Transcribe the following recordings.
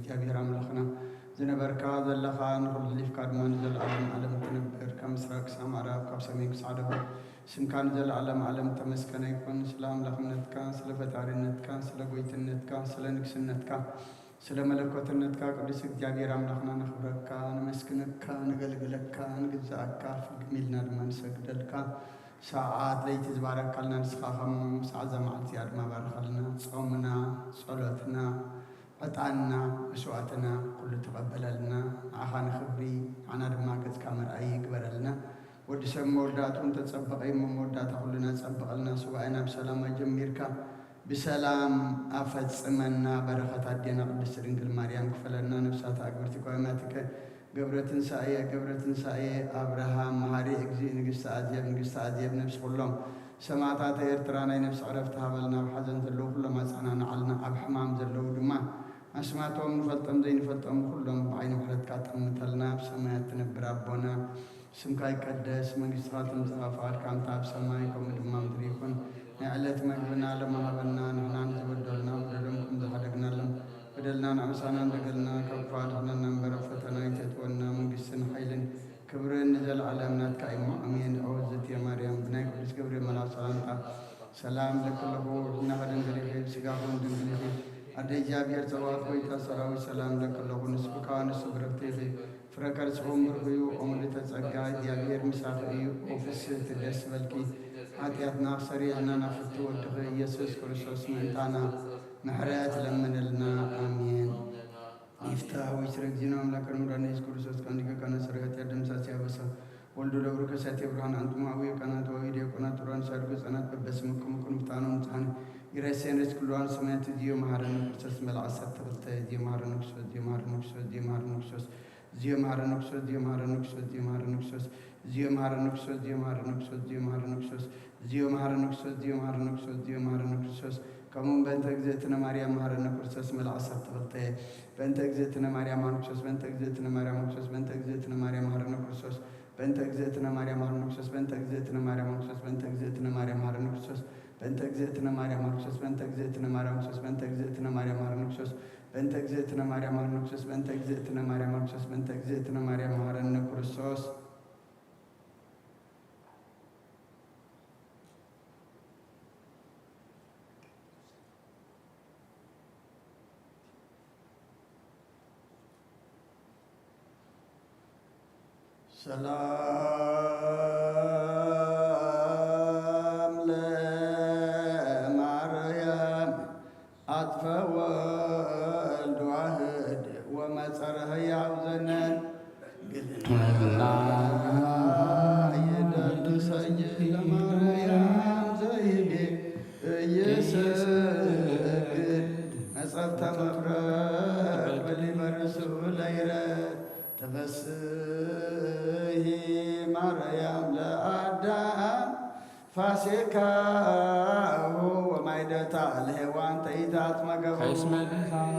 እግዚአብሔር አምላኽና ዝነበርካ ዘለኻ ንኹሉ ሊፍካ ድማ ንዘለዓለም ዓለም ትነብር ካብ ምስራቅ ክሳብ ምዕራብ ካብ ሰሜን ክሳብ ደቡብ ስምካ ንዘለዓለም ዓለም ተመስገነ ይኩን። ስለ አምላኽነትካ ስለ ፈጣሪነትካ ስለ ጎይትነትካ ስለ ንግስነትካ ስለ መለኮትነትካ ቅዱስ እግዚአብሔር አምላኽና ነኽብረካ ንመስግነካ ንገልግለካ ንግዛእካ ፍግም ኢልና ድማ ንሰግደልካ ሰዓት ለይቲ ዝባረካልና ንስኻ ከም ሰዓት ዘመዓልቲ ድማ ባረኻልና ጾምና ጸሎትና ዕጣንና መስዋዕትና ኩሉ ተቐበለልና ንዓኻ ንኽብሪ ንዓና ድማ ገጽካ መርኣይ ይግበረልና ወዲ ሰብ መወዳእቱን ተጸበቐ እሞ መወዳእታ ኩሉና ጸበቐልና ሱባኤና ብሰላም ጀሚርካ ብሰላም አፈጽመና በረከት አዴና ቅድስት ድንግል ማርያም ክፈለና ነፍሳት አግብርቲ ቋማትከ ገብረ ትንሣኤ አብርሃም መሐሪ እግዚእ ንግሥተ አዜብ ነፍስ ኩሎም ሰማዕታት ኤርትራ ናይ ነፍሲ ዕረፍቲ ሃበልና ብሓዘን ዘለዉ ኩሎም አጽናንዓልና ኣብ ሕማም ዘለዉ ድማ አስማቶም ንፈልጦም ዘይንፈልጦም ኩሎም ብዓይኒ ምሕረትካ ጠምተልና ብሰማያት ትነብር አቦና ስምካ ይቀደስ መንግሥትኻ ትምጻእ ፈቃድካ ኣብ ሰማይ ከምኡ ድማ ምድሪ ይኹን ንዕለት መግብና ለማሃበና ንሕና ንዝበደልና በደሎም ዝሓደግናለም በደልና ንዕምሳና እንደገልና ካብ ክፉ አድኅነና እምበረ ፈተና ይተትወና መንግሥትን ኃይልን ክብርን ንዘለዓለም ናትካ እሞ አሜን። አወዝት የማርያም ብናይ ቅዱስ ገብርኤል መልአክ ሰላምታ ሰላም ለክለሁ ናኸደንግል ይኼብ ሥጋኹን ድንግል ይኼብ አደ እግዚአብሔር ጸባኦት ሆይታ ሰራዊት ሰላም ለክለሁ ንስብካ ንሱ ብረክቴ ፍረከር ጽሑም ብርህዩ ኦምልተ ጸጋ እግዚአብሔር ምሳኽ እዩ ኦፍስት ደስ በልኪ ኃጢአትና ሰሪዕና ናፍቲ ወድኸ ኢየሱስ ክርስቶስ ምእንታና ምሕረት ለምንልና አሜን። ይፍታዊ ስረግዚኖ አምላከን ሙራን ኢየሱስ ክርስቶስ ከንዲከ ከነ ሰሪዓት ያደምሳስ ያበሰ ወልዱ ደብሩ ከሳቴ ብርሃን አንቱማ ወይ ቀናት ወይ ዲያቆናት ቱራን ሳድጉ ጸናት በበስምኩም ኩንፍታኑን ጻን ይረሴን ርስ ኩሏን ስሜት ዲዮ ማህረን ክርስቶስ መልአሰት ተበልተ ዲዮ ማህረን ክርስቶስ ዲዮ ማህረን ክርስቶስ ዲዮ ማህረን ክርስቶስ ዚዮ ማህረን ክርስቶስ ዚዮ ማህረን ክርስቶስ ዚዮ ማህረን ክርስቶስ ዚዮ ማህረን ክርስቶስ ዚዮ ማህረን ክርስቶስ ዚዮ ማህረን ክርስቶስ ዚዮ ማህረን ክርስቶስ ዚዮ ማህረን ክርስቶስ ዚዮ ማህረን ክርስቶስ ከሙን በእንተ እግዝእትነ ማርያም ማህረነ ክርስቶስ መልአሰት ተበልተ በእንተ እግዝእትነ ማርያም ማህረነ ክርስቶስ በእንተ እግዝእትነ ማርያም ክርስቶስ በእንተ እግዝእትነ ማርያም ማህረነ ክርስቶስ በእንተ እግዝእትነ ማርያም ማህረነ ክርስቶስ በእንተ እግዝእትነ ማርያም ክርስቶስ በእንተ እግዝእትነ ማርያም ማህረነ ክርስቶስ በእንተ እግዝእትነ ማርያም ክርስቶስ በእንተ እግዝእትነ ማርያም ክርስቶስ በእንተ እግዝእትነ ማርያም ማህረነ ክርስቶስ በእንተ እግዝእትነ ማርያም ማህረነ ክርስቶስ በእንተ እግዝእትነ ማርያም ክርስቶስ በእንተ እግዝእትነ ማርያም ማህረነ ክርስቶስ ሰላም ለማርያም አጥፈ ወልድ ዋህድ ወመጸረ ሕያው ዘነን ግልና የደልሰኝ ለማርያም ዘይቤ እየሰግድ መጸብተ መፍረቅ በሊበርሱ ለይረ ተፈስሒ ማርያም ለአዳም ፋሲካሁ ወማይደታ ለሔዋን ተይታት መገቡ ከይስመልሳኖ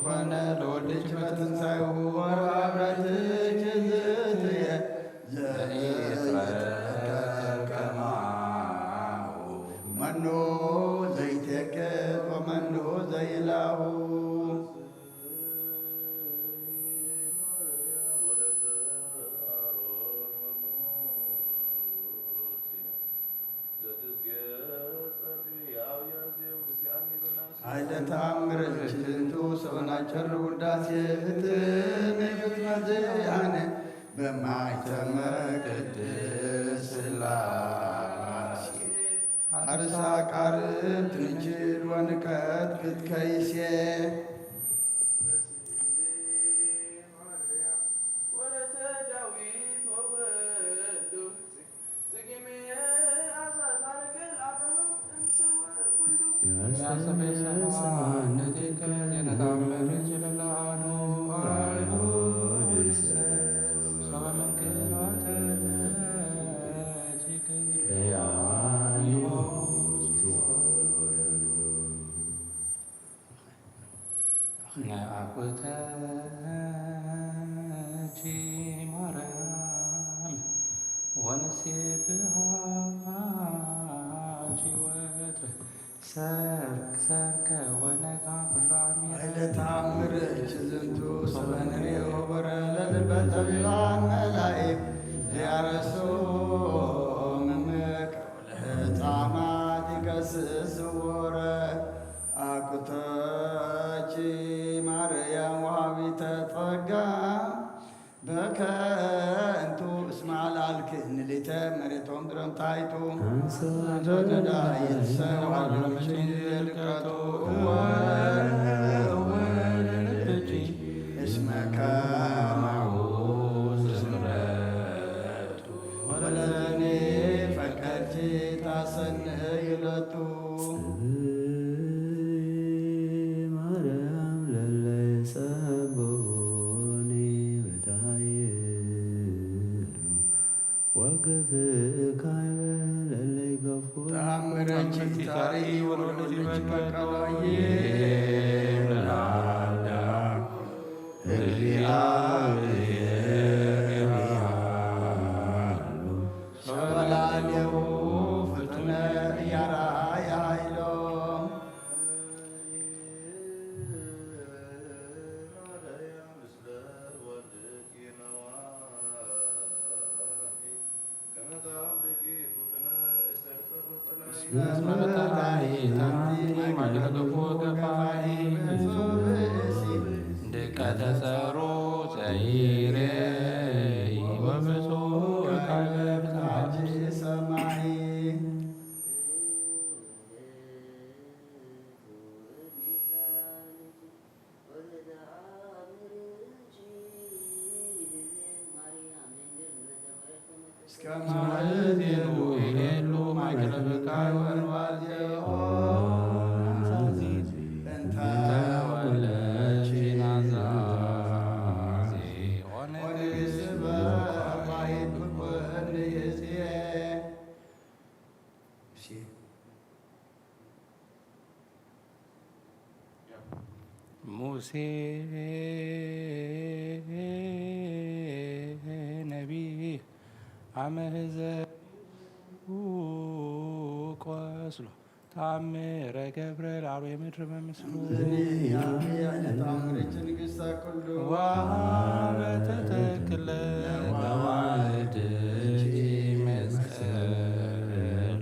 ኮነ ለወልድች በትንሣኤሁ ወረብረትች ዝትየ ዘኢትረከማሁ መኑ ዘይቴክዝ ወመኑ ዘይላሁ ኃይለ ተአምረች ዝንቱ ሰውናቸር ውዳሴ ፍትም ፍትመት ያነ በማይተመ ቅድስ ሥላሴ አርሳ ቃርብ ትንችል ወንቀት ክትከይሴ ማርያም ወነሴብሃ ወትረ ሰርከ ወነጋ ኩሎ አሚረ ለተአምርች ዝንቱ ሰበንሬኦ ወረ ለልበ ጠቢባን መላእክ ሊያረሱ ምክር ለሕፃናት ይገስጽ ወረ አኩተች ማርያም ወሃቢተ ጸጋ በከንቱ እስመ አልዓልክን ሊተ መሬቶም ድረም ታይቱ ተወደዳ የተሰዋሉ ምችን ልቀቱ እስመ ከማሁ ስምረቱ ወለዘኔ ፈቀድቲ ታሰንእ ይለቱ ተአምረች ታሪ ወሮልጅ መቀላዬ ለአዳ እግዚአብሔር ያሉ ሰላሌው ፍጥነ ያራያ ኃይሎ እንደቀተሰሮ ዘይሬ ወብሶ ታች ሰማይ እስከ ማለት ሄሉ ማይክለ ብቃይ ወንዋዜኦ እንተ ተወለች ናዛዜ ወንስ በባይት ብኩን ይእዜ ሙሴ ነቢይ አመህዘ ቆስሎ ታምረ ገብረ ላሉ የምድር በምስሉ ተአምረች ንግሥተ ኩሉ በተተክለ በዋህድ መስቀል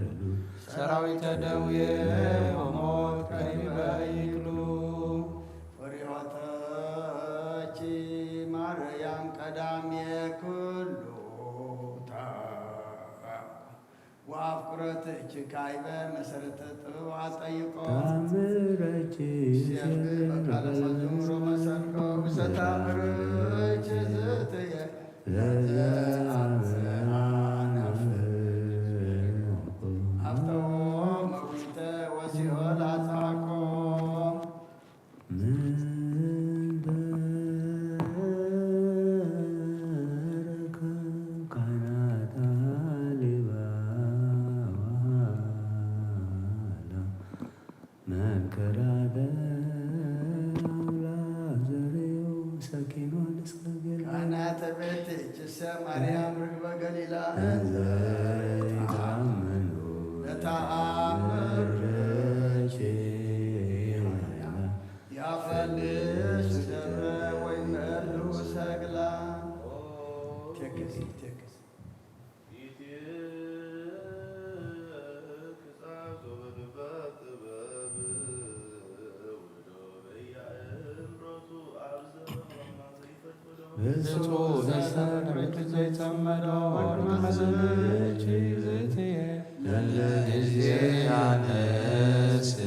ሰራዊተ ደዌ ወሞት ከሪበ ይክሉ ፍሬወተች ማርያም ቀዳሜ ኩሉ ወአፍቁረትች ካይበ መሰረተ ጥበብ ጠይቆ በቃለ መዝሙሮ መሰንቆ ውሰታምርች ዝትየ አፍተዎ መዊተ ወሲኦል አጽራቆ ካህናተ ቤትች ማርያም ርግበ ገሊላ ለተአምር ያፈልስ ደብረ ወይመሉ ሰግላ ቴክስ ብፁዕ ዘሰንበት ዘይጸመደው ወንመዘች ዝትየ ለለጊዜ ያነስዶ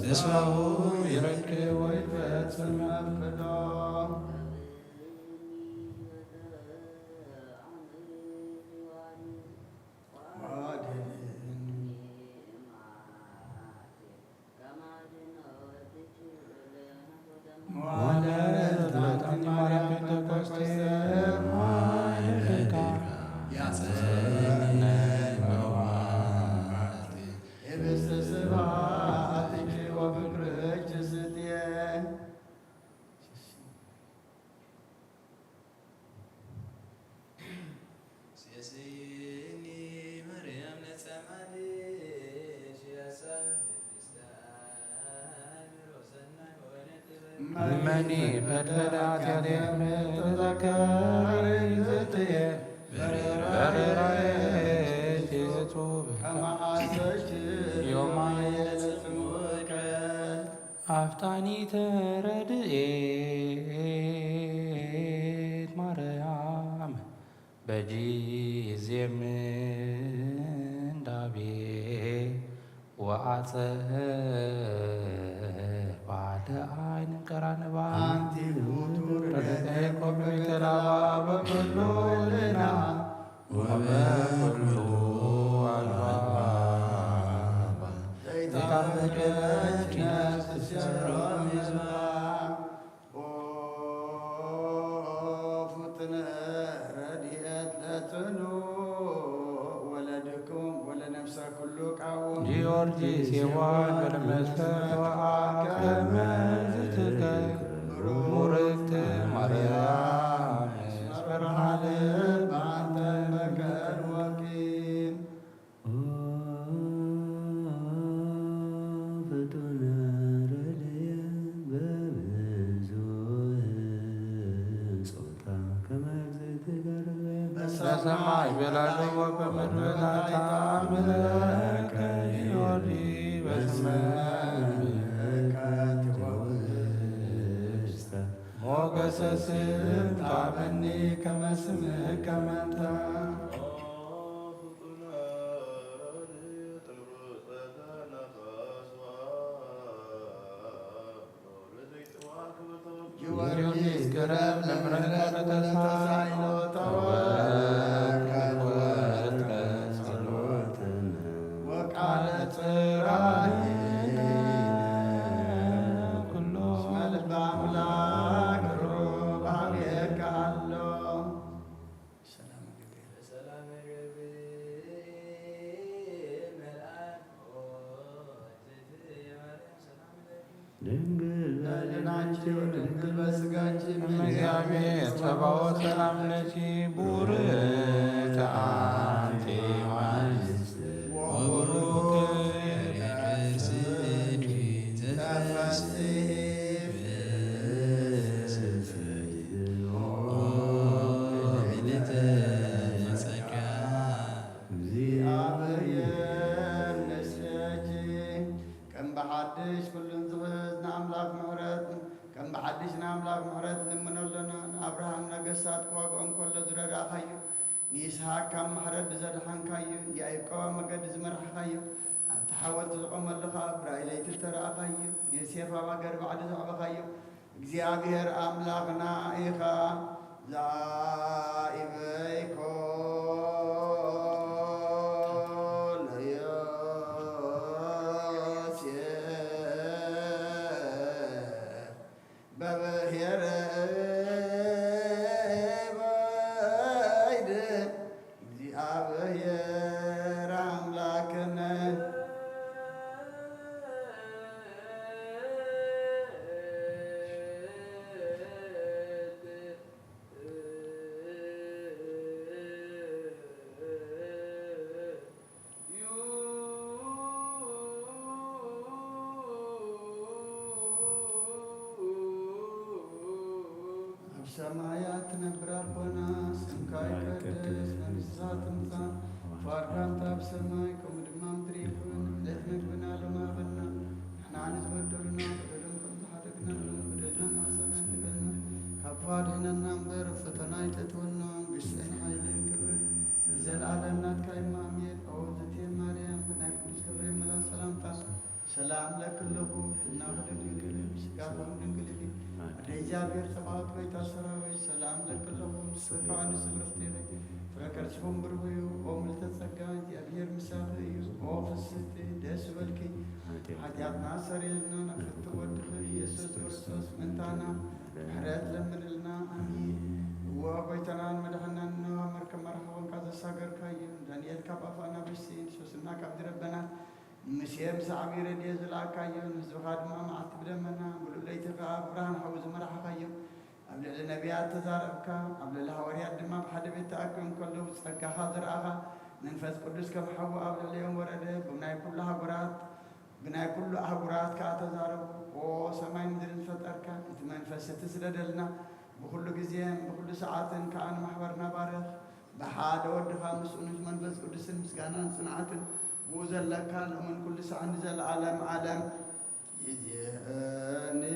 ተስፋሁ ይረድ ወይፈጽም መፍቅዶ እመኒ በደላት ያሌም ተዘከሪ ዝትየ በርራዬ ቴቱ ዮማየ አፍጣኒ ተረድኤት ማርያም በጂዜም እንዳቤ ወአጸር ባለ አይን ቀራንባ ረድኤት ኮሚቴላባ በኩሉ ልና ወበኩሉ አልባባ ዘይታመደች ጊዮርጊስ የዋን በለመስፈት ወአከመ ዝትከ ሙርክት ማርያም ስፈርሃለ በአንተ መከር ወኪል ፍጡነ ረድየ በብዙ ጾታ በሰማይ በላሉ በምድር በታች ምሕረከ ይኖሪ ሞገሰ ስም ታመኒ ከመ ስምከ መንታ ጊዮርጊስ ቅረብ ለምሕረተ ተሳይሎተ ወቃለ ጽራይነ ኩሎ መልበ አምላክ ሩብ አብየከ አሎ ድንግል በልናችን ድንግል በሥጋችን እግዚአብሔር ጸባኦት ሰላም ለኪ ቡርክት አንቲ እምአንስት ወቡሩክ ርእስኪ ተፈሥሒ ምልዕተ ጸጋ እግዚአብሔር ንስኪ ከም ብሓድሽ ኩሉን ዝብህዝ ንኣምላክ ምሕረት ከም ብሓድሽ ንኣምላክ ምሕረት ልምነሎና ንኣብርሃም ነገሥታት ክዋግኦም ከሎ ዝረዳእኻዮ ንይስሓቅ ካብ ማሕረድ ዘድሓንካዮ ንያዕቆብ መገዲ ዝመራሕኻዮ ኣብቲ ሓወልቲ ዝቖመሉኻ ብራእይ ዝተረእኻዮ ዮሴፍ ኣብ ሃገር ባዕሊ ዘዕበኻዮ እግዚኣብሔር ኣምላኽና ኢኻ ዛኢበይኮ በብሔረ ባይድ እግዚአብሔር አምላክነ ሰማያት ትነብር አቦና ስምካ ይቀደስ መንግሥትካ ትምጻእ ፈቃድካ ኣብ ሰማይ ከምኡ ድማ ምድሪ ይኩን ዕለት ምግብና ሎሚ ሃበና ንሕና ንዝበደሉና በደሎም ከም ዝሓደግና በደልና ንኣሰና ይግበርና ካብ ክፉ ኣድሕነና እምበር ፈተና ኣይተእትወና መንግሥትን ሓይልን ክብርን ዘለዓለም ናትካ ኢማ ኣሜን። ኦ እግዝእትየ ማርያም ብናይ ቅዱስ ገብርኤል መልአክ ሰላምታ ሰላም ለክለኩ ሕሊናኹ ድንግል ምስጋናኹ ድንግል ኢኪ ወደ እግዚአብሔር ጸባኦት ሆይታ ሰራዊት ሰላም ለክለኩም ስፍራ ንስግርት ይለኝ ፍረከርስኩም ብርሁዩ ኦ ምልዕተ ጸጋ እግዚአብሔር ምሳኺ እዩ ኦ ፍስሕቲ ደስ በልኪ ኃጢአትና ሰሪልና ናፍቲ ወድኺ ኢየሱስ ክርስቶስ ምንታና ምሕረት ለምንልና አሚን። እወ ጐይታናን መድኃኒናን ነዋ መርከብ መርሐወንካ ዘሳገርካዮ ዳንኤል ካብ ኣፋና ብሽሲን ሶስና ካብ ዝረበናት ምስየም ሳዕቢ ረድኤ ዝለኣካዮ ንህዝብኻ ድማ መዓልቲ ብደመና ምሉእ ለይቲ ከዓ ብርሃን ሓዊ ዝመራሕኻዮ ኣብ ልዕሊ ነቢያት ተዛረብካ ኣብ ልዕሊ ሃዋርያት ድማ ብሓደ ቤት ተኣኪቦም ከለዉ ጸጋኻ ዝረኣኻ መንፈስ ቅዱስ ከም ሓዊ ኣብ ልዕሊኦም ወረደ ብናይ ኩሉ ኣህጉራት ከዓ ተዛረቡ። ኦ ሰማይ ምድርን ዝፈጠርካ እቲ منفس تسردلنا بكل جزيان بكل ساعات كأن محورنا بارخ بحاد ودخا مسؤولش منفس قدس مسكانا صنعات وزل لك من كل ساعة نزل عالم عالم يزياني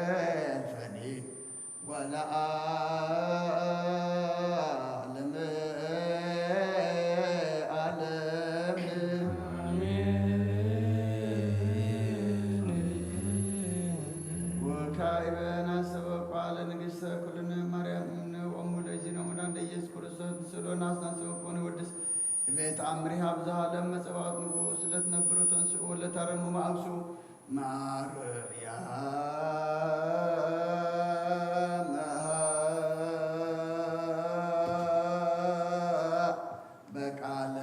وزلفني ولا ቤት አምሪሃ ብዝሃ ለመጸባወት ንጉሥ ስለትነብሩ ተንስኡ ለታረሙ ማዕብሱ ማርያም በቃለ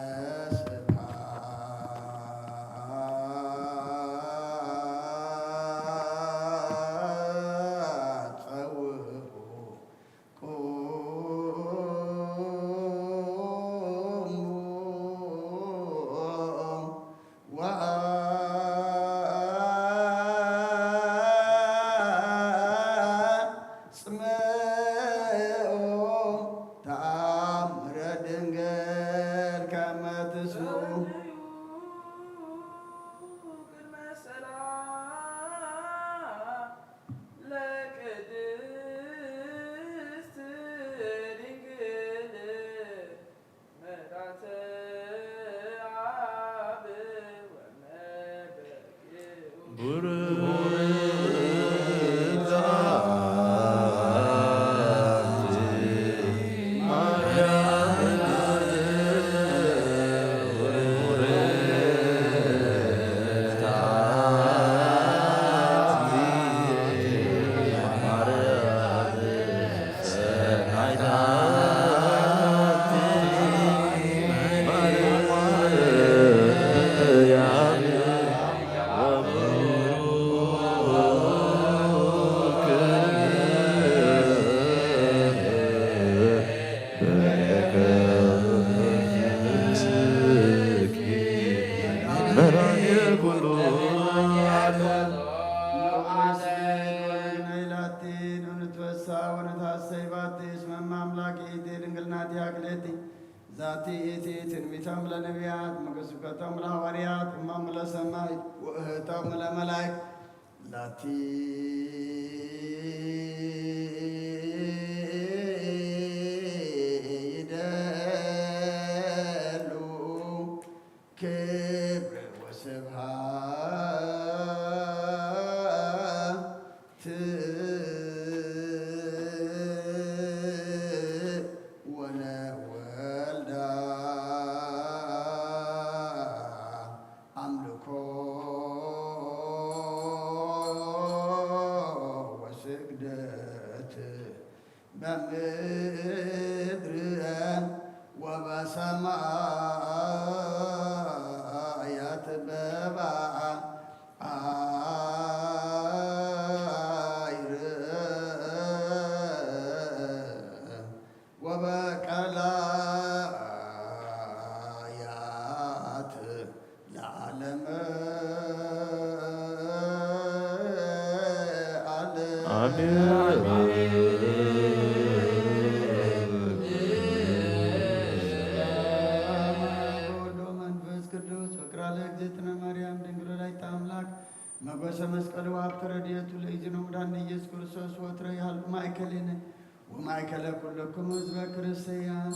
ትንቢቶም ለነቢያት መገስበቶም ለሐዋርያት እማም ለሰማይ ወእህቶም ለመላእክት ላቲ ይደሉ ክብር ወስብሐት በምድር ወበሰማያት በባሕር ወበቀላያት ለዓለመ ዓለም መጎሰ መስቀል ወሀብተ ረድኤቱ ለእግዚእነ ወመድኃኒነ ኢየሱስ ክርስቶስ ወትረ ያህል ማእከሌነ ወማእከለ ኩልክሙ ሕዝበ ክርስቲያን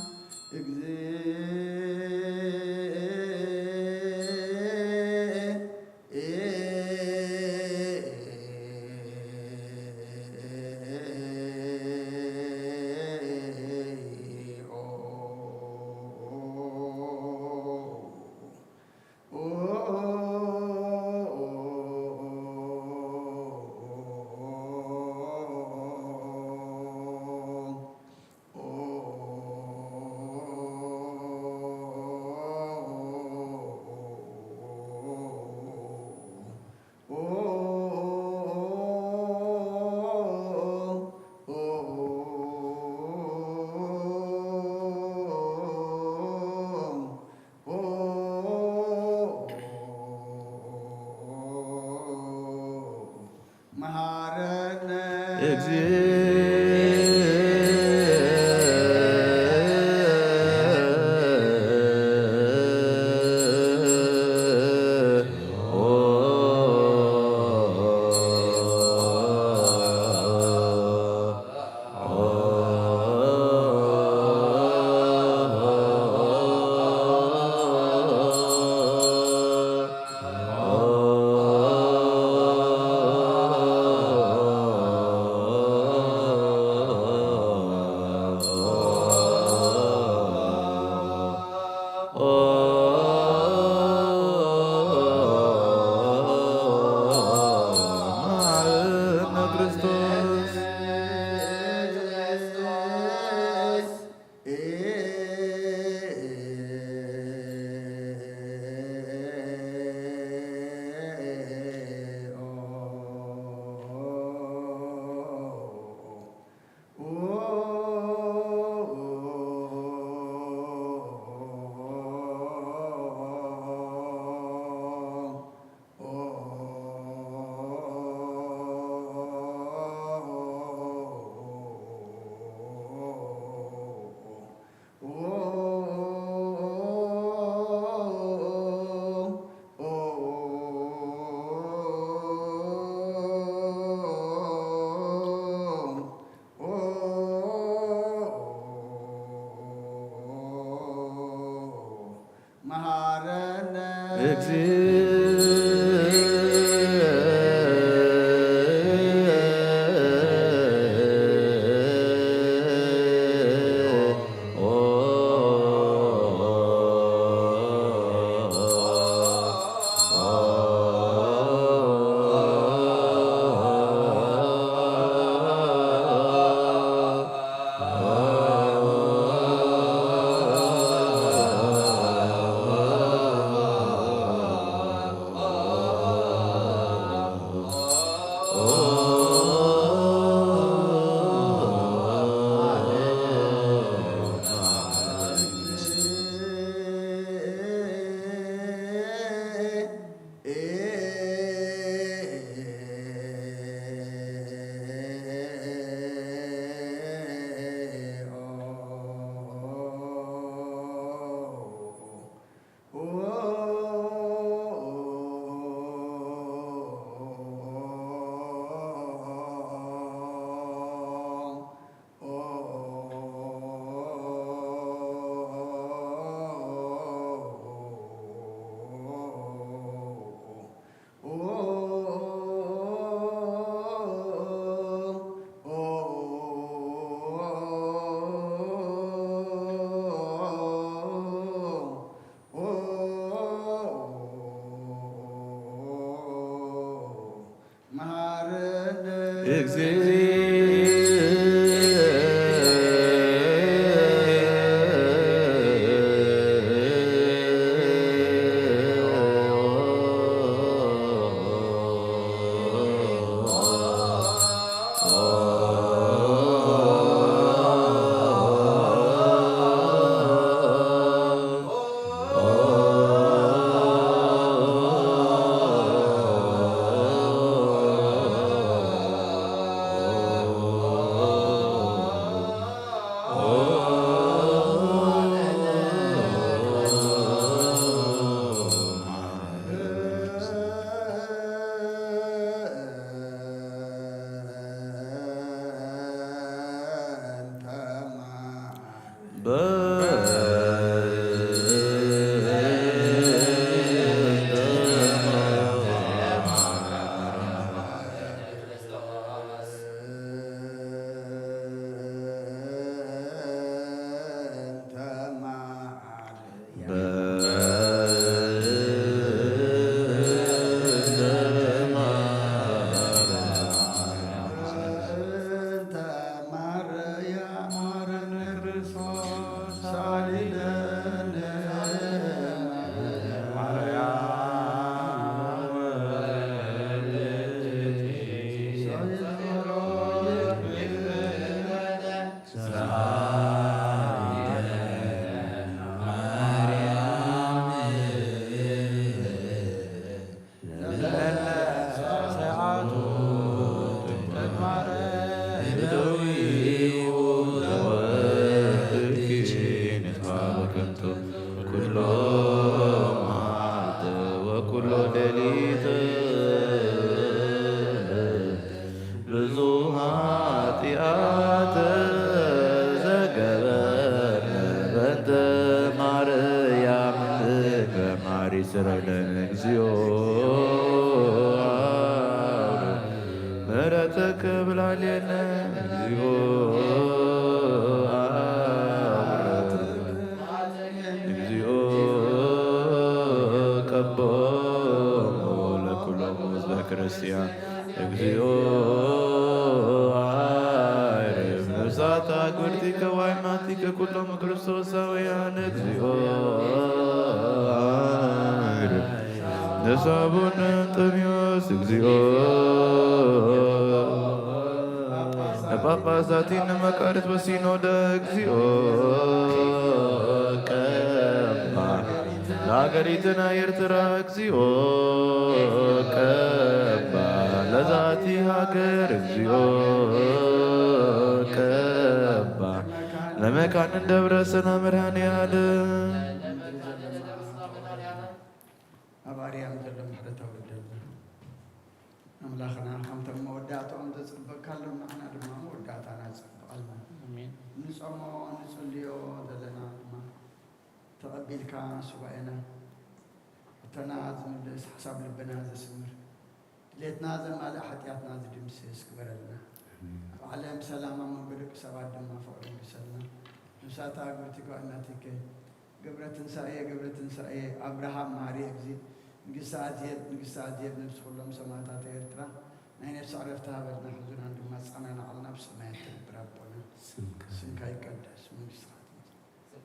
ክርስቲያን እግዚኦ አይረፍ ነፍሳት አግብርቲከ ወአይማቲከ ኩሎሙ ክርስቶሳውያን እግዚኦ አይረፍ ነሳቡነ አንጦንዮስ እግዚኦ ጳጳሳቲነ መቃርስ በሲኖደ እግዚኦ ቀባ ለሀገሪትነ ኤርትራ እግዚኦ ቀባ ለዛቲ ሀገር እግዚኦ ቀባ ለመካንን ደብረ ሰና መድኃኔዓለም አባሪያም ዘሎ ምሕረታ ወደለ አምላኽና ከምቶም መወዳእቶም ዘፅበካሎም ንሕና ድማ መወዳእታና ዝፅበቃልና ንፆሞ ንፅልዮ ዘለና ድማ ተቐቢልካ ሱባኤና ሕቶና ዝምልስ ሓሳብ ልብና ዘስምር ድሌትና ዘማልእ ሓጢኣትና ዝድምስስ ግበረልና ኣብ ዓለም ሰላም ኣብ መንጎ ደቂ ሰባት ድማ ፍቕሪ ግሰልና ንሳታ ግብርቲ ጓዕናትከ ገብረ ትንሳኤ ኣብርሃም ማሪ እግዚ ንግስቲ ኣዝየብ ነብሲ ኩሎም ሰማዕታት ኤርትራ ናይ ነፍሲ ዕረፍቲ ሃበልና ሕዙናን ድማ ፃናና ዓልና ብሰማያት ትነብር ኣቦና ስምካ ይቀደስ መንግስትኻ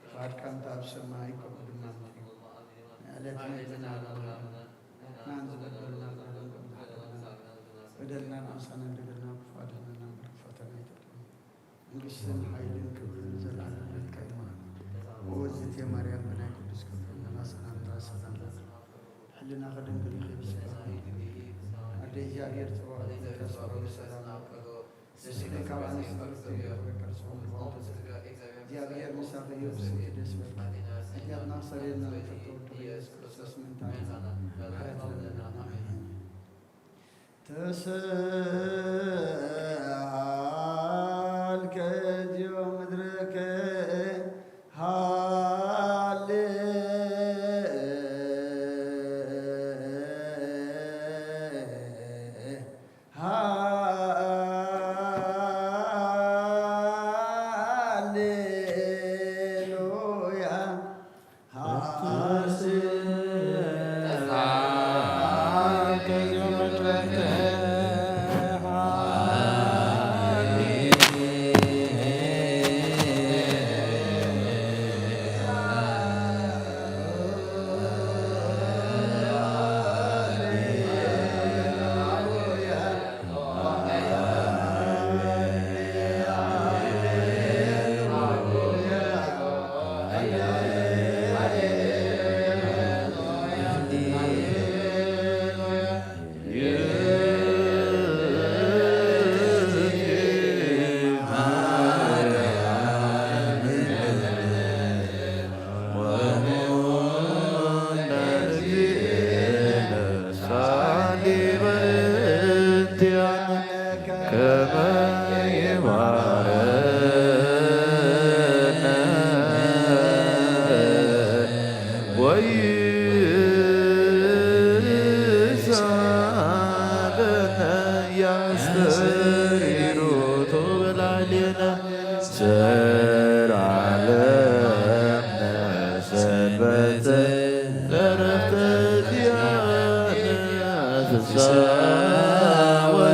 ፈቃድካ ኣብ ሰማይ ከምኡ ድማ ዕለት ምግብና ናን ዝበደልና በደልና ንኣንሳና እንደገና ብፍቃድና ፈተና ይጠቅም መንግስትን ሓይልን ክብርን ዘለዓለም ለካ ይማን ወዝት የማርያም ብናይ ቅዱስ ገብርኤል ሰላምታ ሰላም ሕልና ከደንግል ይኽብስባ ኣደ እግዚአብሔር ጽባዖት ተስፋዊ ሰላም ደስለ ካብ ኣንስት ቀርጾም እግዚአብሔር ምሳኸ የብስቲ ደስ በልካ እቲያትና ሰሬልና ንፈተወዱ ኢየሱስ ክርስቶስ ምንታና ሓረትለና ተሰአልከ እግዚኦ ምድረከ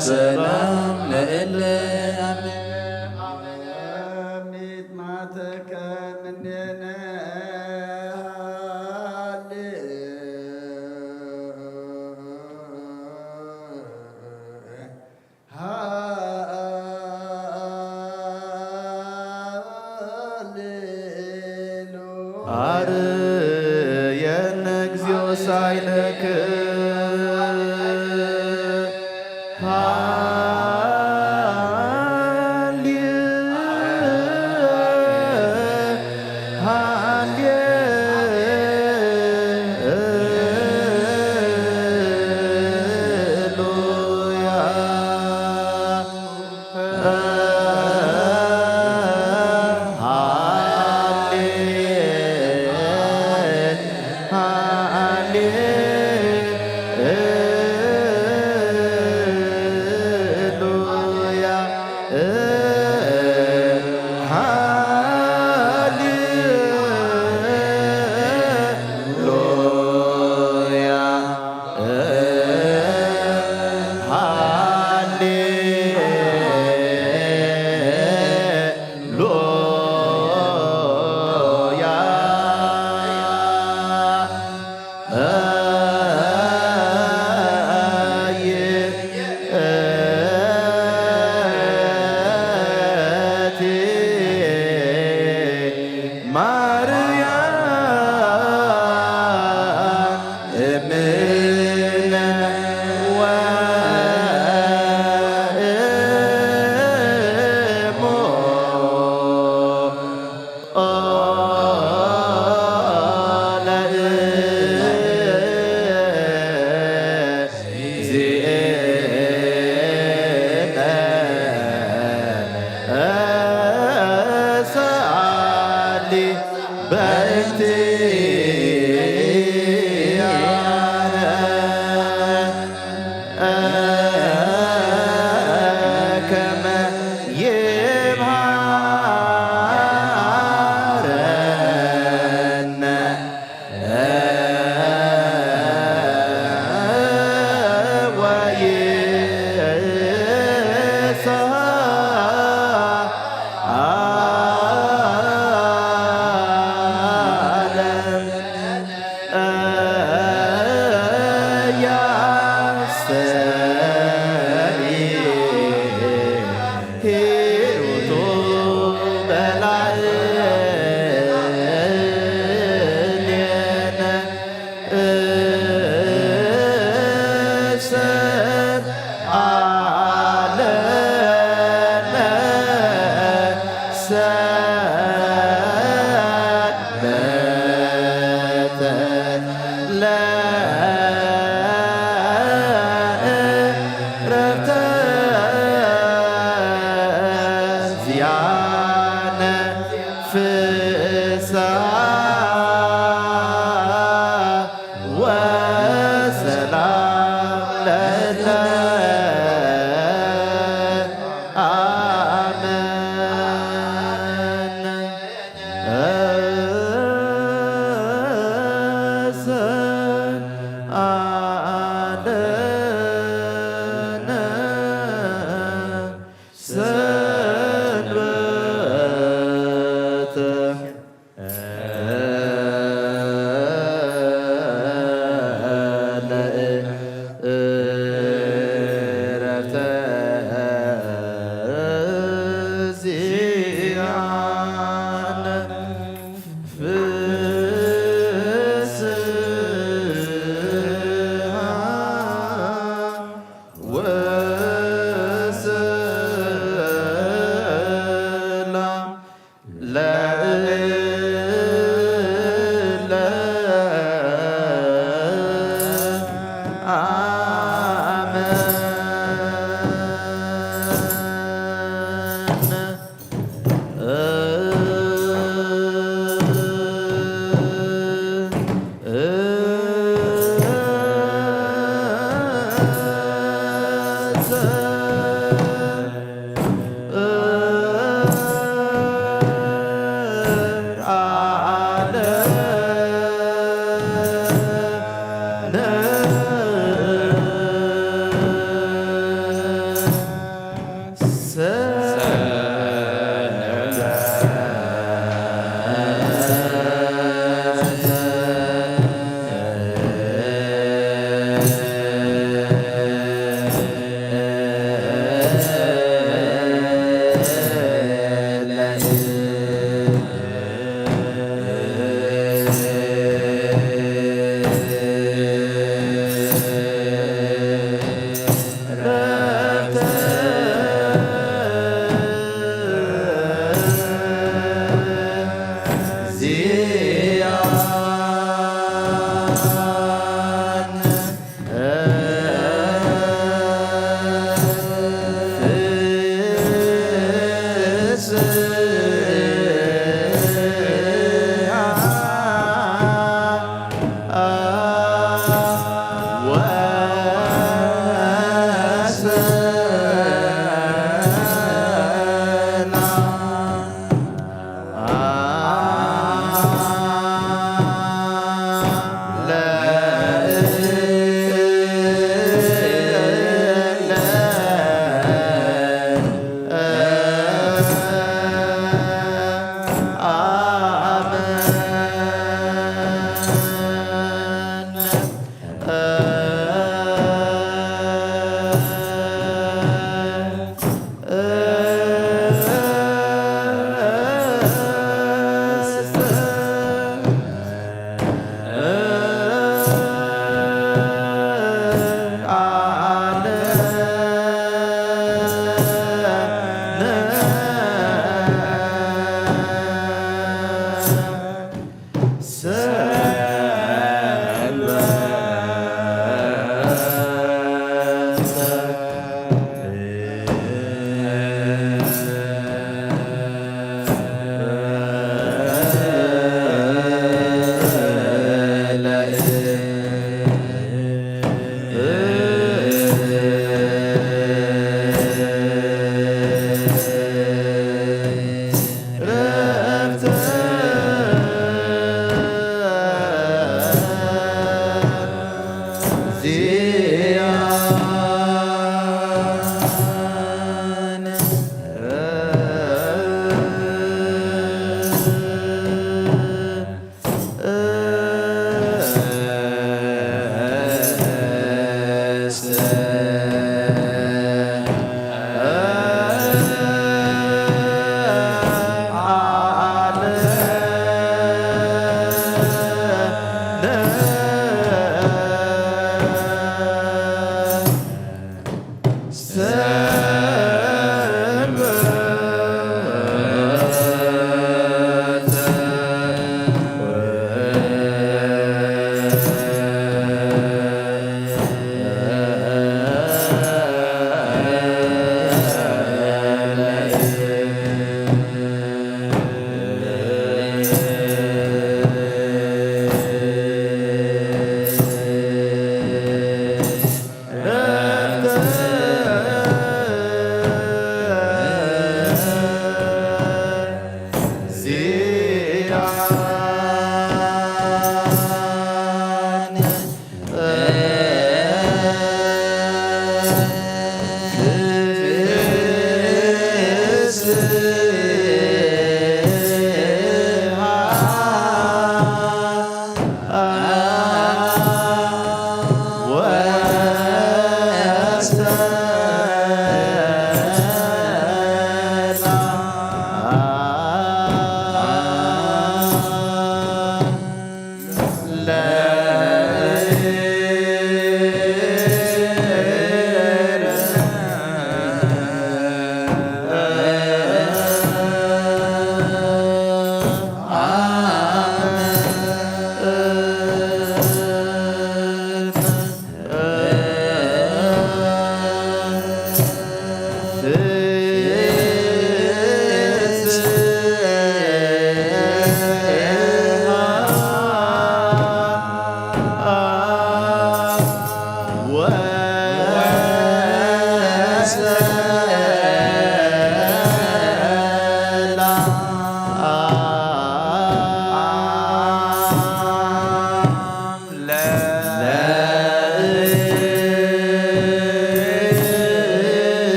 وسلام لإله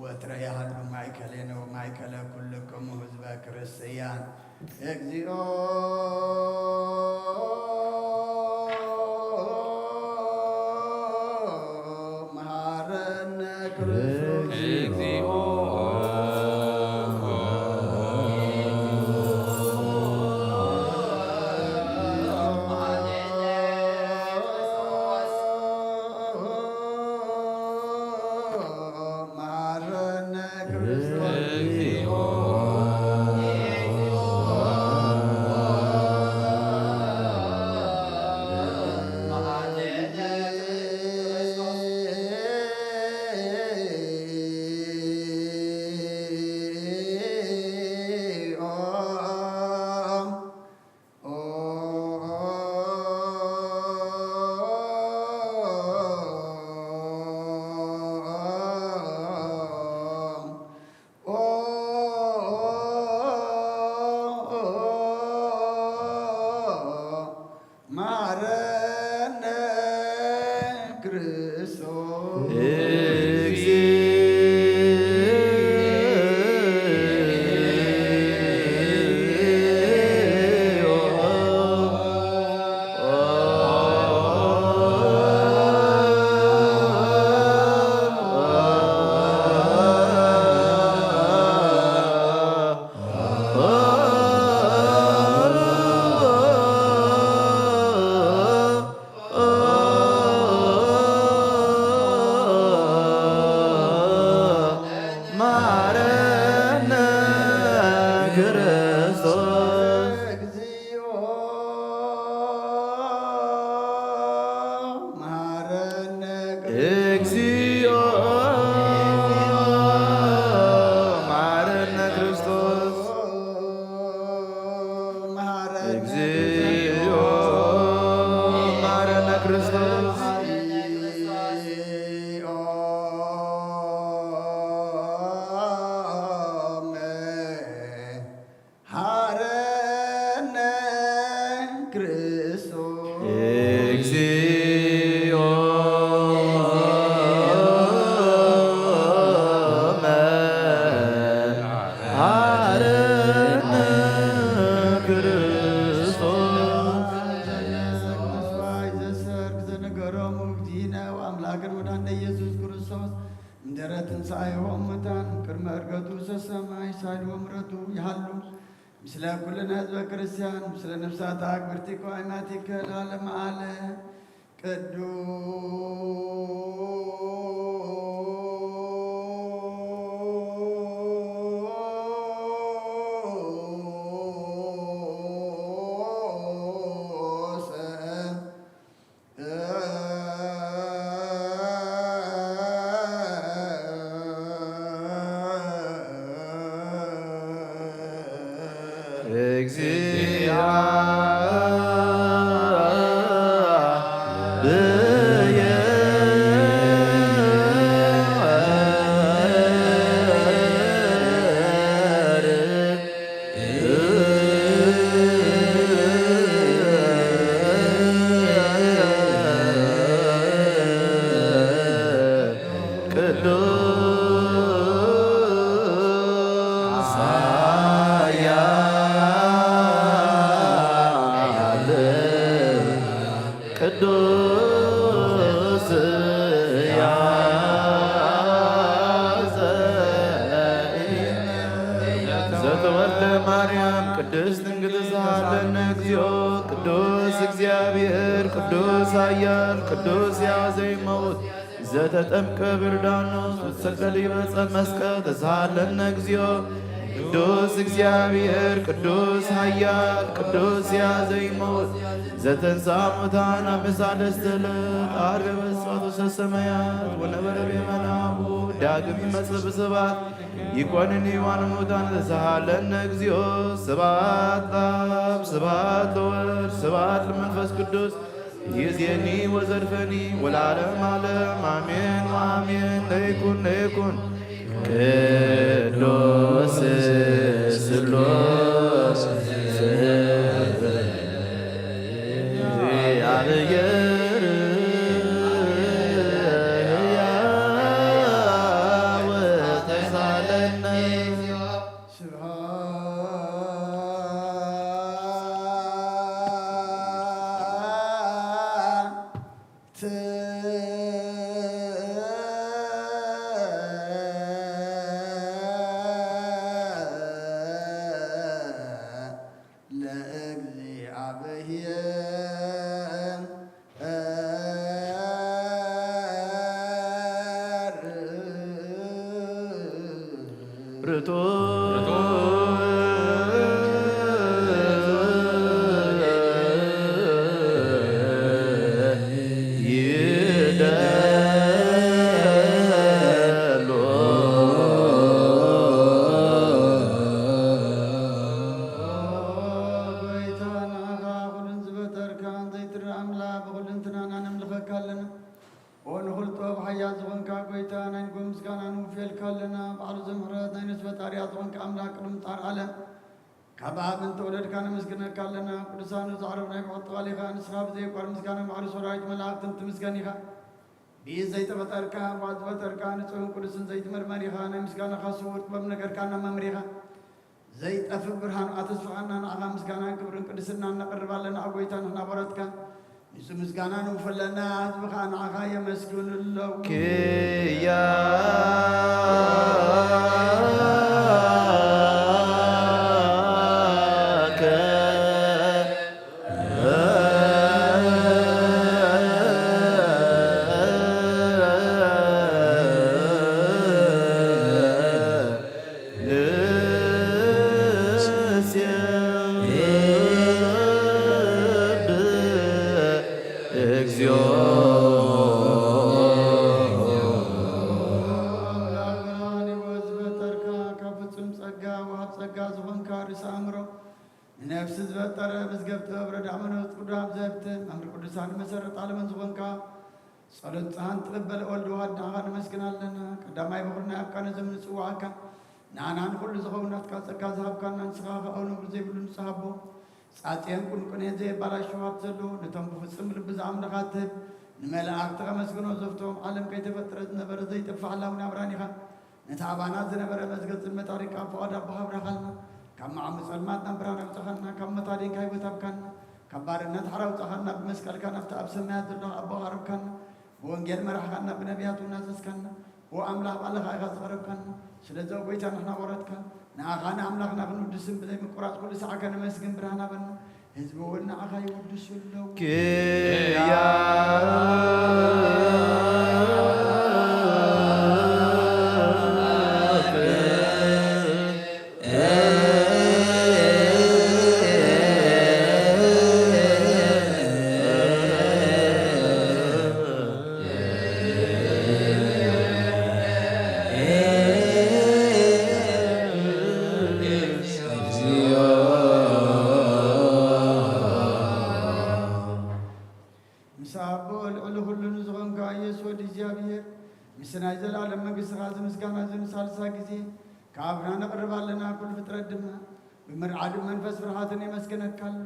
ወትረ ያህሉ ማእከሌ ነው ማእከለ ኩልክሙ ህዝበ ክርስቲያን እግዚኦ መሐረነ ክርስቶስ እግዚኦ እግዚኦ መሐረነ ክርስቶስ ምስለ ኩልነ ህዝበ ክርስቲያን ምስለ ነፍሳት አክብርቲከ ወአይማቲከ ለዓለመ ዓለም ቅድስት ድንግል ሳለነ እግዚኦ ቅዱስ እግዚአብሔር ቅዱስ ኃያል ቅዱስ ያዘይ መውት ዘተጠምቀ ብርዳኖስ ወተሰቀለ ይበጸ መስቀል ተሳለነ እግዚኦ ቅዱስ እግዚአብሔር ቅዱስ ኃያል ቅዱስ ያዘይ መውት ዘተንሥአ እሙታን አመሳለስተ ዕለት ዐርገ በጽባሕ ሰማያት ወነበረ በየማናሁ ዳግም ይመጽእ በስብሐት ይኰንኒ ወሙታን ተሳሃለነ እግዚኦ ስብሐት ለአብ ስብሐት ለወልድ ስብሐት ለመንፈስ ቅዱስ ይእዜኒ ወዘልፈኒ ወለዓለመ ዓለም አሜን ወአሜን። ለይኩን ቅዱስ ስሉስ እግዚአብሔር ሕያው ተሳለነ ከአብን ተወለድካ ነመስግነካለና ቅዱሳኑ ዛዕረብና ይቆጥቃሊኻ ንስኻ ብዘይቋር ምስጋና ባዕሉ ሰራዊት መላእክትን ትምስገን ኢኻ ብኢድ ዘይተፈጠርካ ባዕድ ዝፈጠርካ ንጹሕን ቅዱስን ዘይትመርመር ኢኻ ናይ ምስጋናኻ ስውር ጥበብ ነገርካና መምር ኢኻ ዘይጠፍእ ብርሃን ኣተስፋዓና ንዓኻ ምስጋናን ክብርን ቅድስና እናቐርባለና ኣብ ጎይታ ንሕና በረትካ ንሱ ምስጋና ንውፈለና ህዝብኻ ንዓኻ የመስግኑለው ክያ ዝበጠረ ብዝገብተ ብረዳ መኖት ቅዱሃብ ዘብት መምር ቅዱሳን መሰረት ዓለምን ዝኾንካ ጸሎት ጸሃን ትቕበል ወልድ ዋህድ ንዓኻ ንመስግን ኣለና ቀዳማይ በኹርና ያብካነ ዘምንጽዋዓካ ንኣናን ኩሉ ዝኸውናትካ ጸጋ ዝሃብካና ንስኻ ኸኣው ነብሩ ዘይብሉ ንጽሃቦ ጻጽየን ቁንቁንን ዘየባላሸዋት ዘሎ ነቶም ብፍጽም ልቢ ዝኣምነኻ ትህብ ንመላእክቲ ኸመስግኖ ዘፍቶም ዓለም ከይተፈጥረ ዝነበረ ዘይጥፋዕ ላው ናብራን ኢኻ ነቲ ኣባናት ዝነበረ መዝገብ ጽልመት ታሪክ ኣብ ፍቓድ ኣባሃብራኻልና ካብ መዓሙ ጸልማት ናብራን ኣውፅኻና ካብ መታዴንካ ሂወት ኣብካና ካብ ባርነት ሓራ ኣውፅኻና ብመስቀልካ ናብቲ ኣብ ሰማያት ዘሎ ኣቦ ቐረብካና ብወንጌል መራሕኻና ብነቢያቱ እናዘዝካና ወኣምላኽ ባለኻ ኢኻ ዝቐረብካና ስለዚ ጐይታ ንሕና ወረድካ ንኣኻ ንኣምላኽና ክንውድስን ብዘይ ምቁራጽ ኩሉ ሰዓከ ነመስግን ብርሃናበና ህዝቢ እውን ንዓኻ ይውድሱ ኣለዉ ምስናይ ዘላለም መንግሥትኻ ዝምስጋና ዝንሳልሳ ጊዜ ካብና ነቕርባለና ኩሉ ፍጥረት ድማ ብምርዓድ መንፈስ ፍርሃትን የመስገነካሎ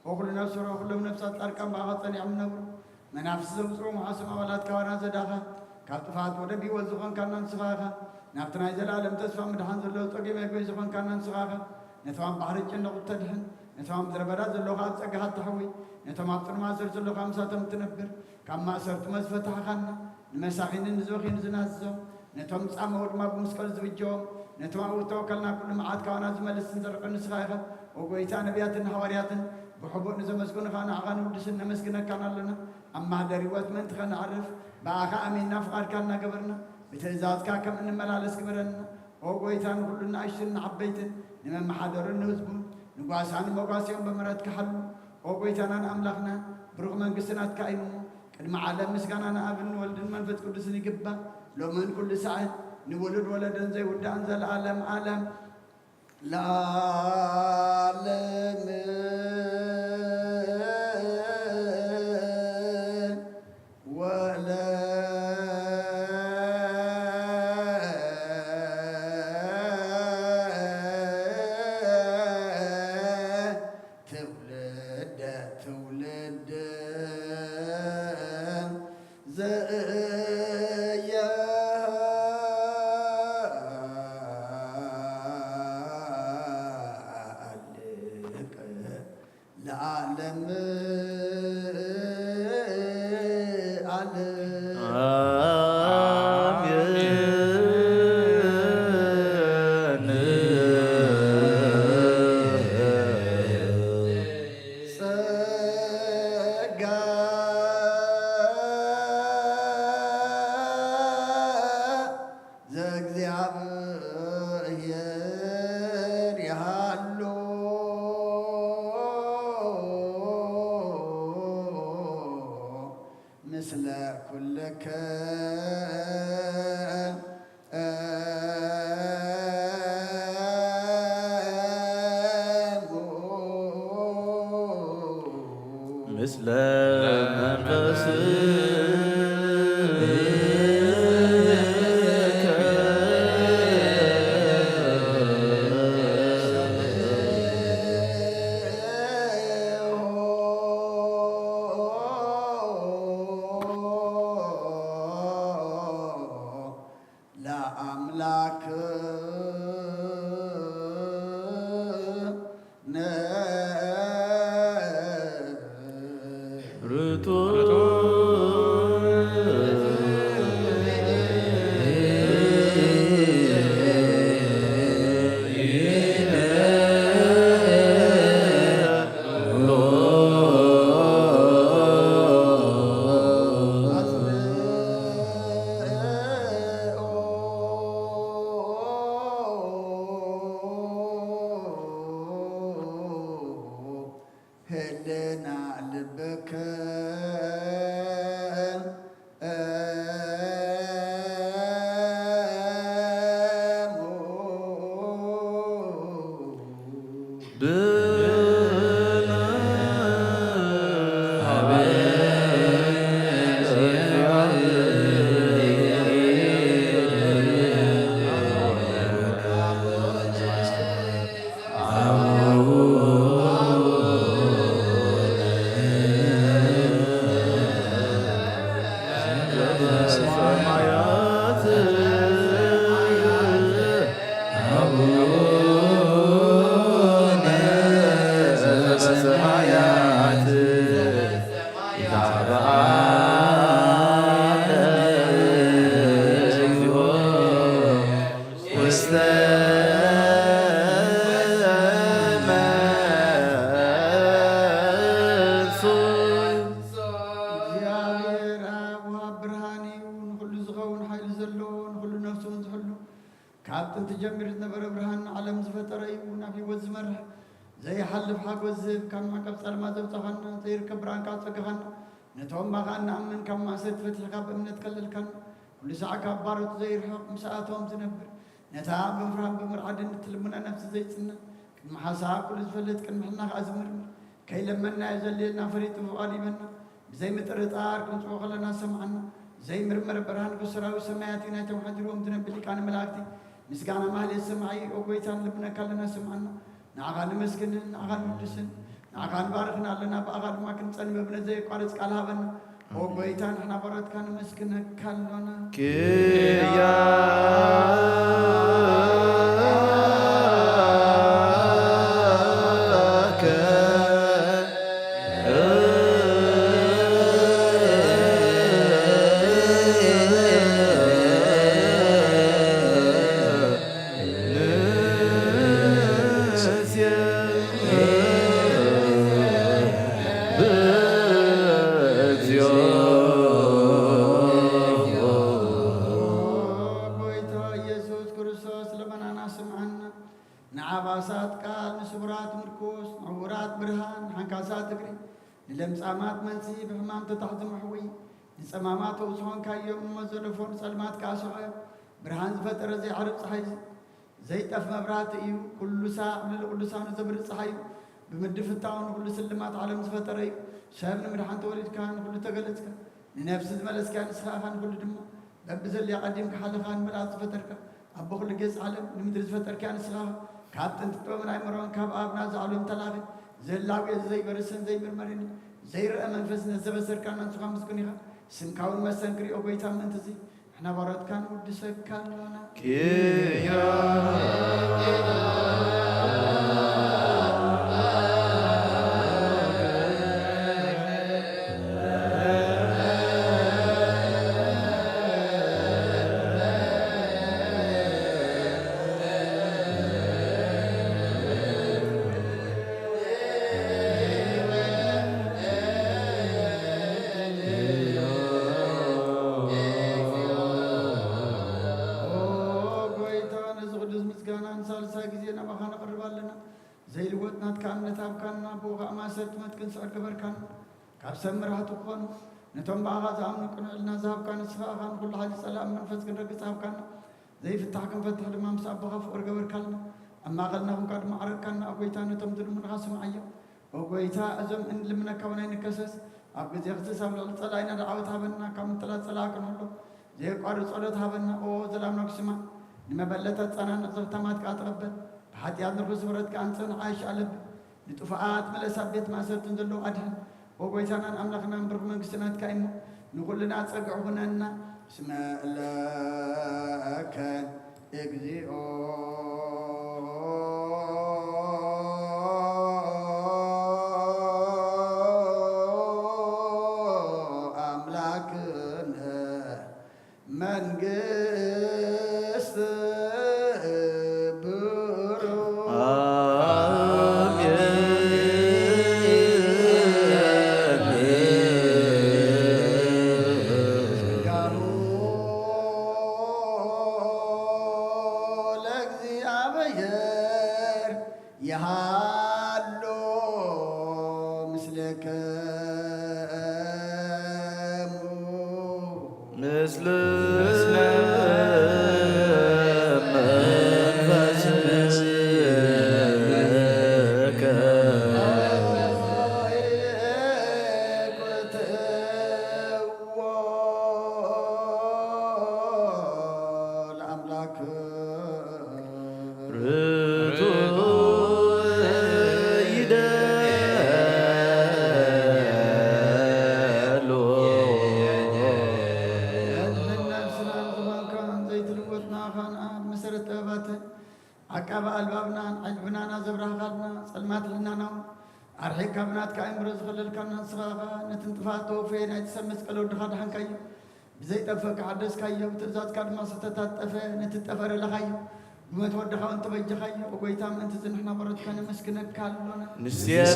ወኩሉ ነፍስሮ ኩሎም ነፍሳት ጻድቃን ብኣኻ ጸኒዖም ነብሩ መናፍስ ዘውፅኡ መዓሶም ኣባላት ካባና ዘዳኻ ካብ ጥፋት ወደ ቢወት ዝኾንካና ንስኻ ኢኻ ናብቲ ናይ ዘላለም ተስፋ ምድሓን ዘለዎ ጸጌ መግበይ ዝኾንካና ንስኻ ኢኻ ነቶም ባሕሪ ጭንቕ ተድሕን ነቶም ምድረ በዳ ዘለኻ ጸጋኻ ተሐዊ ነቶም ኣብ ጥርማ ስር ዘለኻ ምሳቶም ትነብር ካብ ማእሰርቱ መዝፈታሕኻና ንመሳኺንን ንዘኺን ዝናዝዞም ነቶም ጻመው ድማ ብመስቀል ዝብጀዎም ነቶም ኣብኡ ተወከልና ኩሉ መዓት ካባና ዝመልስን ዘርቕ ንስኻ ኢኻ ወጐይታ ነቢያትን ሃዋርያትን ብሕቡእ ንዘመስግኑኻ ንዓኻ ንውድስን ነመስግነካና ኣለና ኣብ ማህደር ህይወት ምእንትኸ ንዓርፍ ብኣኻ ኣሚንና ፍቓድካ እናገበርና ብትእዛዝካ ከም እንመላለስ ግበረና ወጐይታ ንኩሉ ንኣሽትን ንዓበይትን ንመመሓደርን ንህዝቡን ንጓሳን መጓስዮም ብምሕረትካ ሓሉ ወጐይታና ንኣምላኽና ብሩኽ መንግሥትናትካ ኢኑ ቅድሚ ዓለም ምስጋና ንኣብን ወልድን መንፈስ ቅዱስን ይግባእ ሎምን ኩሉ ሰዓት ንውሉድ ወለደን ዘይውዳእን ዘለዓለም ዓለም ለዓለም ምስለ ኩልከ ምስለ መንፈስከ ለአምላክ ህልና ልበከ ብ تجمر نبر برهان عالم زفتر أيونا في وزمره زي حلف حق وزب كان ما كبصر ما زب تخنا زي ركبران كاتفك خنا نتوم بغانا من كم ما ست فتح كاب من نتكلل كنا كل ساعة كبارت زي رحق مساعتهم زنبر نتعب بمرهم بمرعد نتلمنا نفس زي سنة محاسا كل زفلت كن محنا أزمر كي لمنا يزللنا فريت فؤادي منا زي مترطار كنت وخلنا سمعنا زي مرمر برهان بسراوي سماياتنا توحدرهم تنبلي كان ملاكتي مسكانا مهل السمعي وقويتان لبنا كلنا سمعنا نعغان مسكن نعغان مجسن نعغان بارخنا لنا بأغاد ما كنت سنبه بنا زي قارس كالهابنا وقويتان احنا برات كان مسكن كالنا كيا لمسامات منسي بحمام تتحت محوي لسمامات وصحون كايوم مزلفون سلمات كاسوعي برهان فترة زي عرب صحيح زي تف مبرات ايو كل ساعة من كل ساعة زبر صحيح بمدف التاون كل سلمات عالم فترة ايو شابنا مرحان تولد كان كل تقلت كان لنفس الملس كان سخافان كل دم ببزل يقدم كحال خان ملات فترة أبو كل جيس عالم نمدرس فترة كان سخاف كابتن تطومن عمران كاب آبنا زعلم تلاغي زي اللاوي زي برسن زي مرمرين زي رأى منفسنا زبسر كان نسخ مسكونيها سنكاون مسنكري أو بيتا منتزي احنا برات كان ودسك كان لنا كيا زي الوطن كان نتابكنا بوغا ما سلتمت كن سعر كبركان كاب سمرها تكون نتوم باغا زامن كن لنا زاب كان سفاغان كل حاجة سلام من فسق رقص كان زي فتحكم فتح لما مسابقة فور كبركان أما غلناهم كاد معرك كان أقويتا نتوم دل من غاسم عيا وقويتا أزم إن لمنا كونين كسس أبقى زي خصيص عمل الصلاة دعوت هابنا كم ثلاث صلاة كنولو زي قارس صلاة هابنا أو زلام نقسما لما بلتت أنا نزل تمات كاتربت حتى يادنرو سورت كانسن عايش علب لطفعات ملسا بيت ما سرتن دلو أدهن وقويتانا أملخنا نبرق من قسنات كايمو نقول لنا تسقعونا اسم لك اكزيو أملاكنا من قست عقاب البابنا علبنا زبرها قلبنا سلمات لنا نوم أرحي كابنات كأمرز خلل كنا صغاغا نتنتفاتو فين يتسمس قلو دخل حنكاي بزي تفك عدس كايو تزاد كاد ما ستتات تفه نتتفر لخايو بما تودخا وانت بيجي خايو وقويتام انت زنحنا برد كان مسكنك كالونا نسيان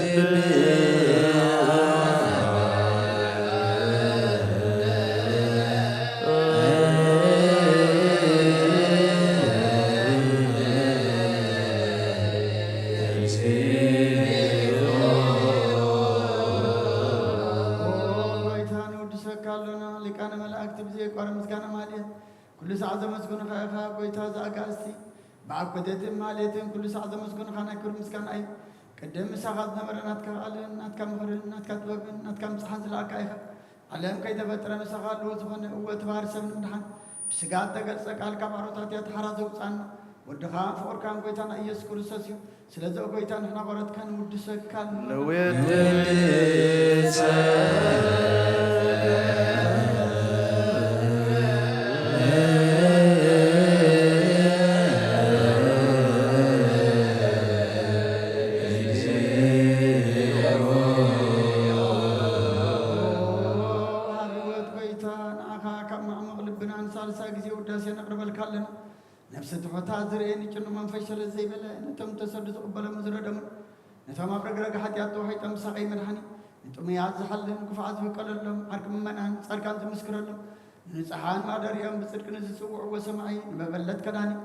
መላእክት ብዘይ ቋረ ምስጋና ማለት ኩሉ ሰዓት ዘመስግኑ ኸ ጎይታ ዘአጋእዝቲ ብዓኮቴት ማለትን ኩሉ ሰዓት ዘመስግኑ ኸ ናይ ክብሪ ምስጋና እዩ ቅድም ምሳኻ ዝነበረ ናትካ ቃልን ናትካ ምኽርን ናትካ ጥበብን ናትካ ምፅሓን ዝለኣካ ኢኻ ዓለም ከይተፈጠረ ንስኻ ኣለዎ ዝኾነ እወት ባህሪ ሰብ ንምድሓን ብስጋ ተገልፀ ቃል ካብ ዓሮታት እያ ተሓራ ዘውፃና ወድኻ ፍቅርካን ጎይታና ኢየሱስ ክርስቶስ እዩ ስለዚ ጎይታ ንሕና ቆረትካ ንውድሰካ نفس تحتها زرين يجنو من فشل زي بلا نتم تسدد قبل مزرد من نتم أبرق حتى يطوحي تم سقي من حني نتم يعز حل كفعز بقلل لهم حرك من منعن صار كان تمسكر لهم نسحان ما در يوم بصدق نسوع وسمعي ببلد كداني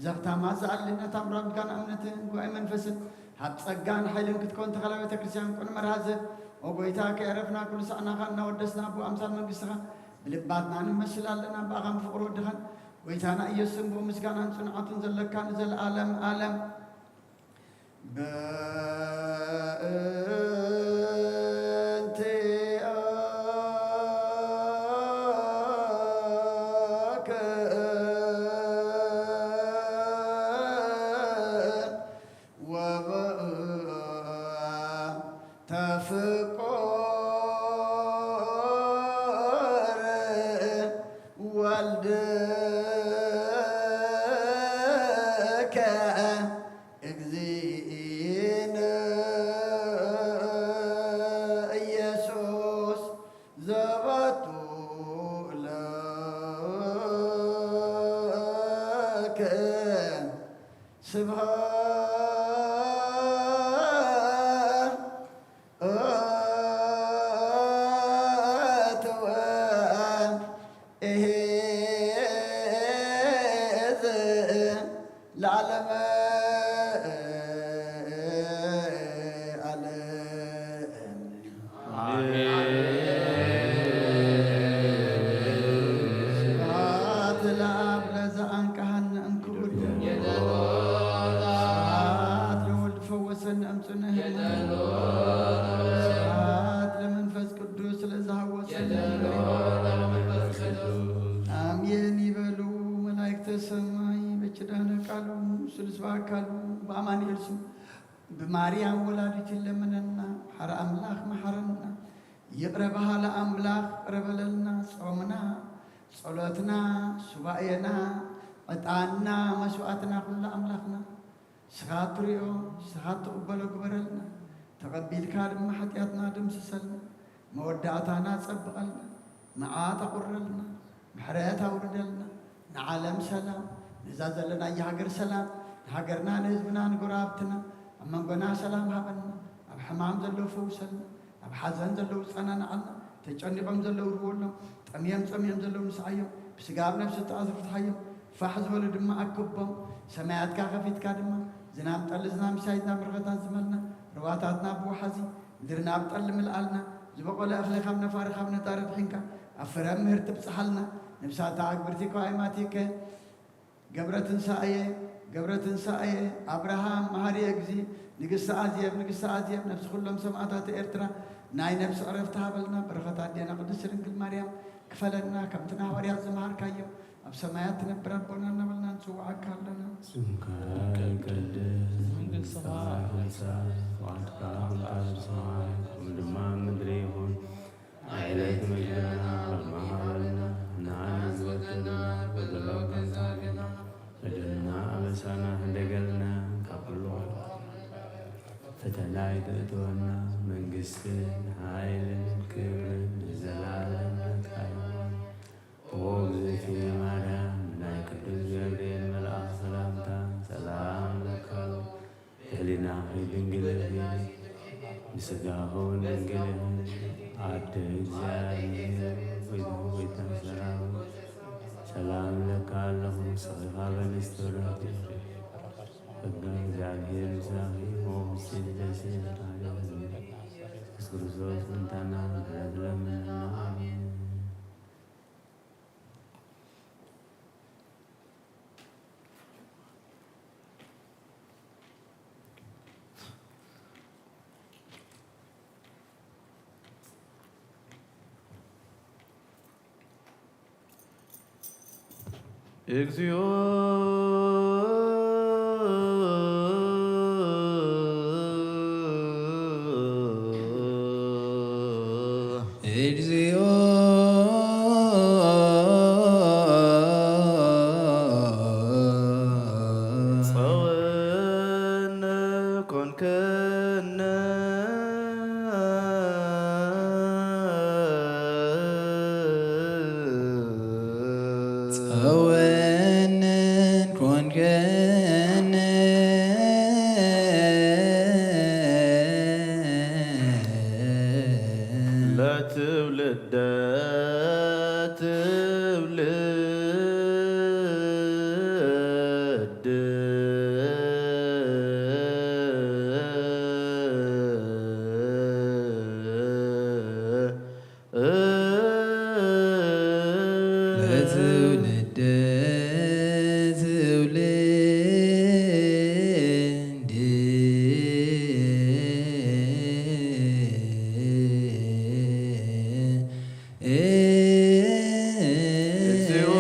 زغتا ما زعل لنا تمرد كان أمنته قوي منفسد حب سجان حيل كتكون تخلى بتكرسيان كون مرهزة وقويتها كعرفنا كل سنة خلنا ودسنا أبو أمثال من قصها بلباتنا نمشي لنا باغم فقرود دخل ويتانا يسم بمسكان صنعات زلك كان زل عالم عالم بأنت بماريام ولادت لمننا حر أملاخ محرنا يقربها لأملاخ قرب لنا صومنا صلاتنا سباينا عطانا مسواتنا كل أملاخنا سخات ريو سخات قبلوا قبرلنا تقبل كارم حتياتنا دم سسلنا مودعتنا سبقلنا معاتا قرلنا بحرياتها وردلنا نعالم سلام نزاز لنا يهاجر سلام هاجرنا نزمنا نقرابتنا أما قنا سلام هبنا أب حمام زلوا فوسنا أب حزن زلوا صنعنا عنا تجني قم زلوا رولنا تميم زلوا نسعيهم بسجاب نفس التعذر تحيهم فحز ولد ما أكبهم سمعت كافيت كادما زناب تلزنا مشاهدنا برغتان زملنا رواتاتنا أبو حزي درنا بتعلم الألنا زبقوا لأفلي خمنا فارخ خمنا تارد حنكا أفرام مهرتب سحلنا نفسات عقبرتك وعيماتك قبرة سائية أبراهام مهاري أجزي نقص عزيب نفس كلهم سمعتها إرترا ناي نفس عرفتها بلنا برخات عدينا قدس رنقل مريم كفلنا كم تناوري الزمهار كايو أب سمايات نبرا بنا نبلنا نسوعك لنا سمكاي القدس من السماء والسماء وعدكاه الأسماء ولما مدريهون عيلة مجرنا والمهارنا نعم زوتنا بدلو كنزاقنا بدلنا أبسانا هندقلنا كبلو فتلاي تأتونا من قسن هايل كبر زلالة كايوان ووقز في مريم لاي قدس جبريل ملأ سلامتا سلام لك هلنا في دنقله بسقاهون دنقله عد إجزائي ويتا سلام لك اللهم صغيرها بنسترات فقا እግዚአብሔር ዛሬ ወምስል ደሴት አለ ክርስቶስ እንታና ብለምንና አሜን እግዚኦ እግዚኦ ጸወነ ኮንከነ ጸወንን ኮንከነ ለትውልደ ትውልድ ለትውልደ ትውልድ እግዚኦ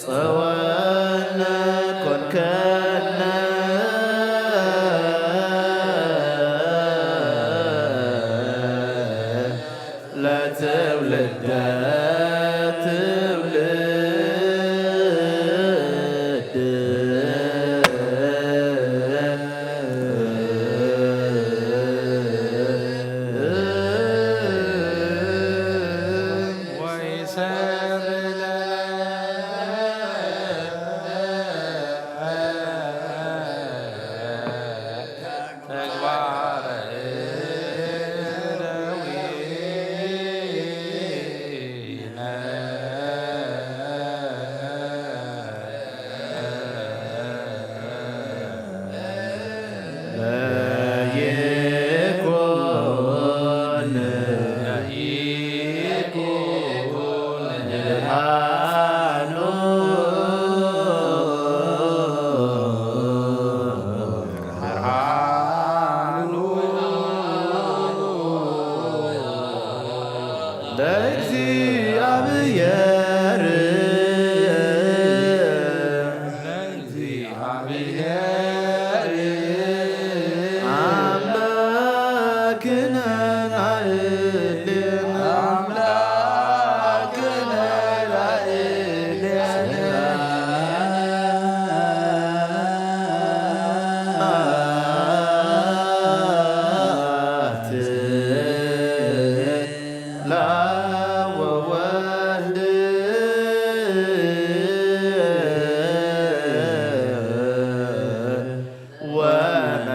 ጸወነ ኮንከነ ለትውልደ ትውልድ ለይኩን ብርሃኑ ለእግዚአብሔር አምላክነ ላዕሌነ ለወወልድ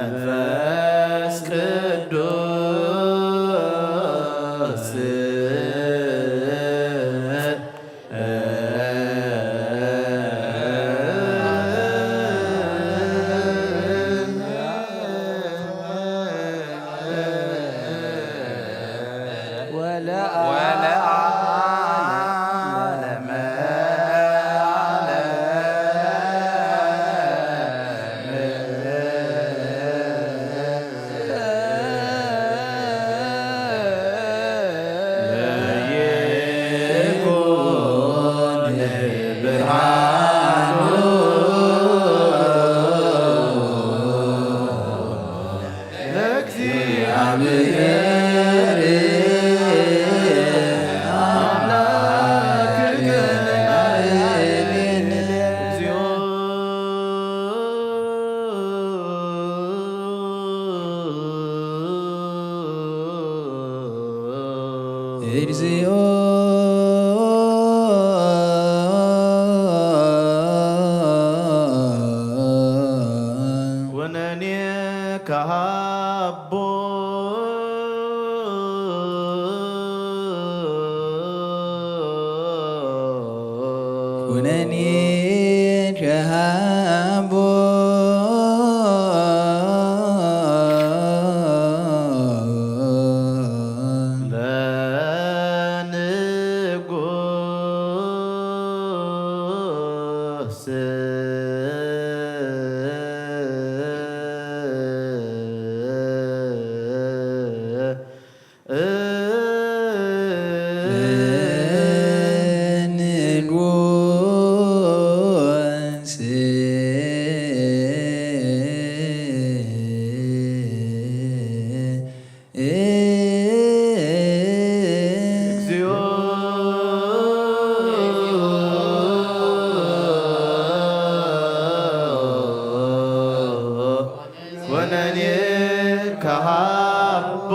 ወመንፈስ ቅዱስ ወለዓለመ ለይኩን ብርሃኑ ለእግዚአብሔር አምላክነ ላዕሌነ እግዚኦ እግዚኦ ወነኔ ከሃቦ ኩነኔ ከሃቦ ኩነኔ ከሃቦ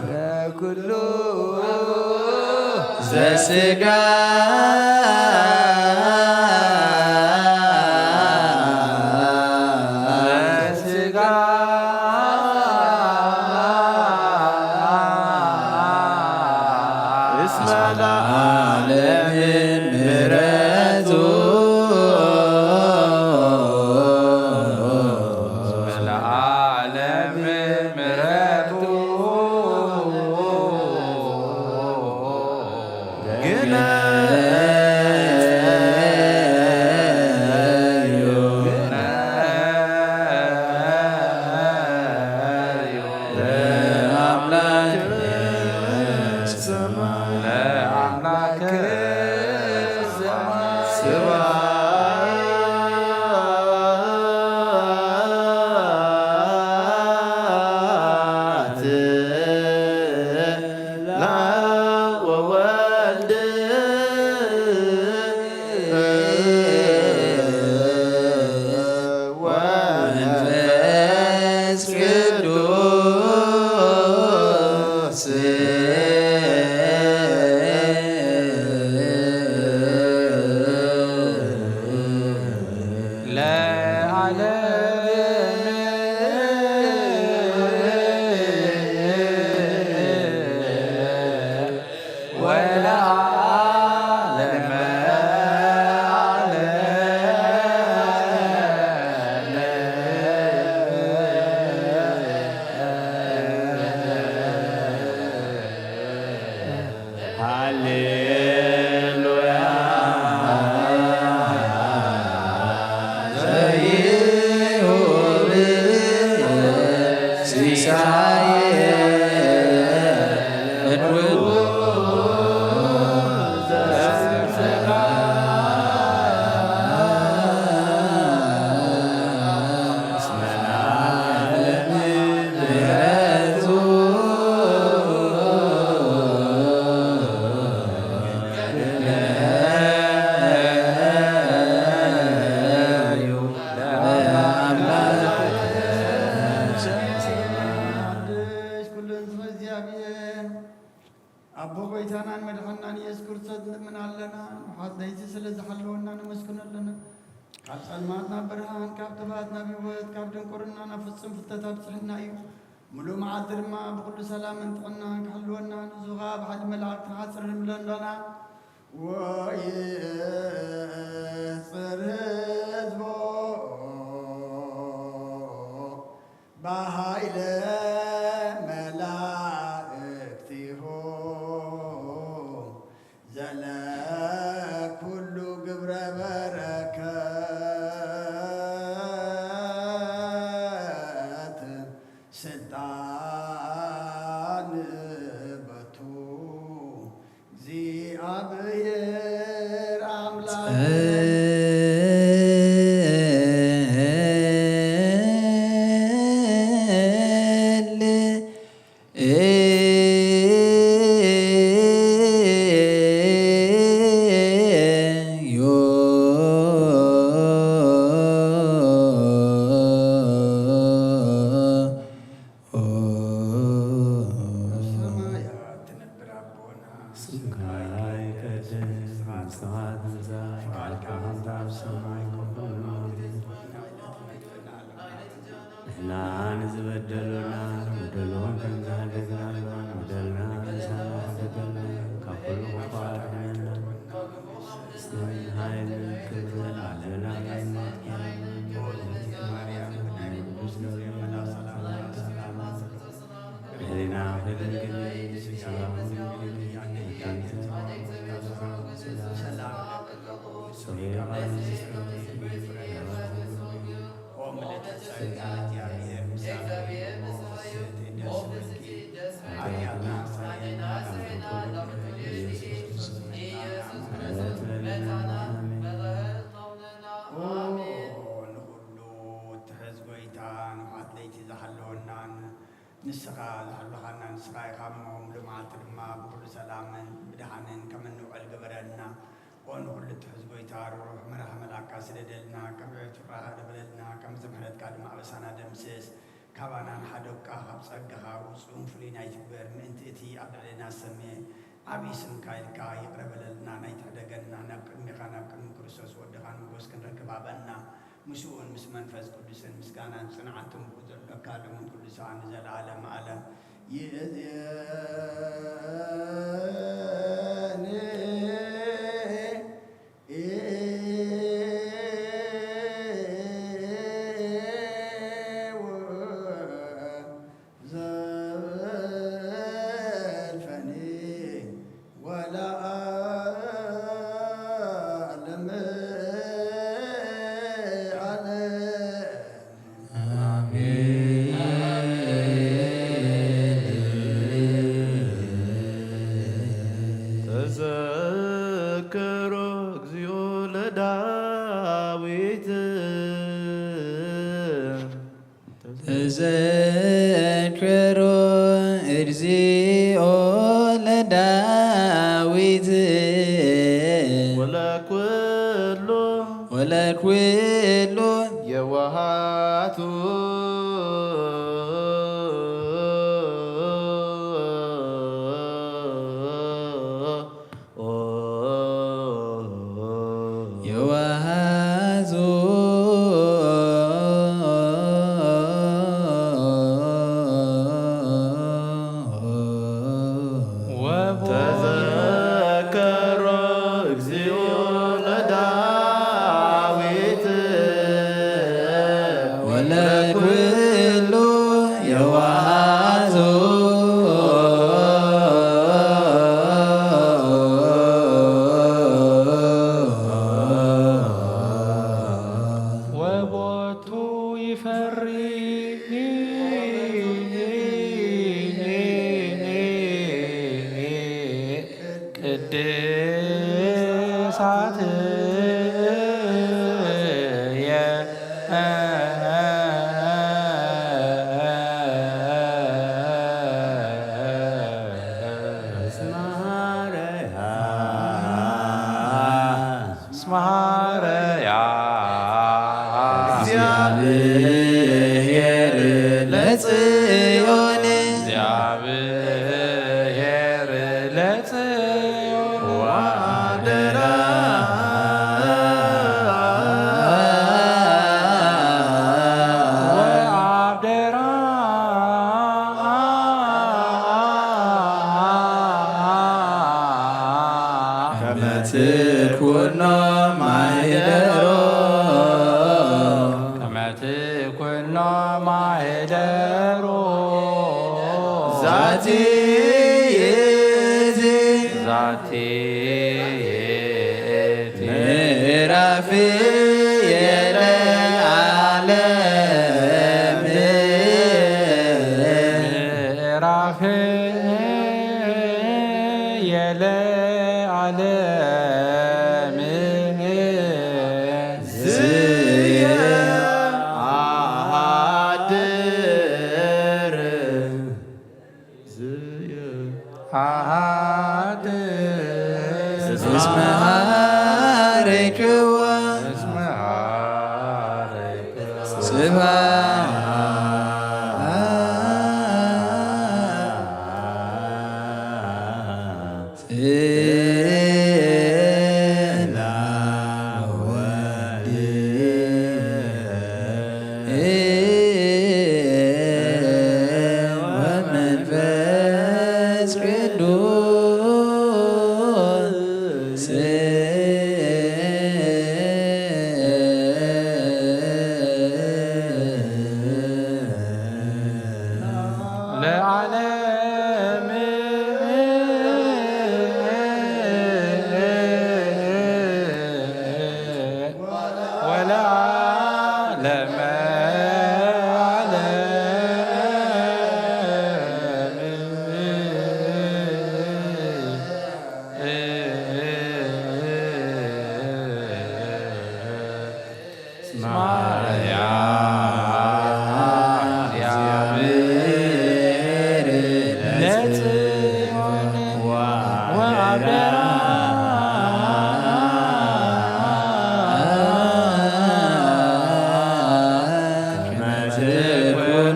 ለኩሉ ዘሥጋ እስመ ለዓለምን ምሕረቱ أبو بيتنا مدحنا يذكر صد من علنا وحد ليس سلز حلونا نمسكن لنا كاب سلماتنا برهان كاب تباتنا بيوت كاب دنقرنا نفسن فتتاب صحنا أيو ملو معاتر ما بكل سلام انتقنا كحلونا نزغا بحد ملعب تحاصر ملن لنا ويسر هزبو بهايل نسخة لحلوخنا نسخة يخامهم لمعات لما بكل سلام بدحانين كمن نوع القبرنا ونقول تحزبوا يتارو روح مرحمة العكاس لدلنا كبعت الراحة لبلدنا كم زمحلت كالما عبسانا دمسيس كابانا حدوكا خبصقها وصوم فلينا يتبر من تأتي أبدالنا سمي عبي اسم كايلكا يقرب لنا نيتحدقنا نقل ميخانا بكل كرسوس ودخان مقوس كنركبابنا مسؤول مسمن فاز قدسا مسكانا صنعتم قدر أكادم كل ساعة نزل عالم عالم تذكروا اجزئوا لداويت ولا كل يوهات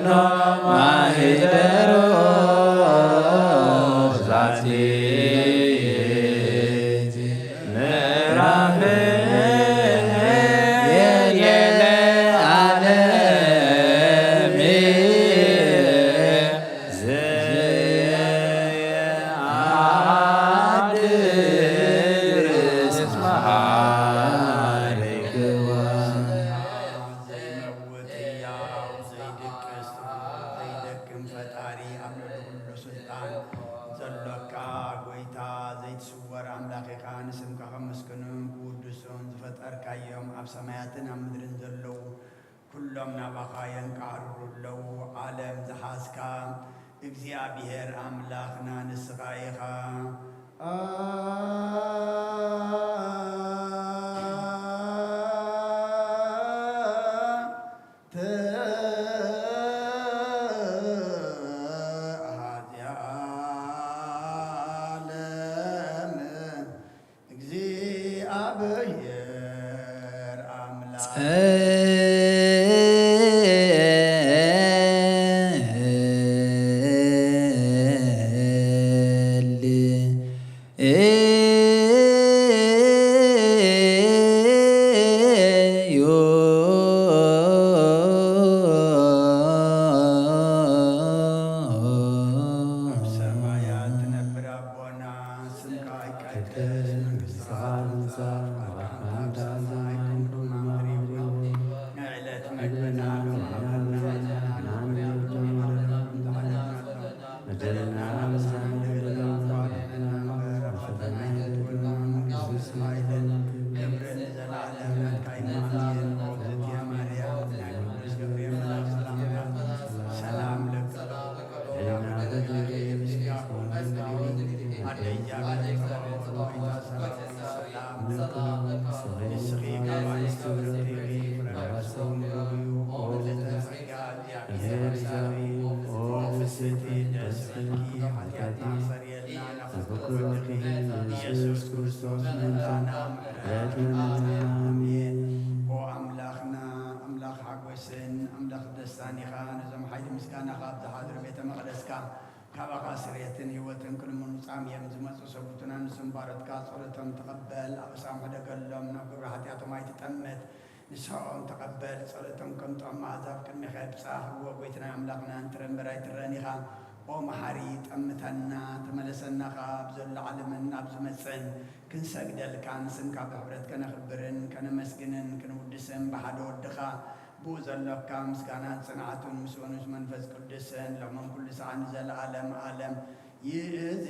Amen. ኩሎም ናባኻ የንቃርሩለው ዓለም ዝሓዝካ እግዚአብሔር አምላኽና ንስኻ ኢኻ ኢየሱስ ክርስቶስ አምላኽና አምላኽ ሓጎስን አምላኽ ደስታን ኢኻ ነዞም ሓይሊ ምስጋናኻ ብዝሓድሩ ቤተ መቕደስካ ካባኻ ስርየትን ህይወትን ክልሙን ጻም እዮም ዝመፁ ሰቡትና ንስም ባረትካ ጸሎቶም ተቐበል ኣበሳም ሕደገሎም ናብ ግብሪ ሓጢኣቶም ኣይትጠመት ንስኦም ተቐበል ጸሎቶም ከም ጥዑም መዓዛብ ቅድሚኻ ይብፃሕ ወጎይትና ኣምላኽና እንትረንበር ኣይትረአን ኢኻ ኦ መሓሪ ጠምተና ተመለሰና ካብ ዘሎ ዓለምን ናብ ዝመፅን ክንሰግደልካ ንስምካ ብሕብረት ከነኽብርን ከነመስግንን ክንውድስን ብሓደ ወድኻ ብኡ ዘሎካ ምስጋናን ጽንዓቱን ምስኡንስ መንፈስ ቅዱስን ሎሞም ኩሉ ሰዓት ንዘለዓለም ዓለም ይእዝየኒ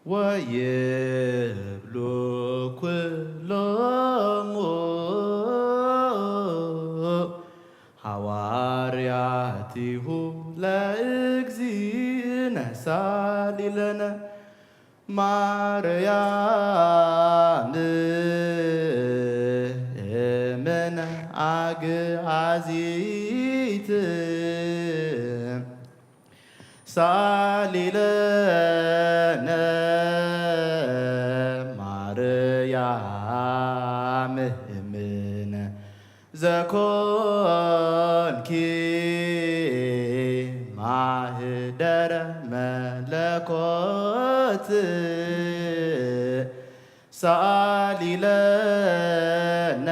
ወይብሉ ኩሎሙ ሐዋርያቲሁ ለእግዚእነ ሳሊለነ ማርያም እምነ አግዓዚት ሳሊለነ ማርያም እምነ ዘኮንኪ ማህደረ መለኮት ሳሊለነ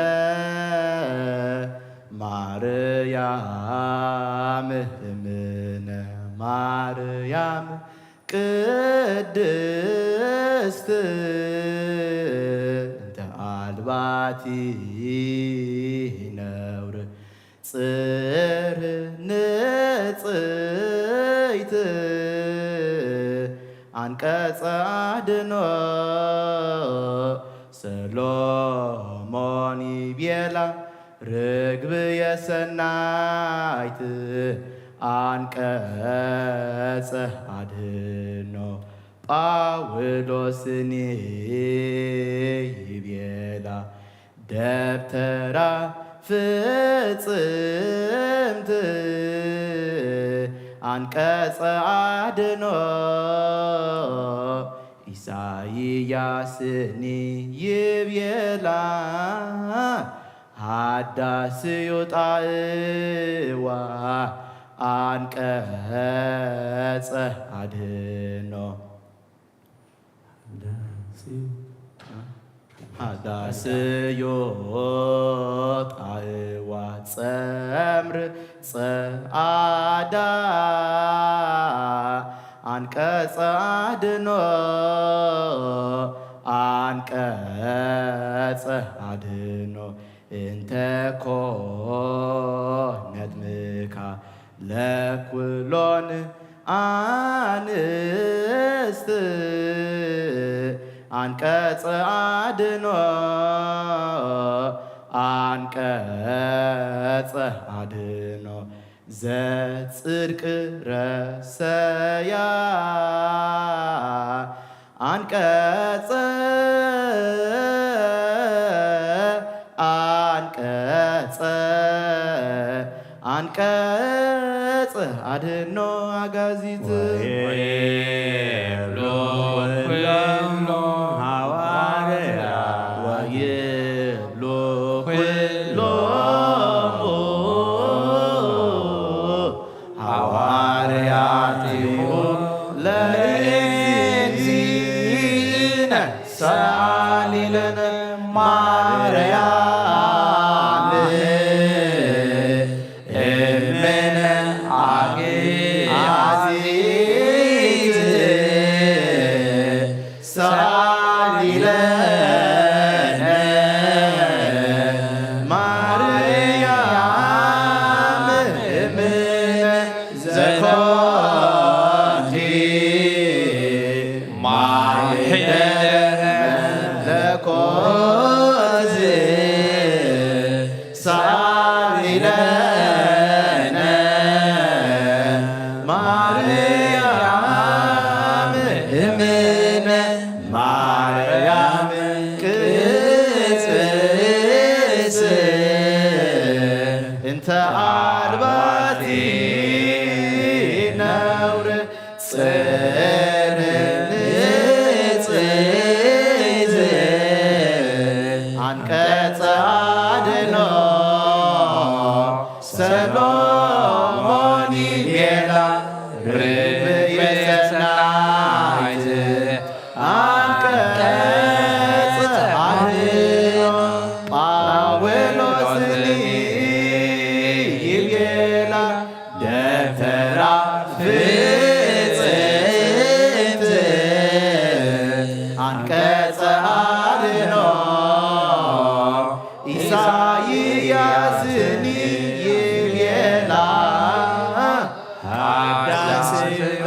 ማርያም እምነ ማርያም ቅድስት እንተ አልባቲ ነውር ጽር ንጽይት አንቀጸ አድኖ ሰሎሞን ይቤላ ርግብ የሰናይት አንቀጸ አድኖ ጳውሎስኒ ይቤላ ደብተራ ፍጽምት አንቀጸ አድኖ ኢሳይያስኒ ይቤላ ሃዳስ ዮጣዕዋ አንቀጸ አድኖ ሃዳስዮ ጣዕዋ ጸምር ጸዓዳ አንቀጸ አድኅኖ አንቀጸ አድኅኖ እንተ ኮነት ምካ ለኵሎን አንስት አንቀጸ አድኅኖ አንቀጸ አድኅኖ ዘጽድቅ ረሰያ አንቀጸ አንቀጸ አድኅኖ አጋዚት ወይብሎ ኩሎሙ ሐዋርያት ወይብሎ ኩሎሙ ሐዋርያቲሁ ለእግዚእነ ሰአሊ ለነ ማርያም እምነ አግዓዚት ሰአሊ ለነ ማርያም እምነ ዘኮንቲ ማኅደረ መለኮት ሰአሊ ለነ ማርያም እምነ ማርያም ቅጽስ እንተ አልባቲ ነውር ጽንዕት አንቀጸ አድኅኖ ሰሎሞን ቤላ ርብየ ሰናይት አንቀጸ አድኅኖ ጳውሎስኒ ይቤላ ደብተራ ፍጽምት አንቀጸ አድኅኖ ኢሳይያስኒ ይቤላ ሃዳስዋ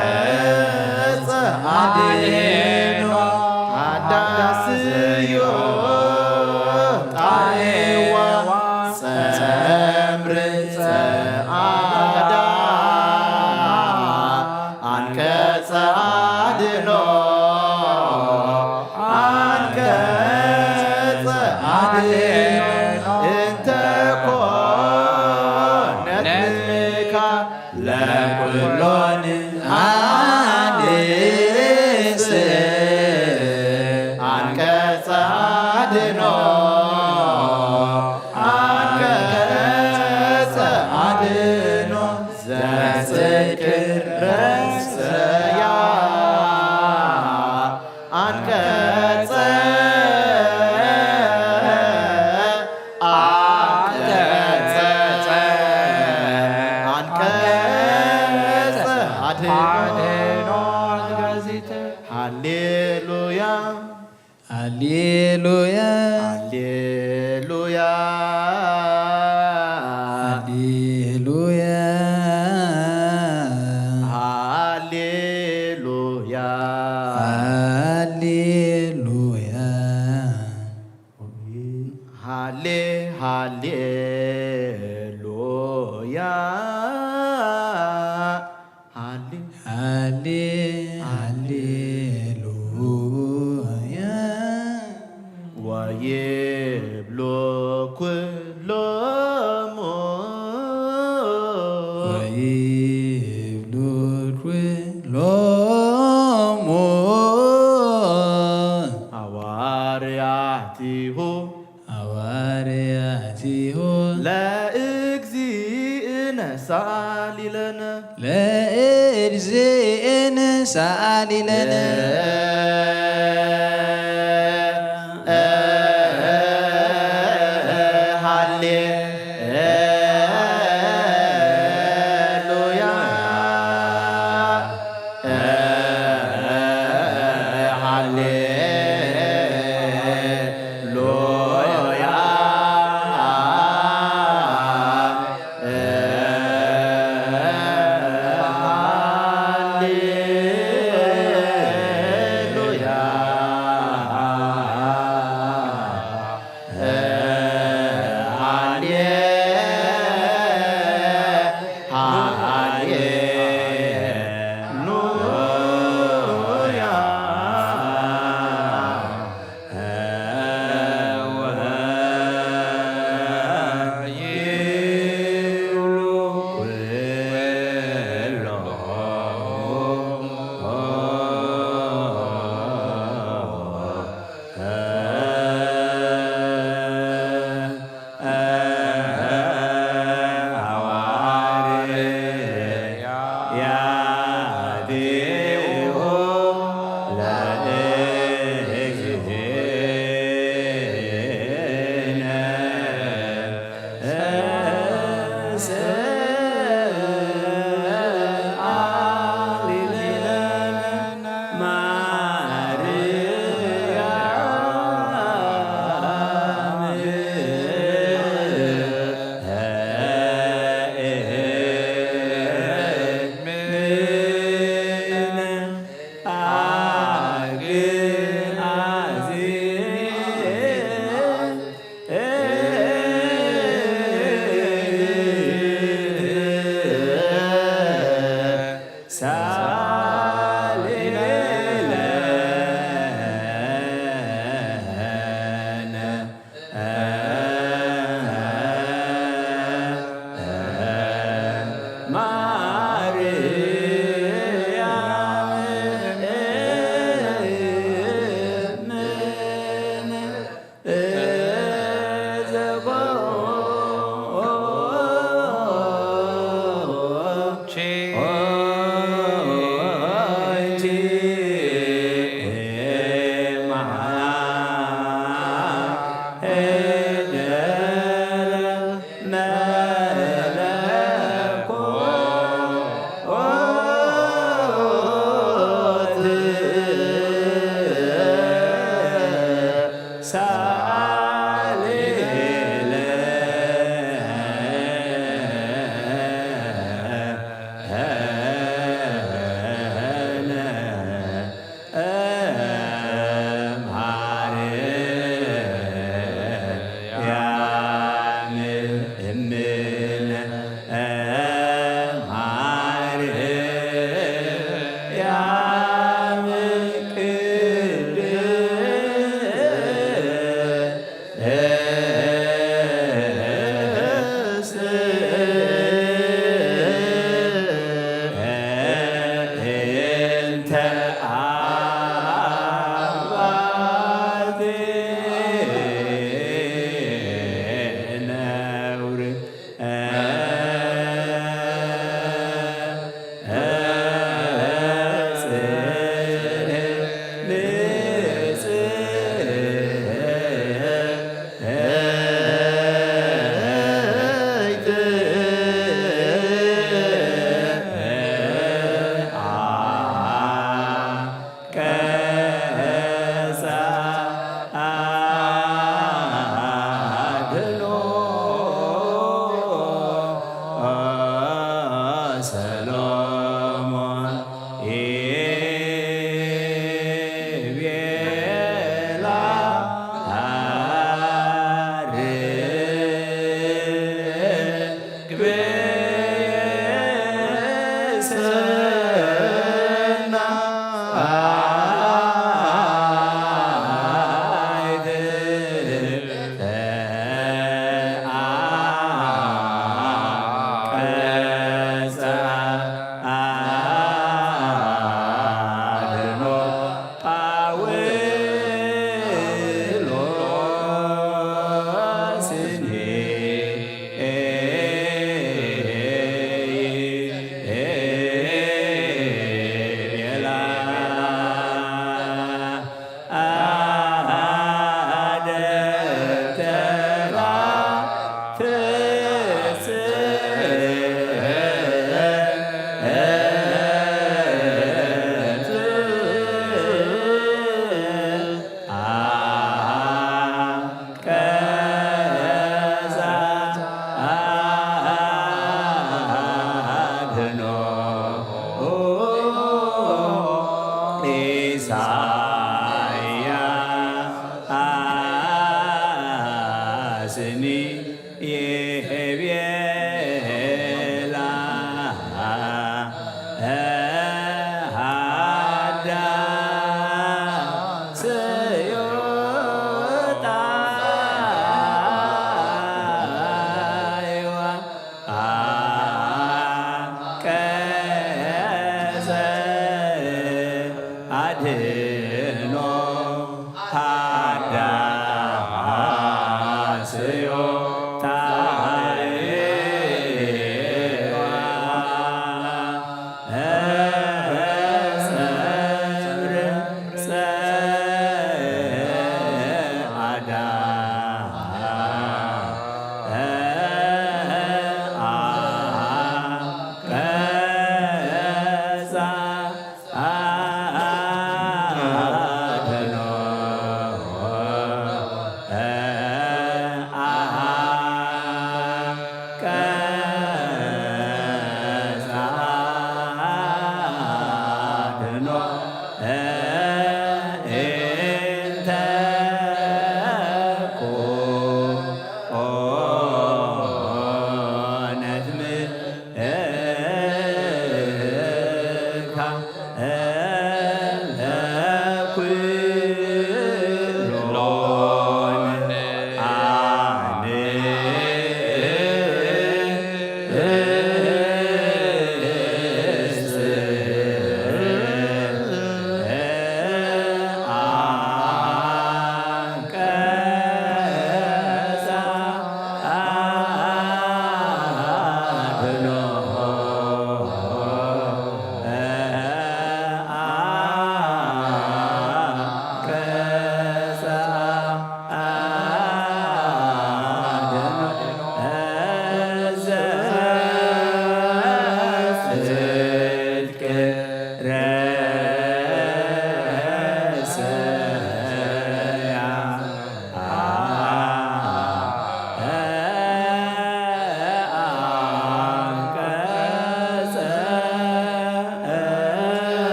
አንቀጸ አድኅኖ ሃዳስዮ ጣዕዋ ጸምር ጸዓዳ አንቀጸ አድኅኖ አንቀጸ አድኅኖ እንተ ኮነት ምካ ለኵሎን አንስት አንቀጸ አድኅኖ አንቀጸ አድኅኖ ዘጽድቅ ረሰያ አንቀጸ አድኅኖ አጋዚተ ሃሌሉያ ሃሌሉያ ሃሌሉያ ሃሌሉያ ሃሌሉያ ሃሌሉያ ሃሌ ሃሌሉያ ሃሌ ሃሌ ሃሌሉያ ወይብሎ ኩሎሙ ወይብሉ ኩሎሙ ሐዋርያቲሁ ሐዋርያቲሁ ለእግዚእነ ሰአሊ ለነ ለእግዚእነ ሰአሊ ለነ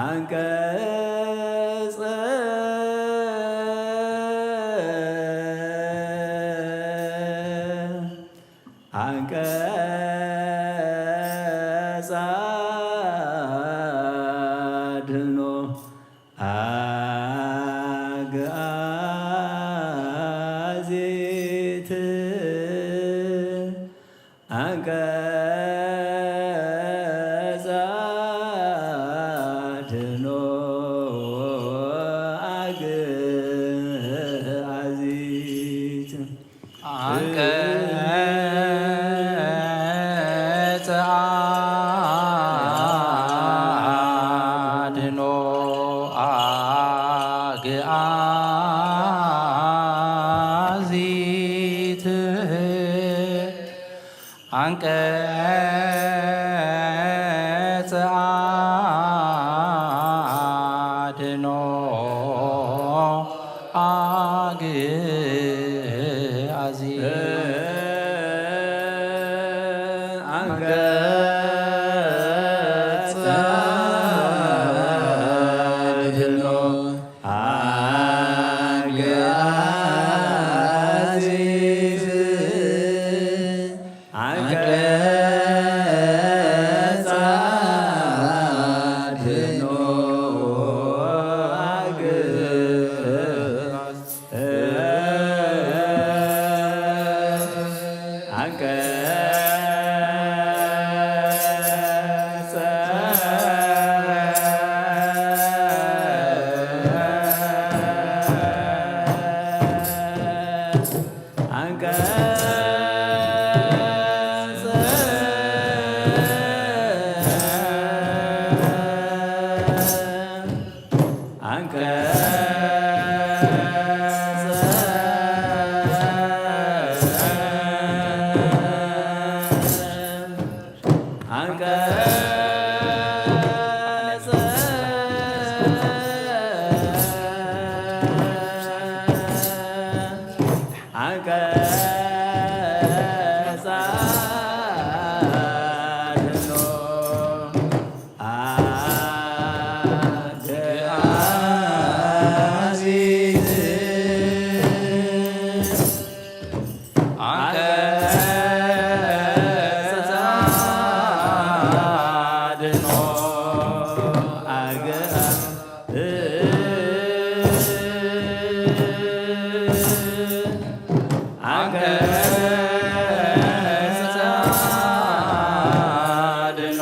አንቀጸ አንቀጸ አድኅኖ አግዓዚት አንቀጸ አድኅኖ አግዓዚት አንቀጸ አድኅኖ አግዓዚት አንቀጸ አድኅኖ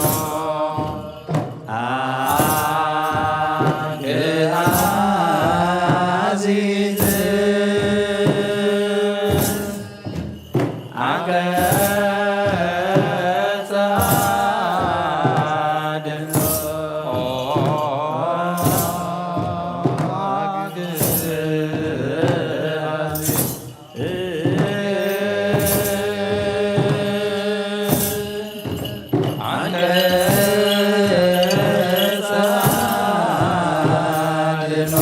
አንቀጸ አድኅኖ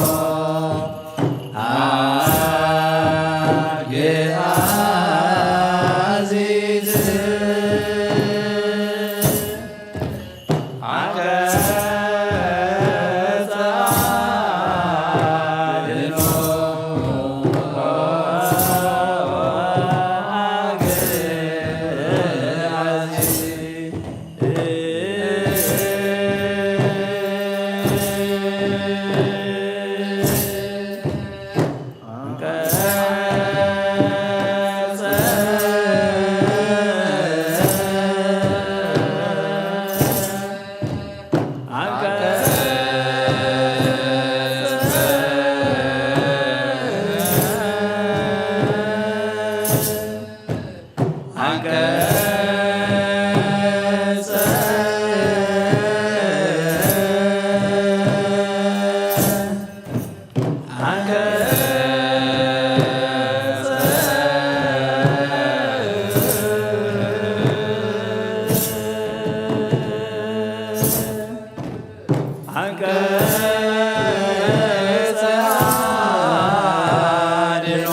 አግዓዚት አንቀጸ አድኅኖ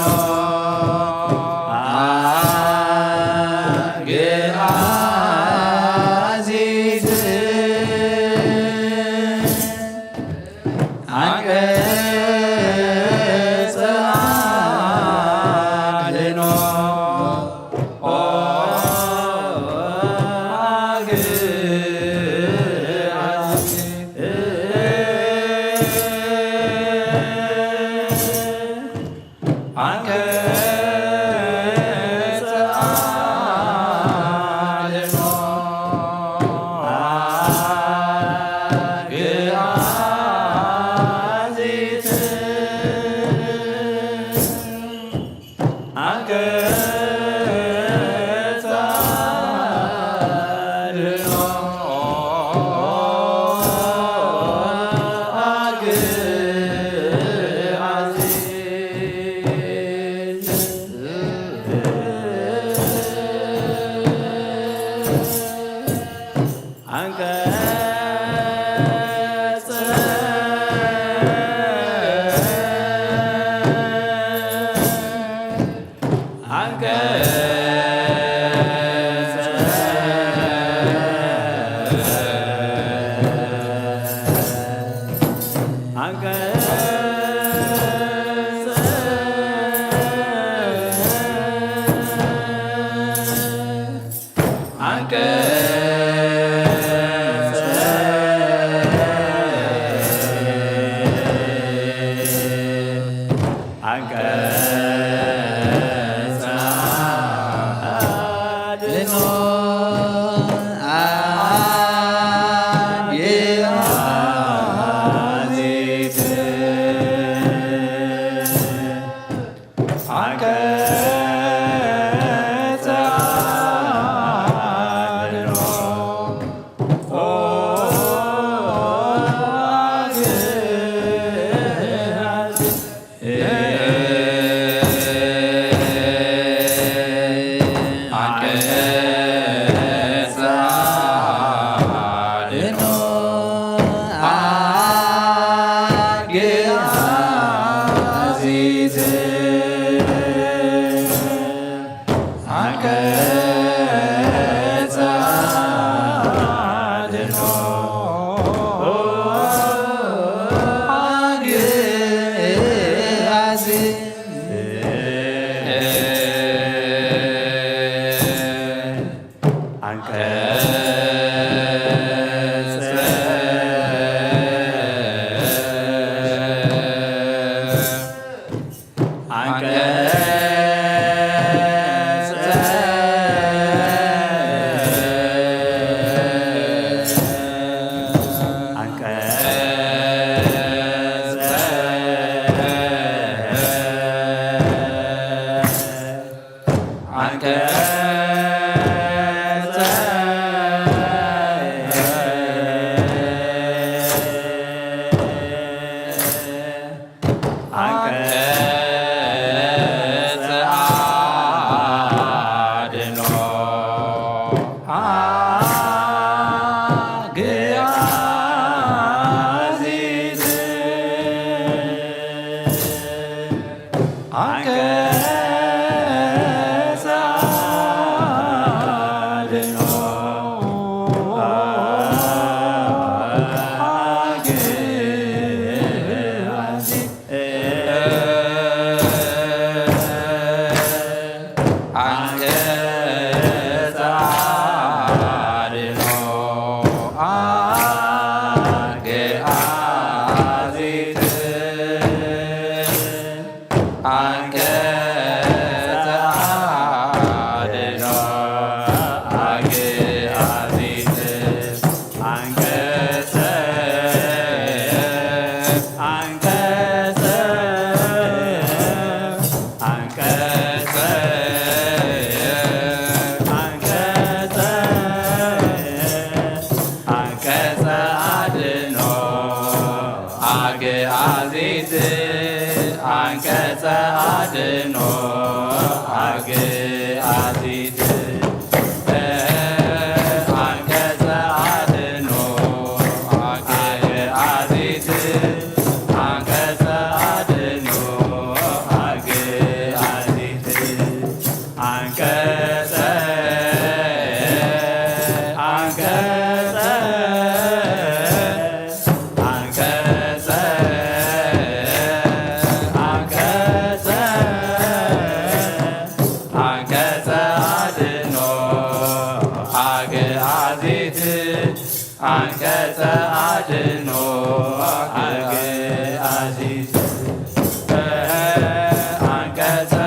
አንቀጸ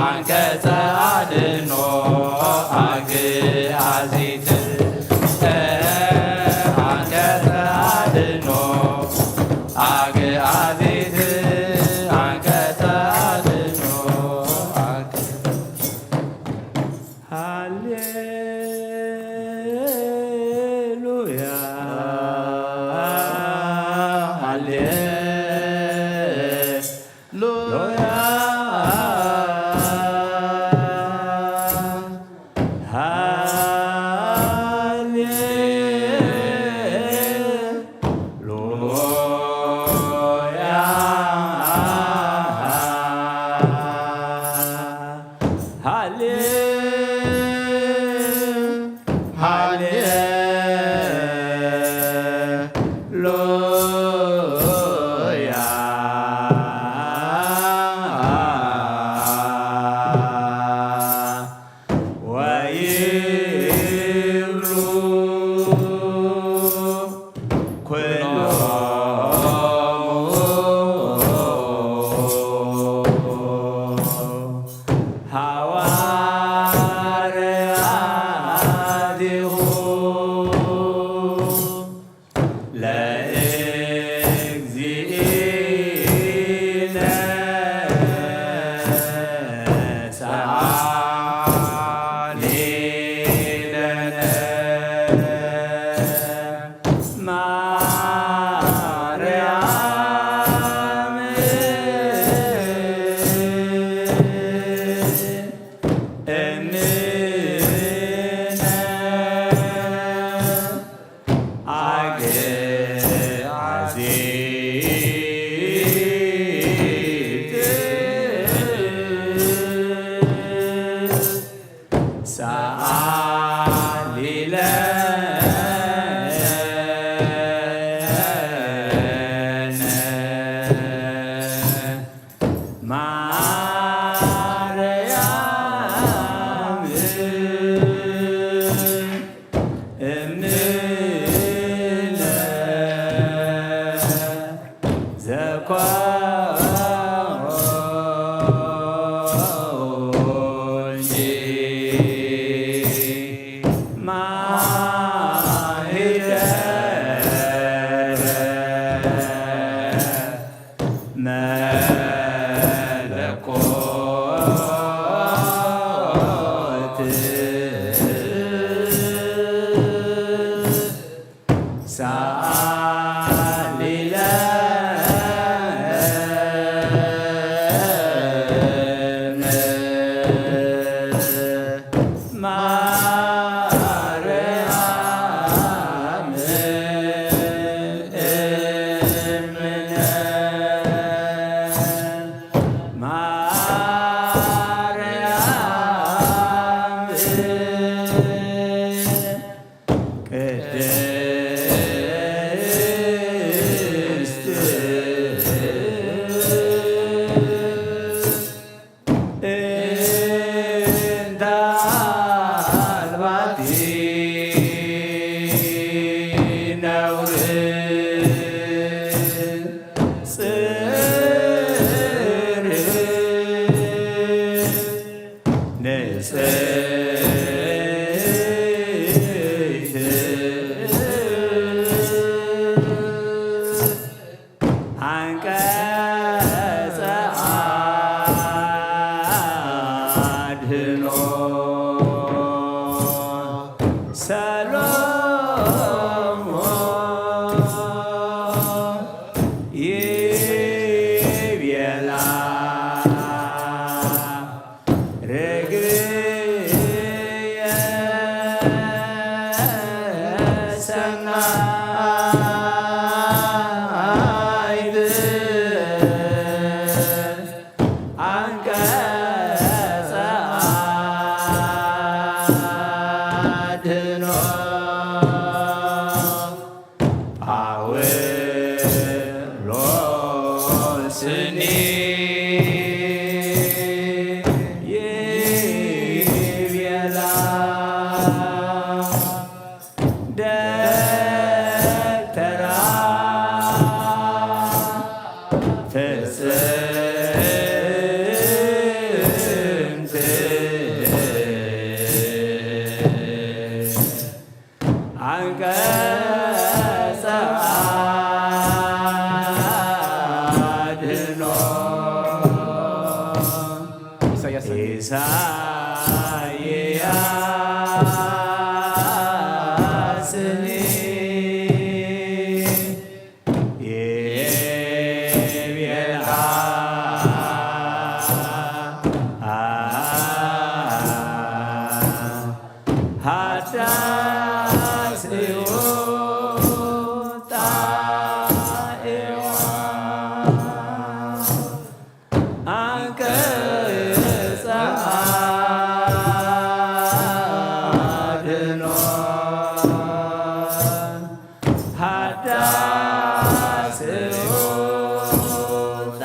አንቀጸ አድኅኖ አግዓዚት አንቀጸ አድኅኖ አግዓዚት አንቀጸ አድኅኖ ሃሌሉያ ሃሌሉያ ስኒ ኢሳይያስኒ የቤልዓ ሃዳስ ዮጣ ኤዋ አንቀጸ አድኅኖ ሃዳስ ዮጣ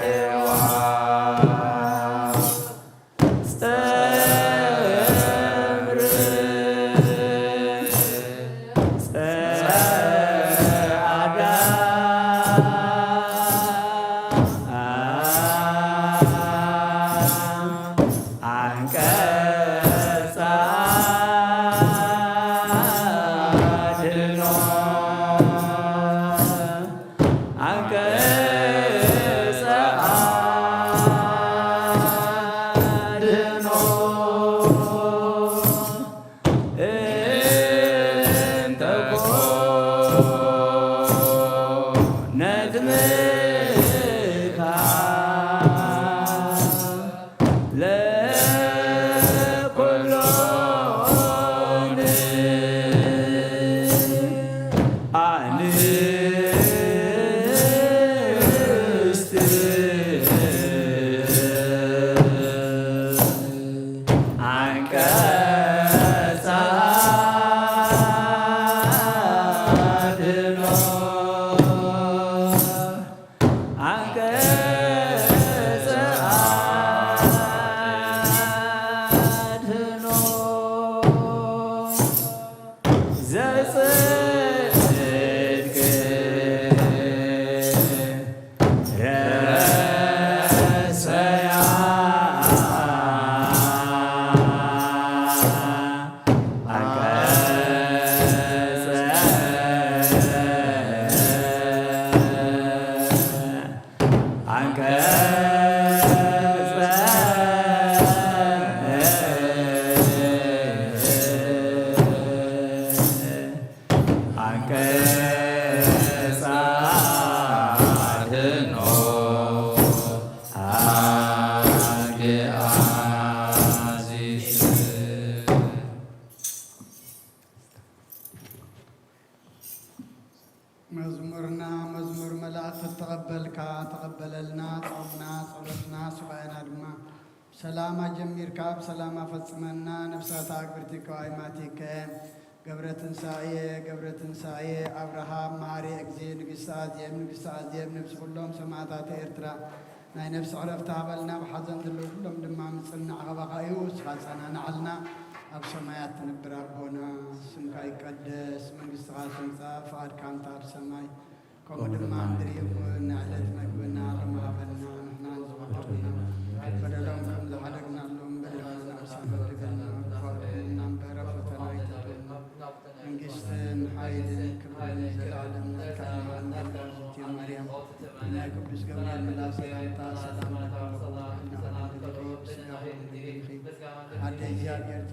ኤዋ ጸምር ጸዓዳ አንቀጸ አድኅኖ አንቀጸ አድኅኖ እንተ ኮነት ምልካ ለኵሎን አንስት አንቀጸ አድኅኖ አንቀጸ አድኅኖ ዘጽድቅ ረሰያ አንቀጸ አድኅኖ አግአዚስ መዝሙርና መዝሙር መላእክት ተቀበልካ ተቀበለልና ጾምና ጸሎትና ሱባኤና ድማ ሰላም አጀሚርካ በሰላም አፈጽመና ነፍሳት አግብርቲከ ዋይማቲከ ገብረ ትንሣኤ አብርሃም መሐሪ እግዚእ ንግሥተ አዜብ ንብስ ኩሎም ሰማዕታተ ኤርትራ ናይ ነፍሲ ዕረፍቲ ሃበልና ብሓዘን ዘለዉ ኩሎም ድማ ምፅናዕ ኸባኻ እዩ እስኻ ጸናንዓልና ኣብ ሰማያት ትነብር ኣቦና ስምካ ይቀደስ መንግሥትኻ ትምጻእ ፈቃድካ እንታ ኣብ ሰማይ ከምኡ ድማ ምድሪ ይኩን ንዕለት መግብና ሎሚ ሃበና ንሕና ዝወሃበና በደሎም ከም ዝሓደግናሎም በደልና ንእሳን በድገልና ክፈርድና እምበረ ፈተና ይትብልና መንግሥትን ሓይልን ክብርን ዘለዓለም ናትካና እግዝእትየ ማርያም ናይ ቅዱስ ገብርኤል መልአክ ሰላምታ ሰላም አደ እግዚአብሔር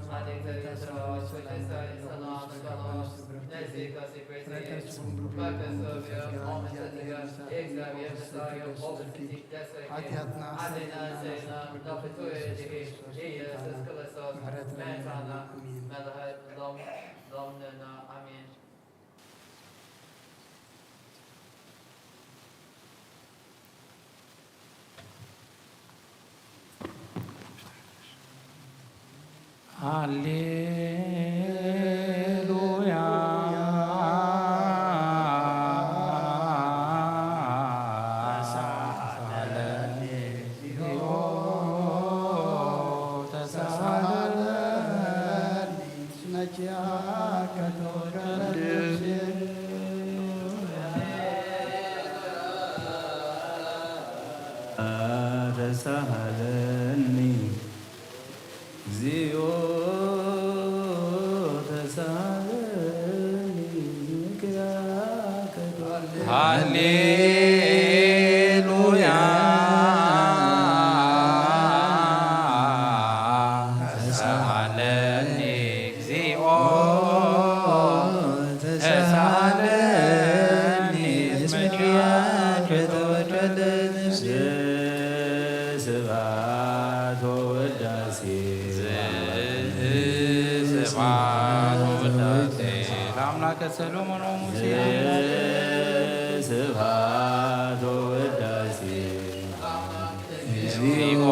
አሜን። ሃሌሉያ ተሳሃለኒ እግዚኦ ተሳሃለኒ ሃሌሉያ ስብሐት ወውዳሴ ለአምላከ ሰሎሞን ወሙሴ ስብሐት ወውዳሴ እግዚኦ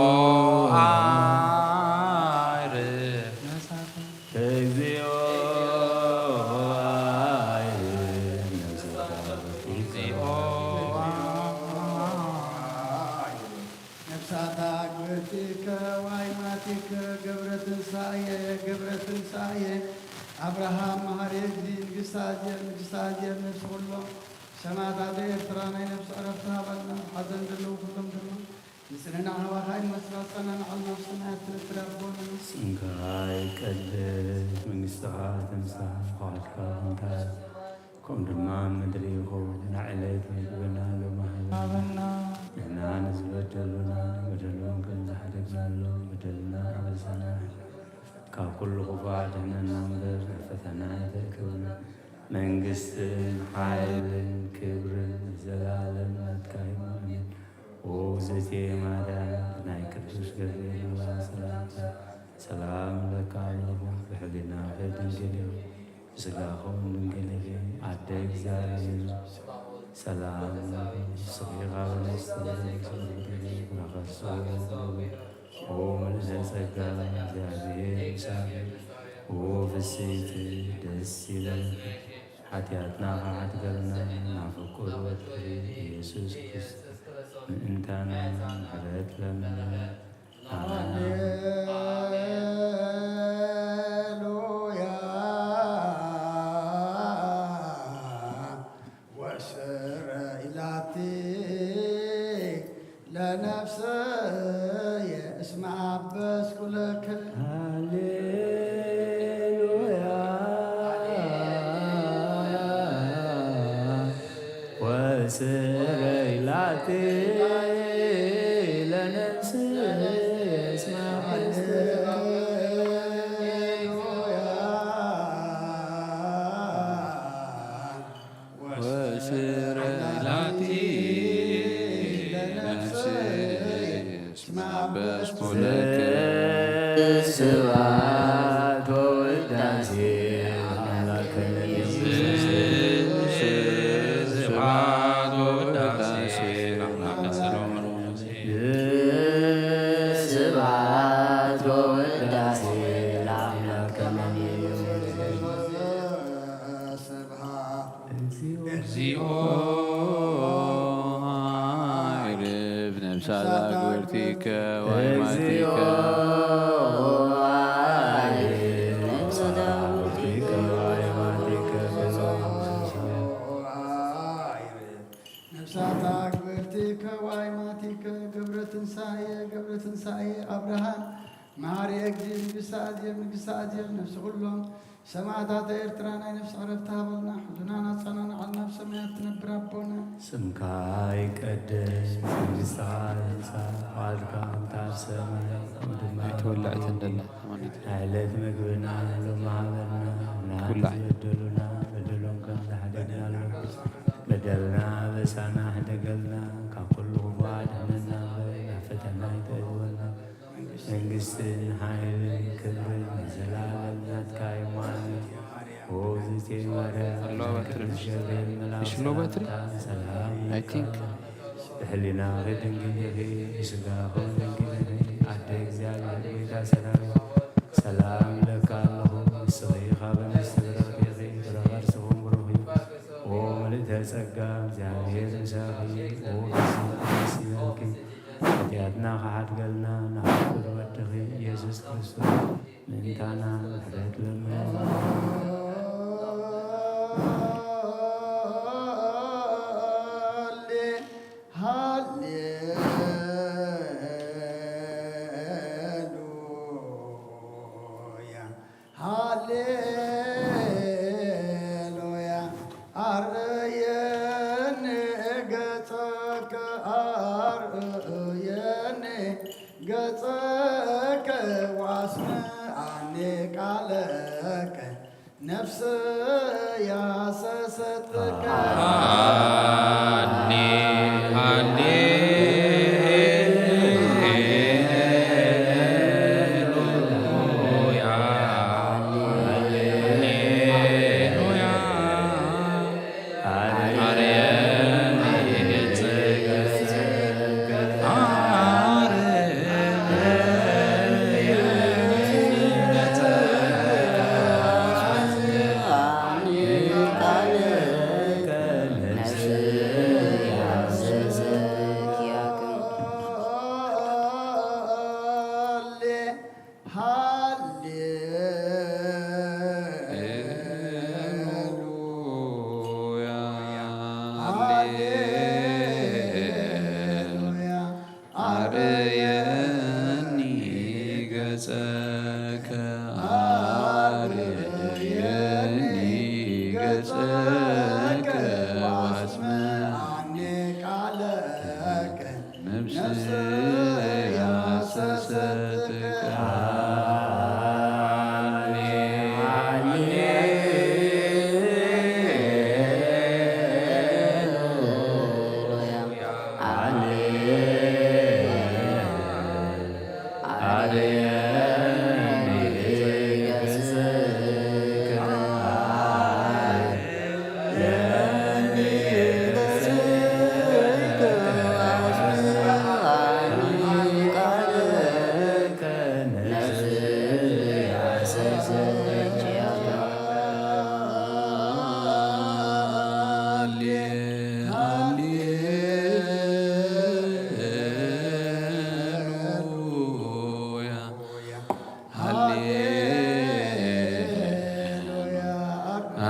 እግዚኦ ነፍሳታ ግብርቲከ ዋይማቲከ ገብረ ትንሣኤ አብርሃም መሐሪ ንግሥታዝየር ነፍሲ ኩሎም ሰማዕታት ኤርትራ ናይ ነፍሲ ዕረፍቲ ሃበልና ሓዘን ዘለዉ ኩሎም ድማ ንስንና ሃዋኻይን መስራት ፀናንዓል ነፍስና ትንትረቦነ ስንካይ ቀድስ መንግሥትኻ ትምጻእ ኻልካ እንታይ ከምኡ ድማ ምድሪ ይኹን ንዕለት ምግብና ሎሚ ሃበና ንሕና ንዝበደሉና ንበደሎም ከም ዝሓደግናሎም በደልና ኣበሳና ካብ ኩሉ ክፉእ ድሕነና እምበር ፈተና ኣይተእክብና መንግሥትን ሓይልን ክብርን ዘለዓለም ናትካ ይኹን ወውእግዝእትየ ማርያም ናይ ቅዱስ ገብርኤል ሰላምታ ሰላም ለካ ኣለኹ ብሕሊና ድንግል ኢኹ ብሥጋኹም ድንግል ኢኹ ኣደ እግዚአብሔር ሰላም ስኺኻ ብነስቲ ኦ ምልዕተ ጸጋ እግዚአብሔር ምሳሌ ኦ ፍስሕቲ ደስ ይበልኪ ኃጢአትና ሓትገርና ናፍቁር ወድሪ ኢየሱስ ክርስቶስ ምእንታና ምሕረት ለምነ ሃሌሉያ ወስረ ኢላቲ ለነፍሰየ እስመ አበስኩ ለከ ሃሌሉያ ወስረ ኢላቲ ለነፍስየ እስመ አበስኩ ወስረ ኢላቲ አበስኩ ለከ ስብሐት ወውዳሴ ለአምላከ ስብሐት ወውዳሴ ለአምላከ ሰሎሞን ወሙሴ ስብሐት ወውዳሴ ለአምላከ እግዚኦ አይርብ ነፍሳት አግብርቲከ ወአይማቲከ ነፍሳታ ግብርቲከ ዋይማቲከ ገብረ ትንሣኤ አብርሃም መሐሪ እግዚእ ንግሥታዝየር ነፍሲ ኩሎም ሰማዕታት ኤርትራ ናይ ነፍሲ ዕረፍቲ ሃበልና ሕዙናና ጸናንዓልና ኣብ ሰማያት ትነብር ኣቦና ስምካ ይቀደስ መንግሥትኻ ትምጻእ ቃልካ እንታብ ሰማይ ከምኡ ድማ ተወላዕት እንደላ ዕለት ምግብና ሎሚ ሃበና ዝበደሉና በደሎም ከም ዝሓደግናሎም በደልና በሳና ሕደገልና ካብ ኩሉ ክፉእ ድሕነና ናብ ፈተና ይተእወና መንግሥትን ሓይልን ክብርን ዘለዓለም ናትካ ይሟን ወውእግዝእትየ ማርያም ቅዱስ ገብርኤል መልአክ ሰላም ብሕሊና ድንግል ኢኺ ብሥጋኹም ድንግል ኢኺ ኣደ እግዚአብሔር ጌታ ሰራዊት ሰላም ለካ ኣለኹ ንስኺኻ በነፍሲ ብረኽቲ ኢኺ ብረኸርስኹም ብሩኽ እዩ ኦ ምልዕተ ጸጋ እግዚአብሔር ምሳኺ ኦ ደስ ይበልኪ ኃጢአትና ሓትገልና ናፍቁር ወድኺ ኢየሱስ ክርስቶስ ምእንታና ምሕረት ለምነ ሃሌሉያ አርየነ ገጸከ ዋስመዓኒ ቃለከ ነፍስ ያሰሰትከ ገጸከ አርየኒ ገጸከ ዋስመዓኒ ቃለከ ነፍስ ያሰሰትከ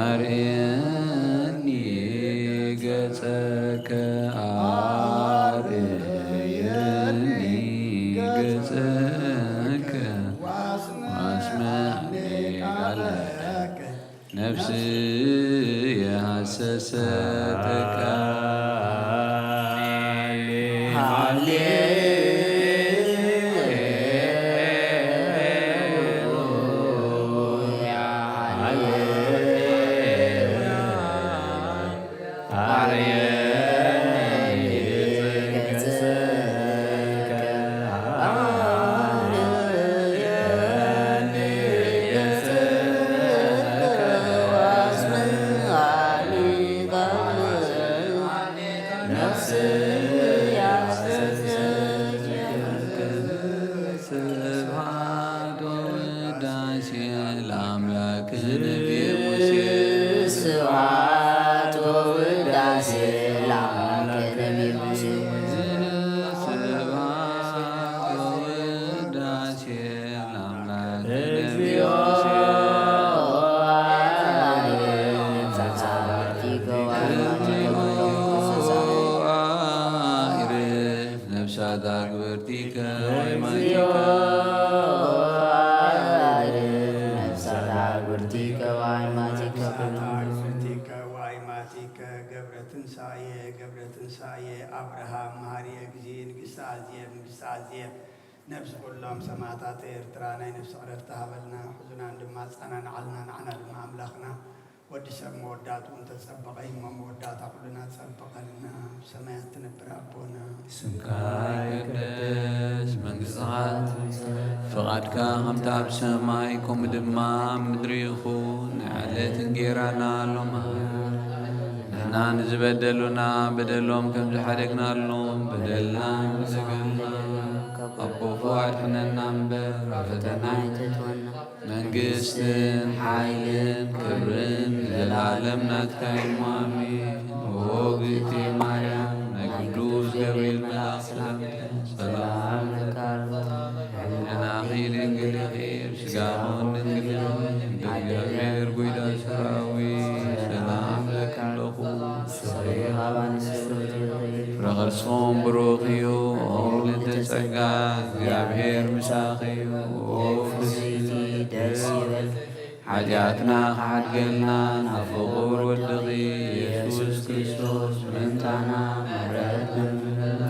አርየኒ ገጸከ አርየኒ ገጸከ ዋስመዓኒ ቃለከ ነፍስ የሐሰሰትከ ስብሐት ወውዳሴ ለአምላክነ ሙሴ ስብሐት ወውዳሴ ለአምላክነ ሙሴ ስብሐት ወውዳሴ ለአምላክነ ነፍሳት አግብርቲከ ዋይማቲከ ገብረ ትንሣኤ አብርሃም መሐሪየ ጊዜ ንግሥተ አዜብ ነፍሲ ኩሎም ሰማዕታት ኤርትራ ናይ ነፍሲ ዕረፍቲ ሃበልና ሕዙና ድማ ጸናንዓልና ንዓና ድማ ኣምላኽና ወዲ ሰብ መወዳቱ እንተጸበቐ እሞ መወዳታ ኩልና ጸበቐልና ሰማያት ትነብር ኣቦና ስምካ ይቅደስ መንግሥትኻ ፍቓድካ ከምቲ ኣብ ሰማይ ከምኡ ድማ ምድሪ ይኹን ንዕለት እንጌራና ሎማ ንሕና ንዝበደሉና በደሎም ከም ዝሓደግናሎም በደልና ንዘገልና ኣቦ ኣድሕነና እምበር ኣብ ፈተና መንግሥትን ሓይልን ክብርን ዘለዓለም ናትካ እዩ ኣሜን። ኦ እግዝእቴ ማርያም ናይ ቅዱስ ገብርኤል መልኣክ ሰላም ንናኺ ድንግል ኺር ስጋሆን ድንግል እግዚአብሔር ጐይታ ሰራዊት ሰላም ለክለኹ ፍረ ኸርስኹም ብሩኽ እዩ ኦ ምልዕተ ጸጋ እግዚአብሔር ምሳኺ እዩ ኦ ፍስሕቲ ደስ ይበል ሓጢኣትና ኸሓድገልና ናብ ፍቑር ወድኺ ኢየሱስ ክርስቶስ ምንታና ምሕረት ለምነና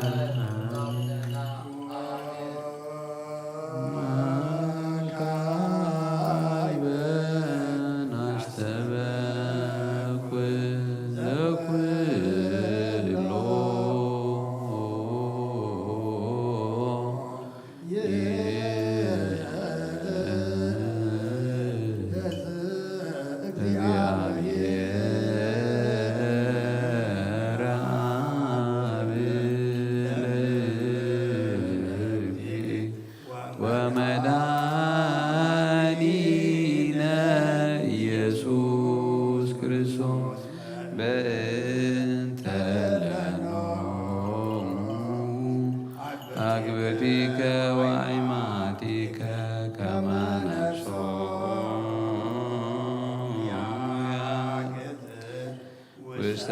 አግብርቲከ ወአይማቲከ ከመ ነፍሶ ውስተ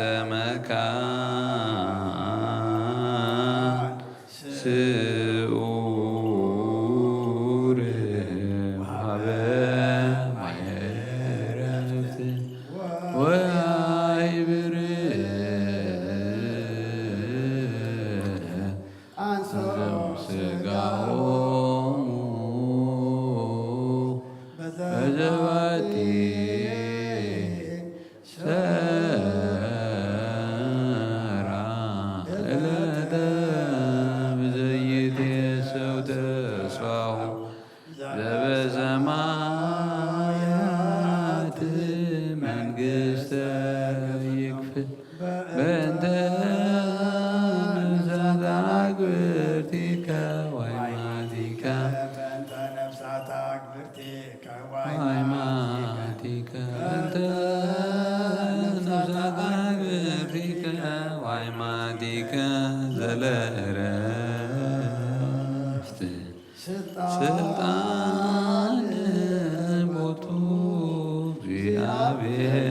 መካን ስዑር ዘበሰማያት መንግሥተ ይክፍል በእንተ ነፍሳት አግብርቲከ ወአይማቲከ ወአይማቲከ በእንተ ነፍሳት አግብርቲከ ወአይማቲከ ዘለእረፍት ስልጣን ቦቱ እግዚአብሔር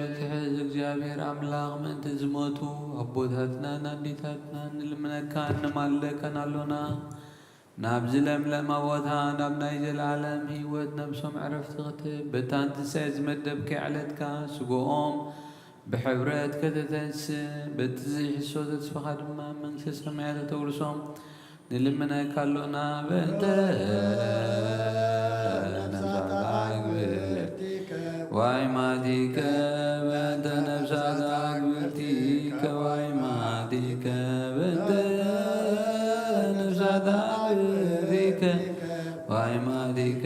በእንተ እግዚአብሔር አምላክ ምንት ዝሞቱ አቦታትና ናዴታትና ንልምነካ እንማለከናሎና ናብዚ ለምለም ቦታ ናብ ናይ ዘለዓለም ህይወት ነብሶም ዕረፍቲ ክትብ በታ እንስሳይ ዝመደብከ ዕለትካ ስግኦም ብሕብረት ከተተንስ በቲ ዘይሕሶ ተስፋኻ ድማ መንግሥተ ሰማያት ተውርሶም ንልምነካሎና በእንተ ነፍሳት አግብርቲከ ወአይማቲከ በእንተ ነፍሳት አግብርቲከ ወአይማቲከ በእንተ ነፍሳት አግብርቲከ ወአይማቲከ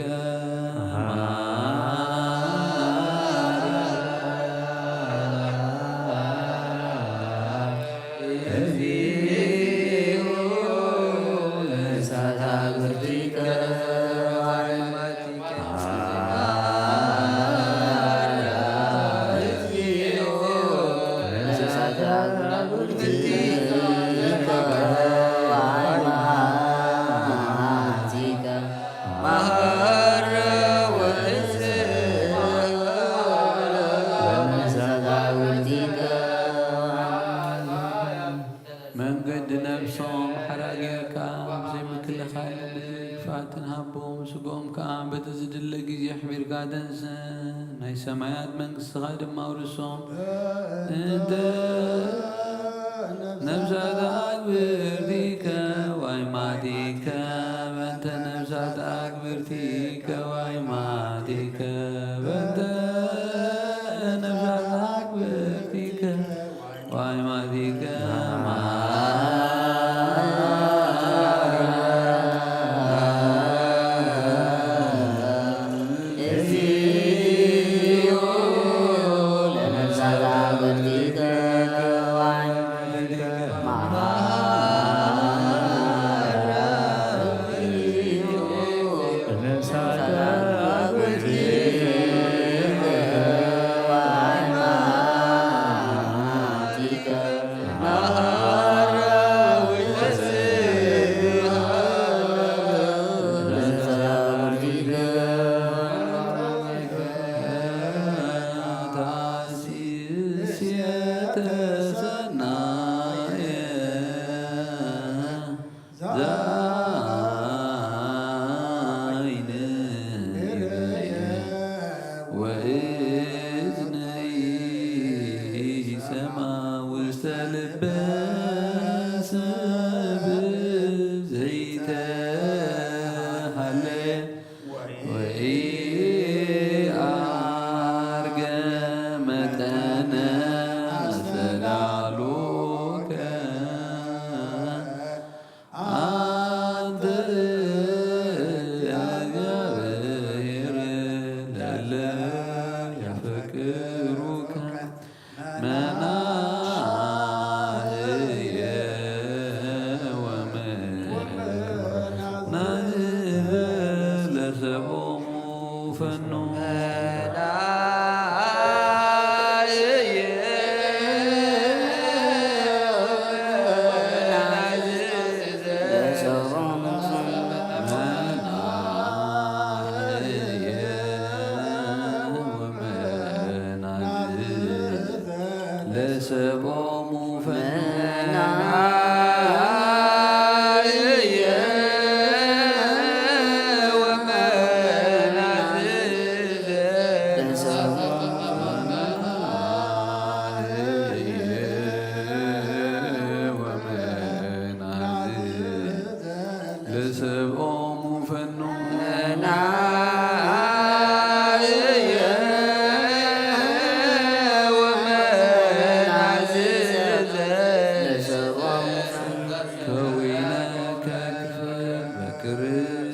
መንገድ ነብሶም ሓራጌርካ ዘይምክልኻል ግፋትን ሃቦም ስጎም ከዓ በቲ ዝድለ ጊዜ ኣሕቢርካ ደንስ ናይ ሰማያት መንግሥትኻ ድማ ውርሶም እንተ ነብሳት አግብርቲከ ወአይማቲከ በእንተ ነብሳት አግብርቲከ ወአይማቲከ በእንተ ነብሳት አግብርቲከ ወአይማቲከ ያፈቅሩከ መናህብ ለሰቦሙ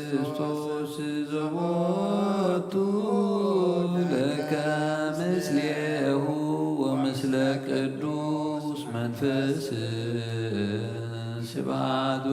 ክርስቶስ ዘቦቱ ለከ ምስሌሁ ወምስለ ቅዱስ መንፈስ ስብሐት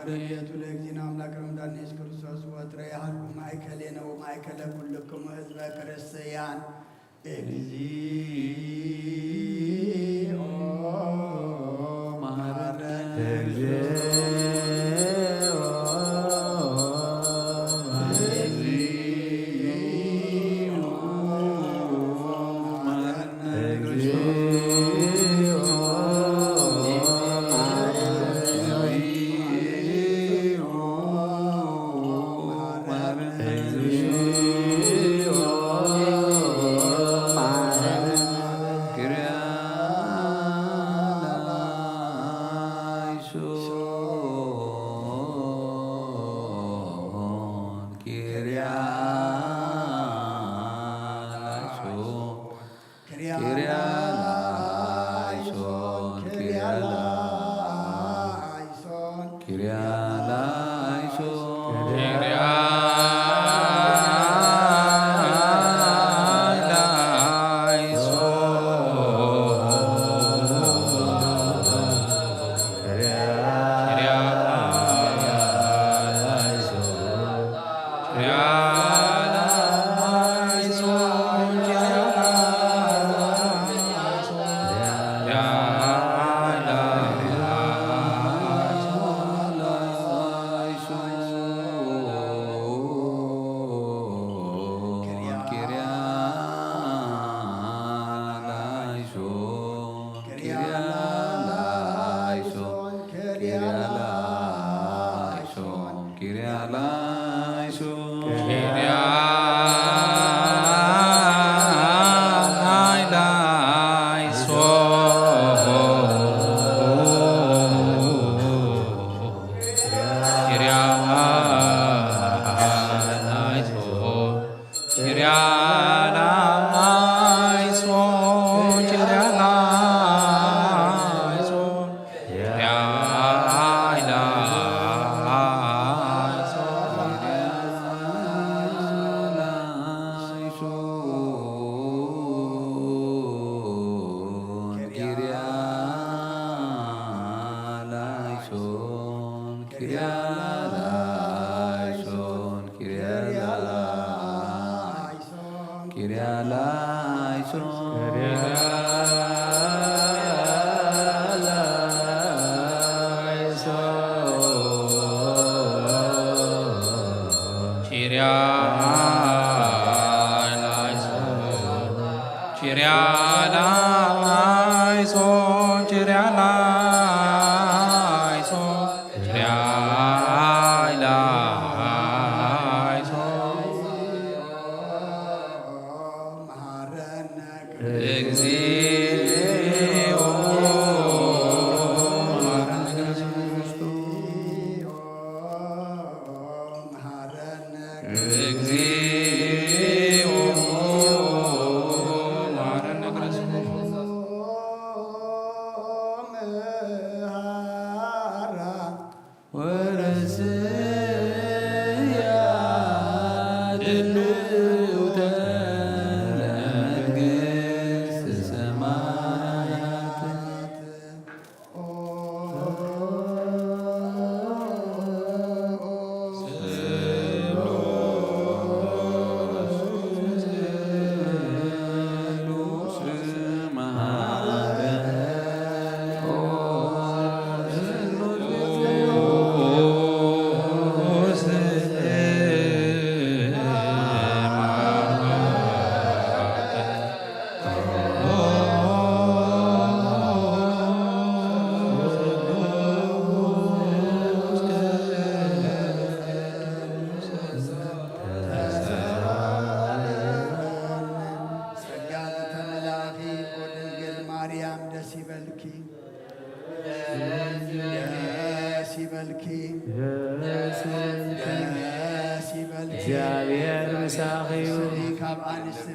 ረድኤቱ ለእግዚእነ አምላክ ረምዳን ኢየሱስ ክርስቶስ ወትረ ያህሉ ማእከሌ ነው ማእከለ ኩልክሙ ህዝበ ክርስቲያን እግዚኦ መሐረነ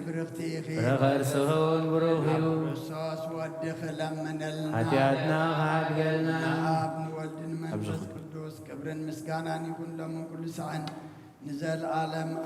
برختي خير رغر سهون بروخيو الرصاص ودخ لمنلنا حتياتنا خادقلنا اب نولد المنفس قدوس كبرن مسكانا يكون لهم كل سعن نزل عالم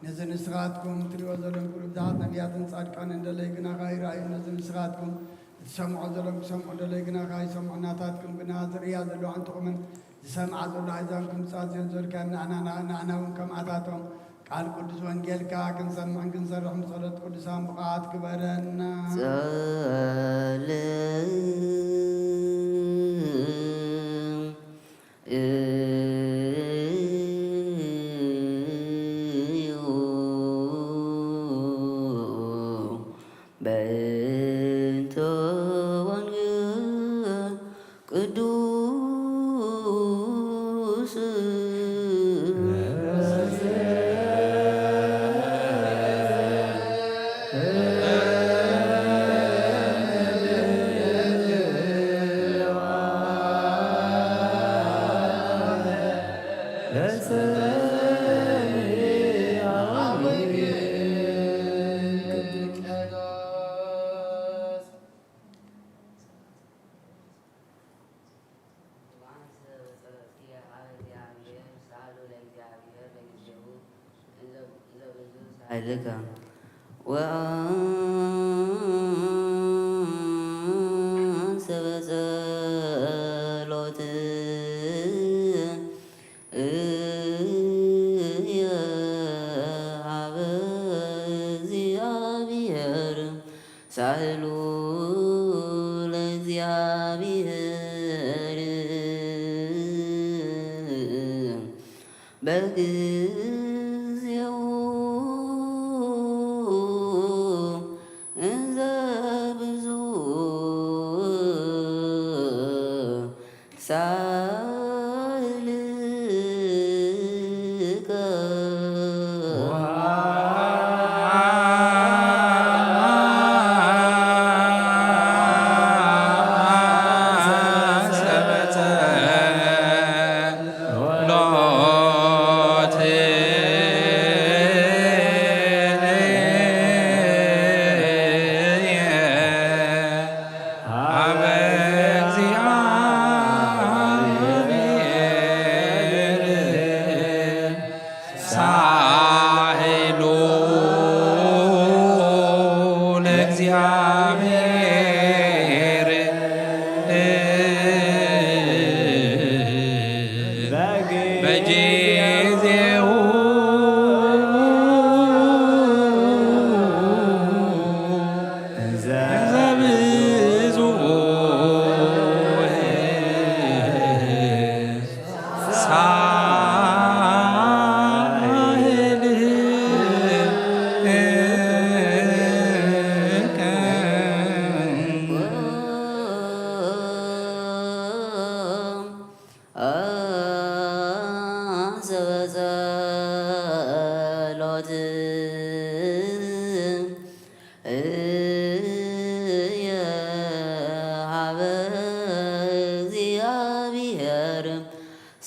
نزل سراتكم تريوا زلم كل ذات نبيات صادقان عند ليغنا خير اي نزل سراتكم تسمعوا زلم سمعوا عند ليغنا خير سمعوا ناتاتكم بناظر يا زلو انتم سمع زلو عزامكم صاد ينزل كان انا كم اتاتهم قال قدس وانجيل كا كنسمع كنسرح صلاه قدسان بقات كبرنا لك وأنسب ጸሎት የሀበ እግዚአብሔር ሳህሉ ለእግዚአብሔር በጊዜው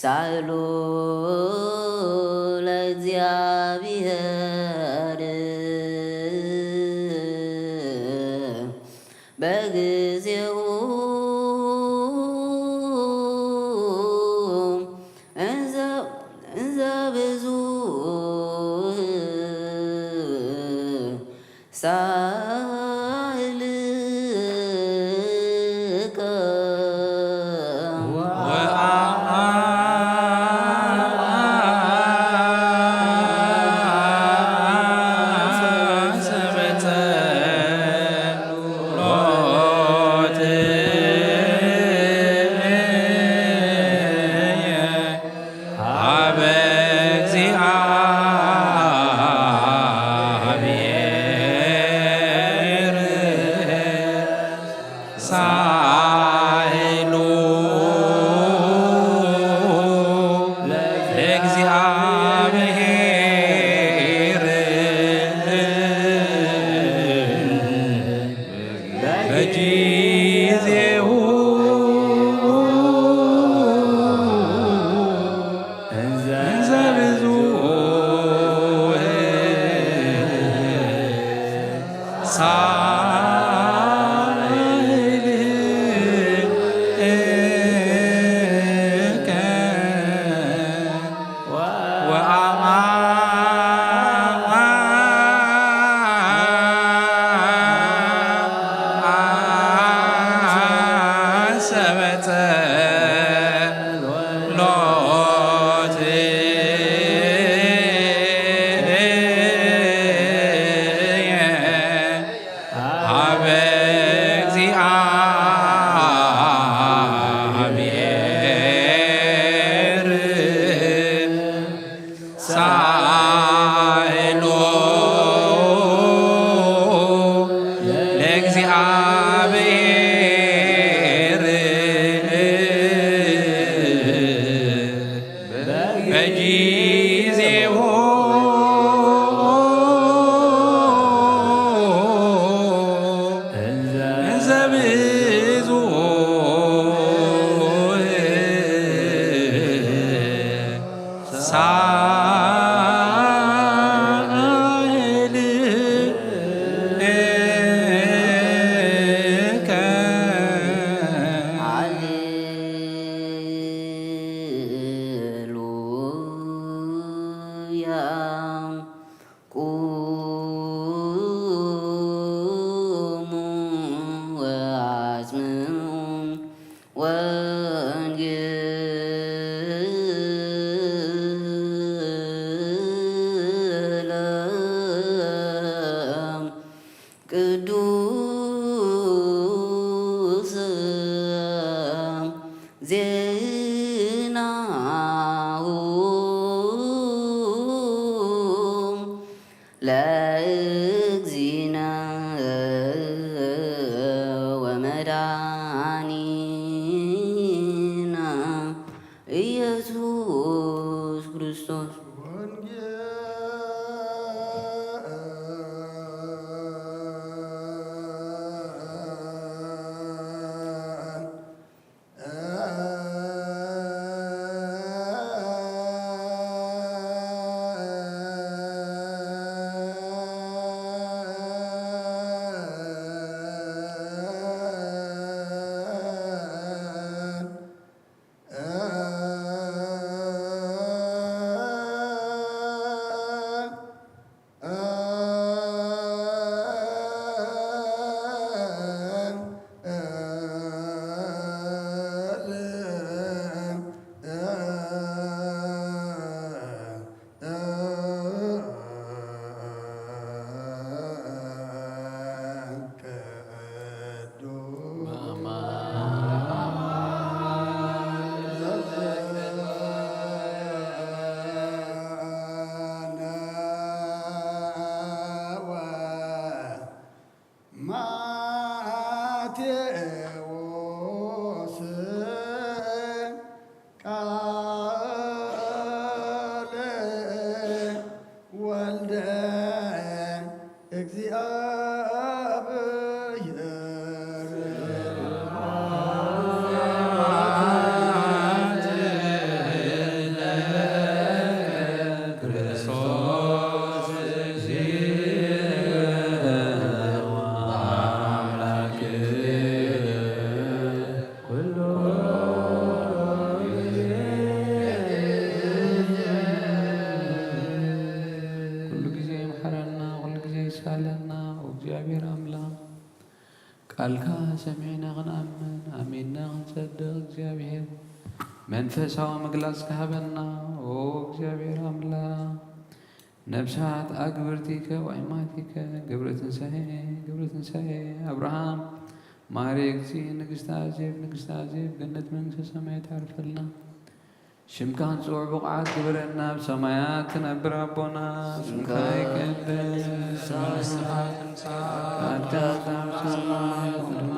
ሳህሉ ለእግዚአብሔር በጊዜው ቃልካ ሰሚዕና ክንኣምን ኣሚንና ክንጸድቕ እግዚኣብሔር መንፈሳዊ ምግላጽ ካህበና ኦ እግዚኣብሔር ኣምላክ ነብሳት ኣግብርቲከ ዋይማቲከ ግብረ ትንሣኤ አብርሃም ማሬ እግዚ ንግሥተ ኣዜብ ገነት መንግሥተ ሰማይ ታርፈልና ሽምካ ንጽውዕ ብቕዓት ግብረና ብሰማያት ትነብር ኣቦና ስምካ ይቀድስ ንስኻ ትምጻእ ሰማይ ወድማ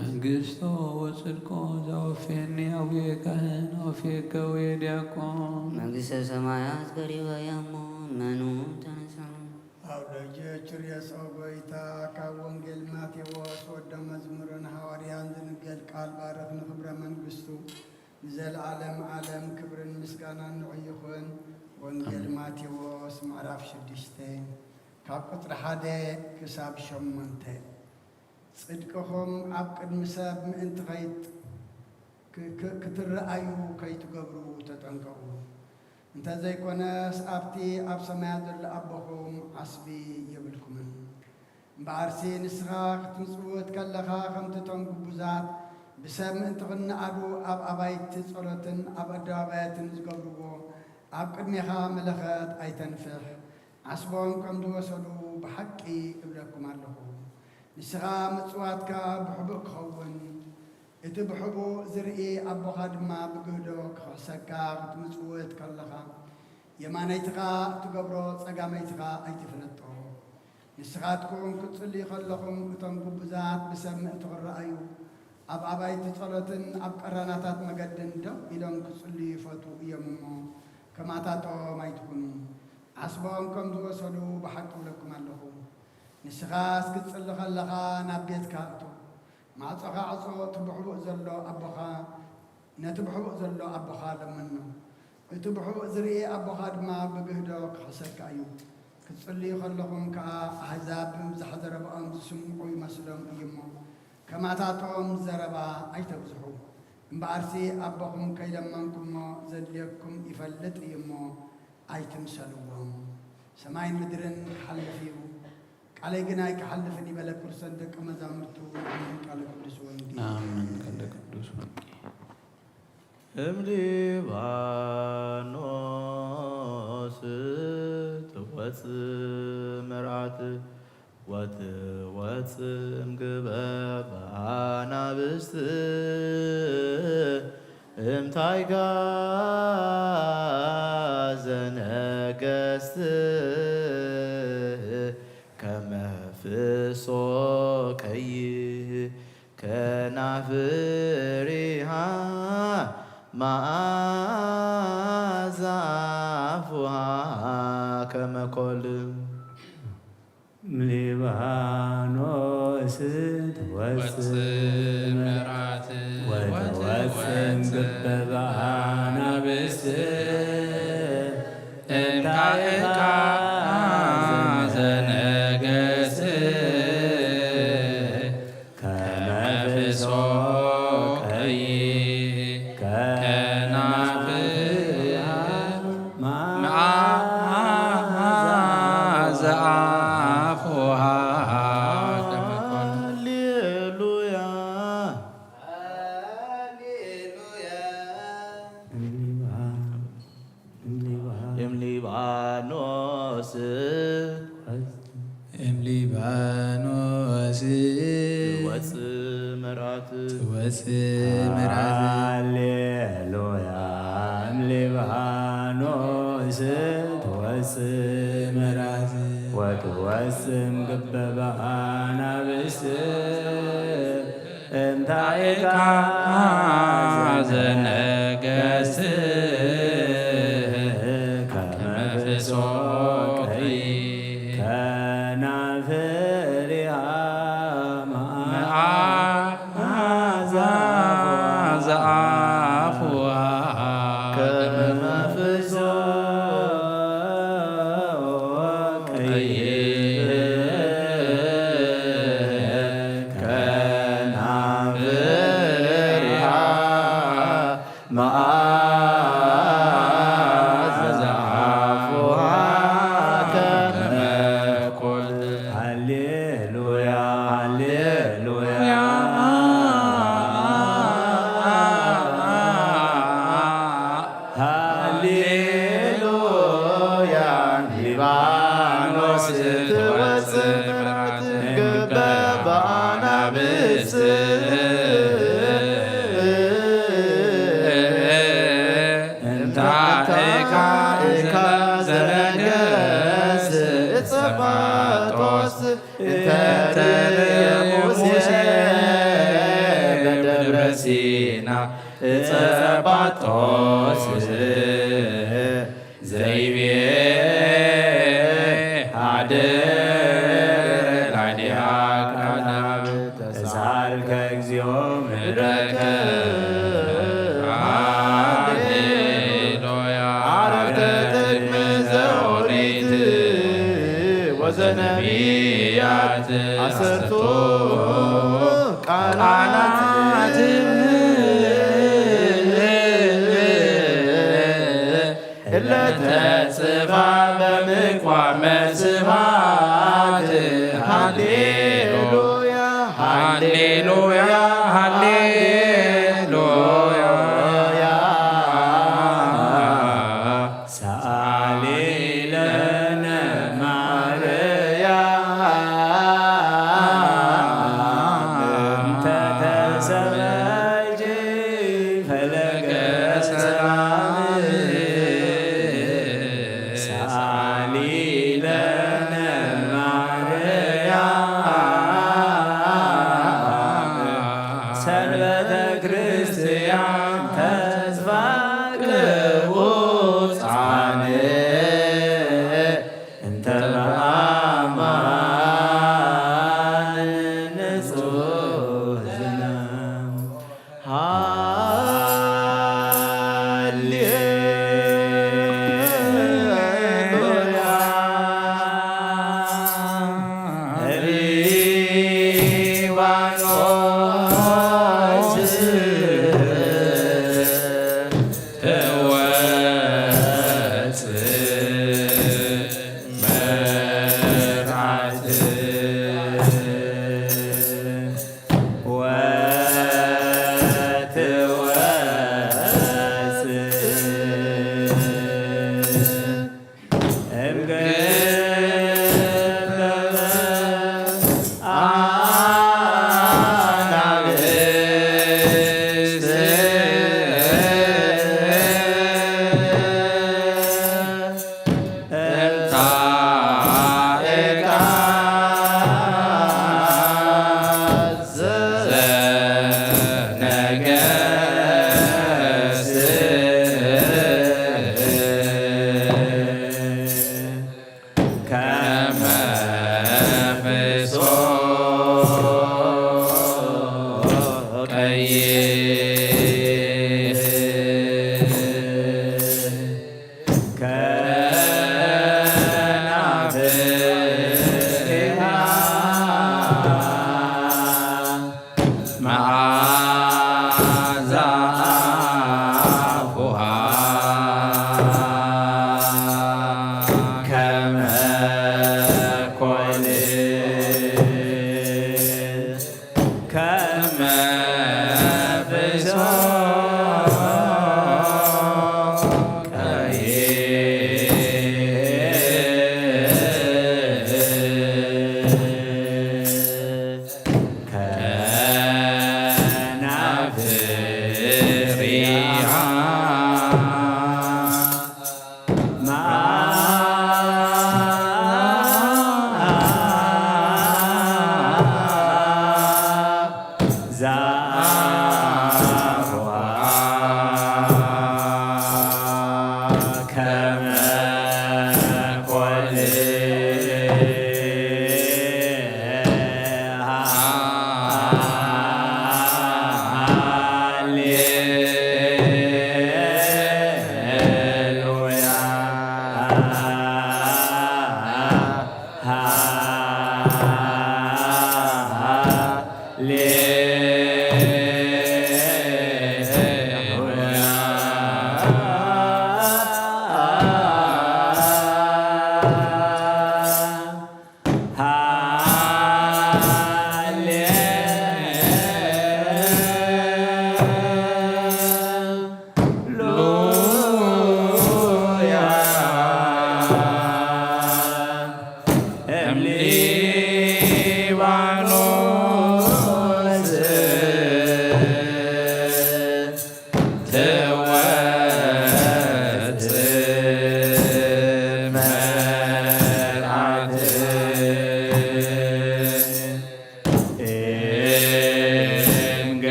መንግሥቶ ወጽድቆ ዘወፌኒ አቡየ ካህን ወፌከ ወዲያቆን መንግሥተ ሰማያት ቀሪበ ያሞ መኑ ተነሳ አውደጀ የሰው ጎይታ ካብ ወንጌል ማቴዎስ ወደ መዝሙርን ሐዋርያን ዝንገል ቃል ባረኽን ክብረ መንግሥቱ ዘለዓለም ዓለም ክብርን ምስጋናን ንዑ ይኹን። ወንጌል ማቴዎስ ምዕራፍ 6 ካብ ቁጥሪ 1 ክሳብ 8 ጽድቅኹም ኣብ ቅድሚ ሰብ ምእንቲ ክትረአዩ ከይትገብሩ ተጠንቀቑ። እንተዘይኮነስ ኣብቲ ኣብ ሰማያት ዘሎ ኣቦኹም ዓስቢ የብልኩምን። እምበኣርሲ ንስኻ ክትምጽውት ከለኻ ከምቲ እቶም ግቡዛት ብሰብ ምእንቲ ኽንኣዱ ኣብ ኣባይቲ ጸሎትን ኣብ ኣደባባያትን ዝገብርዎ ኣብ ቅድሜኻ መለኸት ኣይተንፍሕ። ዓስቦም ከም ዝወሰዱ ብሓቂ እብለኩም ኣለኹ። ንስኻ ምጽዋትካ ብሕቡእ ክኸውን እቲ ብሕቡእ ዝርኢ ኣቦኻ ድማ ብግህዶ ክኽሰካ ክትምጽውት ከለኻ የማነይትኻ እትገብሮ ጸጋመይትኻ ኣይትፍለጦ። ንስኻትኩም ክትጽልዩ ከለኹም እቶም ግቡዛት ብሰብ ምእንቲ ኽረአዩ ኣብ ኣባይቲ ጸሎትን ኣብ ቀራናታት መገድን ደው ኢሎም ክጽልዩ ይፈትዉ እዮም እሞ ከማታቶም ኣይትኹኑ። ዓስቦም ከም ዝወሰዱ ብሓቂ እብለኩም ኣለኹ። ንስኻ እስክትጽሊ ከለኻ ናብ ቤትካ እቶ ማዕጾኻ ዕጾ ነቲ ብሕቡእ ዘሎ ኣቦኻ ለምኖ። እቲ ብሕቡእ ዝርኢ ኣቦኻ ድማ ብግህዶ ክሕሰካ እዩ። ክትጽልዩ ከለኹም ከዓ ኣሕዛብ ብምብዛሕ ዘረባኦም ዝስምዑ ይመስሎም እዩ እሞ ከማታቶም ዘረባ ኣይተብዝሑ። እምበኣርሲ ኣቦኹም ከይለመንኩሞ ዘድልየኩም ይፈልጥ እዩ እሞ ኣይትምሰልዎም። ሰማይን ምድርን ክሓልፍ እዩ ቃለይ ግን ኣይክሓልፍን ይበለ ክርስቶስ ደቀ መዛሙርቱ። አሜን። ቃለ ቅዱስ ወንጌል አሜን። ቃለ ቅዱስ ወንጌል እምሊባኖስ ትወፅእ መርዓት ወትወፅእ እምግበብ ኣናብስት እምታይጋ ዘነገሥት ከመፍሶ ቀይሕ ከናፍሪሃ መዓዛ አፉሃ ከመኮል ሊባኖስ ትወፅእ መርዓት ወትወፅእ እምግበብ ኣናብስት እምታይጋ ዘነገሥት ከመፍሶ ቀይሕ ከናፍሪሃ መዓዛ አፉሃ ከመኮል ሃሌሉያ እምሊባኖስ እምሊባኖስ ትወፅእ መርዓት ሃሌሉያ እምሊባኖስ ትወፅእ መርዓት ወትወፅእ እምግበብ ኣናብስት እምታይጋ ዘነገሥት ከመፍሶ ቀይሕ ከናፍሪሃ መዓዛ አፉሃ ከመፍሶ ቀይሕ ከናፍሪሃ መዓዛ አፉሃ ከመኮል ሃሌሉያ ሃሌሉያ ሃሌሉያ ሊባኖስ ትወፅእ መርዓት እምግበብ ኣናብስት እምታይጋ ዘነገሥት ጸባጦስ ተርእየ ሙሴ በደብረ ሲና ጸባጦስ ዘይቤ ሀደረ ላዕሌሃ ቃናብ ተሳልከ እግዚኦ ምሕረከ ወዘነቢያት አሰርቱ ቃላት እለተጽፋ በምቋመ ስብሐት ሃሌሉያ ሃሌሉያ ሃሌሉያ ሰአሊ ለነ ሰንበተ ክርስቲያን ተስፋ ቅቡፃን እንተ በአማን ንጹሕ ዝናም ሃሌሉያ ሪዋኖስ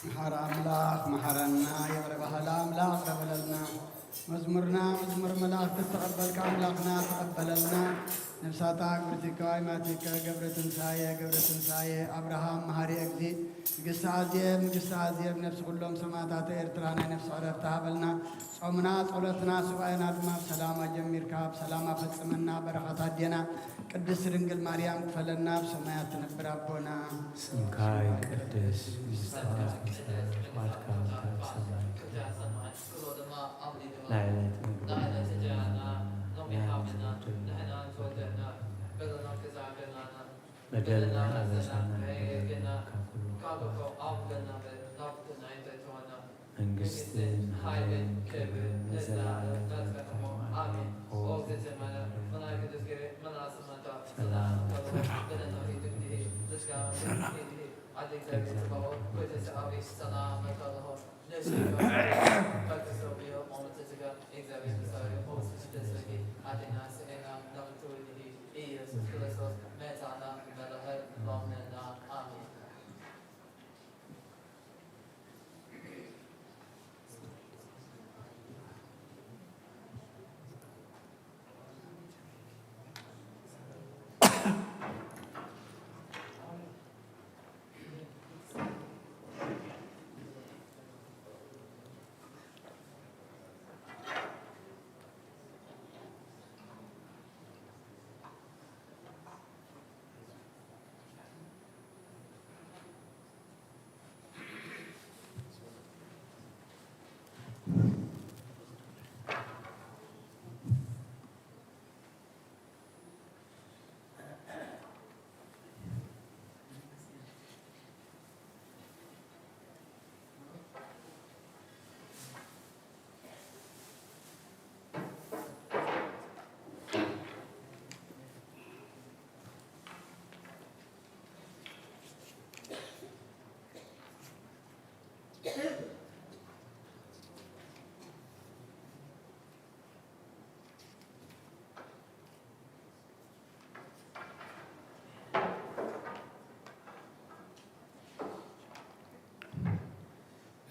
መሐር አምላክ መሐረና የብረ ባህል አምላክ ረበለልና መዝሙርና መዝሙር መላእክት ተቀበልከ አምላክና ተቀበለልና ነፍሳታ ግብርቲከ አይማቲከ ገብረ ትንሣኤ አብርሃም መሐሪ እግዚ ንግሥተ አዜብ ነፍስ ኩሎም ሰማዕታተ ኤርትራ ናይ ነፍሲ ዕረፍቲ ሃበልና ጾምና ጸሎትና ሱባኤና ድማ ብሰላም አጀሚርካ ብሰላም አፈጽመና በረኸት አዴና ቅድስት ድንግል ማርያም ክፈለና ብሰማያት ትነብር አቦና ስምካ ይቀደስ ይትባረክ ስምካ በሰማይ ለዕለት ምግብና በደልና አበሳና መንግሥትን ኃይልን ክብርን ለዘላለም አሜን።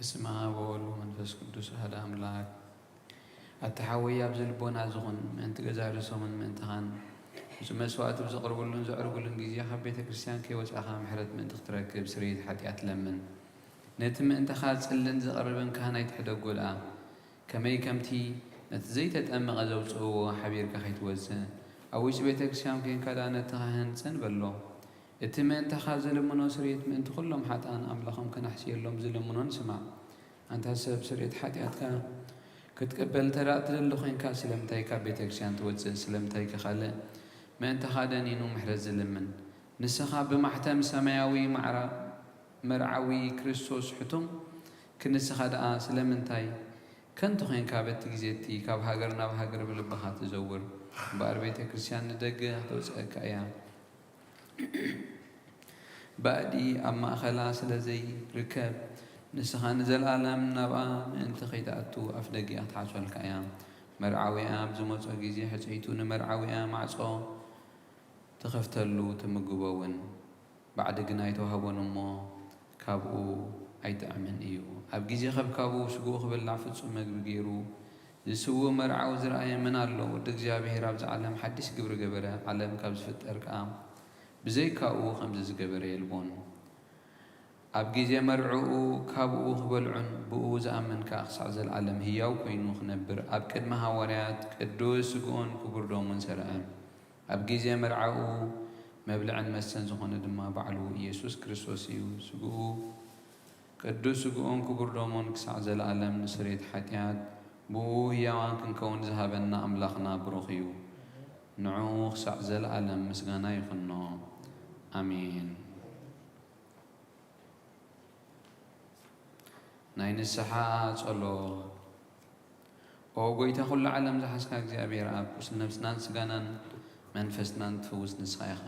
በስመ አብ ወወልድ ወመንፈስ ቅዱስ አሐዱ አምላክ አተሐወይ ኣብ ዘልቦና ዝኹን ምእንቲ ገዛ ርእሶምን ምእንትኻን እዚ መስዋዕቲ ብዘቕርብሉን ዘዕርጉሉን ግዜ ካብ ቤተ ክርስቲያን ከይወፃኻ ምሕረት ምእንቲ ክትረክብ ስርየት ሓጢኣት ለምን ነቲ ምእንትኻ ዝጽልን ዝቐርብን ካህናይ ትሕደጉልኣ ከመይ ከምቲ ነቲ ዘይተጠመቐ ዘውፅእዎ ሓቢርካ ከይትወፅእ ኣብ ውሽጢ ቤተ ክርስቲያን ኮንካ ዳ ነቲ ካህን ፀንበሎ እቲ ምእንትኻ ዝልምኖ ስርየት ምእንቲ ኩሎም ሓጥኣን ኣምላኾም ከናሕስየሎም ዝልምኖን ስማዕ ኣንታ ሰብ ስርየት ሓጢኣትካ ክትቅበል ተራእ ትደሊ ኮንካ ስለምንታይ ካብ ቤተ ክርስቲያን ትወፅእ ስለምንታይ ከኻልእ ምእንትኻ ደኒኑ ምሕረት ዝልምን ንስኻ ብማሕተም ሰማያዊ መርዓዊ ክርስቶስ ሕቱም ክንስኻ ደኣ ስለምንታይ ከንቲ ኮንካ በቲ ግዜ እቲ ካብ ሃገር ናብ ሃገር ብልብኻ ትዘውር እምበኣር ቤተ ክርስቲያን ንደገ ተውፅአካ እያ ባእዲ ኣብ ማእኸላ ስለ ዘይርከብ ንስኻ ንዘለኣለም ናብኣ ምእንቲ ከይትኣቱ ኣፍ ደጊኣ ትሓስበልካ እያ መርዓዊኣ ብዝመፆ ግዜ ሕፅይቱ ንመርዓዊኣ ማዕፆ ትኸፍተሉ ትምግቦውን ባዕዲ ግና ኣይተዋህቦን እሞ ካብኡ ኣይጥዕምን እዩ ኣብ ግዜ ኸብካቡ ስጉኡ ክበላዕ ፍጹም መግቢ ገይሩ ዝስውእ መርዓዊ ዝረኣየ ምን ኣሎ ወዲ እግዚኣብሔር ኣብዚ ዓለም ሓድሽ ግብሪ ገበረ ዓለም ካብ ዝፍጠር ከዓ ብዘይካኡ ከምዚ ዝገበረ የልቦን ኣብ ግዜ መርዑኡ ካብኡ ክበልዑን ብኡ ዝኣመንካ ክሳዕ ዘለዓለም ህያው ኮይኑ ክነብር ኣብ ቅድሚ ሃዋርያት ቅዱስ ስግኡን ክቡር ደሙን ሰረአ ኣብ ግዜ መርዓኡ መብልዕን መስተን ዝኾነ ድማ ባዕሉ ኢየሱስ ክርስቶስ እዩ ስግኡ ቅዱስ ስግኡን ክቡር ደሙን ክሳዕ ዘለዓለም ንስርየት ሓጢኣት ብኡ ህያዋን ክንከውን ዝሃበና ኣምላኽና ብሩኽ እዩ ንዕኡ ክሳዕ ዘለዓለም ምስጋና ይኹኖ አሜን። ናይ ንስሓ ጸሎት ኦ ጎይታ ኩሉ ዓለም ዝሓስካ እግዚኣብሔር ኣብ ቁስል ነብስናን ስጋናን መንፈስናን ትፍውስ ንስኻ ኢኻ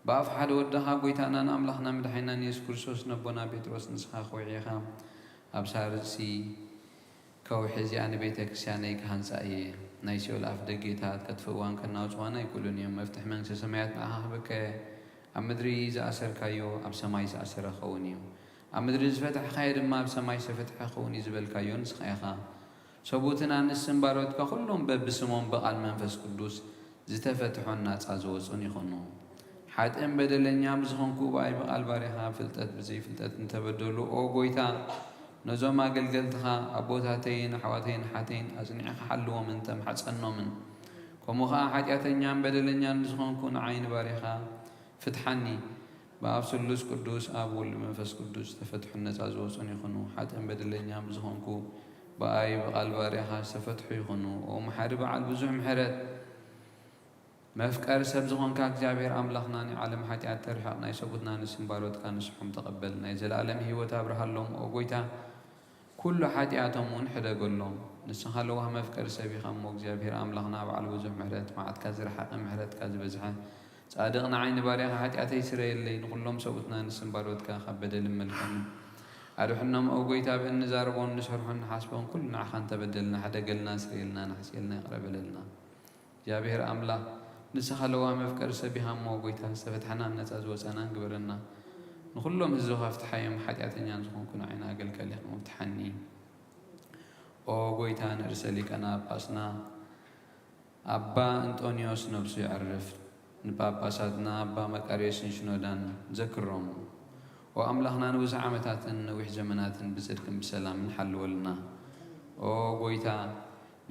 ብኣፍ ሓደ ወድኻ ጎይታናን ኣምላኽና መድሓኒናን ኢየሱስ ክርስቶስ ነቦና ጴጥሮስ ንስኻ ኸውዒኻ ኣብ ሳርሲ ከውሒ እዚኣ ንቤተ ክርስቲያነይ ክሃንፃ እየ ናይ ሲኦል ኣፍ ደጌታት ከጥፍእዋን ከናውፅዋን ኣይክእሉን እዮም መፍትሒ መንግስቲ ሰማያት ንዓኻ ክብከ ኣብ ምድሪ ዝኣሰርካዮ ኣብ ሰማይ ዝኣሰረ ኸውን እዩ ኣብ ምድሪ ዝፈትሕካዮ ድማ ኣብ ሰማይ ዝተፈትሐ ኸውን እዩ ዝበልካዮ ንስኻ ኢኻ ሰቡትን ኣንስትን ባሮትካ ኩሎም በብስሞም በቓል መንፈስ ቅዱስ ዝተፈትሖን ናፃ ዝወፁን ይኾኑ ሓጥን በደለኛ ብዝኾንኩ ብኣይ በቓል ባሪኻ ፍልጠት ብዘይፍልጠት እንተበደሉ ኦ ጎይታ ነዞም ኣገልገልትኻ ኣቦታተይን ኣሕዋተይን ሓተይን ኣጽኒዕኻ ሓልዎምን ተምሓጸኖምን ከምኡ ኸዓ ሓጢኣተኛን በደለኛን ዝኾንኩ ንዓይኒ ባሪኻ ፍትሓኒ ብኣብ ስሉስ ቅዱስ ኣብ ወልድ መንፈስ ቅዱስ ዝተፈትሑን ነፃ ዝወፁን ይኹኑ ሓጥን በደለኛን ብዝኾንኩ ብኣይ በቓል ባሪኻ ዝተፈትሑ ይኹኑ ኦ መሓሪ በዓል ብዙሕ ምሕረት መፍቀር ሰብ ዝኾንካ እግዚኣብሔር ኣምላኽና ናይ ዓለም ሓጢኣት ተርሕቕ ናይ ሰቡትና ንስን ባሮትካ ንስሖም ተቐበል ናይ ዘለኣለም ሂወት ኣብርሃሎም ኦ ጎይታ ኩሉ ሓጢኣቶም እውን ሕደገሎም ንስኻ ለዋህ መፍቀሪ ሰብ ኢኻ እሞ እግዚኣብሔር ኣምላኽና በዓል ብዙሕ ምሕረት መዓትካ ዝረሓቐ ምሕረትካ ዝበዝሐ ጻድቕ ንዓይኒ ባሪኻ ሓጢኣተይ ስረየለይ ንኩሎም ሰቡትና ንስን ባሮትካ ካብ በደልን መልከምን ኣድሕኖም ኦ ጎይታ ብእንዛረቦን ንሰርሖን ንሓስቦን ኩሉ ንዓኻ እንተበደልና ሓደገልና ስረየልና ናሕስየልና ይቕረበለልና እግዚኣብሔር ኣምላኽ ንስኻ ለዋህ መፍቀሪ ሰብ ኢኻ እሞ ጎይታ ዝተፈትሐናን ነፃ ዝወፀናን ግበረና ንኩሎም ህዝብኻ ፍትሓዮም ሓጢኣተኛን ዝኾንኩ ንዓይና ኣገልገል ኢኻ ምፍትሓኒ ኦ ጎይታ ንርእሰ ሊቃነ ጳጳስና ኣባ እንጦንዮስ ነብሱ ይዕርፍ ንጳጳሳትና ኣባ መቃርዮስን ሽኖዳን ዘክሮም ኦ ኣምላኽና ንብዙሕ ዓመታትን ነዊሕ ዘመናትን ብጽድቅን ብሰላምን ሓልወልና ኦ ጎይታ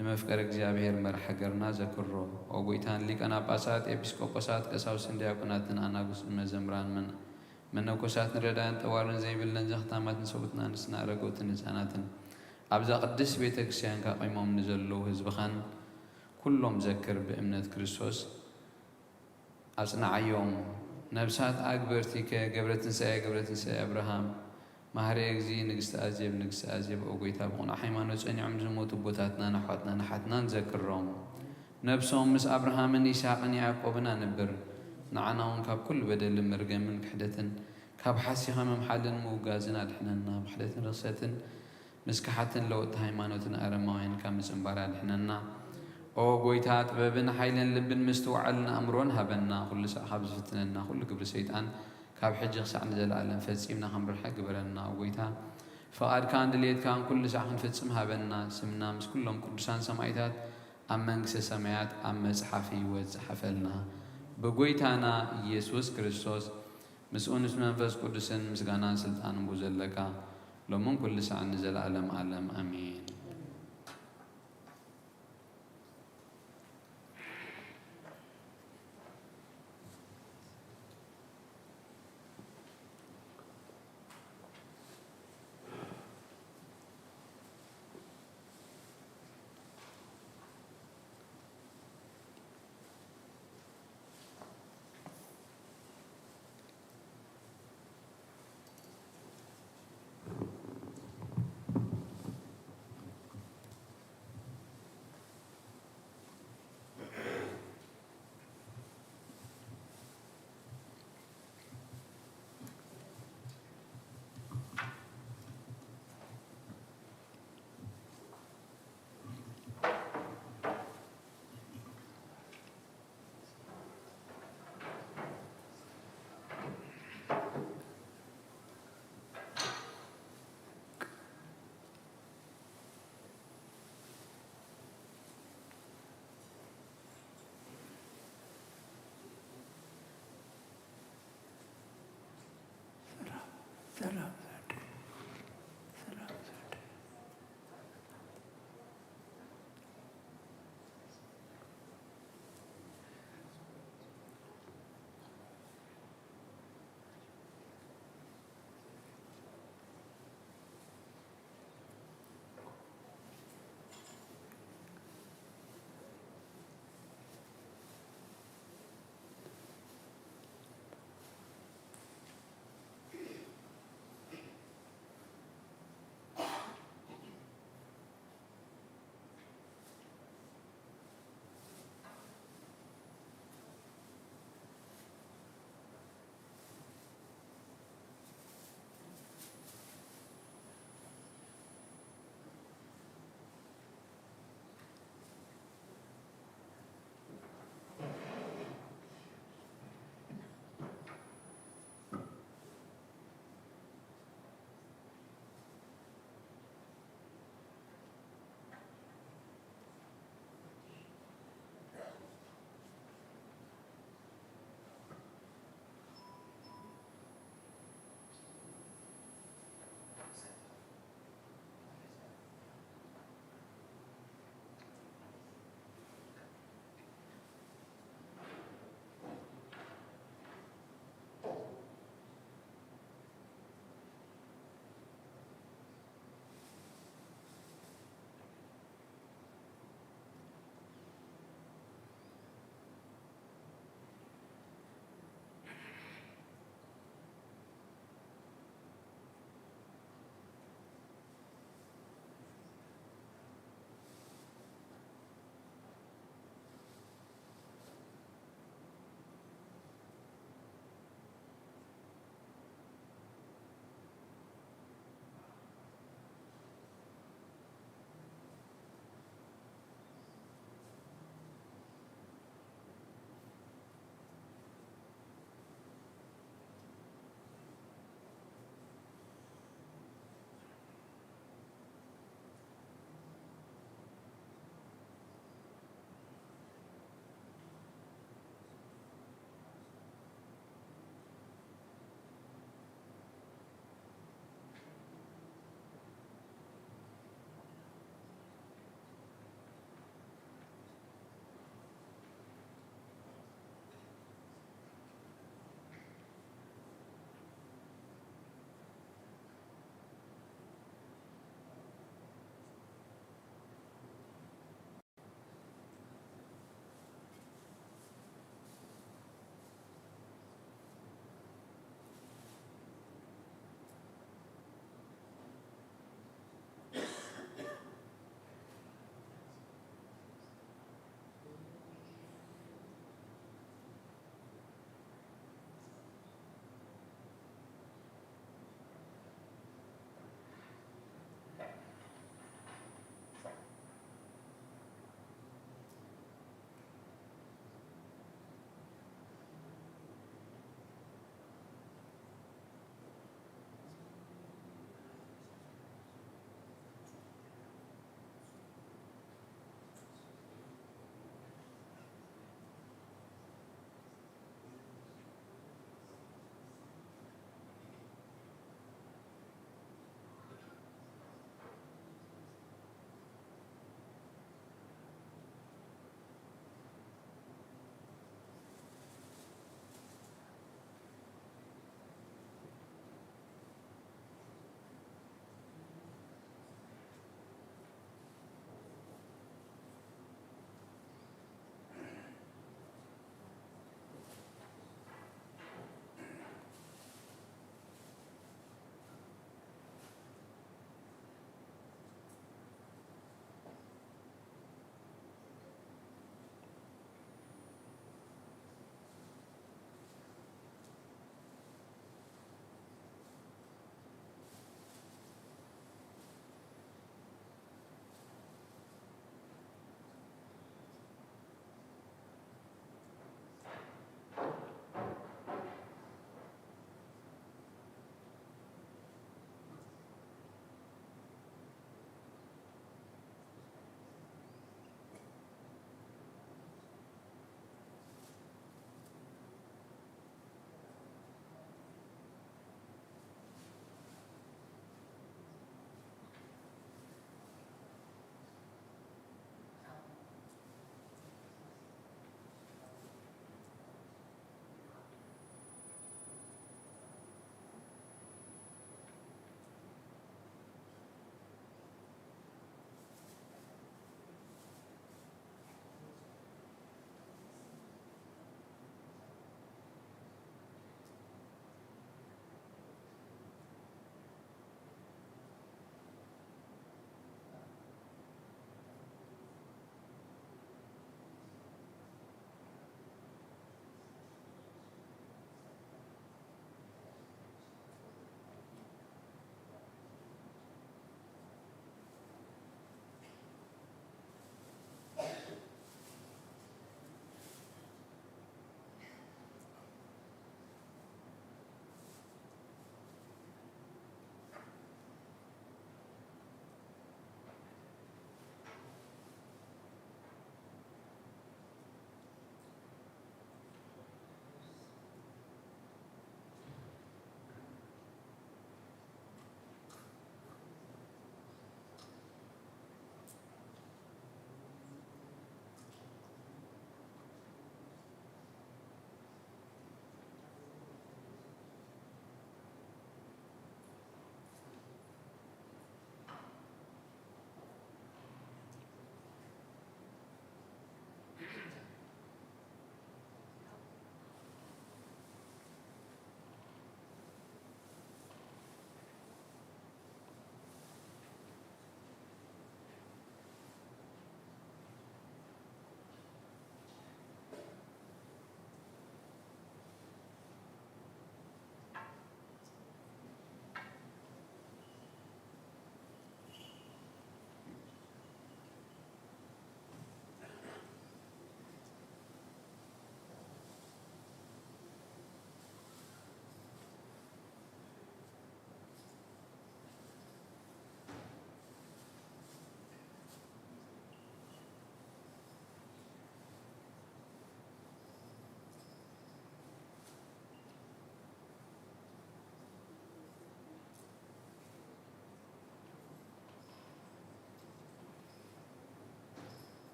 ንመፍቀሪ እግዚኣብሔር መርሐ ገርና ዘክሮ ኦ ጎይታን ሊቃነ ጳጳሳት ኤጲስቆጶሳት ቀሳውስትን ዲያቆናትን ኣናጉስን መዘምራን መነኮሳት ንረዳያን ጠዋርን ዘይብለን ዘኽታማትን ሰቡትና ንስና ኣረጎትን ህፃናትን ኣብዛ ቅድስ ቤተ ክርስቲያን ካቆይሞም ንዘለዉ ህዝብኻን ኩሎም ዘክር ብእምነት ክርስቶስ ኣጽናዓዮም ነብሳት ኣግበርቲከ ገብረ ትንሳኤ አብርሃም ማህሪ እግዚ ንግስቲ ኣዜብ ኦ ጎይታ ብቑኑዕ ሃይማኖት ጸኒዖም ዝሞቱ ቦታትና ኣሕዋትና ናሓትናን ዘክሮም ነብሶም ምስ አብርሃምን ይስሐቅን ያዕቆብን ኣንብር ንዓና እውን ካብ ኩሉ በደልን መርገምን ክሕደትን ካብ ሓሲኻ መምሓልን ምውጋዝን ኣድሕነና ብሕደትን ርክሰትን ምስካሓትን ለወጥቲ ሃይማኖትን ኣረማውያን ካብ ምፅንባር ኣድሕነና ኦ ጎይታ ጥበብን ሓይልን ልብን ምስትውዓልን ኣእምሮን ሃበና ኩሉ ሰዕ ካብ ዝፍትነና ኩሉ ግብሪ ሰይጣን ካብ ሕጂ ክሳዕ ንዘለኣለም ፈጺምና ክንብርሐ ግበረና ጎይታ ፈቓድካን ድሌትካን ኩሉ ሰዕ ክንፍጽም ሃበና ስምና ምስ ኩሎም ቅዱሳን ሰማዕታት ኣብ መንግስቲ ሰማያት ኣብ መጽሓፍ ሕይወት ዝሓፈልና ብጎይታና ኢየሱስ ክርስቶስ ምስኡ ምስ መንፈስ ቅዱስን ምስጋናን ስልጣንን ቡ ዘለካ ሎምን ኩሉ ሰዕ ንዘለኣለም ዓለም ኣሜን።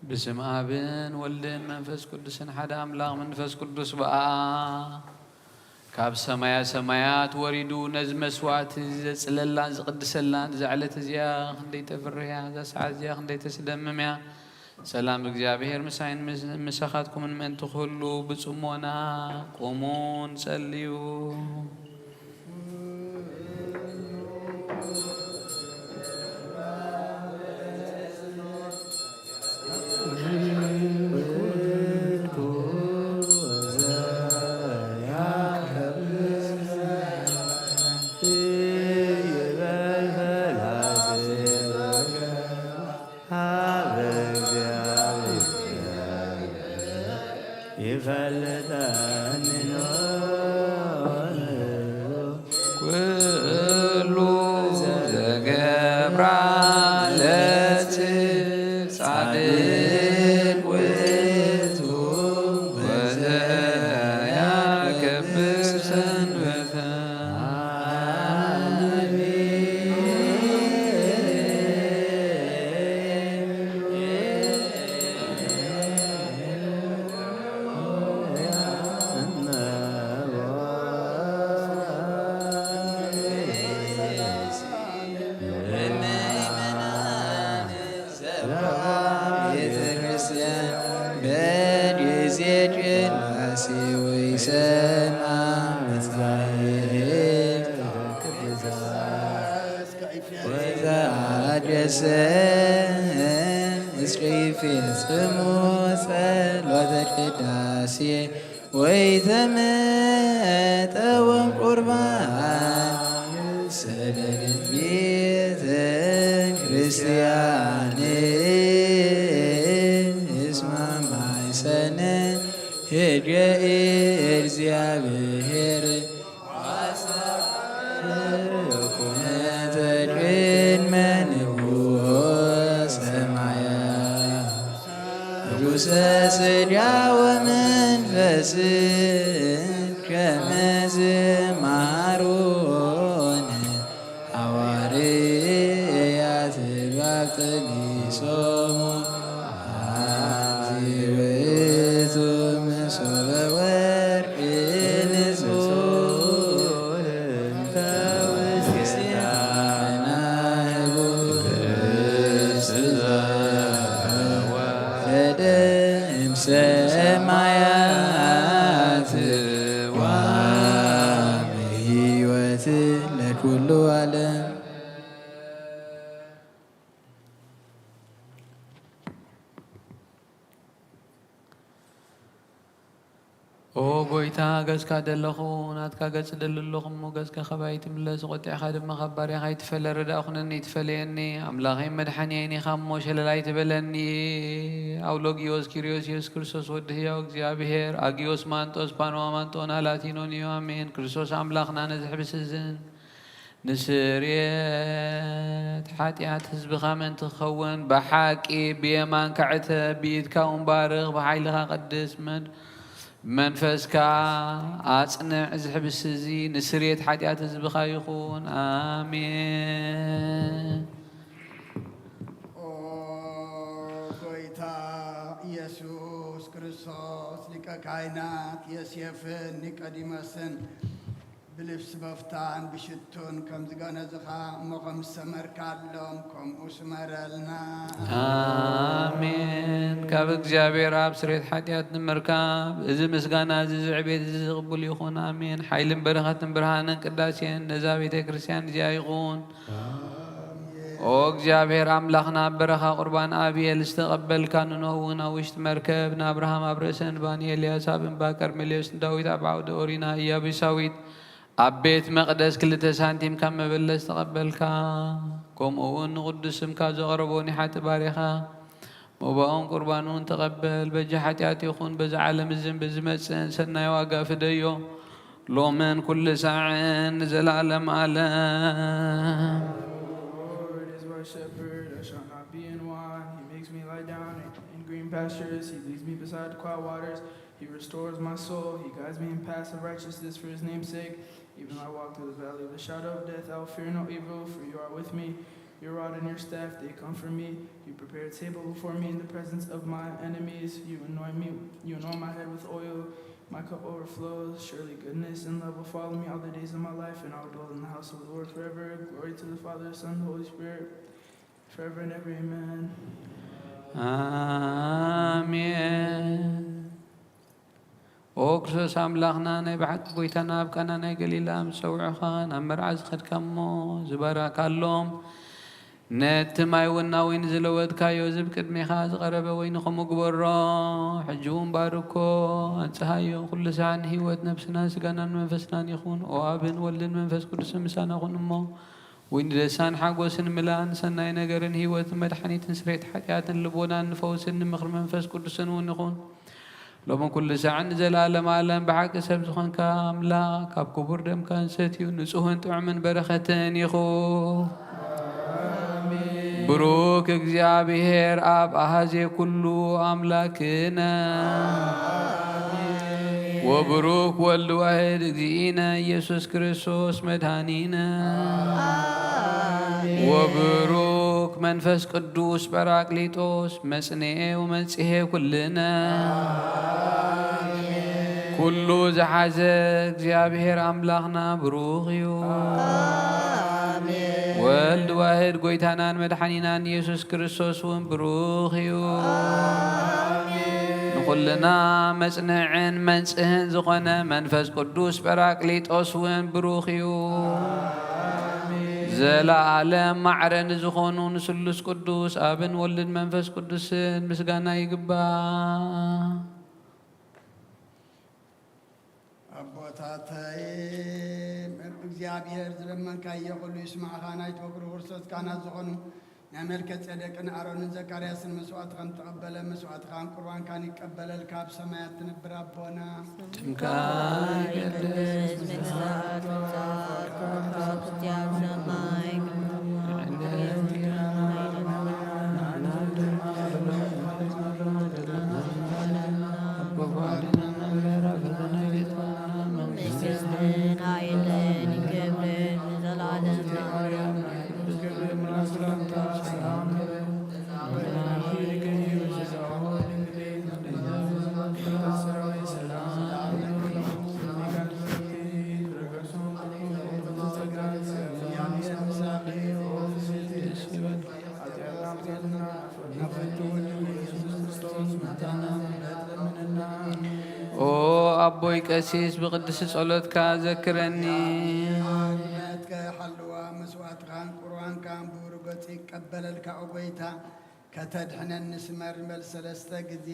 بسم آبن ولدن منفس قدسن حدا أملاغ منفس قدس بقى كاب سمايات وريدو نزم سوات زللان زقدسلان زعلت زيا خندي تفريا زسعات زيا خندي تسدمميا سلام بእግዚአብሔር مساين مسخاتكم من تخلوا بصمونا قومون صليوا ويتمت أوم قربان سدد بيت كريستيان اسمع معي سنة هجائر زيابهر تجرين من هو سمعيا جسس ومنفس كمزمارون حواريات بابتليسوم عزيوتم صبور نزول فوسيانا ردم سمايات وهيوت لكل عالم او goita gaska dalakhun atka gats dalakhum gaska khabayt mlas qoti khadim khabari khayt falarda akhunni tfaleni amlaghi madhaniyni khammo shalayt belani awlogios kirios yesus kristos wodhiya እግዚአብሔር አጊዮስ ማንጦስ ፓኖማንጦና ላቲኖኒዮ አሜን ክርስቶስ አምላኽና ነዝሕብስዝን نسريت حاتيات حزبها من تخون بحاكي بيمان كعته بيدك ومبارغ بحيلها قدس منفسك أصنع زحب السزي نسريت حاتيات حزبها يخون آمين ኢየሱስ ክርስቶስ ሊቀ ካህናት የሴፍን ኒቆዲሞስን ብልብስ በፍታን ብሽቱን ከም ዝገነዝኻ እሞ ከም ዝሰመርካሎም ከምኡ ስመረልና አሜን። ካብ እግዚአብሔር አብ ስርየት ኃጢአት ንምርካብ እዚ ምስጋና እዚ ዝዕቤት እዚ ዝቕቡል ይኹን አሜን። ሓይልን በረኸትን ብርሃንን ቅዳሴን ነዛ ቤተ ክርስቲያን እዚኣ ይኹን። ኦ እግዚአብሔር አምላኽና በረኻ ቁርባን አብየል ዝተቐበልካ ንኖውን ኣብ ውሽጢ መርከብ ንኣብርሃም ኣብ ርእሰን ባኒ ኤልያስ ኣብ እምባ ቀርሜሎስ ዳዊት ኣብ ዓውደ ኦሪና ኢያቡሳዊት ኣብ ቤት መቕደስ 2 ሳንቲም ካብ መበለስ ተቐበልካ ከምኡውን ንቅዱስ ስምካ ዘቐረቦ ኒሓቲ ባሪኻ መባኦም ቁርባኑን ተቐበል በጂ ሓጢአት ይኹን በዚ ዓለም እዝን ብዝመፅን ሰናይ ዋጋ ፍደዮ ሎምን ኩሉ ሳዕን ንዘላለም ዓለም shepherd, I shall not be in want. He makes me lie down in green pastures. He leads me beside the quiet waters. He restores my soul. He guides me in paths of righteousness for his name's sake. Even though I walk through the valley of the shadow of death, I will fear no evil, for you are with me. Your rod and your staff, they comfort me. You prepare a table before me in the presence of my enemies. You anoint my head with oil. My cup overflows. Surely goodness and love will follow me all the days of my life, and I will dwell in the house of the Lord forever. Glory to the Father, the Son, and the Holy Spirit, forever and ever. Amen. አሜን። ኦ ክርስቶስ ኣምላኽና ናይ ባሕቂ ጎይታና ኣብ ቃና ናይ ገሊላ ምስ ፀውዑኻ ናብ መርዓ ዝኸድካ እሞ ዝባረካሎም ነቲ ማይ ወና ወይኒ ዝለወጥካዮ ዝብ ቅድሜኻ ዝቐረበ ወይኒ ከምኡ ግበሮ። ሕጂ እውን ባርኮ ኣንጽሃዮ ኩሉ ሰዓት ንህይወት ነብስና ስጋናን መንፈስናን ይኹን። ኦ ኣብን ወልድን መንፈስ ቅዱስን ምሳናኹን እሞ ወይኒ ደሳን ሓጎስን ምላን ሰናይ ነገርን ህይወትን መድሓኒትን ስርየት ሓጢኣትን ልቦናን ንፈውስን ንምኽሪ መንፈስ ቅዱስን እውን ይኹን ሎሚ ኩሉ ሰዓት ንዘለኣለም ዓለም ብሓቂ ሰብ ዝኾንካ ኣምላኽ ካብ ክቡር ደምካ ንሰትዩ ንጹህን ጥዑምን በረኸትን ይኹን። ብሩክ እግዚአብሔር አብ አሐዜ ኩሉ አምላክነ ወብሩክ ወልድ ዋሕድ እግዚእነ ኢየሱስ ክርስቶስ መድኃኒነ ወብሩክ መንፈስ ቅዱስ ጰራቅሊጦስ መጽንዔ ወመንጽሔ ኩልነ ኩሉ ዝሓዘ እግዚአብሔር አምላኽና ብሩኽ እዩ። ወልድ ዋሕድ ጎይታናን መድሓኒናን ኢየሱስ ክርስቶስ እውን ብሩኽ እዩ። ንኹልና መጽንዕን መንጽህን ዝኾነ መንፈስ ቅዱስ ጰራቅሊጦስ እውን ብሩኽ እዩ። ዘለዓለም ማዕረን ዝኾኑ ንስሉስ ቅዱስ ኣብን ወልድን መንፈስ ቅዱስን ምስጋና ይግባእ። አቦታተይ እግዚአብሔር ዝለመንካዮ ኩሉ ይስማዕኻ። ናይ ተወግሩ ውርሶት ካህናት ዝኾኑ ናይ መልከ ጼዴቅን ኣሮንን ዘካርያስን መስዋዕትኻን ተቐበለ። መስዋዕትኻን ቁርባንካን ይቀበለልካ ኣብ ሰማያት ትነብር ኣቦና ስምካ ይቅደስ መንግሥትህ ትምጻእ ፈቃድካ በሰማይ ኦ ኣቦይ ቀሲስ ብቅዱስ ጸሎትካ ዘክረኒ። ሓልዋ መስዋዕትኻን ቁርባንካን ብብሩ ገጽ ይቀበለልካ ኦ ጎይታ ከተድሕነኒ ስመር በል ሰለስተ ጊዜ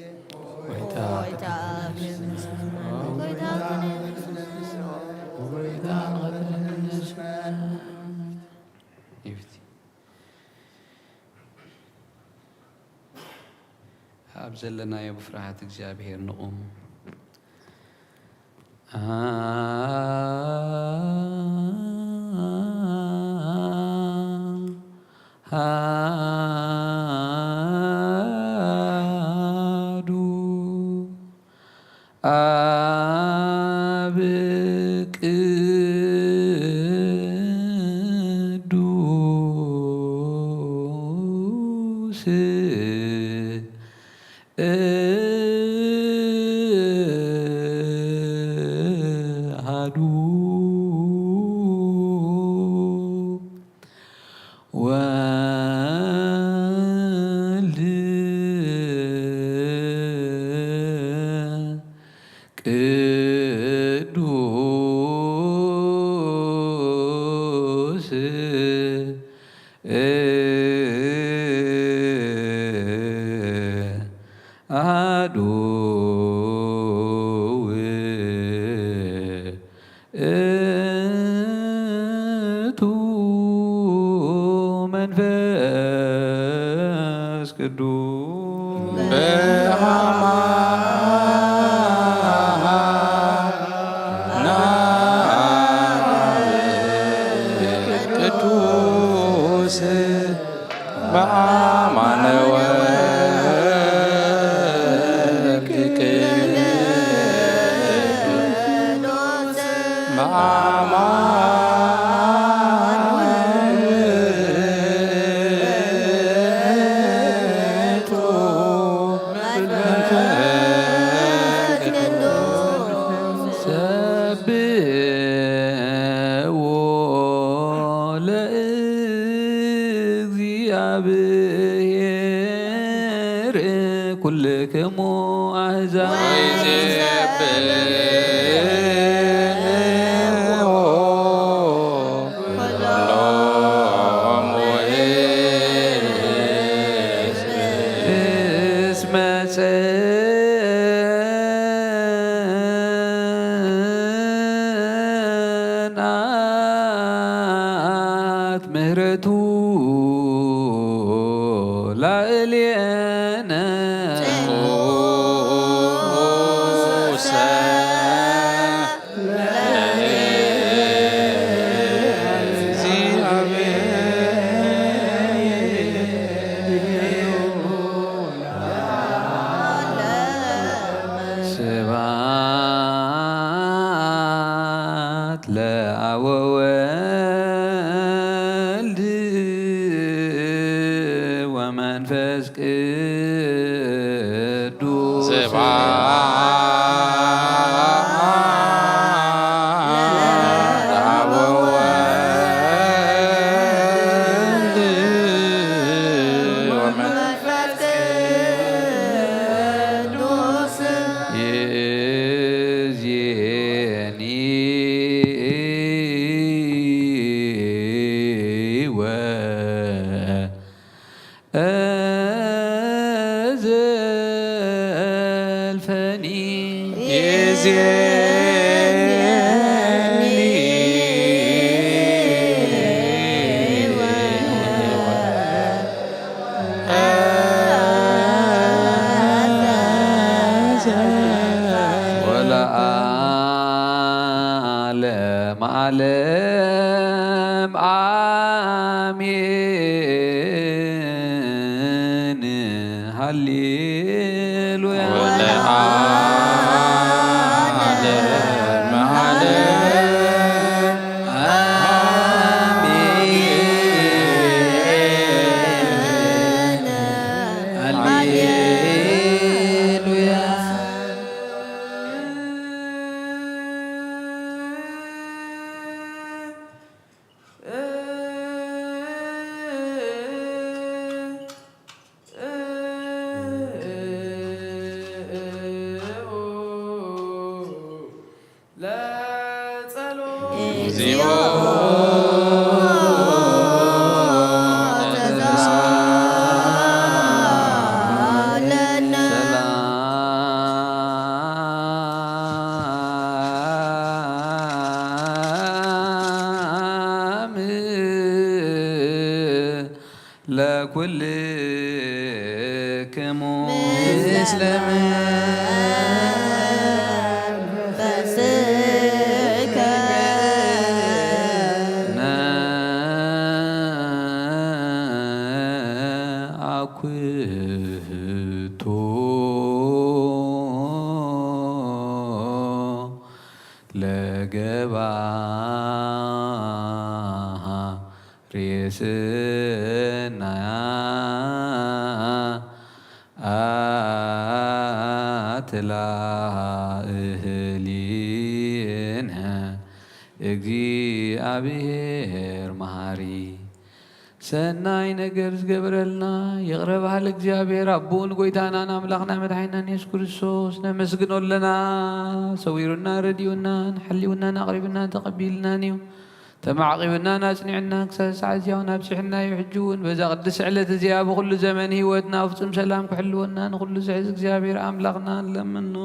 ኣብ ዘለናዮ ብፍርሃት እግዚአብሔር ንቁም። አሐዱ አብ ቅዱስ አሐዱ ወልድ ቅዱስ አሐዱ ውእቱ መንፈስ ቅዱስ ቅዱስ በአማነ ወልድ ቅዱስ በአማነ ኩልክሙ አሕዛብ ምህረቱ ላዕሌነ ስብሐት ለአብ ወወልድ ወመንፈስ ቅዱስ ይእዜኒ ወዘልፈኒ ወለዓለመ ዓለም አሜን ሃሌሉያ ለኩልክሙ ምስለ መንፈስከ ነአኩቶ ለገባህ ሬስናያ አትላእህሊነ እግዚአብሔር መሃሪ ሰናይ ነገር ዝገብረልና የቕረባሃል እግዚአብሔር አቦን ጎይታናን አምላኽና መድሓኒትናን ኢየሱስ ክርስቶስ ነመስግኖ ኣለና ሰዊሩና ረዲኡና ሓሊውናን ኣቕሪብናን ተቐቢልናን እዩ ተማዕቂብናን ኣጽኒዕና ክሳብ ሰዓት እዚያው ናብፅሕና እዩ ሕጂ እውን በዛ ቅድስ ዕለት እዚኣ ብኩሉ ዘመን ሂወትና ፍጹም ሰላም ክሕልወና ንኩሉ ዝሕዝ እግዚአብሔር ኣምላኽና ንለምኑ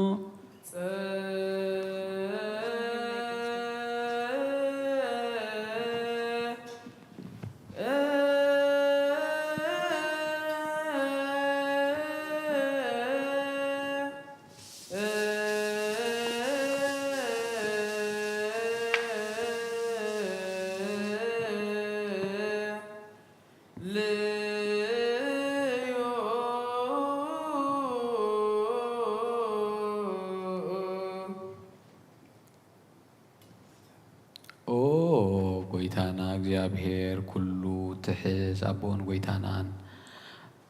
ጎይታና እግዚአብሔር ኩሉ ትሕዝ ኣቦን ጎይታናን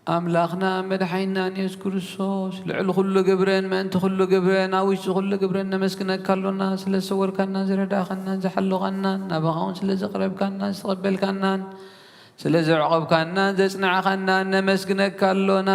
ኣምላኽና መድሓኒትናን ኢየሱስ ክርስቶስ ልዕሊ ኩሉ ግብረን ምእንቲ ኩሉ ግብረን ኣብ ውሽጢ ኩሉ ግብረን ነመስግነካ ኣሎና ስለ ዝሰወርካናን ዝረዳእኻናን ዝሓለኻናን ናባኻ እውን ስለ ዘቕረብካናን ዝተቐበልካናን ስለ ዘዕቐብካናን ዘጽናዕኻናን ነመስግነካ ኣሎና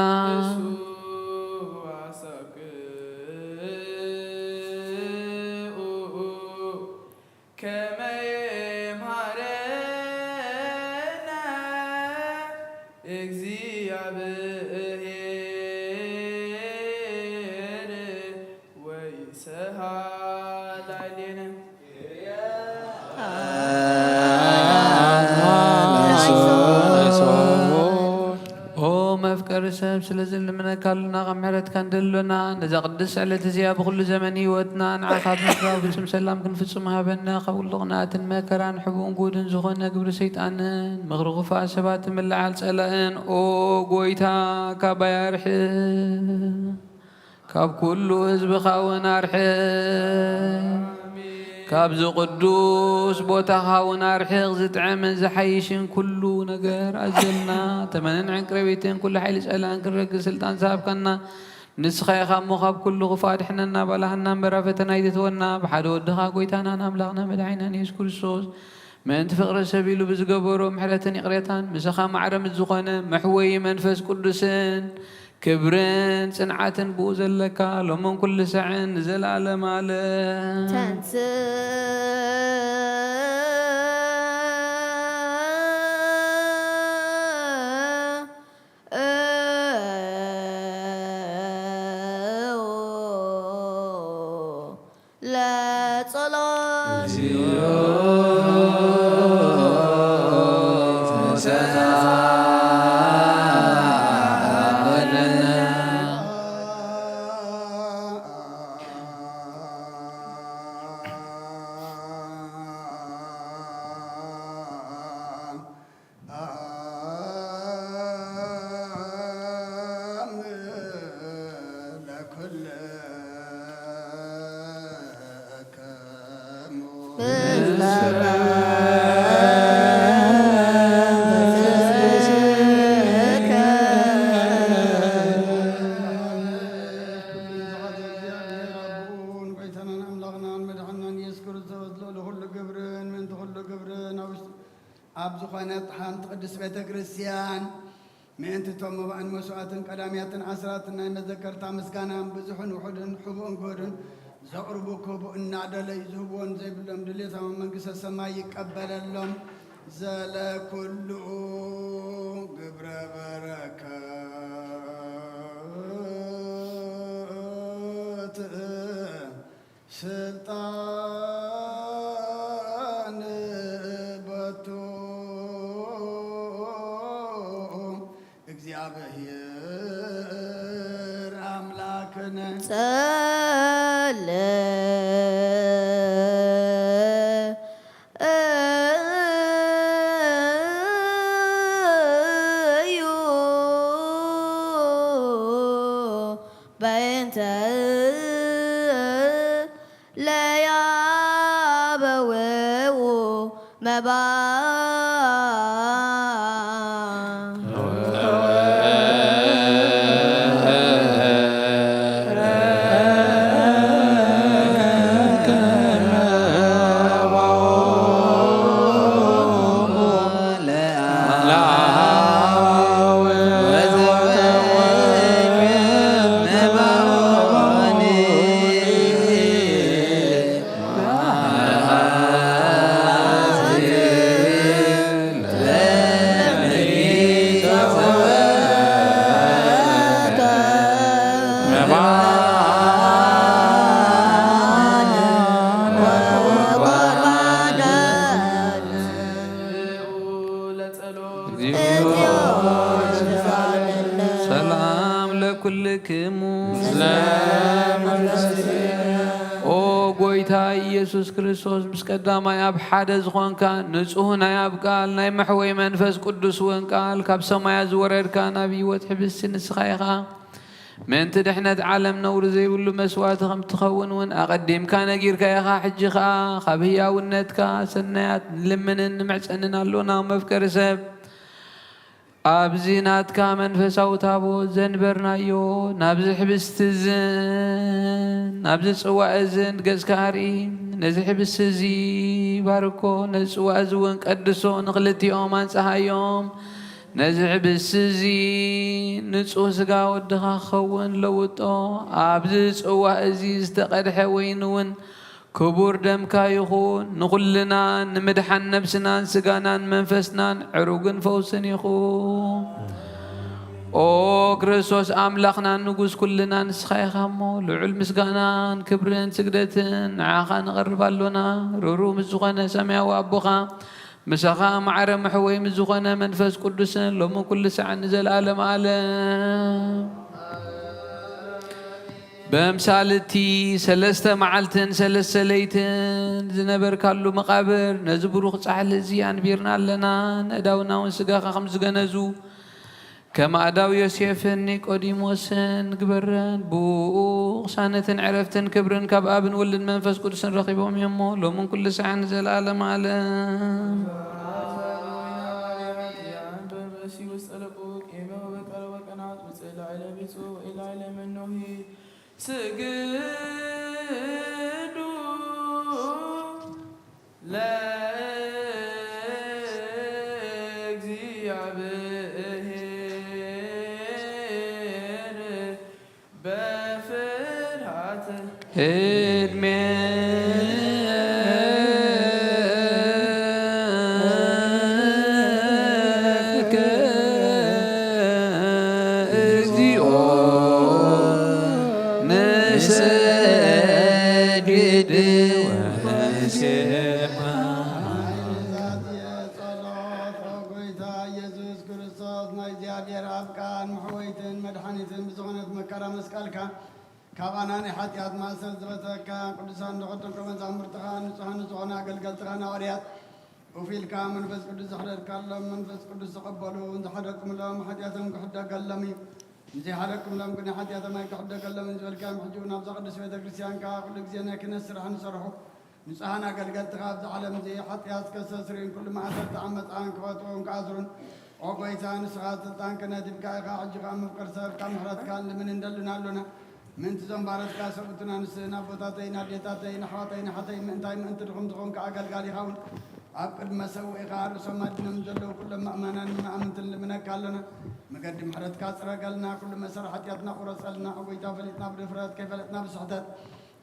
ሰብ ስለዝን ልምነካሉና ቀምሕረት ካንደሎና ነዛ ቅድስ ዕለት እዚኣ ብኩሉ ዘመን ህይወትና ንዓኻ ብምክራብ ፍጹም ሰላም ክንፍጽም ሃበና ካብ ኩሉ ቅንኣትን መከራን ሕቡእን ጉድን ዝኾነ ግብሪ ሰይጣንን ምኽሪ ክፉእ ሰባት ምልዓል ጸላእን ኦ ጎይታ ካብ ኣያርሕ ካብ ኩሉ ህዝብኻ እውን ኣርሕ ካብዚ ቅዱስ ቦታኻ እውን ኣርሒቕ ዝጥዕምን ዝሓይሽን ኩሉ ነገር ኣዘልና ተመንን ዕንቅረቤትን ኩሉ ሓይሊ ጸላእን ክንረግዝ ስልጣን ዝሃብከና ንስኻ ኢኻ እሞ ካብ ኩሉ ክፉእ ኣድሕነና ባላህና እምበራ ፈተና ኣይትተወና ብሓደ ወድኻ ጎይታናን ኣምላኽና መድሓኒናን ኢየሱስ ክርስቶስ ምእንቲ ፍቕሪ ሰብ ኢሉ ብዝገበሮ ምሕረትን ይቕሬታን ምስኻ ማዕረምት ዝኾነ መሕወይ መንፈስ ቅዱስን ክብርን ጽንዓትን ብኡ ዘለካ ሎምን ኩሉ ሰዕን ንዘለኣለም ዓለም ኣብ ዝኾነት ሓንቲ ቅድስት ቤተ ክርስቲያን ምእንቲ እቶም መባእን መስዋዕትን ቀዳምያትን ዓስራትን ናይ መዘከርታ ምስጋናን ብዙሕን ውሑድን ሕቡእን ጎድን ዘቕርቡ ክቡእ እናደለዩ ዝህብዎን ዘይብሎም ድሌታዊ መንግስተ ሰማይ ይቀበለሎም ዘለኩሉ ግብረ በረከት ስልጣን በቱ እግዚአብሔር አምላክነ ሰላም ለኩልክሙ ኦ ጎይታ ኢየሱስ ክርስቶስ ምስ ቀዳማይ ኣብ ሓደ ዝኾንካ ንጹህ ናይ ኣብ ቃል ናይ መሕወይ መንፈስ ቅዱስ እውን ቃል ካብ ሰማያ ዝወረድካ ናብ ህይወት ሕብስቲ ንስኻ ኢኻ ምእንቲ ድሕነት ዓለም ነውሪ ዘይብሉ መስዋዕቲ ከም ትኸውን እውን ኣቐዲምካ ነጊርካ ኢኻ ሕጂ ከዓ ካብ ህያውነትካ ሰናያት ንልምንን ንምዕፀንን ኣሎና መፍቀሪ ሰብ ኣብዚ ናትካ መንፈሳዊ ታቦት ዘንበርናዮ ናብዚ ሕብስቲ እዝን ናብዚ ጽዋዕ እዝን ገጽካ ርኢ ነዚ ሕብስቲ እዚ ባርኮ ነዚ ጽዋዕ እዚ እውን ቀድሶ ንኽልቲኦም አንጽሃዮም ነዚ ሕብስቲ እዚ ንጹህ ስጋ ወድኻ ክኸውን ለውጦ ኣብዚ ጽዋዕ እዚ ዝተቐድሐ ወይኒ እውን ክቡር ደምካ ይኹን ንኹልና ንምድሓን ነብስናን ስጋናን መንፈስናን ዕሩግን ፈውስን ይኹን ኦ ክርስቶስ ኣምላኽና ንጉስ ኩልና ንስኻ ኢኻ እሞ ልዑል ምስጋናን ክብርን ስግደትን ንዓኻ ንቐርብ ኣሎና ርሩህ ምስ ዝኾነ ሰማያዊ ኣቦኻ مسخا معر محوي مزخنا منفس قدس لوم كل ساعة نزل عالم عالم بمثالتي سلسته معلتن سلسته ليتن زنبر كالو مقابر نزبروخ صحل زيان بيرنا لنا نداونا ونسقاخا خمس جنزو كما أداو يوسيفن نيقوديموسن قبرن بوق سانة عرفتن كبرن كبابن ولد منفس قدسن رقيبهم يمو لو من كل ساعة نزل عالم عالم كاباناني حتيات ما سلزبتك قدسان نغطن كمان زمرتها نصحان نصحان قلقلتها نوريات وفي الكامل فس قدس حدد كلام من فس قدس قبلوا انت حدكم لهم حتياتهم كحدا كلامي زي حدكم لهم كنا حتياتهم كحدا كلامي زي الكام حجونا بس قدس بيت كريستيان كاقول لك زينا كنسر حنسرحوا نصحان قلقلتها زعلم زي حتيات كسسرين كل ما عثرت عمت عنك واتوهم كعذرون وقويتان سخات تانكنا تبكاي حجقا مفكرسر كام حرات كان لمن اندلنا لنا من تزم بارد كاسبتنا نسنا بطاتينا ديتاتينا حواتينا حتى من تايم انت تقوم تقوم كعقل قالي خاون أقد ما سوي غار وسماتنا مجلو كل ما أمانا ما أمنت اللي منك قالنا مقدم حرد كاسرة قالنا كل ما سر حتياتنا ورسلنا وقيتا فلتنا برفرات كيف فلتنا بسحتات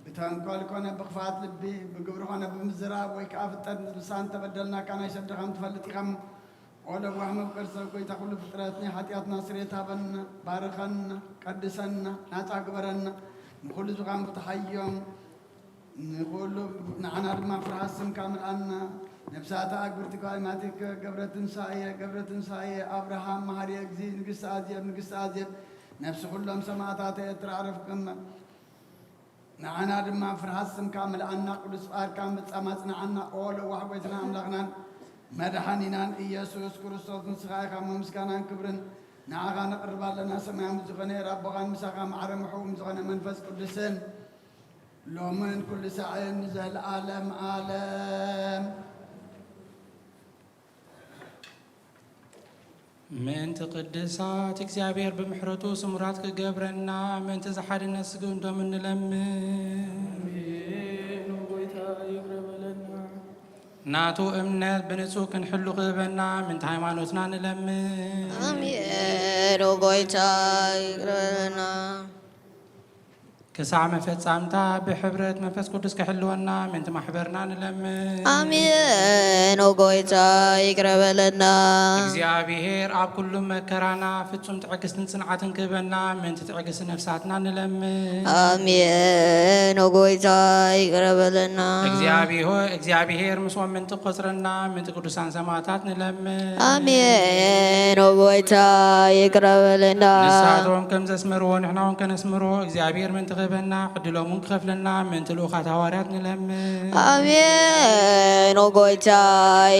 بتهم قال كنا بقفات لبي بقبرهنا بمزراب ويكافتن لسان تبدلنا كان يشبد خم تفلت خم ولا وهم بكرسل كويتا كل فتراتنا حتياتنا سريتها بنا بارخنا قدسنا ناس أكبرنا نقول زقام بتحيّم نقول نعنا ما فرحسم كامل أنا نفساتا أكبر تكلماتك قبرة ساية أبراهام مهاري أجزي نقص أزيب نفس كلهم سماعات تعرف كم نعنا ما فرحسم كامل أنا قدس كامل سماتنا عنا أول وحبيتنا أملاقنا مدحانينا إيسوس كريستوس نسخاي خام مسكانا كبرن نعغا نقرب لنا سماع مزغني ربغان مسخا معرم حوم مزغني منفس قدسن لو من كل ساعة نزل عالم من تقدسات اكزابير بمحرتو سمرات كقبرنا من تزحد الناس قندو من لمن ناتو امنات بنسوك نحلو غيبنا من تهيمانوتنا نلمن آمين وقويتا يقرنا كساع مفت سامتا بحبرت مفت قدس كحلونا من تمحبرنا نلمن آمين وقويتا يقربلنا እግዚአብሔር ኣብ ኩሉ መከራና ፍጹም ትዕግስትን ጽንዓትን ክህበና ምን ትዕግስ ነፍሳትና ንለምን آمين وقويتا يقربلنا እግዚአብሔር ምስኦም ምን ትቆጽረና ምን ቅዱሳን ሰማዕታት ንለምን آمين وقويتا يقربلنا ንሳቶም ከም ዘስመርዎ ንሕና እውን ከነስምሮ እግዚአብሔር ምን ትኽበና ዕድሎምን ክኸፍለና ምን ትልኡኻት ሃዋርያት ንለምን آمين وقويتا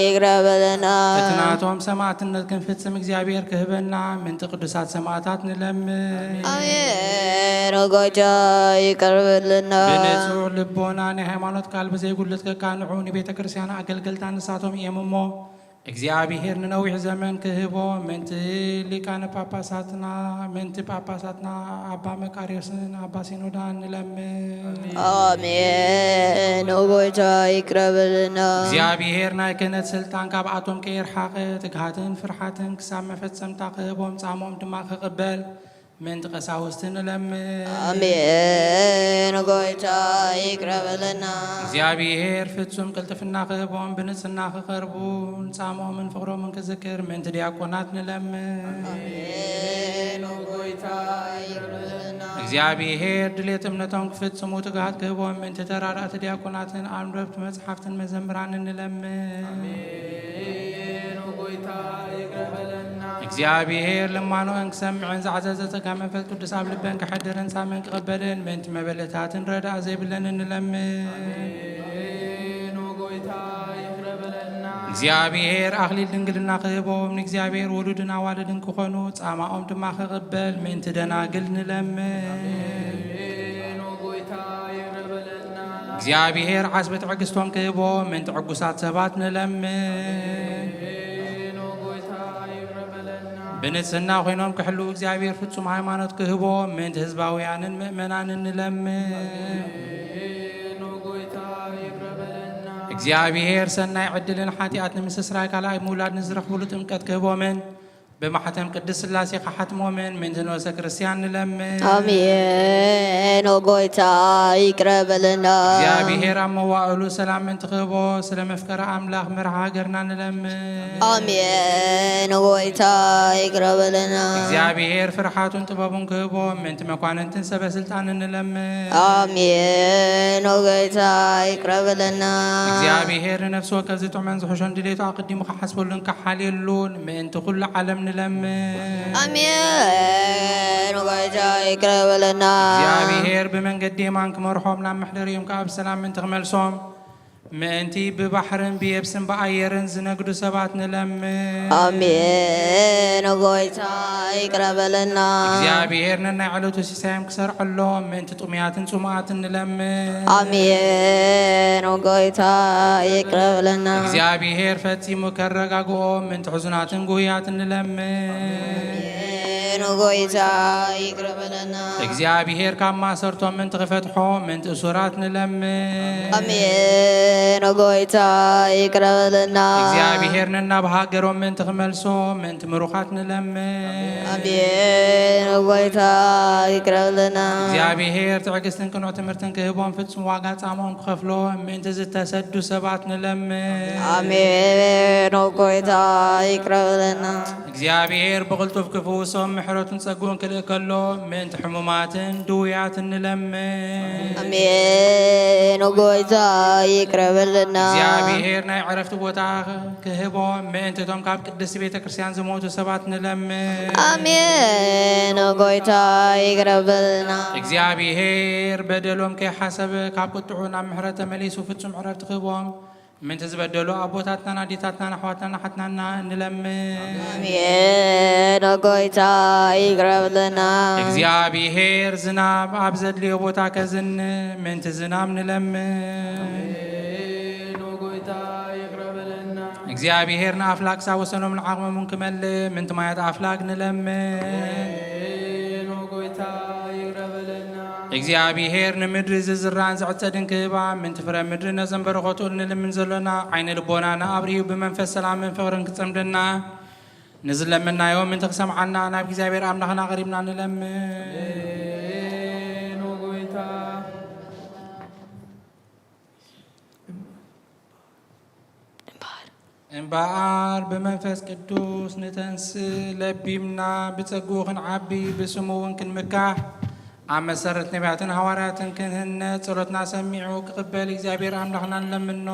يقربلنا እትናቶም ሰማዕትነት ክንፍጽም እግዚአብሔር ክህበና ምን ቅዱሳት ሰማዕታት ንለምን آمين وقويتا يقربلنا ብንጹህ ልቦና ናይ ሃይማኖት ቃል ብዘይጉልት ከቃንዑ ንቤተ ክርስቲያን ኣገልገልታ ንሳቶም እዮም እሞ እግዚአብሔር ንነዊሕ ዘመን ክህቦ ምንቲ ሊቃነ ጳጳሳትና ምንቲ ጳጳሳትና አባ መቃርዮስን አባ ሲኖዳ ንለምን آمين وقويتا يقربلنا እግዚአብሔር ናይ ክህነት ስልጣን ካብኣቶም ከይርሓቐ ትግሃትን ፍርሓትን ክሳብ መፈጸምታ ክህቦም ጻሞም ድማ ክቕበል ምንቲ ቀሳውስት ንለምን آمين وقويتا يقربلنا እግዚአብሔር ፍጹም ቅልጥፍና ክህቦም ብንጽና ክቐርቡ ጻሞምን ፍቕሮምን ክዝክር ምንቲ ዲያቆናት ንለምን آمين وقويتا يقربلنا እግዚአብሔር ድሌት እምነቶም ክፍጽሙ ትግሃት ክህቦም ምንቲ ተራዳእቲ ዲያቆናትን ኣንበብቲ መጽሓፍትን መዘምራንን ንለምን እግዚአብሔር ልማኖን ክሰምዕን ዝዓዘዘ መንፈስ ቅዱስ ኣብ ልበን ክሓድርን ሳመን ክቕበልን ምእንቲ መበለታትን ረዳእ ዘይብለን እንለምን እግዚአብሔር አክሊል ድንግልና ክህቦም ንእግዚአብሔር ወሉድን አዋልድን ክኾኑ ጻማኦም ድማ ክቕበል ምእንቲ ደናግል ንለምን እግዚአብሔር ዓስበ ትዕግስቶም ክህቦም ምእንቲ ዕጉሳት ሰባት ንለምን ብንጽህና ኮይኖም ክሕልው እግዚአብሔር ፍጹም ሃይማኖት ክህቦም ምእንቲ ህዝባውያንን ምእመናንን ንለምን እግዚአብሔር ሰናይ ዕድልን ሓጢአት ንምስስራይ ካልኣይ ምውላድ ንዝረኽብሉ ጥምቀት ክህቦምን በማሕተም ቅድስ ሥላሴ ከሓትሞምን ምእንቲ ንወሰ ክርስቲያን ንለምን አሜን። ኦጎይታ ይቅረበልና እግዚአብሔር ኣብ መዋእሉ ሰላም ምእንቲ ክህቦ ስለ መፍቀረ ኣምላኽ መርሓ ሃገርና ንለምን አሜን። ኦጎይታ ይቅረበልና እግዚአብሔር ፍርሓቱን ጥበቡን ክህቦ ምእንቲ መኳንንትን ሰበስልጣን ንለምን አሜን። ኦጎይታ ይቅረበልና እግዚአብሔር ንነፍሲ ወከፍ ዝጥዕመን ዝሕሾን ድሌቱ ኣቅዲሙ ክሓስበሉን ክሓልየሉን ምእንቲ ኩሉ ዓለም ንለምን አሜን። ኦጎይታ ይቅረበልና እግዚአብሔር ብመንገዲ የማን ክመርሖም ናብ መሕደሪዮም ካብ ሰላም ምእንቲ ክመልሶም ምእንቲ ብባሕርን ብየብስን ብኣየርን ዝነግዱ ሰባት ንለምን አሜን። ኦጎይታ ይቅረበልና እግዚአብሔር ነናይ ዕለቱ ሲሳዮም ክሰርዐሎም ምእንቲ ጥሙያትን ጽሙኣትን ንለምን አሜን። ኦጎይታ ይቅረበልና እግዚአብሔር ፈጺሙ ከረጋግኦም ምእንቲ ሕዙናትን ጉህያትን ንለምን ኦጎይታ ይቅረበልና እግዚአብሔር ካብ ማሰርቶም ምእንቲ ክፈትሖም ምእንቲ እሱራት ንለምን አሜን። ኦጎይታ ይቅረበልና እግዚአብሔር ነናብ ሃገሮም ምእንቲ ክመልሶም ምእንቲ ምሩኻት ንለምን አሜን። ኦጎይታ ይቅረበልና እግዚአብሔር ትዕግስትን ቅኑዕ ትምህርትን ክህቦም ፍጹም ዋጋ ጻሞኦም ክኸፍሎም ምእንቲ ዝተሰዱ ሰባት ንለምን አሜን። ኦጎይታ ይቅረበልና እግዚአብሔር ብቕልጡፍ ክፍውሶም ምሕረቱን ጸጉን ክልእ ከሎ ምእንቲ ሕሙማትን ድውያትን ንለምን አሜን። ኦጎይታ ይቅረበልና እግዚአብሔር ናይ ዕረፍቲ ቦታ ክህቦም ምእንቲ እቶም ካብ ቅድስቲ ቤተ ክርስቲያን ዝሞቱ ሰባት ንለምን አሜን። ኦጎይታ ይቅረበልና እግዚአብሔር በደሎም ከይሓሰበ ካብ ቁጥዑ ናብ ምሕረት ተመሊሱ ፍጹም ዕረፍቲ ክህቦም ምእንቲ ዝበደሉ ኣቦታትናን ኣዴታትናን ኣሕዋትናን ሓትናና ንለምን አሜን። ኦጎይታ ይቅረበልና እግዚአብሔር ዝናብ ኣብ ዘድልዮ ቦታ ከዝን ምእንቲ ዝናብ ንለምን እግዚአብሔር ንኣፍላግ ሳወሰኖም ንዓቕሞምን ክመልእ ምእንቲ ማያት ኣፍላግ ንለምን እግዚአብሔር ንምድሪ ዝዝራን ዝዕጸድን ክህባ ምእንቲ ፍረ ምድሪ ነዘንበረኸቱ ንልምን ዘሎና ዓይነ ልቦናና ኣብርሂቡ ብመንፈስ ሰላምን ፍቕርን ክጸምደና ንዝለምናዮ ምእንቲ ክሰምዓና ናብ እግዚአብሔር ኣምላኽና ቐሪብና ንለምን እምበኣር ብመንፈስ ቅዱስ ንተንስእ ለቢብና ብጸጉኡ ክንዓቢ ብስሙ እውን ክንምካሕ ኣብ መሰረት ነቢያትን ሃዋርያትን ክንህነፅ ጸሎትና ሰሚዑ ክቕበል እግዚአብሔር ኣምላኽና ንለምኖ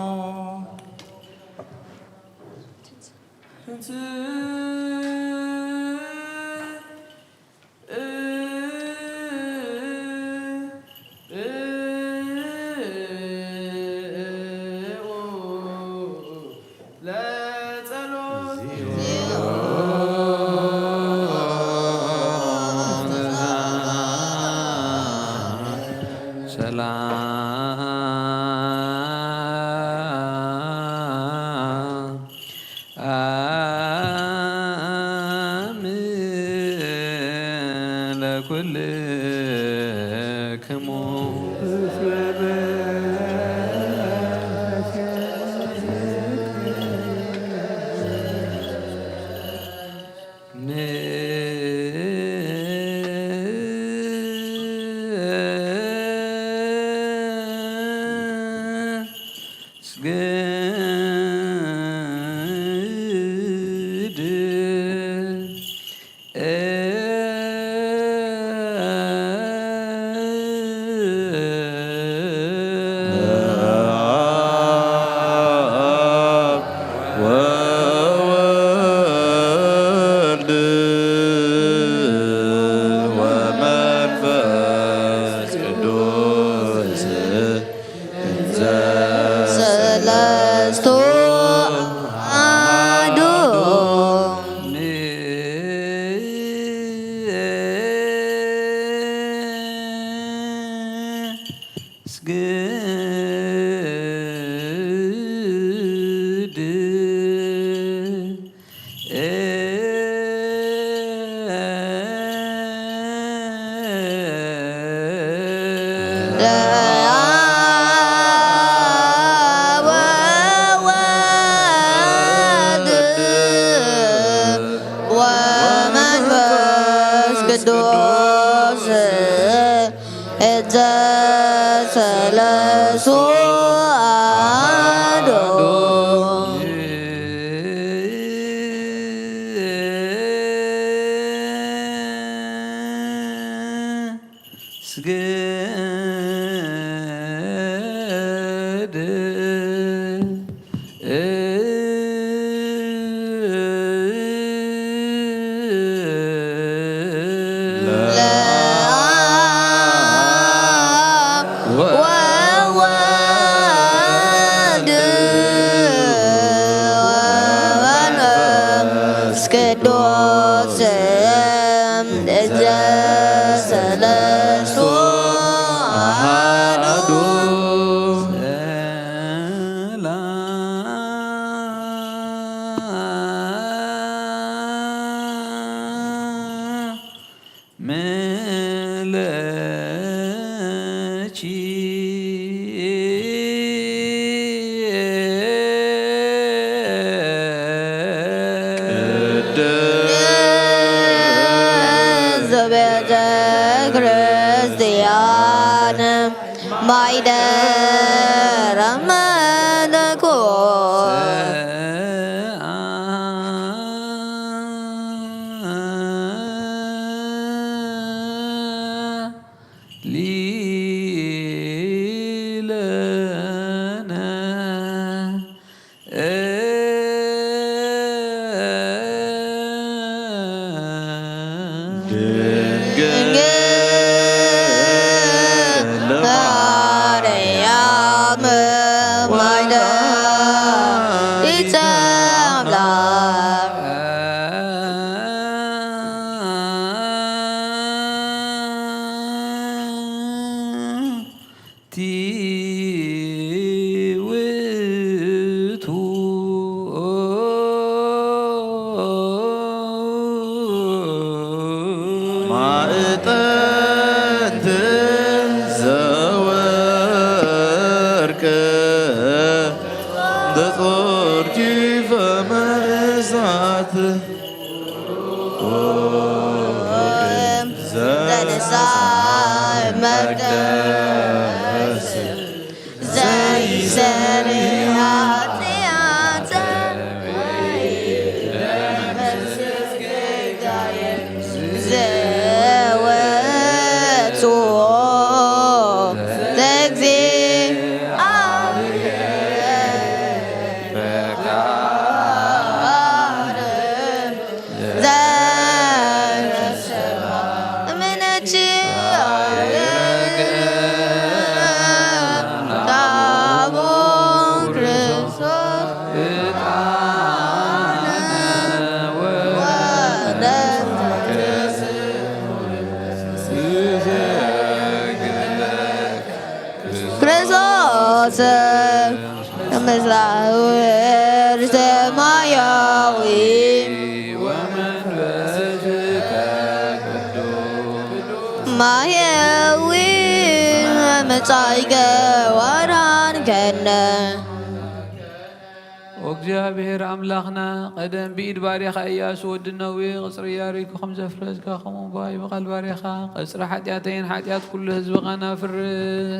እግዚአብሔር አምላኽና ቀደም ብኢድ ባሪኻ ኢያሱ ወዲ ነዌ ቅፅሪ ኢያሪኮ ከም ዘፍረስካ ከምኡ ባይ ብቓል ባሪኻ ቅፅሪ ሓጢኣተይን ሓጢኣት ኩሉ ህዝብኻ ናፍርስ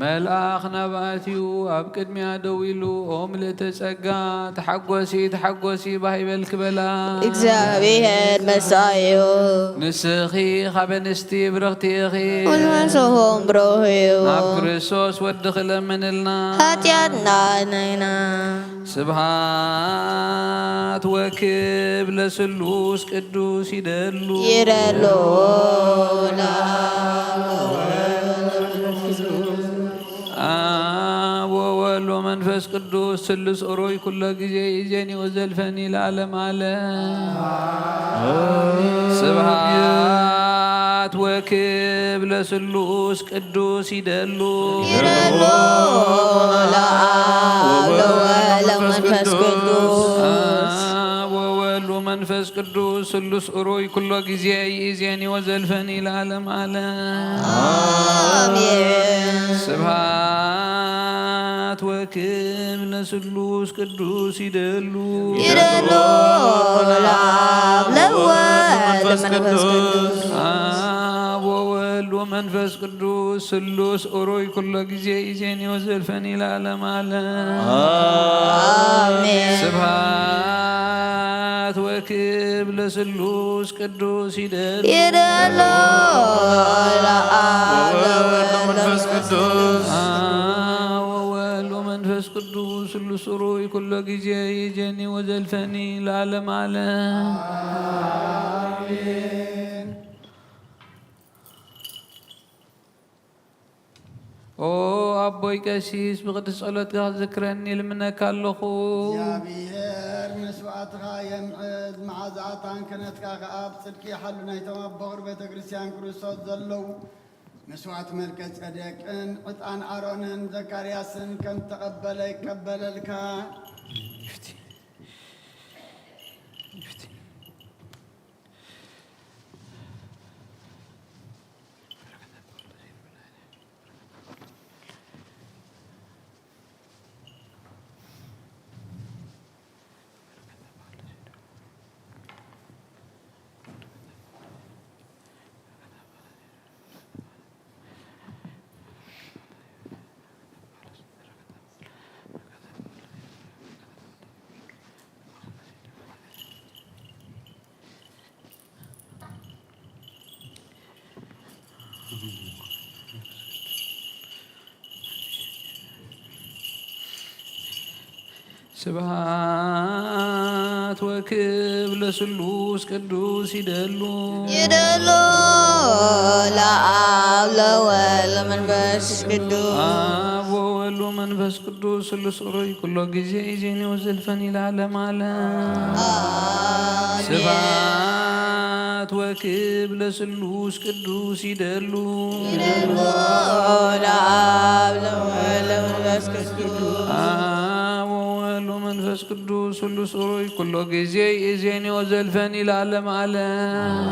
መልአኽ ናብኣትዩ ኣብ ቅድሚያ ደው ኢሉ ኦ ምልእተ ጸጋ ተሓጐሲ ተሓጐሲ ባሂበል ክበላ እግዚአብሔር መሳዩ ንስኺ ካብ ኣንስቲ ብርኽቲ ኢኺ ወንሶሆም ብሮህዩ ናብ ክርስቶስ ወዲ ክለምንልና ኃጢአትና ነይና ስብሃት ወክብ ለስሉስ ቅዱስ ይደሉ ይደሉ ወወልድ ወመንፈስ ቅዱስ ስሉስ ኦሮይ ኩሎ ጊዜ ኢዜኒ ወዘልፈኒ ለዓለም ዓለም ስብሃት ወክብ ለስሉስ ቅዱስ ይደሉ ይደሉ ለአብ ለወልድ ለመንፈስ ቅዱስ ወወልድ ወመንፈስ ቅዱስ ስሉስ ኡሩይ ኩሎ ጊዜ ይእዜኒ ወዘልፈኒ ለዓለም ዓለም አሜን። ስብሐት ወክብ ለስሉስ ቅዱስ ይደሉ ይደሉ ለአብ ለወልድ ለመንፈስ ቅዱስ ወወልድ ወመንፈስ ቅዱስ ስሉስ ኡሩይ ኩሎ ጊዜ ይእዜኒ ወዘልፈኒ ለዓለም ዓለም አሜን። ስብሐት ወክብ ለስሉስ ቅዱስ ይደሉ ይደሉ ለአብ ለወልድ ለመንፈስ ቅዱስ ወወልድ ወመንፈስ ቅዱስ ስሉስ ኡሩይ ኩሎ ጊዜ ይእዜኒ ወዘልፈኒ ለዓለም ዓለም ኦ አቦይ ቀሲስ ብቅዱስ ጸሎትካ ዝክረኒ ልምነካ ኣለኹ እግዚአብሔር መስዋዕትኻ የምዕድ መዓዛዕታን ክነትካ ከዓ ብፅድቂ ሓሉ ናይቶም ኣብ በቕሪ ቤተ ክርስቲያን ክርስቶስ ዘለው መስዋዕት መልከ ጸደቅን ዕጣን ኣሮንን ዘካርያስን ከም ተቐበለ ይቀበለልካ ስብሐት ወክብ ለስሉስ ቅዱስ ይደሉ ይደሉ ለአብ ለወልድ ለመንፈስ ቅዱስ አብ ወወልድ ወመንፈስ ቅዱስ ስሉስ ኡሩይ ኩሎ ጊዜ ይእዜኒ ወዘልፈኒ ለዓለም ዓለም ስብሐት ወክብ ለስሉስ ቅዱስ ይደሉ ይደሉ ለአብ ለወልድ ለመንፈስ ቅዱስ መንፈስ ቅዱስ ስሉስ ኡሩይ ኩሎ ጊዜ ይእዜኒ ወዘልፈኒ ለዓለም ዓለም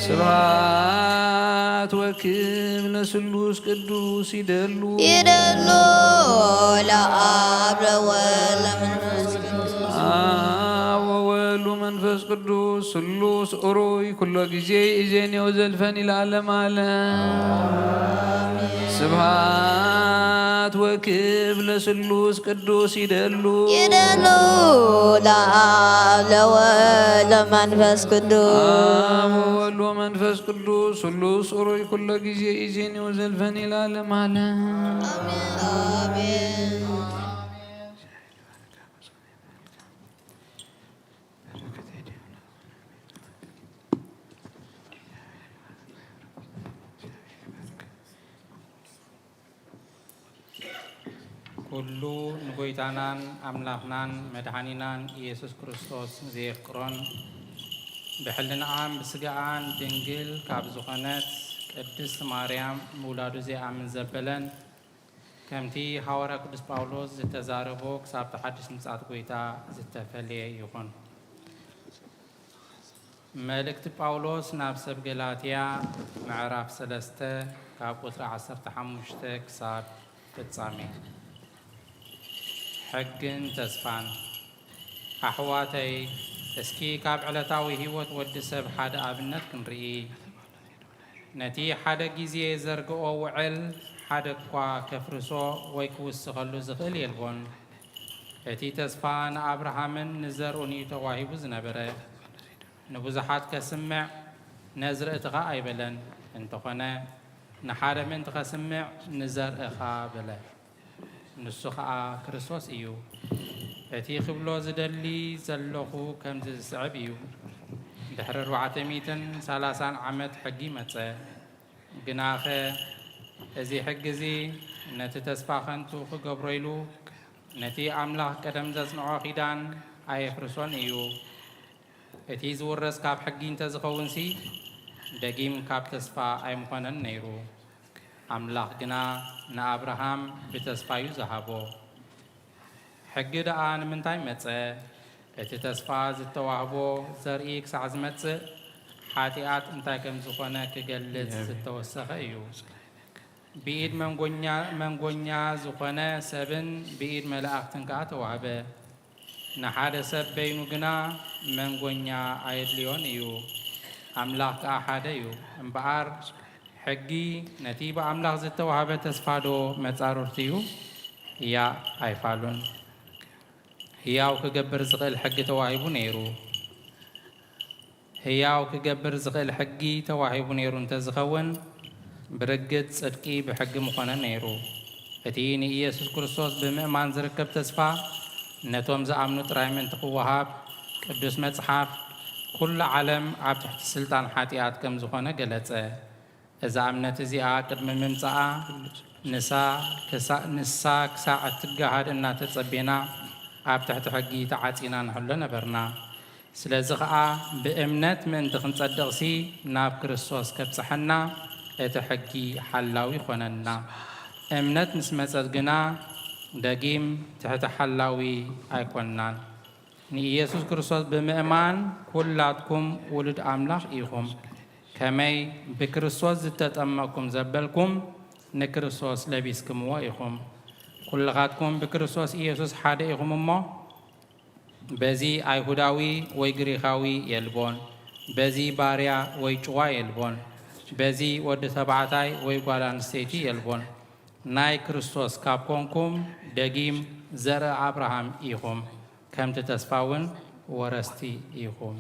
ስብሐት ወክብ ለስሉስ ቅዱስ ይደሉ ይደሉ ለአብ ለወልድ ለመንፈስ ቅዱስ ወወልድ ወመንፈስ ቅዱስ ስሉስ ኡሩይ ኩሎ ጊዜ ይእዜኒ ወዘልፈኒ ለዓለም ዓለም ስብሐት ወክብ ለስሉስ ቅዱስ ይደሉ ይደሉ ለአብ ለወልድ ለመንፈስ ቅዱስ ወወልድ ወመንፈስ ቅዱስ ስሉስ ኡሩይ ኩሎ ጊዜ ይእዜኒ ወዘልፈኒ ለዓለም ዓለም አሜን። ኩሉ ንጎይታናን ኣምላኽናን መድኃኒናን ኢየሱስ ክርስቶስ ዘየፍቅሮን ብሕልናኣን ብስጋኣን ድንግል ካብ ዝኾነት ቅድስት ማርያም ምውላዱ ዘይኣምን ዘበለን ከምቲ ሐዋርያ ቅዱስ ጳውሎስ ዝተዛረቦ ክሳብ ሓድሽ ምጽኣት ጎይታ ዝተፈልየ ይኹን። መልእክቲ ጳውሎስ ናብ ሰብ ገላትያ ምዕራፍ 3 ካብ ቁጥሪ 15 ክሳብ ፍጻሜ። ሕግን ተስፋን ኣሕዋተይ እስኪ ካብ ዕለታዊ ህይወት ወዲ ሰብ ሓደ ኣብነት ክንርኢ። ነቲ ሓደ ጊዜ ዘርግኦ ውዕል ሓደ እኳ ከፍርሶ ወይ ክውስኸሉ ዝኽእል የልቦን። እቲ ተስፋ ንኣብርሃምን ንዘርኡን እዩ ተዋሂቡ ዝነበረ። ንብዙሓት ከስምዕ ነዝርእትኻ ኣይበለን፣ እንተኾነ ንሓደ ምእንቲ ከስምዕ ንዘርእኻ በለ። ንሱ ከዓ ክርስቶስ እዩ። እቲ ክብሎ ዝደሊ ዘለኹ ከምዚ ዝስዕብ እዩ። ድሕሪ 430 ዓመት ሕጊ መፀ። ግናኸ እዚ ሕጊ እዚ ነቲ ተስፋ ኸንቱ ክገብሮ ኢሉ ነቲ ኣምላኽ ቀደም ዘጽንዖ ኺዳን ኣየፍርሶን እዩ። እቲ ዝውረስ ካብ ሕጊ እንተዝኸውንሲ ደጊም ካብ ተስፋ ኣይምኾነን ነይሩ ኣምላኽ ግና ንኣብርሃም ብተስፋ እዩ ዝሃቦ ሕጊ ደኣ ንምንታይ መፀ እቲ ተስፋ ዝተዋህቦ ዘርኢ ክሳዕ ዝመጽእ ሓጢኣት እንታይ ከም ዝኾነ ክገልጽ ዝተወሰኸ እዩ ብኢድ መንጎኛ ዝኾነ ሰብን ብኢድ መላእኽትን ከዓ ተዋህበ ንሓደ ሰብ በይኑ ግና መንጎኛ ኣየድልዮን እዩ ኣምላኽ ከዓ ሓደ እዩ እምበኣር ሕጊ ነቲ ብኣምላኽ ዝተዋህበ ተስፋዶ መጻርርቲ እዩ እያ ኣይፋሉን ህያው ክገብር ዝኽእል ሕጊ ተዋሂቡ ነይሩ ህያው ክገብር ዝኽእል ሕጊ ተዋሂቡ ነይሩ እንተዝኸውን ብርግጽ ጽድቂ ብሕጊ ምኾነ ነይሩ እቲ ንኢየሱስ ክርስቶስ ብምእማን ዝርከብ ተስፋ ነቶም ዝኣምኑ ጥራይ ምእንቲ ክወሃብ ቅዱስ መጽሓፍ ኩሉ ዓለም ኣብ ትሕቲ ስልጣን ሓጢኣት ከም ዝኾነ ገለጸ እዛ እምነት እዚኣ ቅድሚ ምምጻኣ ንሳ ክሳዕ እትገሃድ እናተጸቤና ኣብ ትሕቲ ሕጊ ተዓጺና ንሕሎ ነበርና ስለዚ ከዓ ብእምነት ምእንቲ ክንጸድቕሲ ናብ ክርስቶስ ከብጽሐና እቲ ሕጊ ሓላዊ ኾነና እምነት ምስ መጸት ግና ደጊም ትሕቲ ሓላዊ ኣይኮንናን ንኢየሱስ ክርስቶስ ብምእማን ኩላትኩም ውሉድ ኣምላኽ ኢኹም ከመይ ብክርስቶስ ዝተጠመቅኩም ዘበልኩም ንክርስቶስ ለቢስክምዎ ኢኹም ኩልኻትኩም ብክርስቶስ ኢየሱስ ሓደ ኢኹም እሞ በዚ ኣይሁዳዊ ወይ ግሪኻዊ የልቦን በዚ ባርያ ወይ ጭዋ የልቦን በዚ ወዲ ተባዕታይ ወይ ጓል ኣንስተይቲ የልቦን ናይ ክርስቶስ ካብ ኮንኩም ደጊም ዘርኢ ኣብርሃም ኢኹም ከምቲ ተስፋ እውን ወረስቲ ኢኹም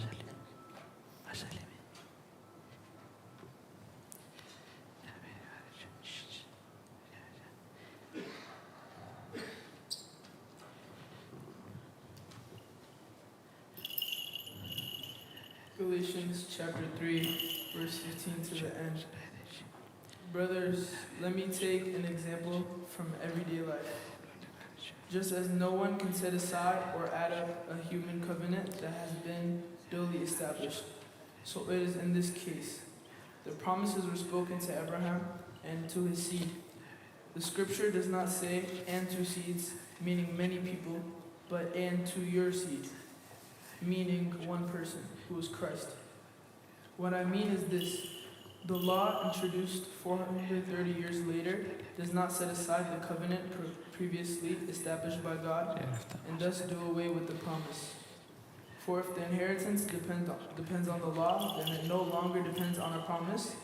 Galatians chapter 3, verse 15 to the end. Brothers, let me take an example from everyday life. Just as no one can set aside or add up a human covenant that has been duly established, so it is in this case. The promises were spoken to Abraham and to his seed. The scripture does not say, and to seeds, meaning many people, but and to your seed, meaning one person, who is Christ. What I mean is this. The law, introduced 430 years later, does not set aside the covenant previously established by God and thus do away with the promise. For if the inheritance depends on the law, then it no longer depends on a promise,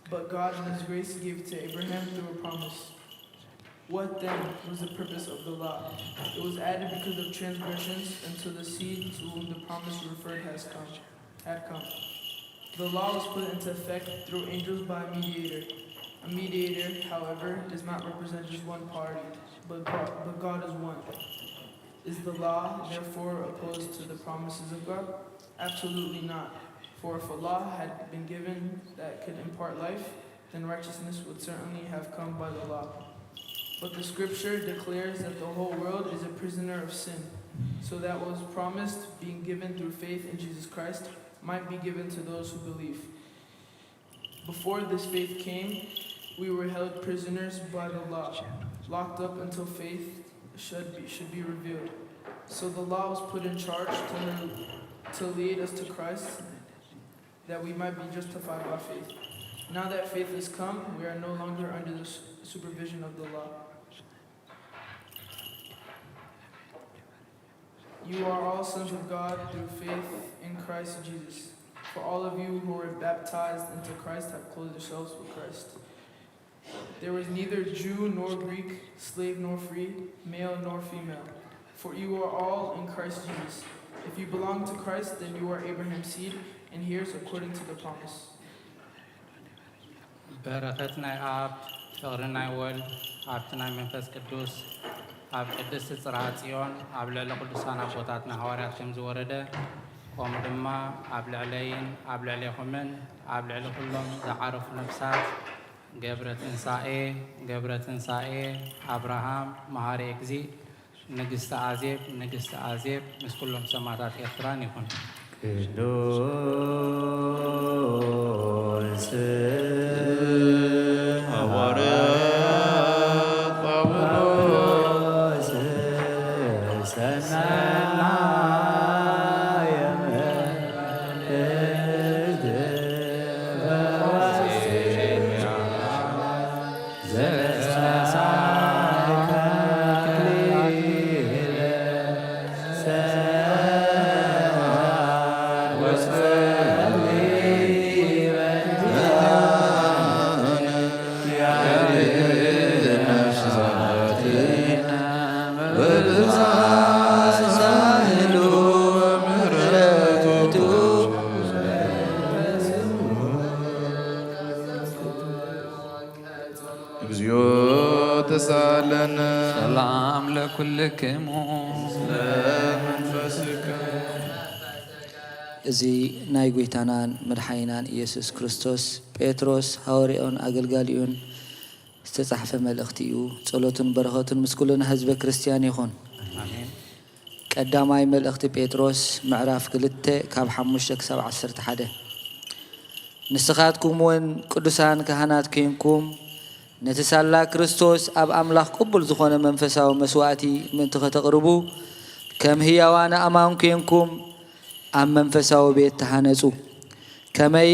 but God in His grace gave it to Abraham through a promise. What then was the purpose of the law? It was added because of transgressions until the seed to whom the promise referred had come. The law was put into effect through angels by a mediator. A mediator, however, does not represent just one party, but God is one. Is the law, therefore, opposed to the promises of God? Absolutely not. For if a law had been given that could impart life, then righteousness would certainly have come by the law. But the scripture declares that the whole world is a prisoner of sin, so that what was promised, being given through faith in Jesus Christ, might be given to those who believe. Before this faith came, we were held prisoners by the law, locked up until faith should be revealed. So the law was put in charge to lead us to Christ, that we might be justified by faith. Now that faith has come, we are no longer under the supervision of the law. You are all sons of God through faith in Christ Jesus. For all of you who were baptized into Christ have clothed yourselves with Christ. There was neither Jew nor Greek, slave nor free, male nor female, for you are all in Christ Jesus. If you belong to Christ, then you are Abraham's seed and heirs according to the promise. በረከት ናይ ኣብ ፍቕሪ ናይ ወልድ ኣብቲ ናይ መንፈስ ቅዱስ ኣብ ቅድስቲ ጽርሐ ጽዮን ኣብ ልዕሊ ቅዱሳን ኣቦታትና ሐዋርያት ከም ዝወረደ ከምኡ ድማ ኣብ ልዕለይን ኣብ ልዕለይኹምን ኣብ ልዕሊ ኩሎም ዝዓረፉ ነፍሳት ገብረ ትንሳኤ ኣብርሃም መሃሪ እግዚእ ንግስቲ ኣዜብ ምስ ኩሎም ሰማዕታት ኤርትራን ይኹን ቅዱስ لنا سلام لكلكم منفسك እዚ ናይ ጎይታናን መድሓኒናን ኢየሱስ ክርስቶስ ጴጥሮስ ሐዋርያውን አገልጋሊውን ዝተጻሕፈ መልእኽቲ እዩ። ጸሎቱን በረኸቱን ምስ ኩሉና ህዝበ ክርስቲያን ይኹን። አሜን። ቀዳማይ መልእኽቲ ጴጥሮስ ምዕራፍ 2 ካብ 5 ክሳብ 11 ንስኻትኩም እውን ቅዱሳን ካህናት ኮይንኩም ነቲ ሳላ ክርስቶስ ኣብ ኣምላኽ ቅቡል ዝኾነ መንፈሳዊ መስዋዕቲ ምእንቲ ከተቕርቡ ከም ህያዋን ኣማን ኮይንኩም ኣብ መንፈሳዊ ቤት ተሃነጹ። ከመይ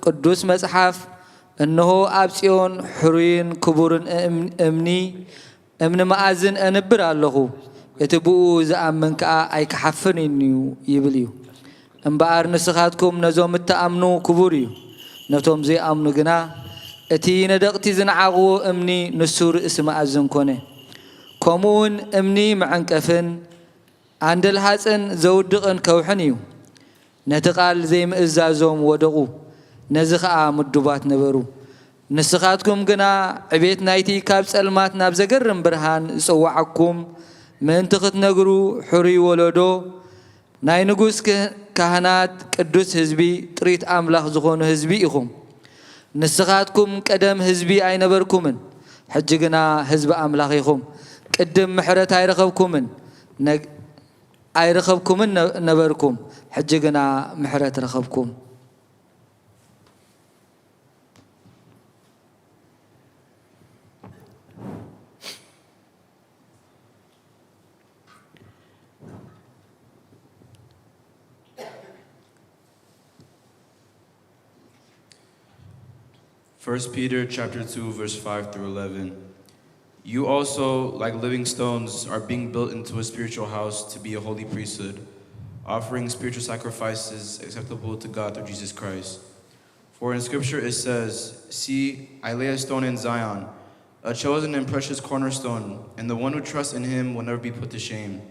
ቅዱስ መጽሓፍ እነሆ ኣብ ጽዮን ሕሩይን ክቡርን እምኒ መኣዝን ኣነብር ኣለኹ እቲ ብኡ ዝኣምን ከዓ ኣይክሓፍርን እዩ ይብል እዩ። እምበኣር ንስኻትኩም ነዞም እተኣምኑ ክቡር እዩ፣ ነቶም ዘይኣምኑ ግና እቲ ነደቕቲ ዝነዓቕዎ እምኒ ንሱ ርእሲ መኣዝን ኮነ። ከምኡውን እምኒ መዐንቀፍን አንደል ሐፀን ዘውድቕን ከውሕን እዩ። ነቲ ቃል ዘይምእዛዞም ወደቑ፣ ነዚ ከዓ ምዱባት ነበሩ። ንስኻትኩም ግና ዕቤት ናይቲ ካብ ጸልማት ናብ ዘገርም ብርሃን ዝጽዋዓኩም ምእንቲ ክትነግሩ ሕሩይ ወለዶ ናይ ንጉሥ ካህናት ቅዱስ ህዝቢ ጥሪት ኣምላኽ ዝኾኑ ህዝቢ ኢኹም። ንስኻትኩም ቀደም ህዝቢ ኣይነበርኩምን፣ ሕጂ ግና ህዝቢ ኣምላኽ ኢኹም። ቅድም ምሕረት ኣይረኸብኩምን ነበርኩም፣ ሕጂ ግና ምሕረት ረኸብኩም። First Peter chapter 2 verse 5 through 11. You also, like living stones, are being built into a spiritual house to be a holy priesthood, offering spiritual sacrifices acceptable to God through Jesus Christ. For in Scripture it says, "See, I lay a stone in Zion, a chosen and precious cornerstone, and the one who trusts in him will never be put to shame."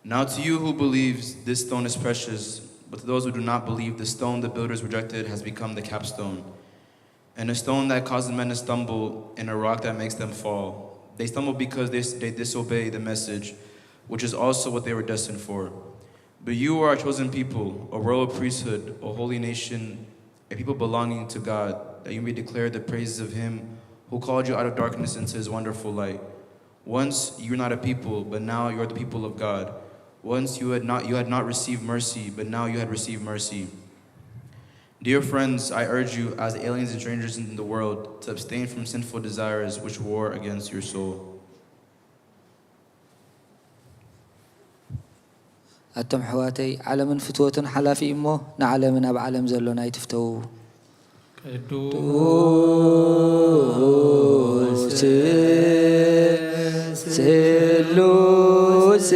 Now to you who believes, this stone is precious, but to those who do not believe, the stone the builders rejected has become the capstone, and a stone that causes men to stumble, and a rock that makes them fall. They stumble because they disobey the message, which is also what they were destined for. But you are a chosen people, a royal priesthood, a holy nation, a people belonging to God, that you may declare the praises of him who called you out of darkness into his wonderful light. Once you were not a people, but now you are the people of God. Once you had not received mercy, but now you had received mercy. Dear friends, I urge you, as aliens and strangers in the world, to abstain from sinful desires which war against your soul. أتم حواتي علم فتوة حلافي إمه نعلم أب علم زلنا يتفتو قدوس سلوس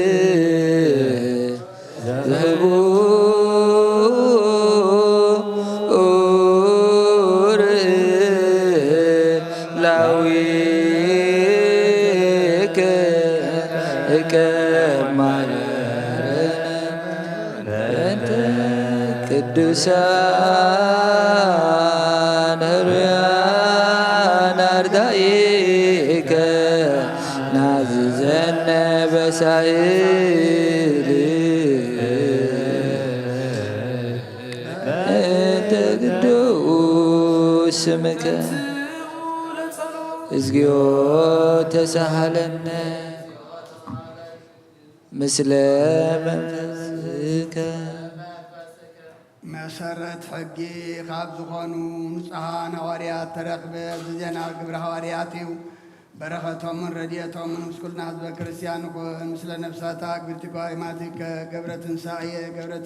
ቅዱሳን ሕሩያን አርዳኢከ ናዝዘነ በሳይል እንተ ቅዱስ ስምከ እግዚኦ ተሳሃለነ ምስለ መንፈስከ መሰረት ሕጊ ካብ ዝኾኑ ንጹሓን ሐዋርያት ተረኽበ ብዜና ግብረ ሐዋርያት እዩ። በረኸቶምን ረድኤቶምን ምስ ኩልና ህዝበ ክርስቲያን ይኹን። ምስለ ነፍሳታ ግብርቲ ጓይማቲከ ገብረ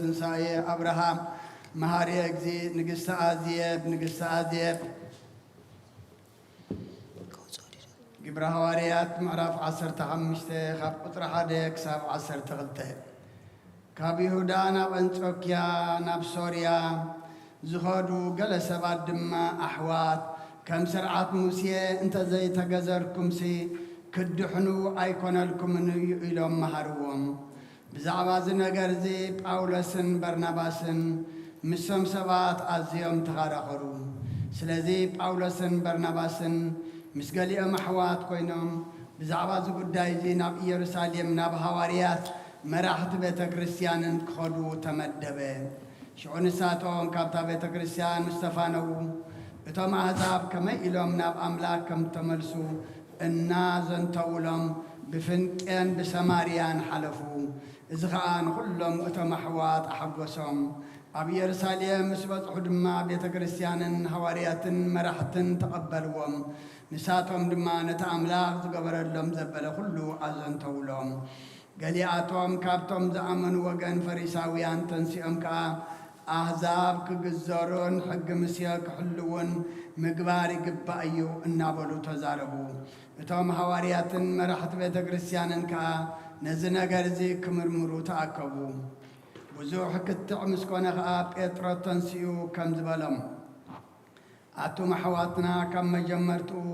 ትንሣኤ አብርሃም መሃርየ እግዚ ንግሥተ አዝየብ ግብረ ሐዋርያት ምዕራፍ 15 ካብ ቁጥሪ 1 ክሳብ 12 ካብ ይሁዳ ናብ አንጾኪያ ናብ ሶርያ ዝኸዱ ገለ ሰባት ድማ ኣሕዋት ከም ስርዓት ሙሴ እንተዘይተገዘርኩምሲ ክድሕኑ ኣይኮነልኩምን እዩ ኢሎም መሃርዎም። ብዛዕባ እዚ ነገር እዚ ጳውሎስን በርናባስን ምሶም ሰባት ኣዝዮም ተኸራኸሩ። ስለዚ ጳውሎስን በርናባስን مسقالي أمحوات كوينهم بزعباز قداي زي ناب يروساليم ناب هواريات مراحت بيت كريستيان كخدو تمدبه شعون ساتون كابتا بيت كريستيان مستفانو بتوم عذاب كما إلهم ناب أملاك كم تملسو النازن تولم بفنكين بسماريان حلفو إزغان كلهم أتمحوات أحقسهم أبي يروساليم مسبت حدما بيت كريستيان هواريات مراحت تقبلوهم نساتهم دما نتأملاك تقبر لهم زبل كله أزن تولهم قلياتهم كابتهم زعمن وقن فريساويان تنسيهم كا أحزاب كجزارون حق مسياك حلوون مقباري قبائيو النابلو تزاربو بتوم حواريات مرحت بيت كريستيان كا نزنا قرزي كمرمرو تاكبو وزوح كتعمس كون خاب اترا تنسيو كم زبلم أتو محواتنا كم جمرتو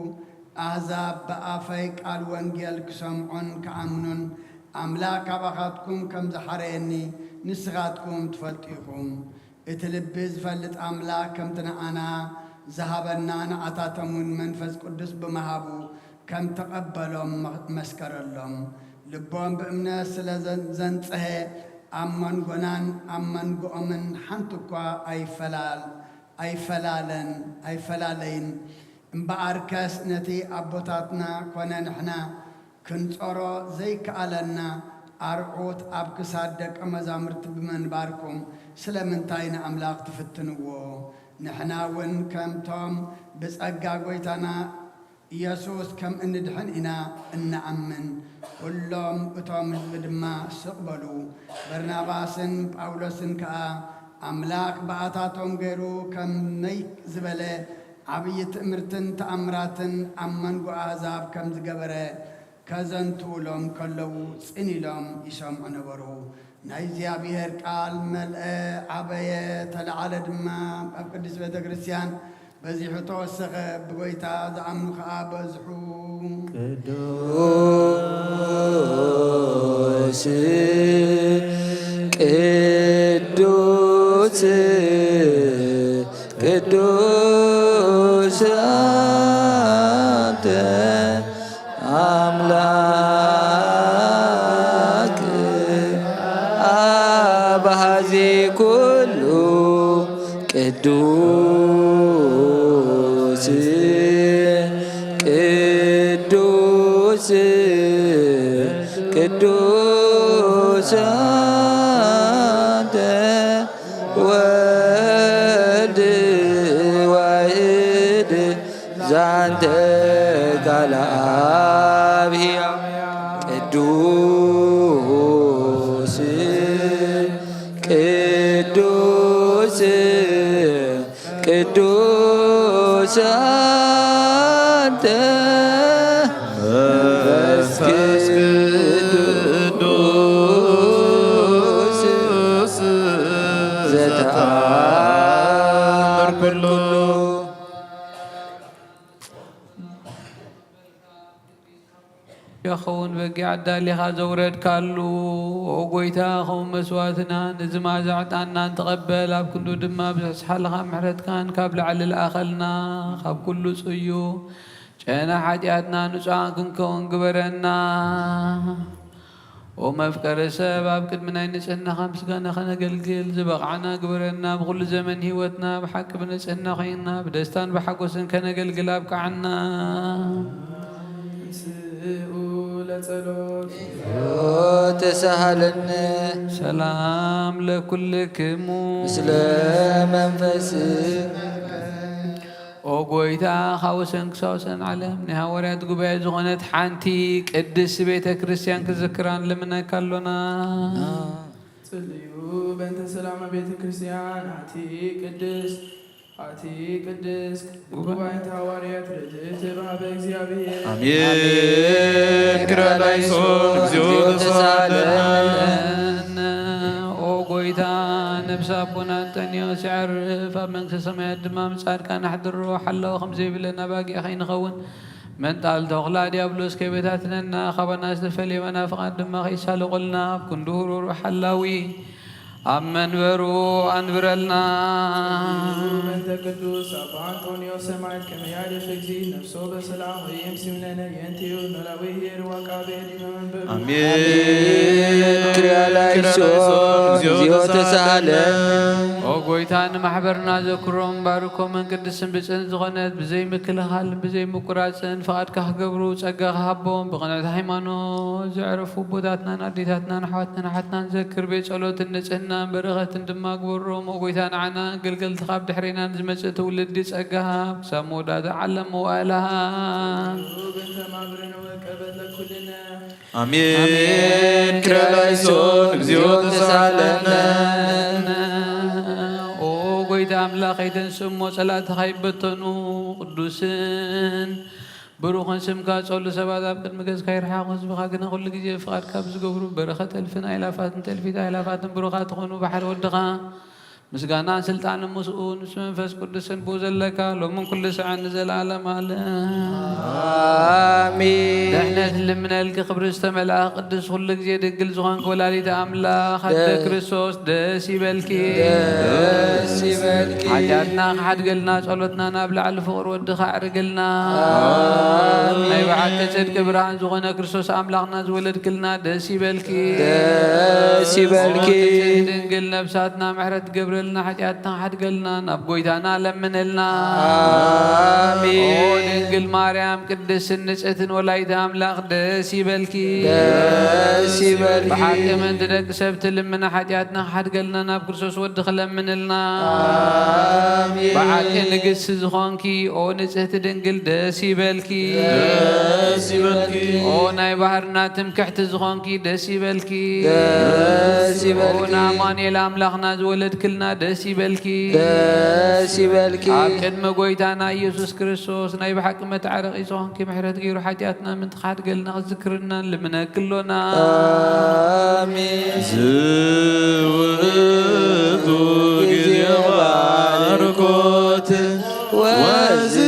أحزاب بآفيك الوانجيل كسمعون كعمنون أملاك أبغاتكم كم زحريني نسغاتكم تفلتيكم اتلبز فلت أملاك كم تنعنا ذهبنا نعطاتمون منفذ قدس بمهابو كم تقبلهم مسكر اللهم لبهم بأمنا سلزنته أمن قنان أمن قؤمن حنتكوا أي فلالين مباركس نتي أبوتاتنا كنا نحنا كنت أرى زي كألنا أرعوت أبك صادق أمزامرت بمنباركم سلمن تاين أملاق تفتنوه نحنا ون كم توم بس أقاقويتنا يسوس كم اندحن إنا إن أمن كلهم أتوم بدما سقبلوا برناباسن باولوسن كا أملاق بعطاتهم غيرو كم ميك زبلة عبيت امرتن تأمراتن أمن قو أعزاب كم زقبره كزنتو لهم كلو سئني لهم يسمع نبرو نايزيا بيهر قال ملأ عباية تلعال دما بقدس بيت كريستيان بزيحو توسخ بقويتا زعمنو خاب بزحو قدوس قدوس قدوس أنت أملاك أبهزي كله قدوس قدوس قدوس أنت ود واحد زانت قال أبي قدوس قدوس قدوس أنت منفس قدوس زتأمر كله يخون بقي عدالي هذا ورد كالو وقويتا خون مسواتنا نزما زعتنا نتقبل اب كندو دما بس حالها محرت كان كابل على الاخلنا خاب كله صيو جانا حاجاتنا نصان كنكون قبرنا ومفكر سبب كد من أين نسألنا خمس كنا خنا قلقل زبقعنا قبرنا بكل زمن هيوتنا بحق بنسألنا خينا بدستان بحق وسن كنا قلقل أبقى عنا تسهلنا سلام لكلكم مثل منفسك وقويتا خوسن كسوسن على نهاورات قبائل زغنت حانتي قدس بيت كريستيان كذكران لمنا كلنا صليوا بنت سلام بيت كريستيان عتي قدس قبائل هواريات رجيت باب እግዚአብሔር آمين كرادايسون زيود تسالنا وقويتا نفس أبونا أنتونيو سعرف أمنك سماء الدمام صادقان أحد الروح الله خمسة بلنا باقي أخين خون من طال تغلا ديابلوس كيبتاتنا خبرنا استفلي منافقات دما خيسال قلنا كندور روح اللهوي منبرو أنبرلنا بنت قدوس أبا أنطونيوس سمعت كما يعرف يجزي نفسه بسلام ويمسي لنا ينتهي ونلويه وكابه آمين كريالايسون زيو تسالم او ጎይታን ማሕበርና ዘክሮም ባርኮም ቅድስን ብፅን ዝኾነት ብዘይ ምክልኻል ብዘይ ምቁራፅን ፍቓድካ ክገብሩ ፀጋ ክሃቦም ብቕንዕቲ ሃይማኖት ዘዕረፉ ቦታትናን ኣዴታትናን ኣሕዋትናን ኣሓትናን ዘክር ቤት ጸሎትን ንጽህናን በረኸትን ድማ ግበሮም ኦ ጎይታ ንዓና ግልገልትኻ ብድሕሪናን ዝመፅእ ትውልዲ ፀጋ ክሳብ መወዳእታ ዓለም መዋእላሃ አሜን ክረላይሶን እግዚኦ ተሳለነ ጎይታ አምላክ አይተንስሞ ጸላትኻ ይበተኑ ቅዱስን ብሩኽን ስምካ ጸሉ ሰባት ኣብ ቅድሚ ገዝካ ይርሓቑ ህዝብኻ ግና ኩሉ ግዜ ፍቓድካ ብዝገብሩ በረኸት እልፍን ኣእላፋትን ተልፊት ኣእላፋትን ብሩኻት ዝኾኑ ባሕሪ ወድኻ ምስጋና ስልጣን ምስኡ ንሱ መንፈስ ቅዱስን ብኡ ዘለካ ሎምን ኩሉ ሰዓት ንዘለዓለም ዓለም አሜን ድሕነት ልምነልክ ክብሪ ዝተመልአ ቅዱስ ኩሉ ግዜ ድንግል ዝኾንክ ወላዲተ ኣምላኽ ኣደ ክርስቶስ ደስ ይበልኪ ደስ ይበልኪ ሓጢኣትና ክሓድገልና ጸሎትና ናብ ላዕሊ ፍቕሪ ወድኻ ኣዕርግልና ናይ በዓልቲ ጽድቂ ብርሃን ዝኾነ ክርስቶስ ኣምላኽና ዝወለድክልና ደስ ይበልኪ ደስ ይበልኪ ድንግል ነብሳትና ምሕረት ገብረ لنا حاجاتنا حدقلنا نبقيتنا لمنلنا آمين ننقل مريم قدس النسأة ولايد أملاق داسي بلكي داسي بلكي بحاكم انت دك سبت لمنا حاجاتنا حدقلنا نبكرسوس ودخل لمنلنا آمين بحاكم نقص زخونكي او نسأة دنقل داسي بلكي داسي بلكي او ناي بحرنا تمكحت زخونكي داسي بلكي داسي بلكي او ناماني الأملاقنا زولد كلنا داسي بلكي داسي بلكي عقد ما قويتانا يسوس كريستوس ناي بحق ما تعرق يسوهن كي محرد غيرو حاجاتنا من تخاد قلنا ذكرنا لمنا كلنا آمين زوتو جزي باركوت وزوتو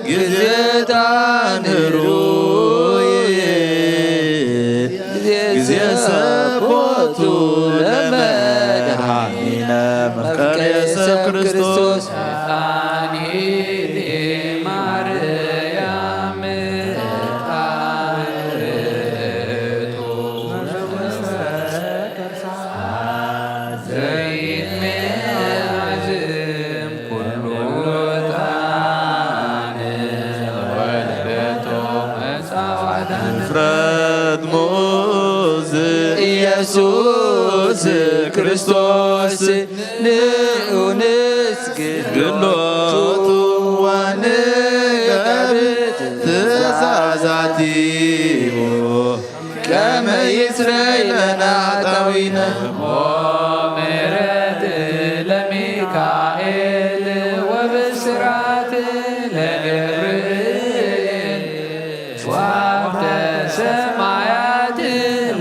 جزي تانروي جزي سبوتو لمدحينا مفكر يسب كريستوس ኢየሱስ ክርስቶስ ንኡንስግድ ሎቱ ወንገብር ትእዛዛቲሁ ከመ ይስረይ ለነ ኃጣውኢነ ምሕረት ለሚካኤል ወብስራት ለገብርኤል ዋፍተ ሰማያት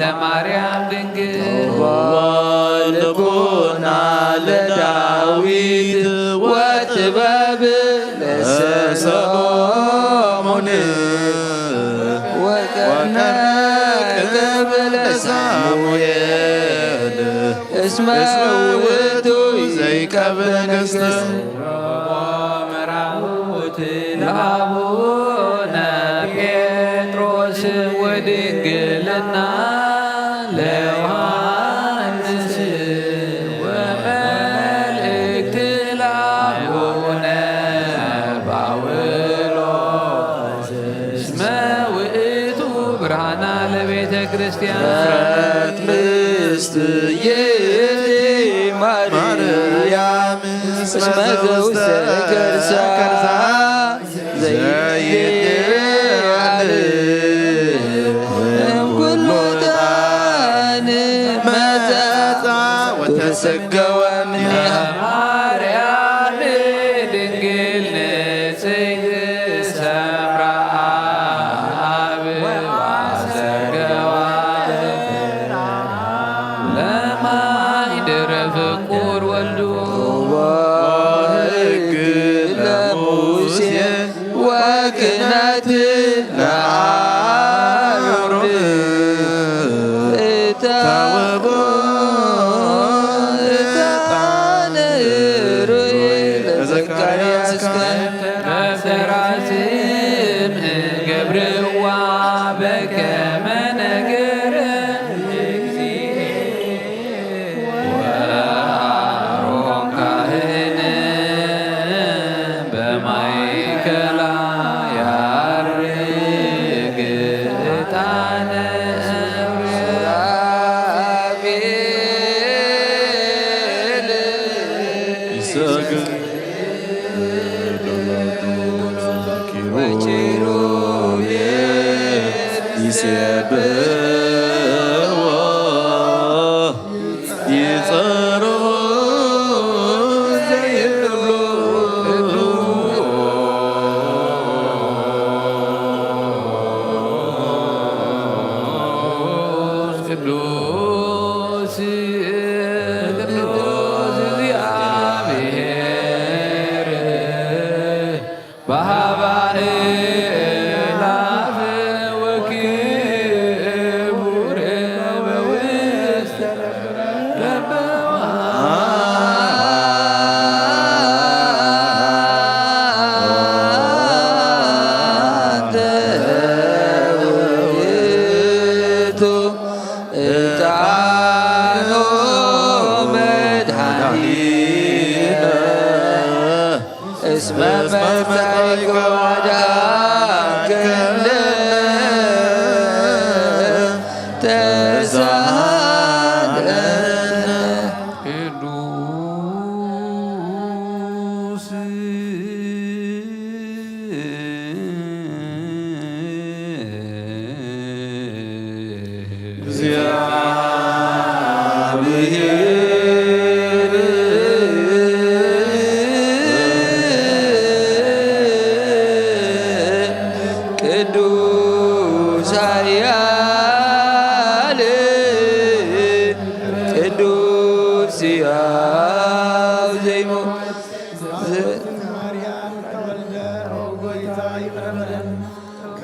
ለማርያም ድንግል ወልቡና ለዳዊት ወጥበብ ለሰሎሞን ወከነቅብ ለሳሙኤል እስመ ውእቱ ዘይቀብ ነገሥት መራሁት ለአቡነ ጴጥሮስ ወድንግልና ለዮሐንስ ወመልእክት ለአቡነ ጳውሎስ እስመ ውእቱ ብርሃና ለቤተ ክርስቲያን ምስት ይእቲ ማርያም እስመ ዘውስተ ከርሳ ዘይትዓል እምኩሉ ጣን መጻጻ ወተሰገወ እምኔሃ ማርያም ድንግል ንጽሕት ሰምራ አብ ወዘገዋ ለማይደረ ፍቁር ወልዱ ወሕግ ለሙሴ ወክህነት ለአሮን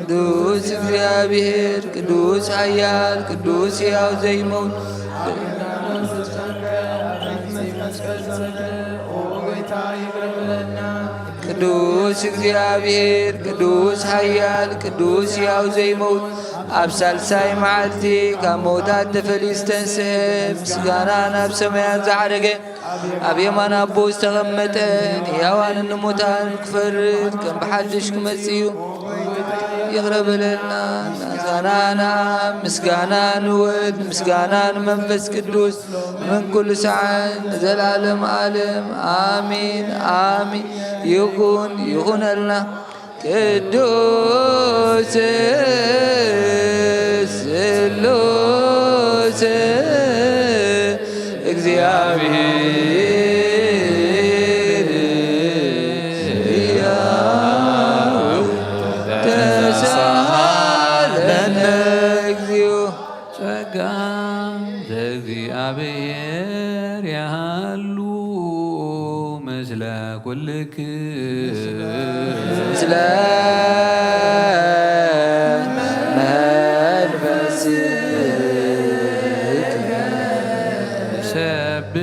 ቅዱስ እግዚአብሔር ቅዱስ ኃያል ቅዱስ ሕያው ዘይሞት ቅዱስ እግዚአብሔር ቅዱስ ኃያል ቅዱስ ሕያው ዘይሞት ኣብ ሳልሳይ መዓልቲ ካብ ሞታት ተፈሊሱ ተንስሐ ምስጋና ናብ ሰማያት ዝዓረገ ኣብ የማን ኣቦ ዝተቐመጠ ሕያዋን ንሙታን ክፈርድ ከም ብሓድሽ ክመጽእ እዩ ይቕረበለና ናዛናና ምስጋና ንወድ ምስጋና ንመንፈስ ቅዱስ ምን ኩሉ ሰዓት ንዘላለም ዓለም አሚን አሚን ይኹን ይኹነልና ቅዱስ ስሉስ እግዚአብሔር ሕያው ተሳሃለነ እግዚኦ ጸጋ ዘእግዚአብሔር ያሉ ምስለ ኩልክም ምስለ ሰብሖ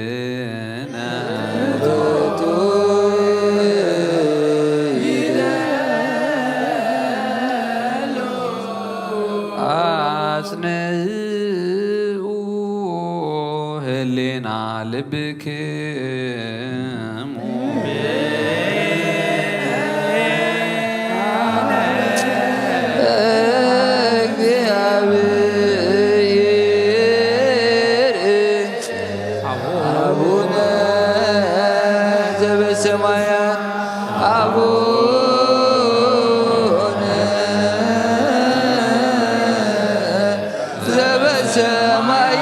ለአምላክነ አጽንዑ ህሊና ልብክሙ አቡነ ዘበሰማያት አቡነ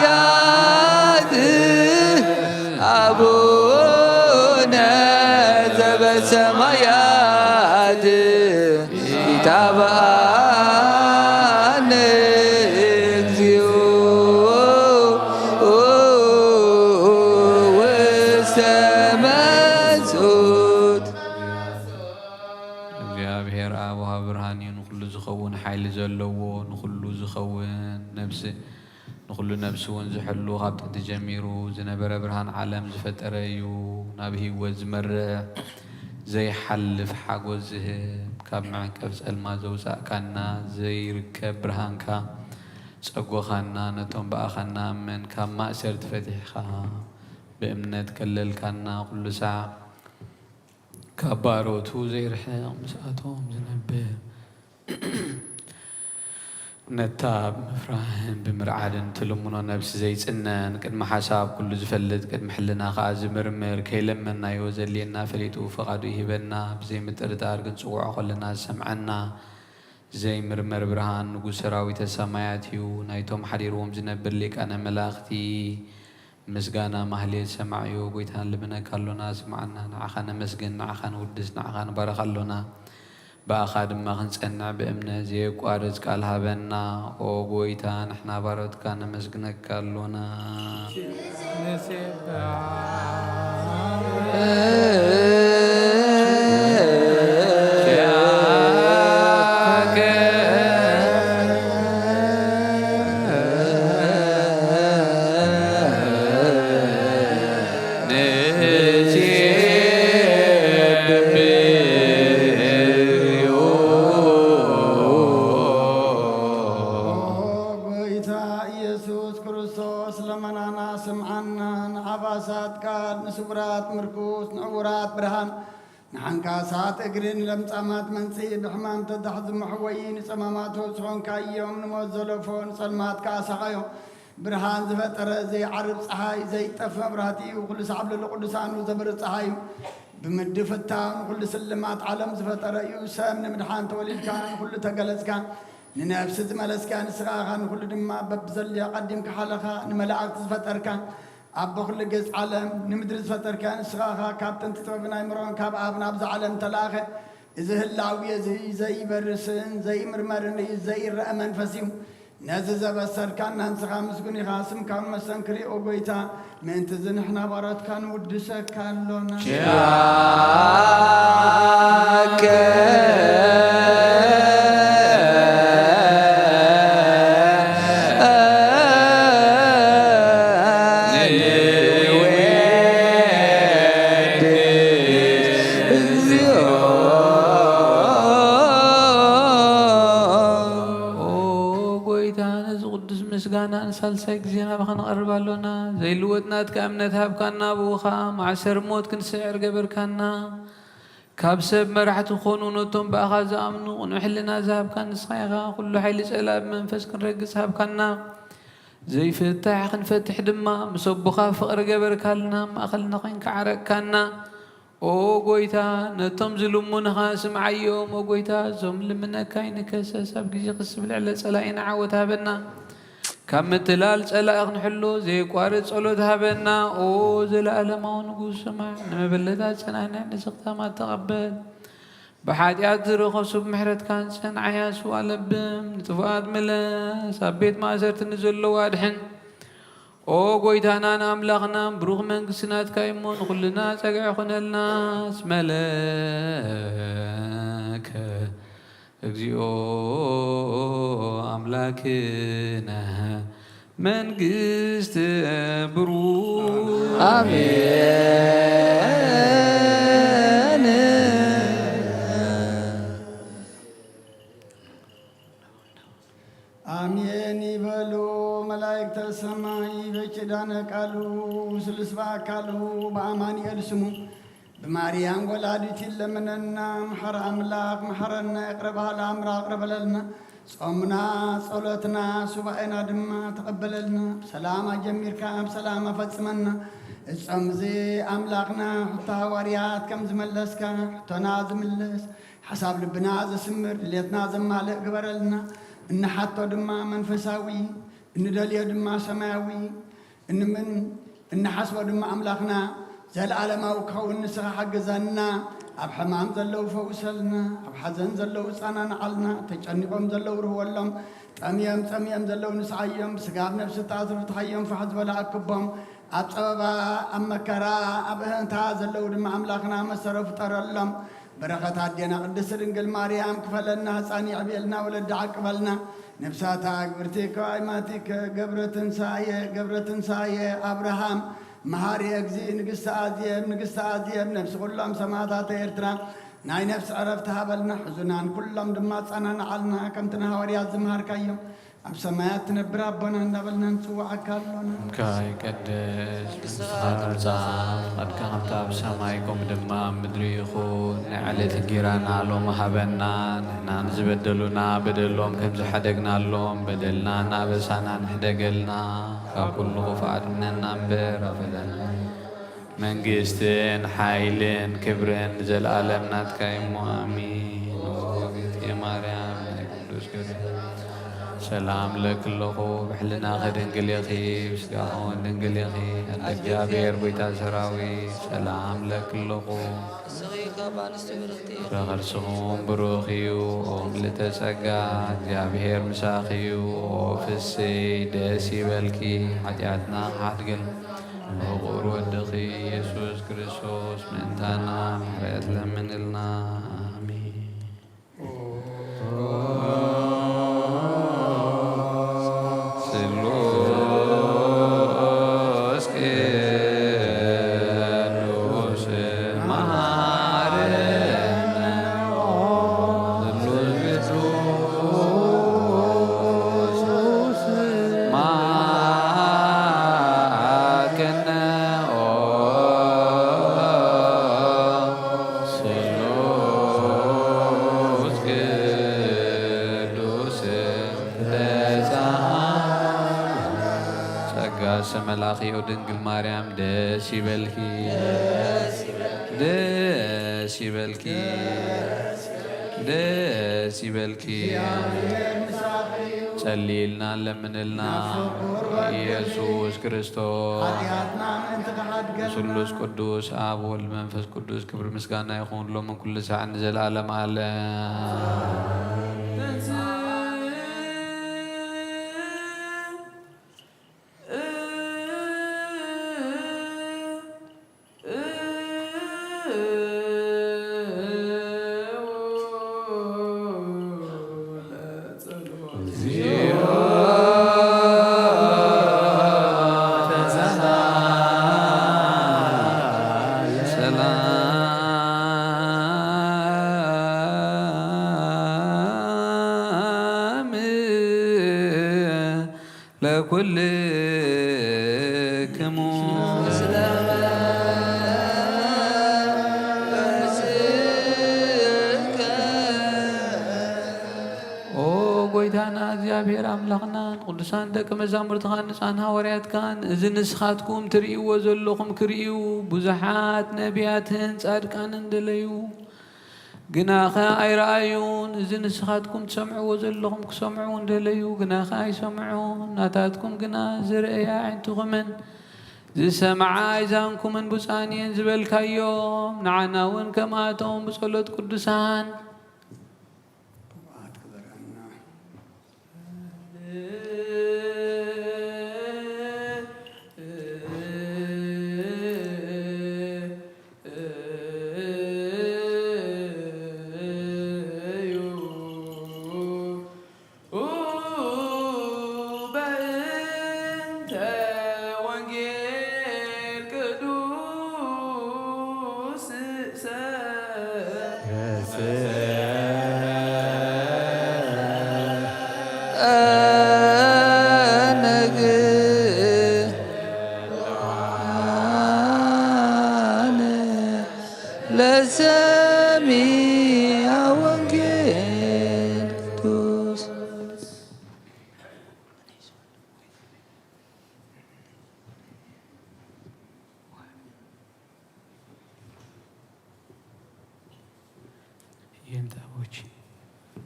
ዘበሰማያት አቡነ ዘበሰማያት ይታበአነ እግዚኦ ውስተ መንሱት እግዚአብሔር አብ ወሃብ ብርሃን እዩ ንኩሉ ዝኸውን ሓይሊ ዘለዎ ንኩሉ ዝኸውን ነብሲ ንኩሉ ነብሲ እውን ዝሕሉ ካብ ጥንቲ ጀሚሩ ዝነበረ ብርሃን ዓለም ዝፈጠረ እዩ ናብ ህይወት ዝመርሕ ዘይሓልፍ ሓጎስ ዝህብ ካብ መዕቀብ ጸልማ ዘውፃእካና ዘይርከብ ብርሃንካ ጸጎኻና ነቶም በኣኻና እመን ካብ ማእሰር ትፈቲሕኻ ብእምነት ከለልካና ኩሉ ሰዓት ካብ ባሮቱ ዘይርሕቕ ምስኣቶም ዝነብር نتاب مفراهن بمرعادن تلمنا نفس زي سنن قد ما حساب كل زفلت قد محلنا خاز مرمر كي لمنا يوزل لنا فليتو فقادو يهبنا بزي متردار قد صوع قلنا سمعنا زي مرمر برهان نقول سراوي تسماياتيو نايتوم حريروم زنبر لك أنا ملاختي مسجانا مهلي سمعيو قويتان لبنا كلنا سمعنا نعخنا مسجن نعخنا ودس نعخنا برخلنا بأخاد ما خنسنا بأمنا زي قارز قالها بنا أو قويتان احنا بارد كان مسجنك كلنا نعنكاسات اجرين لمصامات منسي بحمام تدحز محويين صمامات وسخون كايوم نموزلفون صلمات كاسقايو برهان زفتر زي عرب صحاي زي طف مبراتي وكل صعب للقدسان وزبر صحاي بمدفتان كل سلمات عالم زفتر يوسم نمدحان توليد كان كل تجلس كان ننفس ملس كان سراغان كل دما ببزل يقدم كحلقه نملعت زفتر كان أبو كل جزء عالم نمدرس فتر كان سخاخا كابتن تتوبنا يمرون كاب أبنا بز عالم تلاخه إذا هاللاوية زي برسن زي مرمرن زي الرأمن فسيم نزز بسر كان ننسخا مسكوني خاسم كان مسنكري أوبيتا من تزن إحنا بارات كان ودسك كان لنا سالسك زينا بخنا قرب لنا زي لوتنا تكامنت هاب كنا بوخا معسر موت كن سعر قبر كنا كابسب مرحت خونونتهم بأخذ أمنو ونحلنا ذهب كان صيغا كل حيل سلاب منفس كن رقص هاب كنا زي فتح نفتح دما مسبخا فقر قبر كلنا ما أخلنا قين كعرق كنا او قويتا نتم ظلمونها سمع يوم او قويتا زم لمنا كاين كسساب جي قسم العلا صلاين عاوتها بنا كم تلال صلاة نحلو زي قارص صلوتها بنا او زلالما ونقول سمع نما بلدات سنانا نسقتا ما تقبل بحاديات زرخو سب محرت كان سنع ياسو ألبم نتفاد ملا سابيت ما زرت نزل وادحن او قويتانا ناملغنا بروغ من قسنات كايمون كلنا سقع خنالنا اسملاك اجزيو أملاكنا من قست بروغ آمين آمين يبلو ملايكة السماء بجدان قالوا سلسبا قالوا بأماني أرسمو بماريان ولادت لمننا محر أملاك محرنا اقربها الأمر اقرب لنا صومنا صلاتنا سبعنا دما تقبل لنا سلام جميل كام سلام فتسمنا الصوم زي أملاكنا حتى وريات كم زملسك حتى زملس حساب لبنا زسمر ليتنا زمالك قبر لنا إن حتى دما منفساوي إن دليل دما سماوي إن حسب دما أملاكنا زل العالم وكون نسخ حق زنا أب حمام زلوا فوسلنا أب حزن زلوا صانا علنا تجنبهم زلوا رهولهم تميم زلوا نسعيهم سقاب نفس تعذر تحيهم فحزب ولا أكبهم أب سببا أم كرا أب هنتا زلوا دم أملاكنا مسرف ترلهم بركة عدينا قدس رنقل مريم كفلنا ثاني عبيلنا ولد عقبلنا نفساتك برتيك وعيماتك قبرة ساية أبراهام مهاري أجزي نقص عزيب نفس كلهم سماعات إرترا ناي نفس عرفتها بلنا حزنان كلهم دمات أنا نعلنا كم تنهوري عزمهار كيوم ኣብ ሰማያት ትነብር ኣቦና እንዳበልና ንፅዋዓካ ኣሎና ካይ ቀደስ ምስኻት ምጻእ ፈቃድካ ከምቲ ኣብ ሰማይ ከምኡ ድማ ኣብ ምድሪ ይኹን ናይ ዕለት እንጀራና ሎሚ ሃበና ንሕና ንዝበደሉና በደሎም ከም ዝሓደግናሎም በደልና ናበሳና ንሕደገልና ካብ ኩሉ ክፉእ ኣድሕነና እምበር ኣፈለና መንግስትን ሓይልን ክብርን ዘለኣለም ናትካ እሞ ኣሚን ወቤት ማርያም ናይ ቅዱስ ገብርኤል ሰላም ለክለኹ ብሕልና ኸድንግል ኢኺ ምስጋኹን ድንግል ኢኺ ኣደ እግዚኣብሔር ጎይታ ሰራዊት ሰላም ለክለኹ ፍረኸርስኹም ብሩኽ እዩ ኦ ምልዕተ ጸጋ እግዚኣብሔር ምሳኺ እዩ ኦ ፍስይ ደስ ይበልኪ ኃጢአትና ሓድግል ብቑር ወድኺ ኢየሱስ ክርስቶስ ምእንታና ምሕረት ለምንልና አሜን። መላኺዮ ድንግል ማርያም ደስ ይበልኪ ደስ ይበልኪ ደስ ይበልኪ ጸልይልና ለምንልና ኢየሱስ ክርስቶስ ስሉስ ቅዱስ አብ ወልድ መንፈስ ቅዱስ ክብር ምስጋና ይኹን ሎምን ኩሉ ሰዓት ንዘለዓለም ዓለም ለኩልክሙ ኦ ጎይታና እግዚአብሔር አምላኽናን ቅዱሳን ደቀ መዛሙርትኻን ንጹሓን ሐዋርያትካን እዚ ንስኻትኩም ትርእይዎ ዘለኹም ክርእዩ ብዙሓት ነቢያትን ጻድቃንን ደለዩ ግናኸ ኣይረኣዩን እዚ ንስኻትኩም ትሰምዕዎ ዘለኹም ክሰምዑ እንደለዩ ግናኸ ኣይሰምዑን ናታትኩም ግና ዝርእያ ዓይንትኹምን ዝሰምዓ ኣይዛንኩምን ብፃን እየን ዝበልካዮም ንዓና እውን ከምኣቶም ብጸሎት ቅዱሳን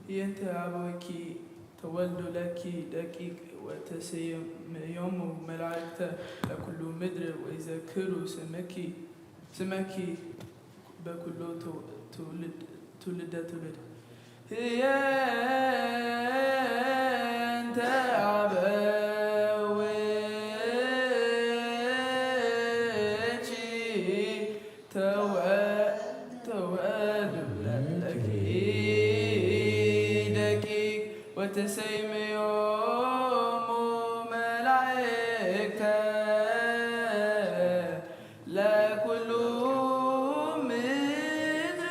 ينت أبوك تولد لك دقيق وتسيم ملائكة لكل مدر ويذكروا سمك بكل تولد هي أنت وتسيم يوم ملائكة لكل مدر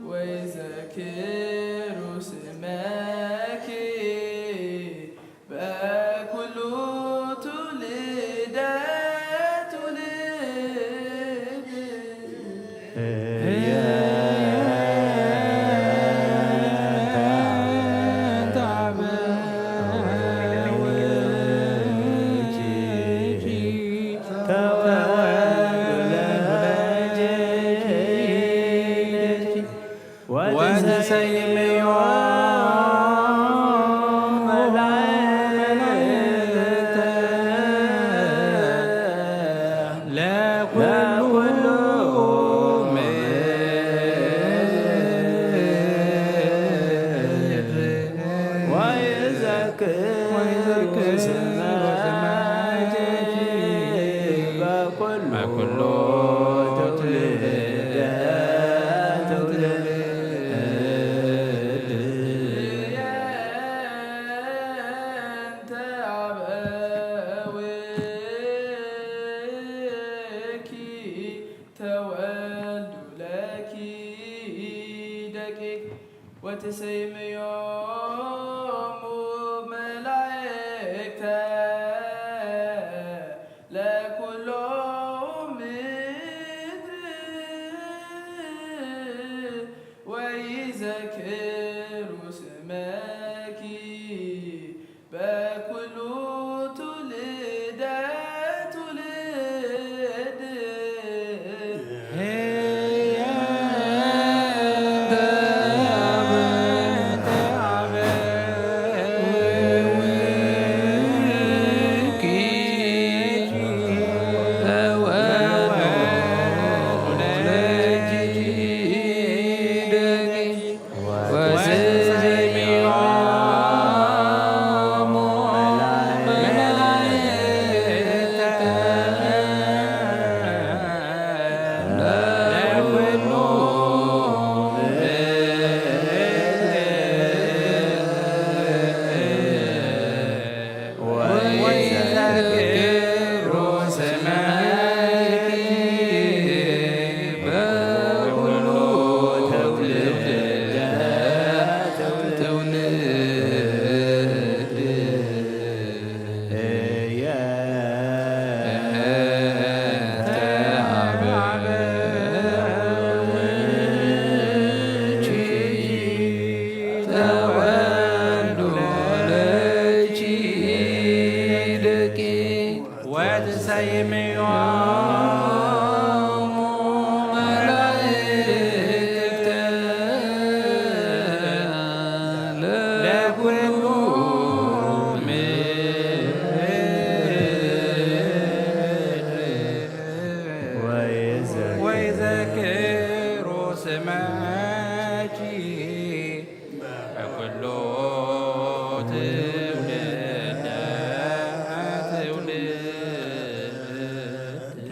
ويذكر سماك በኩሉ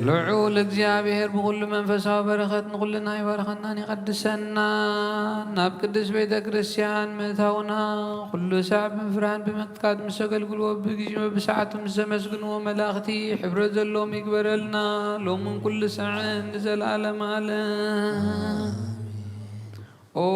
ልዑል እግዚአብሔር ብኩሉ መንፈሳዊ በረኸት ንኩልና ይባርኸናን ይቀድሰና ናብ ቅዱስ ቤተ ክርስቲያን ምእታውና ኩሉ ሰዓብ ምፍራን ብምትካት ምስ ኣገልግልዎ ብግዜ ብሰዓቱ ምስ ዘመስግንዎ መላእኽቲ ሕብረት ዘለዎም ይግበረልና ሎምን ኩሉ ሰዓን ንዘለዓለም ዓለም። ኦ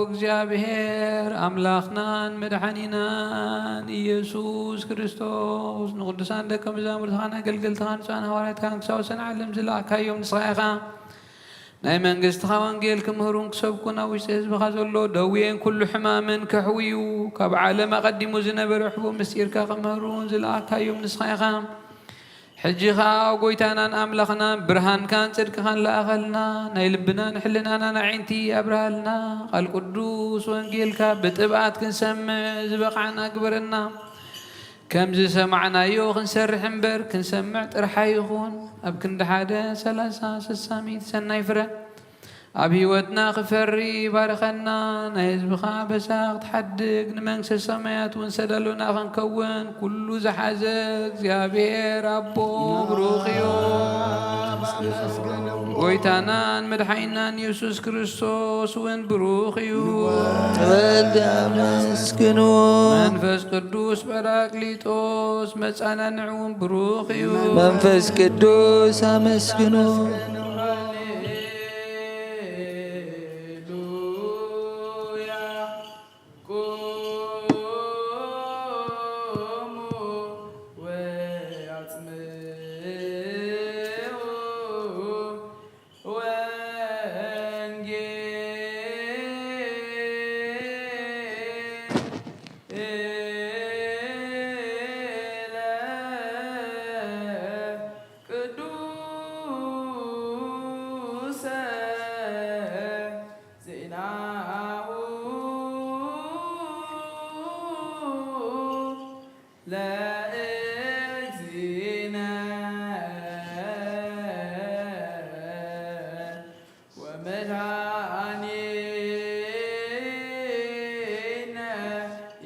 እግዚአብሔር አምላክናን መድኃኒናን ኢየሱስ ክርስቶስ ንቅዱሳን ደቀ መዛሙርትኻን ኣገልገልትኻን ንጹሃን ሃዋርያትካን ክሳወሰን ዓለም ዝለኣካዮም ንስኻ ኢኻ ናይ መንግስትኻ ወንጌል ክምህሩን ክሰብኩን ኣብ ውሽጢ ህዝብኻ ዘሎ ደዌን ኩሉ ሕማምን ከሕውዩ ካብ ዓለም ኣቐዲሙ ዝነበረ ሕቡእ ምስጢርካ ክምህሩን ዝለኣካዮም ንስኻ ኢኻ ሕጂኻ ጎይታናን ኣምላኽናን ብርሃንካን ጽድቅኻን ለኣኸልና ናይ ልብናን ሕልናናን ዓይንቲ ኣብርሃልና ቃል ቅዱስ ወንጌልካ ብጥብዓት ክንሰምዕ ዝበቕዓና ግበረና ከምዚ ሰማዕናዮ ክንሰርሕ እምበር ክንሰምዕ ጥርሓ ይኹን ኣብ ክንዲ 1:30-60 ሰናይ ፍረ ኣብ ህይወትና ክፈሪ ባርኸና ናይ ህዝብኻ በሳኽ ትሓድግ ንመንግስቲ ሰማያት እውን ሰደሎና ክንከውን ኩሉ ዝሓዘ እግዚአብሔር ኣቦ ብሩኽ እዩ ጎይታናን መድኃኒናን ኢየሱስ ክርስቶስ እውን ብሩኽ እዩ አመስግኑ መንፈስ ቅዱስ ጰራቅሊጦስ መጻናንዕ እውን ብሩኽ እዩ መንፈስ ቅዱስ አመስግኑ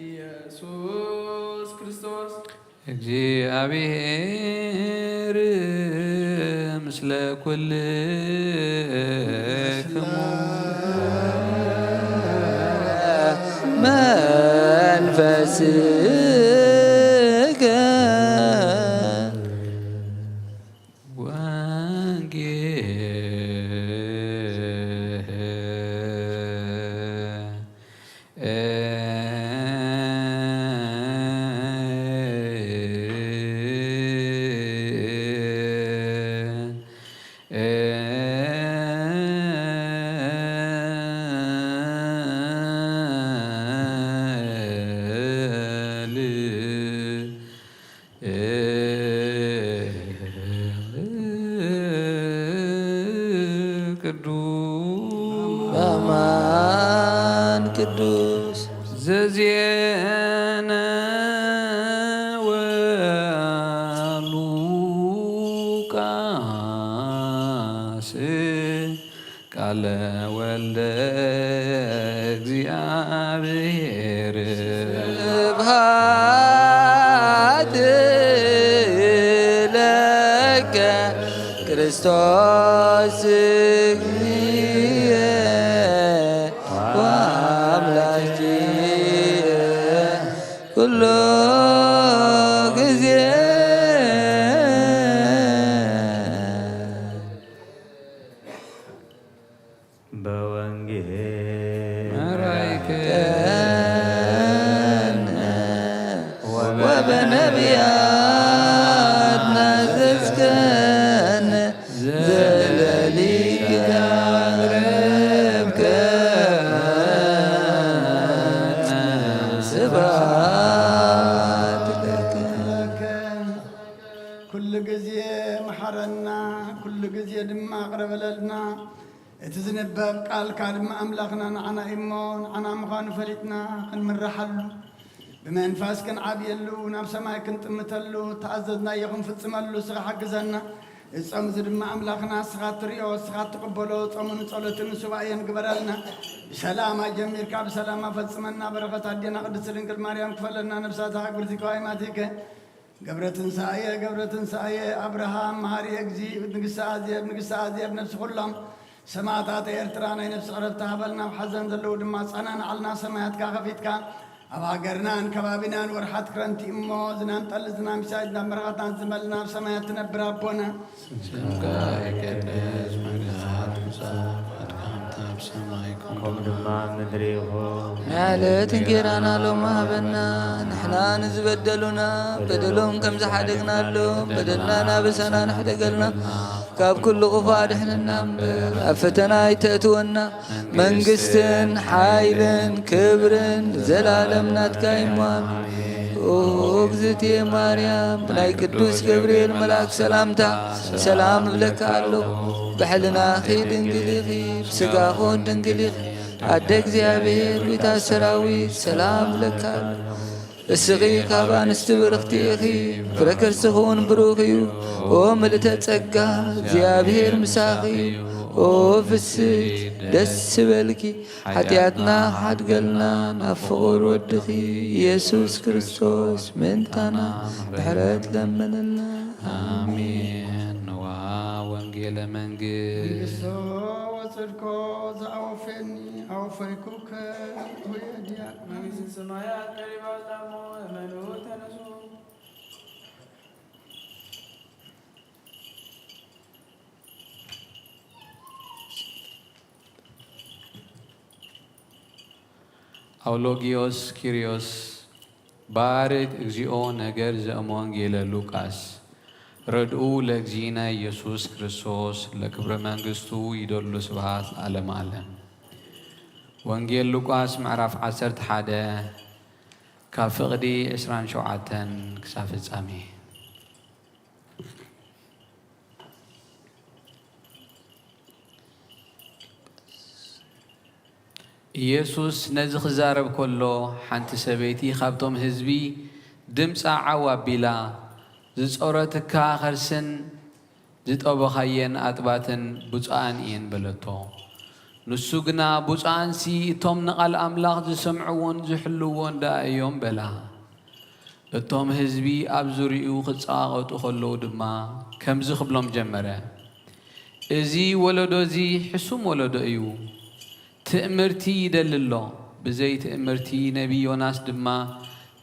ኢየሱስ ክርስቶስ እግዚአብሔር ምስለ ኩልክሙ መንፈስከ አማን ቅዱስ ዘዜነ ወሉቃስ ቃለ ወልደ እግዚአብሔር ስብሐት ለከ ክርስቶስ እግዚእ ወአምላክየ ኩሉ ጊዜ በወንጌል መራይከነ ወበነቢያት ናዘዝከነ ዘለሊከ ረብከነ ስብሐት ለከ ኩሉ ግዜ መሐረና ኩሉ ግዜ ድማ አቅረበለልና እቲ ዝንበብ ቃልካ ድማ ኣምላኽና ንዓና እሞ ንዓና ምዃኑ ፈሊጥና ክንምራሓሉ ብመንፈስ ክንዓብየሉ ናብ ሰማይ ክንጥምተሉ ተኣዘዝናዮ ክንፍፅመሉ ስኻ ሓግዘና እጾም እዚ ድማ ኣምላኽና ስኻ ትሪኦ ስኻ ትቕበሎ ጾምን ጸሎትን ሱባኤን ግበረልና ብሰላም ኣጀሚርካ ብሰላም ኣፈፅመና በረኸት ኣዴና ቅድስት ድንግል ማርያም ክፈለና ነብሳታ ጉርዚከ ዋይማቲከ ገብረ ትንሳኤ አብርሃም መሃሪ እግዚ ንግስቲ ኣዝየብ ነብሲ ኩሎም ሰማዕታት ኤርትራ ናይ ነብሲ ዕረፍቲ ሃበልና ብሓዘን ዘለዉ ድማ ጸናን ዓልና ሰማያትካ ከፊትካ ኣብ ሃገርናን ከባቢናን ወርሓት ክረንቲ እሞ ዝናን ጠሊ ዝናን ምሳይ ናብ መረኻትና ዝመልና ኣብ ሰማያት ትነብር ኣቦና ስምካ ይቀደስ መንግሥትካ ትምጻእ ፈቃድካ በሰማይ ከምኡ ድማ ምድሪ ይኹን ናለት እንጀራና ሎማ ሃበና ንሕና ንዝበደሉና በደሎም ከም ዝሓደግናሎም በደልና ናበሰና ንሕደገልና ካብ ኩሉ ኽፉእ ኣድሕነና እምበር ኣብ ፈተና ይተእትወና መንግስትን ሓይልን ክብርን ዘላለም ናትካ ይሟን ኦ እግዝእትየ ማርያም ብናይ ቅዱስ ገብርኤል መልአክ ሰላምታ ሰላም እብለካ ኣለኹ ብሕልና ድንግል ኢኺ ብስጋኹን ድንግል ኢኺ ኣደ እግዚኣብሔር ቤታት ሰራዊት ሰላም እብለካ ኣለኹ እስኺ ካብ ኣንስቲ ብርኽቲ ኢኺ ፍረ ከርስኹን ብሩኽ እዩ ኦ ምልእተ ጸጋ እግዚኣብሔር ምሳኺ እዩ ኦ ፍስሕት ደስ በልኪ ሓጢኣትና ሓድገልና ናብ ፍቑር ወድኺ ኢየሱስ ክርስቶስ ምንታና ምሕረት ለመነልና አሜን። ዋ ወንጌለ መንግሥት ወጽድቆ ዘአወፈኒ አወፈይኩከ ወየድያ መንግሥተ ሰማያት ቀሪባታ እሞ እመኑ ተነሱ። አውሎጊዮስ ኪሪዮስ ባርክ እግዚኦ ነገር ዘእሞ ወንጌለ ሉቃስ ረድኡ ለእግዚእነ ኢየሱስ ክርስቶስ ለክብረ መንግሥቱ ይደሉ ስብሃት ዓለም ዓለም። ወንጌል ሉቃስ ምዕራፍ 11 ካብ ፍቕዲ 27 ክሳብ ፍጻሜ። ኢየሱስ ነዚ ክዛረብ ከሎ ሓንቲ ሰበይቲ ካብቶም ህዝቢ ድምፃ ዓው ኣቢላ ዝፀረትካ ከርስን ዝጠበኻየን ኣጥባትን ቡፃን እየን በለቶ። ንሱ ግና ቡፃንሲ እቶም ንቓል ኣምላኽ ዝሰምዕዎን ዝሕልዎን ዳ እዮም በላ። እቶም ህዝቢ ኣብ ዙርያኡ ክጻወቱ ከለዉ ድማ ከምዚ ክብሎም ጀመረ እዚ ወለዶ እዚ ሕሱም ወለዶ እዩ ትእምርቲ ይደልሎ ብዘይ ትእምርቲ ነቢ ዮናስ ድማ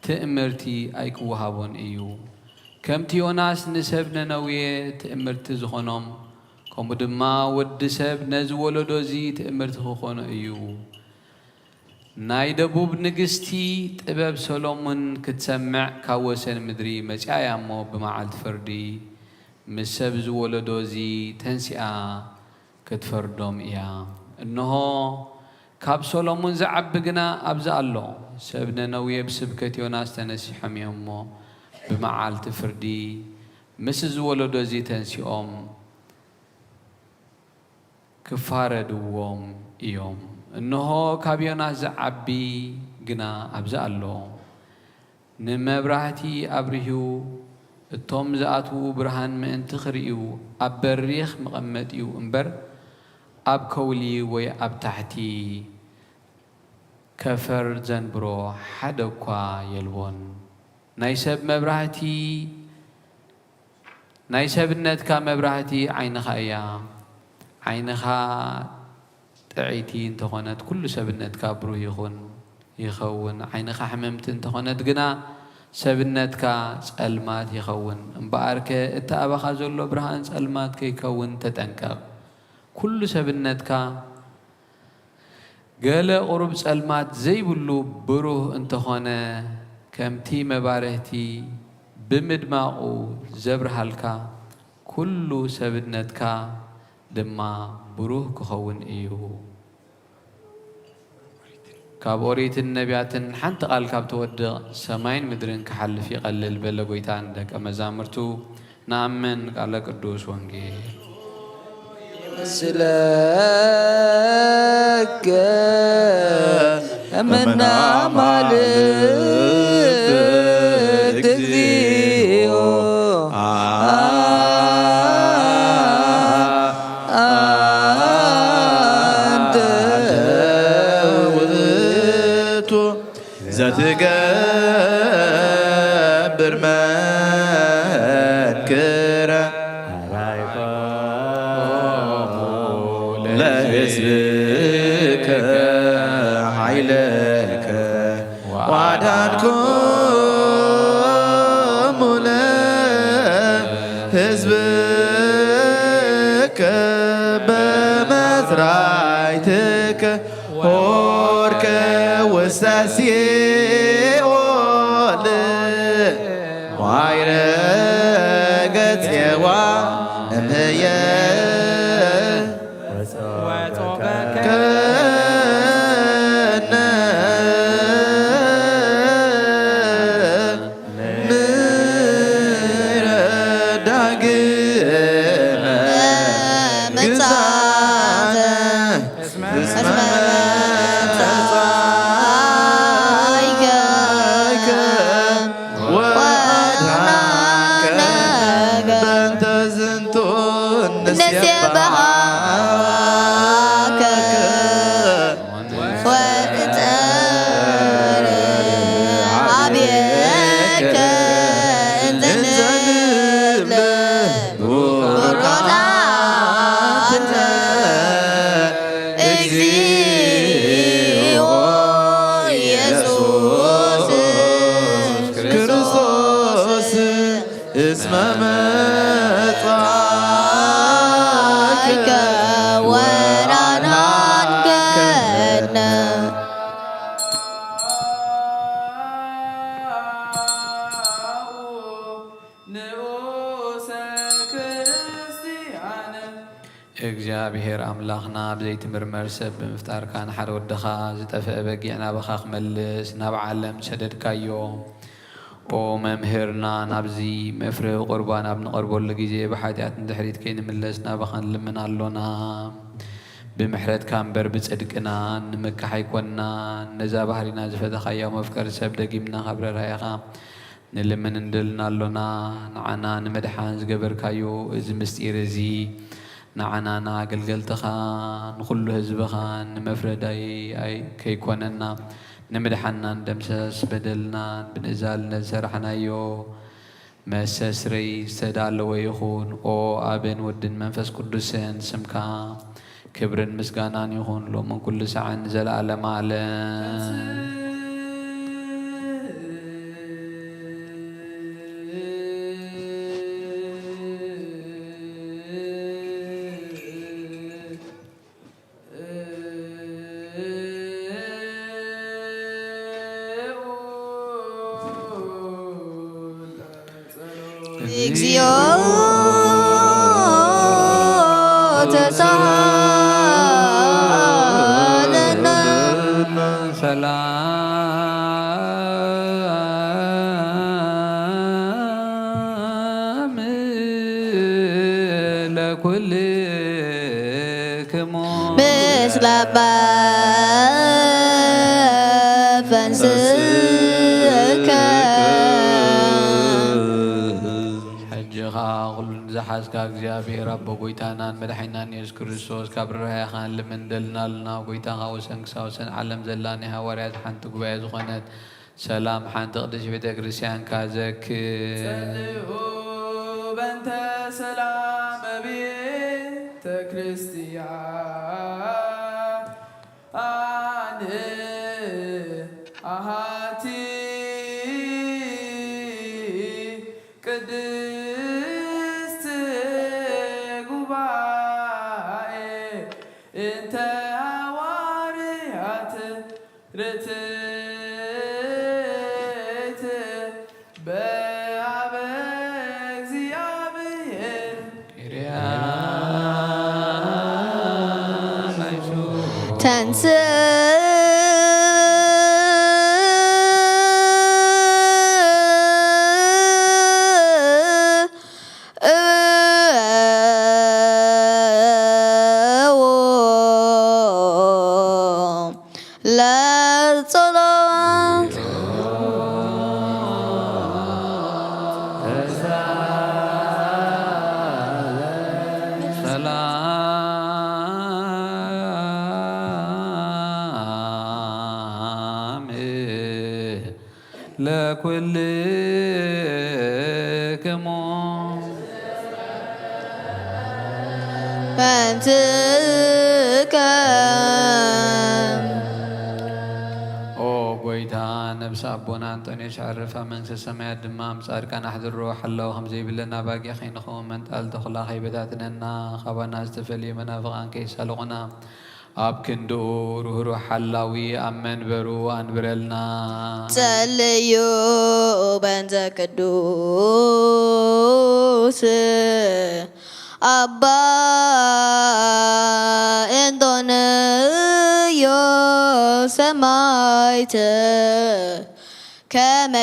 ትእምርቲ ኣይክወሃቦን እዩ ከምቲ ዮናስ ንሰብ ነነዌ ትእምርቲ ዝኾኖም ከምኡ ድማ ወዲ ሰብ ነዚ ወለዶ እዚ ትእምርቲ ክኾኑ እዩ ናይ ደቡብ ንግስቲ ጥበብ ሰሎሞን ክትሰምዕ ካብ ወሰን ምድሪ መጽኣያ እሞ ብመዓልቲ ፍርዲ ምስ ሰብ ዝወለዶ እዚ ተንሲኣ ክትፈርዶም እያ እንሆ ካብ ሰሎሞን ዝዓቢ ግና ኣብዚ ኣሎ ሰብ ነነዌ ብስብከት ዮናስ ተነሲሖም እዮም እሞ ብመዓልቲ ፍርዲ ምስ ዝወለዶ እዚ ተንሲኦም ክፋረድዎም እዮም እንሆ ካብ ዮናስ ዝዓቢ ግና ኣብዚ ኣሎ ንመብራህቲ ኣብርሂ እቶም ዝኣትዉ ብርሃን ምእንቲ ክርእዩ ኣብ በሪኽ መቐመጢኡ እምበር ኣብ ከውሊ ወይ ኣብ ታሕቲ ከፈር ዘንብሮ ሓደ እኳ የልቦን ናይ ሰብ መብራህቲ ናይ ሰብነትካ መብራህቲ ዓይንኻ እያ ዓይንኻ ጥዒቲ እንተኾነት ኩሉ ሰብነትካ ብሩህ ይኸውን ዓይንኻ ሕመምቲ እንተኾነት ግና ሰብነትካ ጸልማት ይኸውን እምበኣርከ እቲ ኣባኻ ዘሎ ብርሃን ጸልማት ከይከውን ተጠንቀቕ ኩሉ ሰብነትካ ገለ ቁሩብ ጸልማት ዘይብሉ ብሩህ እንተኾነ ከምቲ መባረህቲ ብምድማቑ ዘብርሃልካ ኩሉ ሰብነትካ ድማ ብሩህ ክኸውን እዩ ካብ ኦሪትን ነቢያትን ሓንቲ ቃል ካብ ትወድቕ ሰማይን ምድርን ክሓልፍ ይቐልል በለ ጎይታን ደቀ መዛሙርቱ ንኣምን ቃለ ቅዱስ ወንጌል ስለከ እምና ማልክት እግዚኦ زتقبر منكرة لحزبك حيلك وعدانكم لحزبك بمزرعتك هورك وساسيول وعيرقت يوا امهيا كنا مرداقنا قزانا እግዚአብሔር አምላኽና ብዘይቲ ምርመር ሰብ ብምፍጣርካ ንሓደ ወድኻ ዝጠፍአ በጊዕ ናብኻ ክመልስ ናብ ዓለም ሰደድካዮ ኦ መምህርና ናብዚ መፍርህ ቁርባን ኣብ ንቐርበሉ ግዜ ብሓጢኣት እንድሕሪት ከይንምለስ ናብኻ ንልምን ኣሎና ብምሕረትካ እምበር ብጽድቅና ንምካሕ ኣይኮንና ነዛ ባህሪና ዝፈተኻዮ መፍቀሪ ሰብ ደጊምና ካብ ረራይኻ ንልምን እንደልና ኣሎና ንዓና ንመድሓን ዝገበርካዮ እዚ ምስጢር እዚ ንዓናና ኣገልገልትኻ ንኩሉ ህዝብኻ ንመፍረዳይ ከይኮነና نمدحنا ندمسس بدلنا بنزال نزرحنايو مسسري استدال ويخون او ابن ودن منفس قدسن سمكا كبرن مسغانان يخون لو من كل ساعه نزل على معلم حسكا እግዚአብሔር አቦ ጎይታናን መድኃኒናን ኢየሱስ ክርስቶስ ካብረሃ ኻን ለመንደልናልና ጎይታኻ ወሰንክሳውሰን ዓለም ዘላኒ ሐዋርያት ሓንቲ ጉባኤ ዝኾነት ሰላም ሓንቲ ቅዱስ ቤተ ክርስቲያን ካዘክ ጸልዩ በእንተ ሰላም ቤተ ክርስቲያን አሃቲ ለኩልክሙ በእንትከ ኦ ጎይታ ነብስ አቦና አንጦንዮስ ዓረፈ መንግሥተ ሰማያት ድማ ጻድቃን አሕድሮ ሓላው ከምዘይብለና ባጊዕ ኸይንኸውም መንጣል ተኹላ ኸይበታትነና ኻባና ዝተፈልየ መናፍቃን ከይሳልቑና ኣብ ክንድኡ ርህሩህ ሓላዊ ኣብ መንበሩ አንብረልና ጸልዩ በእንተ ቅዱስ አባ እንጦንዮስ ሰማዕት ከመ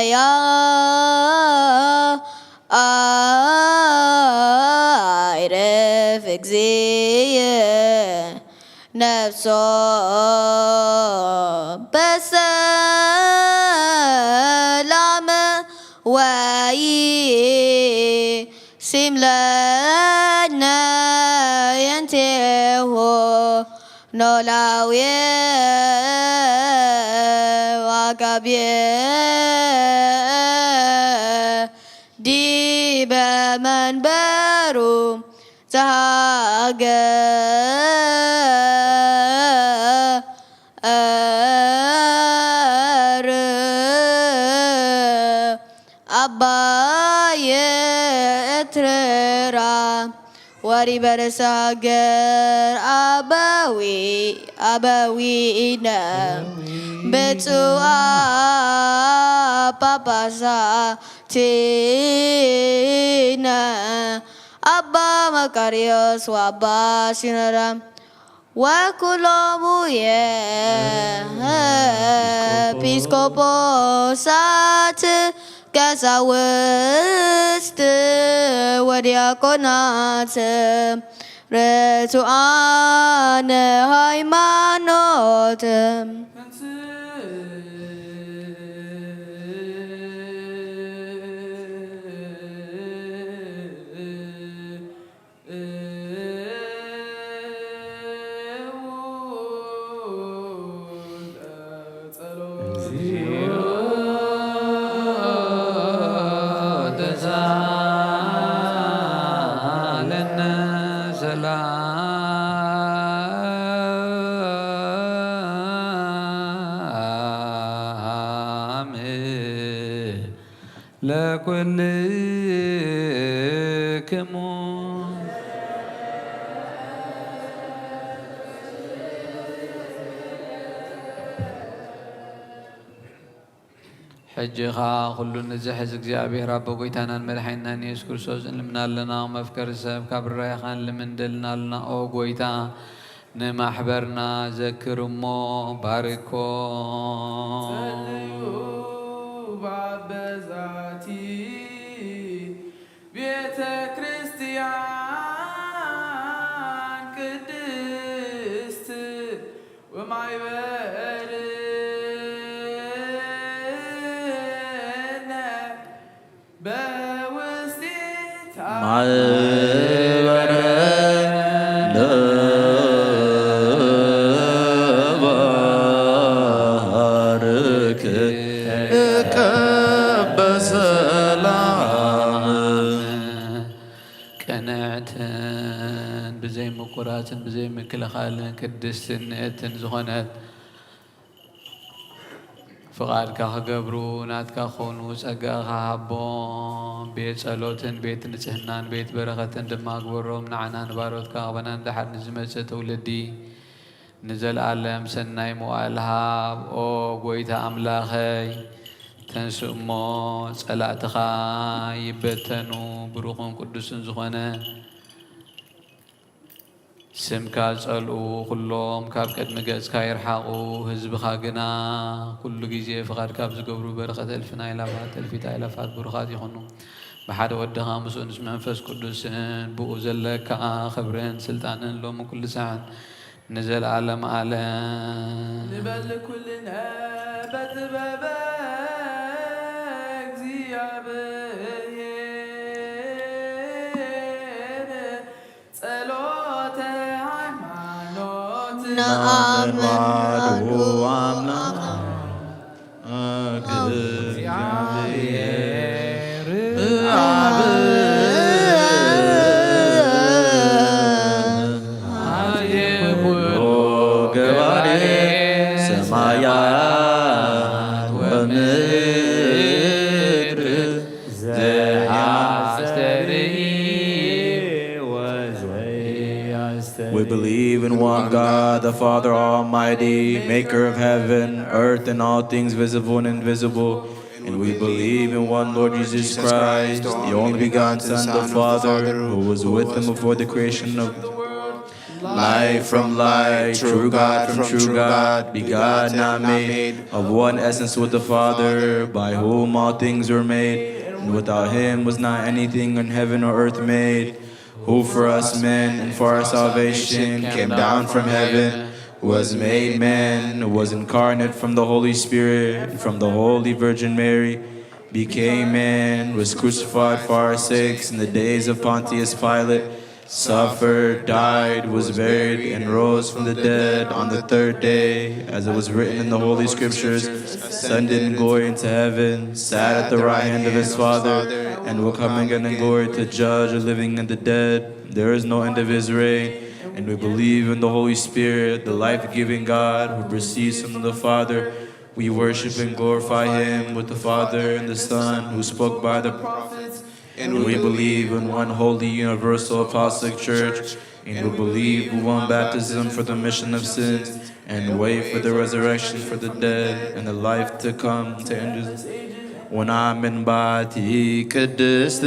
ያዕርፍ እግዚእ ነፍሶ በሰላም ወይሲምለነ የንቴሆ ኖላዊ ዋጋብየ ዲበ መንበሩ ዘሃገር አባየ ኤትራ ወሪበረሰ ሀገር አበዊነ ብፁዓን ጳጳሳቲነ አባ መቃርዮስ ወአባ ሲኖዳ ወኩሎሙ የኤጲስቆጶሳት ቀሳውስት ወዲያቆናት ርቱዓነ ሃይማኖት ለኩልክሙ ሕጂኻ ኩሉ ንዝሕዝ እግዚኣብሔር ኣቦ ጎይታናን መድሓኒትናን ኢየሱስ ክርስቶስ እንልምና ኣለና። መፍቀሪ ሰብ ካብ ራእይኻን ልምንደልና ኣለና። ኦ ጎይታ ንማሕበርና ዘክር እሞ ባርኮ ጸልዩ ባበዛቲ ቤተ ክርስቲያን ቅድስት ወማይበርነ በውስጢታ ቅንዕትን ብዘይ ምቁራትን ብዘይ ምክልኻልን ቅድስትን ንእትን ዝኾነት ፍቓድካ ክገብሩ ናትካ ክኾኑ ጸጋኻ ሃቦም። ቤት ጸሎትን ቤት ንጽህናን ቤት በረኸትን ድማ ግበሮም። ንዓና ንባሮትካ ቕበና ንድሓር ንዝመጽእ ትውልዲ ንዘለኣለም ሰናይ መዋዕል ሃብ። ኦ ጐይታ ኣምላኸይ ተንስእ እሞ ጸላእትኻ ይበተኑ። ብሩኽን ቅዱስን ዝኾነ ስምካ ጸልኡ ኩሎም ካብ ቅድሚ ገጽካ ይርሓቑ። ህዝብኻ ግና ኩሉ ግዜ ፍቓድካ ዝገብሩ በረኸት እልፍን ኣእላፋት እልፊት ኣእላፋት ብሩኻት ይኹኑ። ብሓደ ወድኻ ምስኡ ንስ መንፈስ ቅዱስን ብኡ ዘለካ ክብርን ስልጣንን ሎሚ ኩሉ ሰዓት ንዘለኣለም ዓለም ንበል ኩልነ በጥበበ እግዚአብሔር ጸሎተ ሃይማኖት ነአምናሉ አምላክ እግዚአብሔር አብ ገባሬ ሰማያት ወምድር We believe in one God, the Father Almighty, maker of heaven, earth, and all things visible and invisible. And we believe in one Lord Jesus Christ, the only begotten Son of the Father, who was with him before the creation of the world. Light from light, true God from true God, begotten, not made, of one essence with the Father, by whom all things were made, and without him was not anything in heaven or earth made, who for us men and for our salvation came down from heaven, who was made man, who was incarnate from the Holy Spirit, and from the Holy Virgin Mary, became man, was crucified for our sakes in the days of Pontius Pilate, suffered, died, was buried, and rose from the dead on the third day, as it was written in the Holy Scriptures, ascended in glory into heaven, sat at the right hand of his Father, and will come again in glory to judge the living and the dead. There is no end of his reign. And we believe in the Holy Spirit, the life-giving God who proceeds from the Father. We worship and glorify him with the Father and the Son, who spoke by the prophets. And we believe in one holy universal apostolic church. And we believe in one baptism for the remission of sins, and wait for the resurrection for the dead and the life to come to end. ونعمن بعتي ቅድስት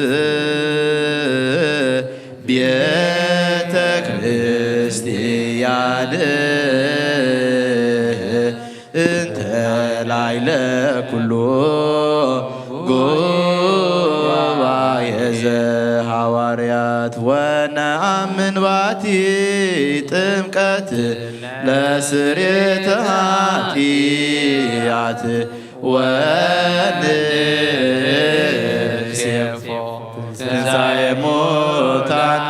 ቤተ ክርስቲያን እንተ ላዕለ ኩሉ ጉባኤ ዘሐዋርያት ወነአምን ባቲ ጥምቀት ለስርየተ ኃጢአት ወንሴፎ ትንሣኤ ሙታን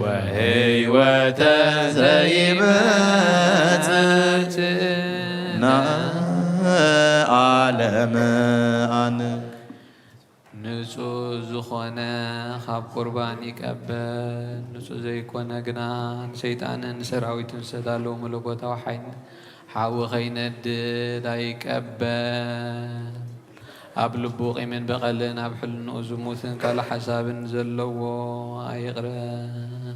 ወሕይወተ ዘይመጽእ ንዓለመ ኣነ ንጹህ ዝኾነ ካብ ቁርባን ይቀበል፣ ንጹህ ዘይኮነ ግና ንሰይጣንን ሰራዊቱን ዝተዳለወ መለኮታዊ ሓዊ ኸይነድድ ኣይቀበል። أب لبوقي من بقلن أب حلن أزموثن كلا حساب زلو أيغرن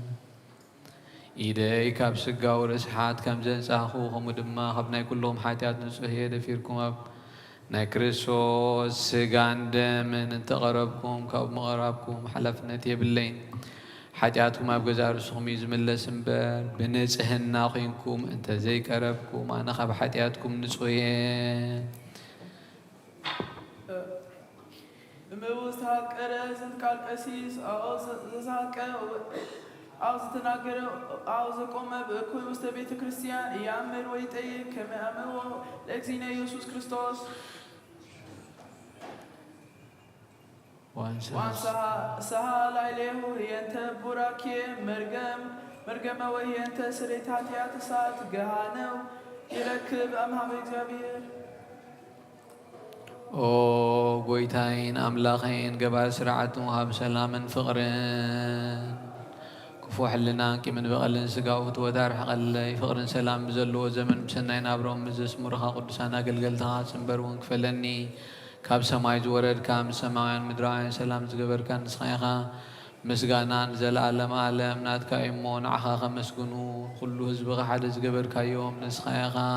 إيدي كاب سقا ورسحات كم زنس أخوهم ودما خبنا كلهم حاتيات نسوهية دفيركم أب نكرسو سقان دمن انت غربكم كاب مغربكم حلفنتي باللين حاتياتكم أب جزارسهم يزمل سنبال بنسهن ناقينكم انت زي كربكم أنا خب حاتياتكم نسوهية بموست هاك أرز انت كالقسيس أعوز تناقر أعوز قوم بكل مستبيت كريستيان يعمر ويتأيب كما أمره لأكزينا يسوس كريستوس وانسها لعليه هي أنت براكي مرقم وهي أنت سريت هاتيات سات قهانو يركب أمام إكزابير أو قويتين أملاخين قبل سرعة وهاب سلام فقرين كفوح لنا كي من بقلن سقاوت ودار حقل فقرن سلام بزلو زمن بسنين أبروم مزس مرخا قدسانا قلقلتها سنبرون كفلني كاب سماي زورد كام سماوين مدراين سلام زقبر كان سخيخا مسقانان زل عالم عالم نات كايمون عخا خمسقنو كل هزبغ حد زقبر كايوم نسخيخا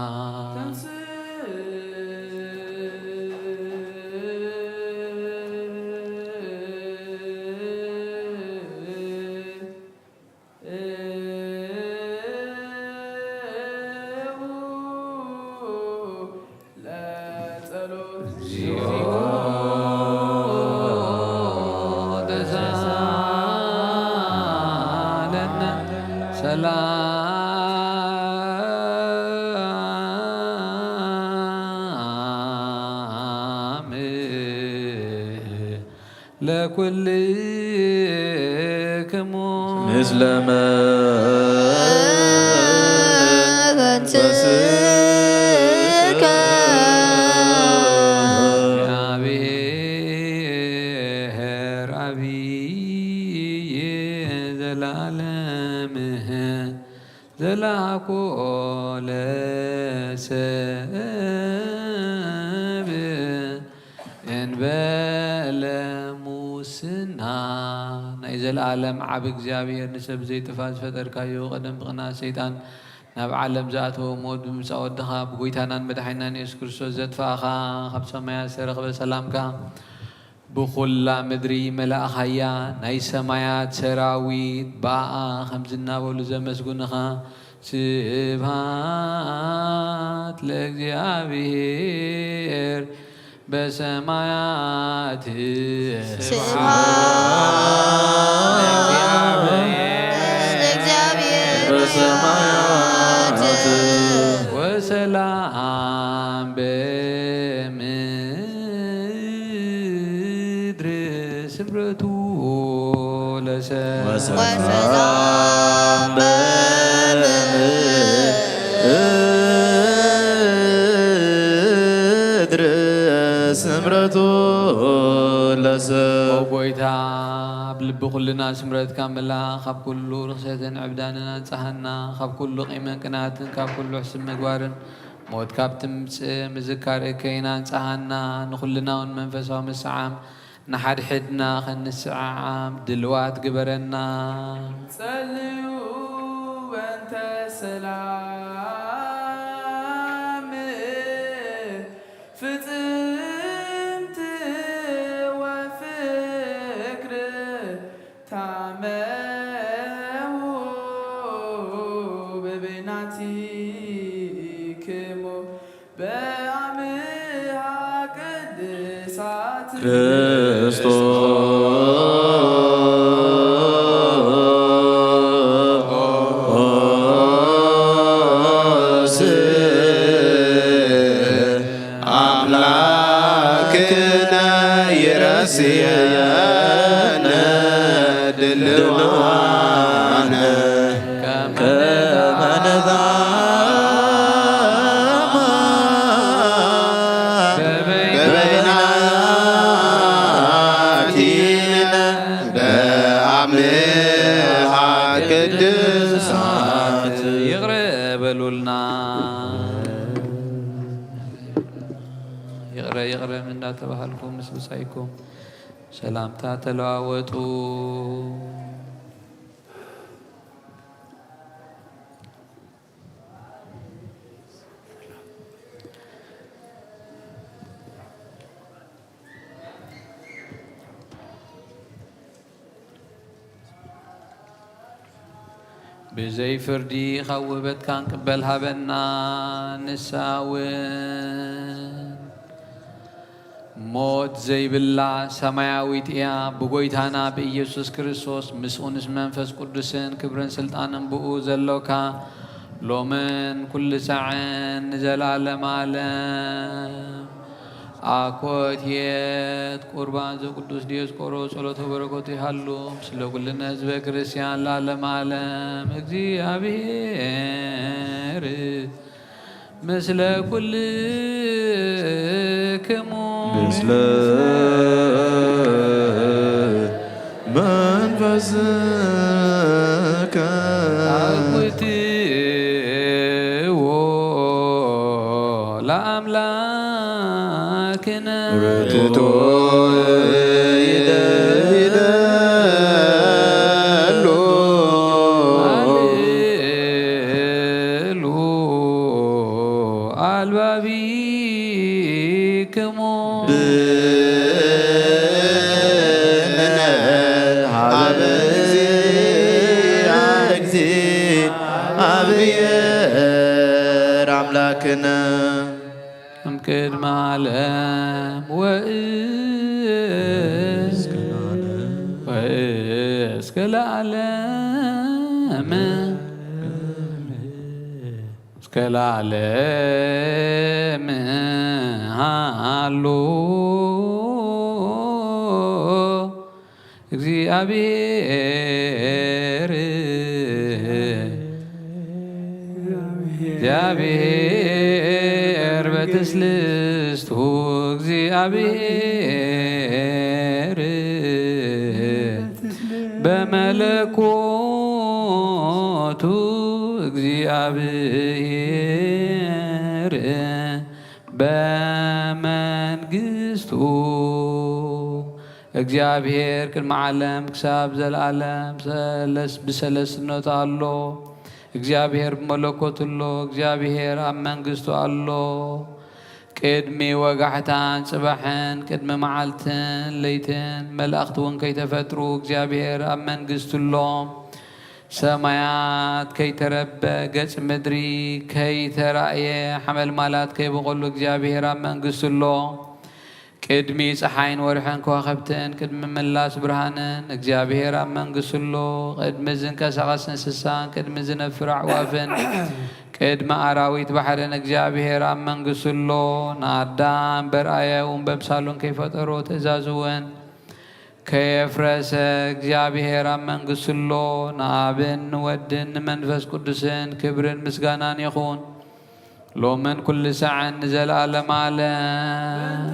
لكل كمون مثل ما غنتك يا بير عبي زلالم زلاكو لسب إن بلموسنا نايزل عالم عب እግዚአብሔር نسب زي تفاز فتر كايو قدم بغنا سيطان ناب عالم ذاته موت بمساود دخا بقويتانان مدحينان يسوع كريستوس زتفاخا خب سمايا سرق بسلامك بخلا مدري ملاخيا ناي سمايات سراويت باء خمزنا بولو زمسغنخا سبحات لእግዚአብሔር بسمايات بسمايات وسلام بمدر سبرتو لسلام وسلام بمدر سمرتو لسلام وبويتا بلب كلنا سمرت كاملا خاب كل رخصة عبداننا نصحنا خاب كل قيمة قنات خاب كل حسن مغوار موت كاب تمص مذكار كينا نصحنا نخلنا منفسا مسعام نحد حدنا خنسعام دلوات قبرنا صلوا وانت سلام فطنت وفكر تعمه ببناتكم بعمها قدسات ክርስቶስ አምላክነ ይረስየነ ድልዋነ ከመ ነዛማ በበይናቲነ በአምሃ ቅድሳት يغربلنا يغرى من እንዳተባሃልኩ ምስ ብጻይኩም ሰላምታ ተለዋወጡ። ብዘይ ፍርዲ ኸውበትካ ንቅበል ሃበና ንሳውን ሞት ዘይብላ ሰማያዊት እያ ብጎይታና ብኢየሱስ ክርስቶስ ምስኡንስ መንፈስ ቅዱስን ክብርን ስልጣንን ብኡ ዘለካ ሎምን ኩሉ ሰዓን ንዘላለም ዓለም አኮቴት ቁርባን ዘቅዱስ ዲዮስቆሮስ ጸሎተ በረከቱ ይሃሉ ስለ ኩልነ ህዝበ ክርስቲያን ለዓለም ዓለም እግዚአብሔር ምስለ ኩልክሙ ምስለ መንፈስከ አኩትዎ ለአምላክነ ረድቶ ይደሉ ሃሌሉ አልባቢክሙ እግዚአብሔር አምላክነ እምቅድመ ዓለም ወእስከ ለዓለም እስከ ለዓለም ሃሎ እግዚአብሔር በትስልስቱ እግዚአብሔር በመለኮቱ እግዚአብሔር በመንግስቱ እግዚአብሔር ቅድመ ዓለም ክሳብ ዘለዓለም ብሰለስነቱ አሎ እግዚአብሔር በመለኮቱ አሎ እግዚአብሔር ኣብ መንግስቱ አሎ ቅድሚ ወጋሕታን ጽባሕን ቅድሚ መዓልትን ለይትን መላእኽቲ እውን ከይተፈጥሩ እግዚአብሔር ኣብ መንግስቱ ኣሎ ሰማያት ከይተረበ ገጽ ምድሪ ከይተራእየ ሓመልማላት ከይበቐሉ እግዚአብሔር ኣብ መንግስቱ ኣሎ ቅድሚ ፀሓይን ወርሕን ከዋኸብትን ቅድሚ ምላስ ብርሃንን እግዚአብሔር ኣብ መንግስቱ ኣሎ ቅድሚ ዝንቀሳቐስ እንስሳን ቅድሚ ዝነፍር ኣዕዋፍን ቅድሚ ኣራዊት ባሕርን እግዚአብሔር ኣብ መንግስቱ ኣሎ ንኣዳም በርኣየውን በምሳሉን ከይፈጠሮ ትእዛዝ እውን ከየፍረሰ እግዚአብሔር ኣብ መንግስቱ ኣሎ ንኣብን ንወድን ንመንፈስ ቅዱስን ክብርን ምስጋናን ይኹን ሎምን ኩሉ ሰዓን ንዘለዓለም ዓለም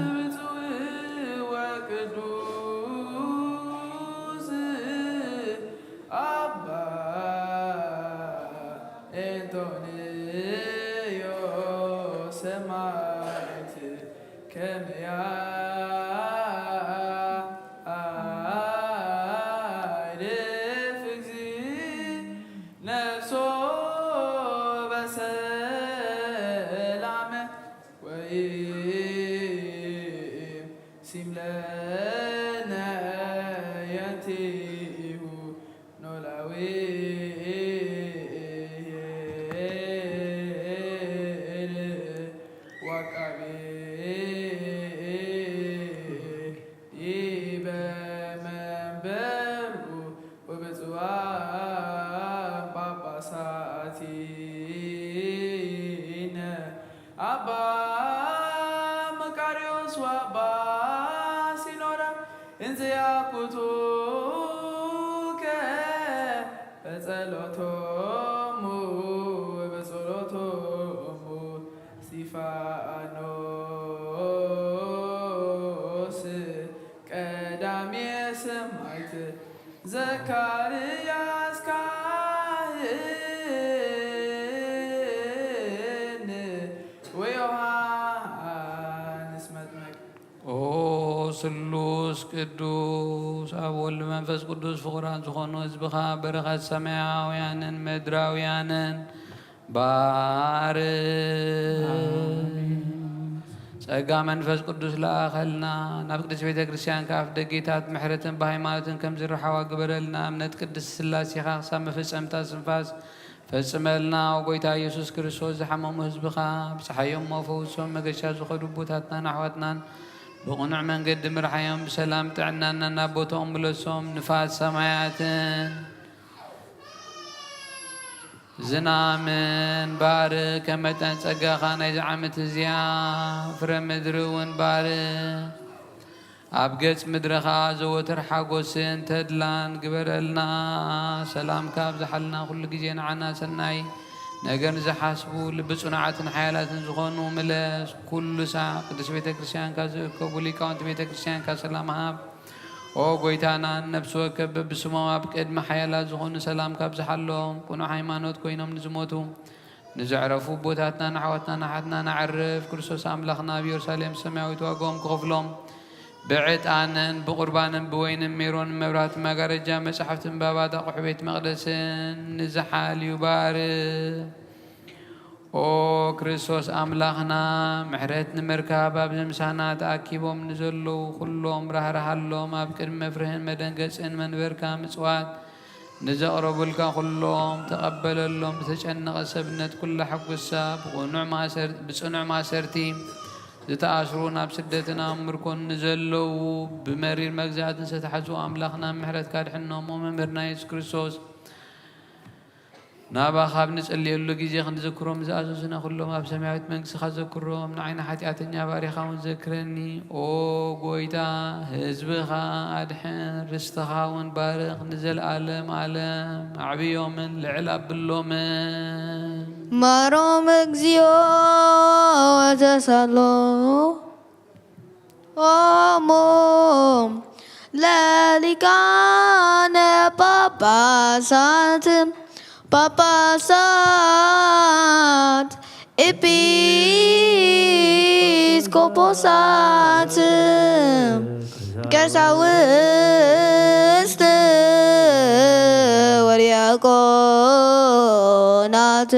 ዘካርያስ ካህን ወዮሐንስ መጥምቅ ስሉስ ቅዱስ አብ ወልድ መንፈስ ቅዱስ ፍቁራን ዝኾኑ ህዝብኻ በረኸት ሰማያውያንን ምድራውያንን ባርክ። ጸጋ መንፈስ ቅዱስ ለአኸልና ናብ ቅድስት ቤተ ክርስቲያን ከኣፍ ደጌታት ምሕረትን ብሃይማኖትን ከም ዝረሓዋ ግበረልና። እምነት ቅድስት ስላሴኻ ክሳብ መፈጸምታ ስንፋስ ፈጽመልና። ወጎይታ ኢየሱስ ክርስቶስ ዝሓመሙ ህዝብኻ ብፀሓዮም ፈውሶም መገሻ ዝኸዱ ቦታትናን ኣሕዋትናን ብቕኑዕ መንገዲ ምርሓዮም ብሰላም ጥዕናና ናብ ቦታኦም ምለሶም። ንፋስ ሰማያትን ዝናምን ባርክ። ከም መጠን ጸጋኻ ናይዚ ዓመት እዚኣ ፍረ ምድሪ እውን ባርክ። ኣብ ገጽ ምድረኻ ዘወትር ሓጎስን ተድላን ግበረልና። ሰላም ካብ ዝሓልና ኩሉ ግዜ ንዓና ሰናይ ነገር ዝሓስቡ ልቢ ጽኑዓትን ሓያላትን ዝኾኑ ምለስ። ኩሉ ሳዕ ቅዱስ ቤተ ክርስቲያንካ ዝእከቡ ሊቃውንቲ ቤተ ክርስቲያንካ ሰላም ሃብ። ኦ ጎይታና ነብሲ ወከብ በብስሞም ኣብ ቅድሚ ሓያላት ዝኾኑ ሰላም ካብ ዝሓሎም ቁኑዕ ሃይማኖት ኮይኖም ንዝሞቱ ንዘዕረፉ ቦታትና ንኣሕዋትና ናሓትና ናዕርፍ። ክርስቶስ ኣምላኽና ኣብ ኢየሩሳሌም ሰማያዊት ዋጋኦም ክኸፍሎም ብዕጣንን ብቁርባንን ብወይንን ሜሮን መብራህቲ መጋረጃ መጻሕፍትን ባባት ኣቑሑ ቤት መቕደስን ንዝሓልዩ ባርክ። ኦ ክርስቶስ ኣምላኽና ምሕረት ንምርካብ ኣብ ምሳና ተኣኪቦም ንዘለዉ ኩሎም ራህራሃሎም ኣብ ቅድሚ መፍርህን መደንገፅን መንበርካ ምጽዋት ንዘቕረቡልካ ኩሎም ተቐበለሎም። ብተጨነቐ ሰብነት ኩላ ሕጉሳ ብጽኑዕ ማሰርቲ ዝተኣስሩ ናብ ስደትን ኣብ ምርኮን ንዘለዉ ብመሪር መግዛእትን ዝተሓዝኡ ኣምላኽና ምሕረት ካድሕኖም። ኦ መምህርና ኢየሱስ ክርስቶስ ናባኻ ኣብ ንጸልየሉ ግዜ ክንዝክሮም ዝኣዘዙና ኩሎም ኣብ ሰማያዊት መንግሥትኻ ዘክሮም። ንዓይና ሓጢኣተኛ ባሪኻ እውን ዘክረኒ። ኦ ጎይታ ህዝብኻ ኣድሕን ርስትኻ እውን ባርኽ ንዘለኣለም ዓለም ኣዕብዮምን ልዕል ኣብሎምን። ማሮም እግዚኦ ወተሳሎ ኦሞም ለሊቃነ ጳጳሳት ጳጳሳት ኤጲስቆጶሳት ቀሳውስት ወዲያቆናት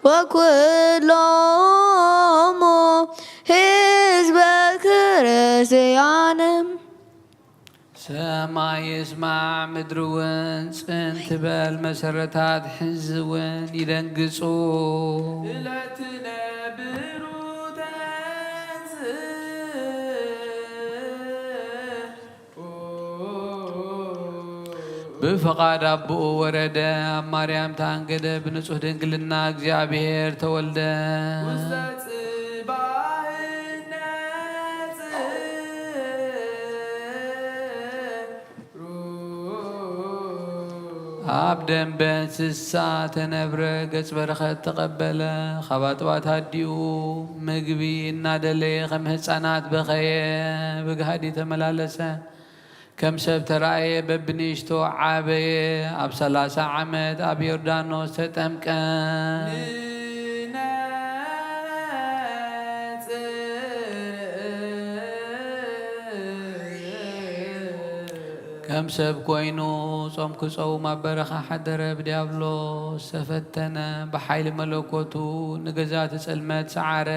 ወኩሎሙ ህዝበ ክርስቲያን። ሰማይ ይስማዕ ምድሪ እውን ጽንት በል መሰረታት ሕዚ እውን ይደንግጹ። ዕለትነ ብሩተንስ ብፈቃድ አብኡ ወረደ ኣብ ማርያም ታንገደ ብንጹህ ድንግልና እግዚአብሔር ተወልደ። ኣብ ደንበ እንስሳ ተነብረ ገጽ በረኸት ተቐበለ። ኻባጥባት ሃዲኡ ምግቢ እናደለየ ከም ህፃናት በኸየ ብግሃዲ ተመላለሰ። ከም ሰብ ተራእየ በብንእሽቶ ዓበየ። ኣብ 30 ዓመት ኣብ ዮርዳኖስ ተጠምቀ። ከም ሰብ ኮይኑ ጾም ክጾም ኣብ በረኻ ሓደረ። ብዲያብሎስ ተፈተነ። ብሓይሊ መለኮቱ ንገዛቲ ጽልመት ሰዓረ።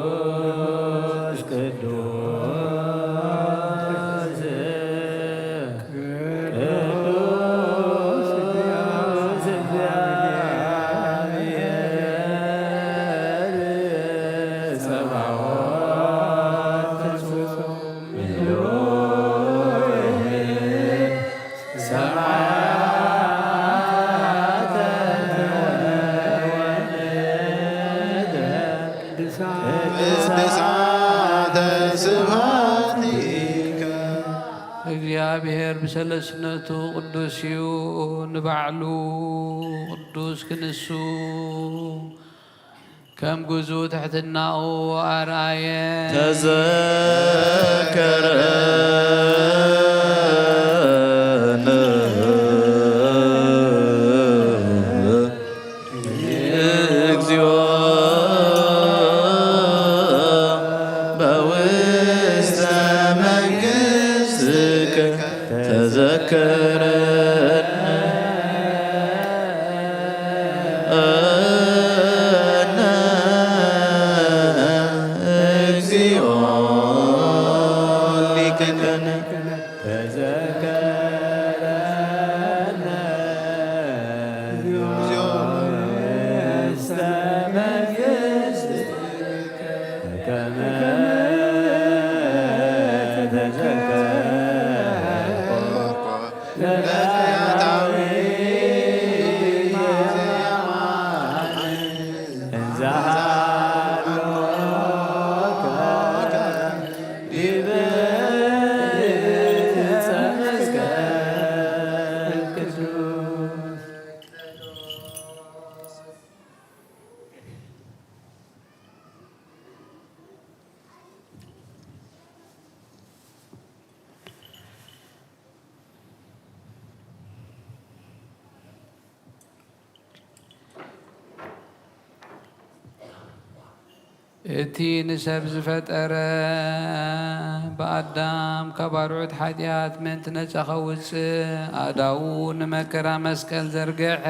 ቅዱስ ቅዱስ ቅዱስ እግዚአብሔር ጸባኦት ሰማያተ ቅድሳተ ስብሐቲከ እግዚአብሔር ብሰለስነቱ ቅዱስ እዩ። ንባዕሉ ቅዱስ ክንሱ ከም ጉዙ ትሕትናኡ ኣርአየ። ተዘከረነ እቲ ንሰብ ዝፈጠረ ብኣዳም ካብ ኣርዑት ሓጢኣት ምእንቲ ነፃ ኸውፅእ ኣዳው ንመከራ መስቀል ዘርግሐ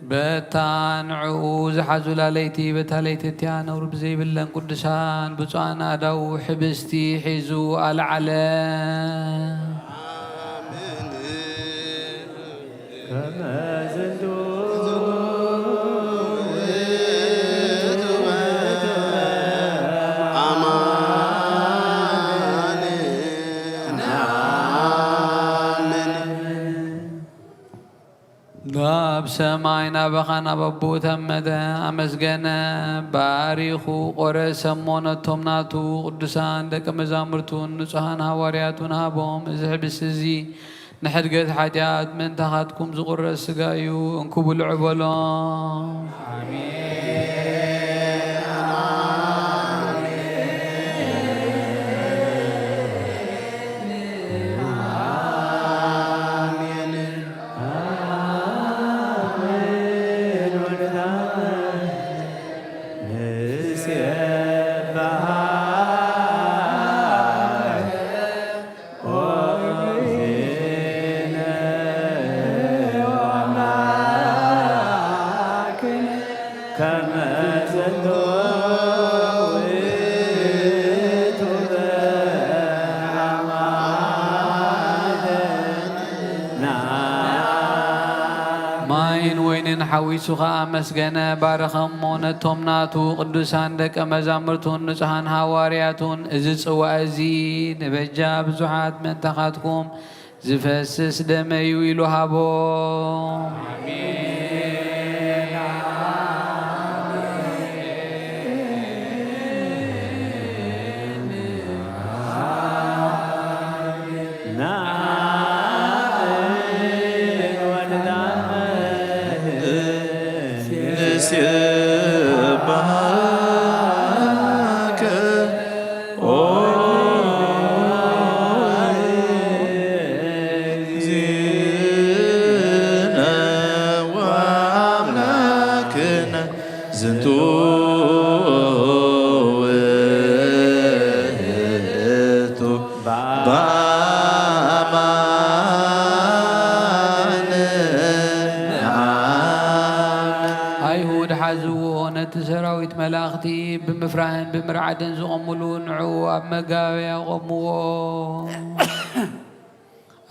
በታንዑ ዝሓዙላ ለይቲ በታ ለይቲ እትያ ነውሩ ብዘይብለን ቅዱሳን ብፁዓን ኣዳው ሕብስቲ ሒዙ ኣልዓለ ናብ ሰማይ ናበኻ ናበቦ ተመደ ኣመስገነ ባሪኹ ቆረሰ ሰሞነቶም ናቱ ቅዱሳን ደቀ መዛሙርቱን ንጹሃን ሃዋርያቱን ሃቦም እዚ ሕብስ እዚ ንሕድገት ሓጢኣት ምንታኻትኩም ዝቁረስ ስጋ እዩ እንኩ ብልዑ በሎም ማይን ወይንን ሓዊሱ ኸዓ መስገነ ባረኸሞ ነቶም ናቱ ቅዱሳን ደቀ መዛሙርቱን ንጹሃን ሃዋርያቱን እዚ ጽዋዕ እዚ ንበጃ ብዙሓት መንታኻትኩም ዝፈስስ ደመዩ ኢሉ ሃቦ አይሁድ ሓዝዎ ነቲ ሰራዊት መላእኽቲ ብምፍራህን ብምርዓድን ዝቐምሉ ንዑ ኣብ መጋበያ ቆምዎ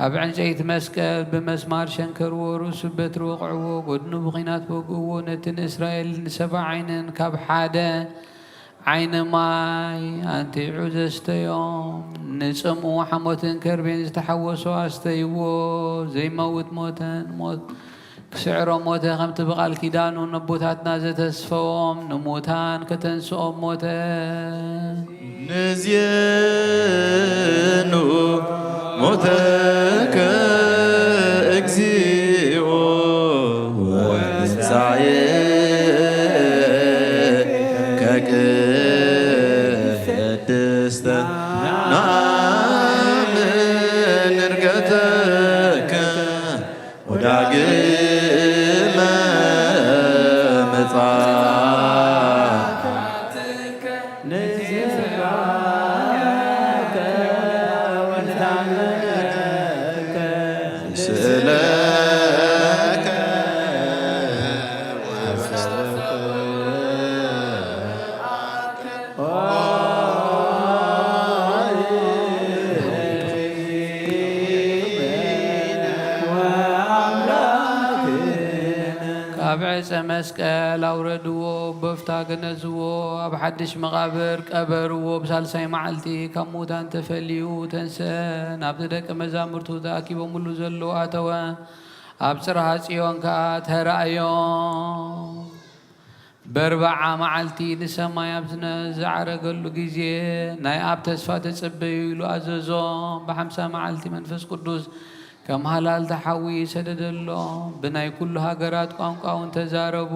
ኣብ ዕንጨይቲ መስቀል ብመስማር ሸንከርዎ ርእሱ በትሪ ወቕዕዎ ጎድኑ ብኺናት ወግእዎ ነቲ ንእስራኤል ንሰብዓ ዓይንን ካብ ሓደ ዓይነ ማይ አንቲዑ ዘስተዮም ንጽምኡ ሓሞትን ከርቤን ዝተሓወሶ ኣስተይዎ ዘይመውት ሞተን ሞት ክስዕሮ ሞተ ከምቲ ብቓል ኪዳኑ ነቦታትና ዘተስፈዎም ንሙታን ከተንስኦም ሞተ ንዝየኑ ሞተከ እግዚኦ ወትንሣኤ ከቅድስተ ናምን ዕርገተከ ወዳግመ ምጽአትከ ንዝራከ ወንታመከ ስእለከ ካብ ዕፀ መስቀል ኣውረድዎ በፍታ ገነዝዎ ኣብ ሓድሽ መቓብር ቀበርዎ ብሳልሳይ መዓልቲ ካብ ሙታን ተፈልዩ ተንሰ ናብቲ ደቀ መዛሙርቱ ተኣኪቦምሉ ዘሎ ኣተወ ኣብ ጽርሐ ጽዮን ከዓ ተራእዮም በርባዓ መዓልቲ ንሰማይ ኣብ ዝዓረገሉ ግዜ ናይ ኣብ ተስፋ ተጸበዩ ኢሉ ኣዘዞም ብ50 መዓልቲ መንፈስ ቅዱስ ከም ሃላል ተሓዊ ሰደደሎ ብናይ ኩሉ ሃገራት ቋንቋውን ተዛረቡ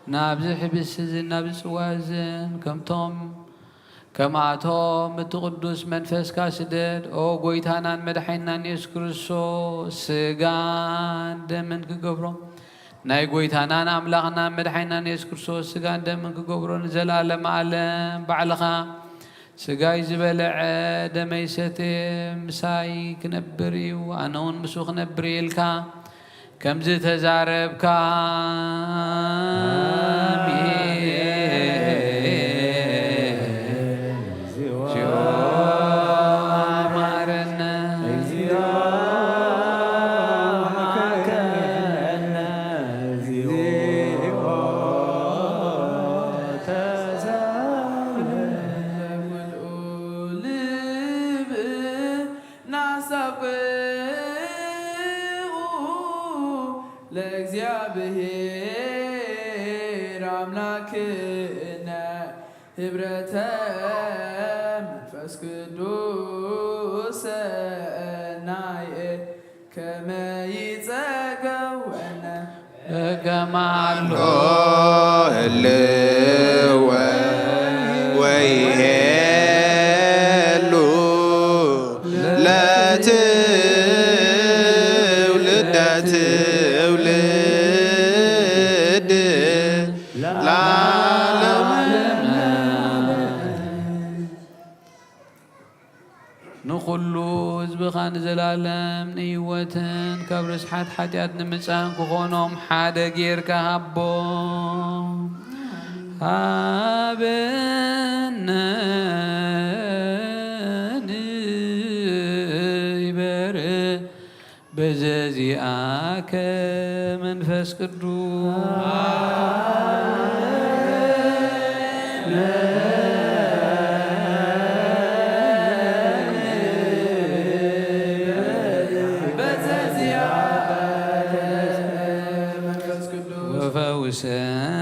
نابز حبسزن نابز وازن كمعتهم القدوس منفس كاسدد او قويتانا مدحينا يسوع كريستوس سجان دمن كقبرو ناي قويتانا أملاقنا مدحينا يسوع كريستوس سجان دمن كقبرو نزلالم عالم بعلقا سجاي زبلع دميستي مساي كنبري وأنون مسوخ نبري الكا كم زت زارب ለእግዚአብሔር አምላክነ ህብረተ መንፈስ ቅዱስ ናየ ከመ ይጸገወነ እገማሎ ህልወ ወይሄሉ ለትውልደ ትውልድ ለዓለመ ንኩሉ ህዝብኻ ንዘላለም ንህይወትን ካብ ርስሓት ሓጢኣት ንምፃን ክኾኖም ሓደ ጌርካ ሃበነ ንይበር በዘዚአከ መንፈስ ቅዱስ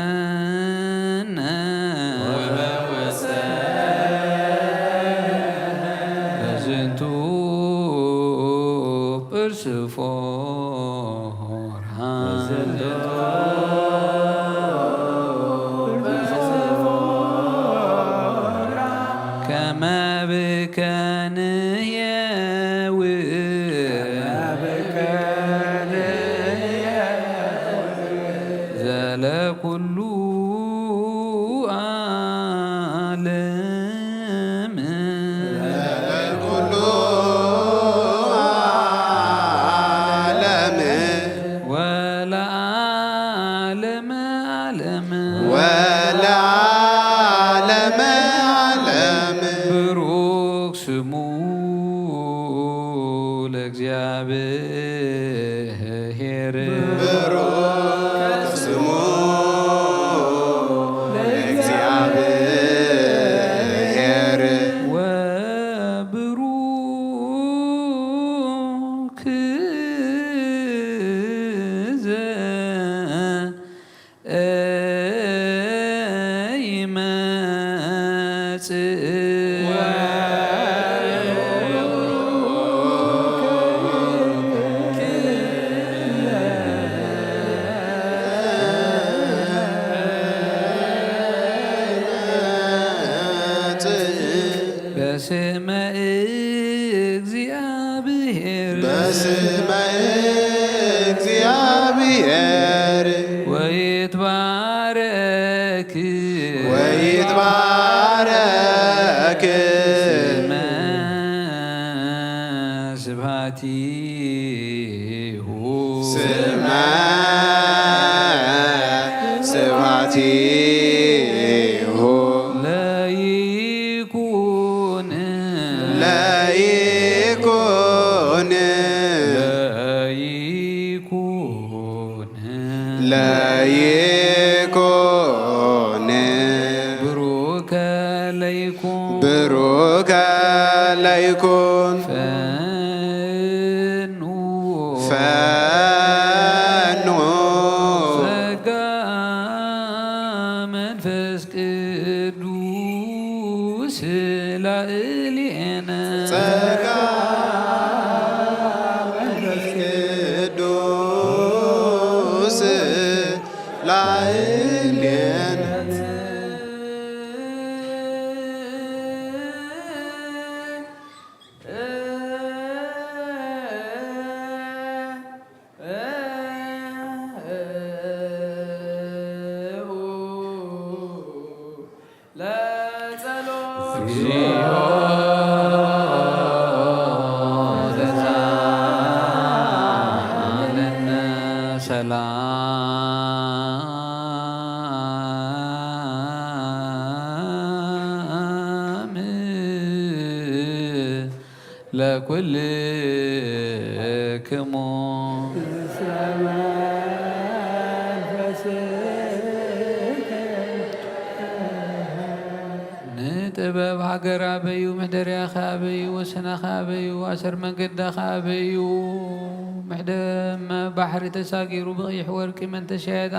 ወፈውሰነ በዝንቱ ጵርስፎራ ከመ ብከንየው ዘለኩሉ ዓለም ኩሉ ዓለም ወለዓለመ ዓለም ወለዓለመ ዓለም ብሩክ ስሙ ለእግዚአብሔር ብሩክ ስሙ ለእግዚአብሔር ወብሩክ በስመ እግዚአብሔር በስመ እግዚአብሔር ወይትባረክ ወይትባረክ ስመ ስብሐቲሁ ስመ ስብሐቲሁ ለይኩን ለይኩን ለይኩን ብሩከ ለይኩን ብሩከ ለይኩን ፈኑ ፈኑ ጸጋ መንፈስ ቅዱስ ላዕሌነ ጸጋ መንፈስ ቅዱስ ላዕሌነ ለኩልክሙ ንጥበብ ሃገር አበዩ ምሕደርያኸ አበዩ ወሰናኸ አበዩ አሰር መንገዳኸ አበዩ ምሕደመ ባሕሪ ተሳጊሩ ብቕይሕ ወርቂ መን ተሸየጣ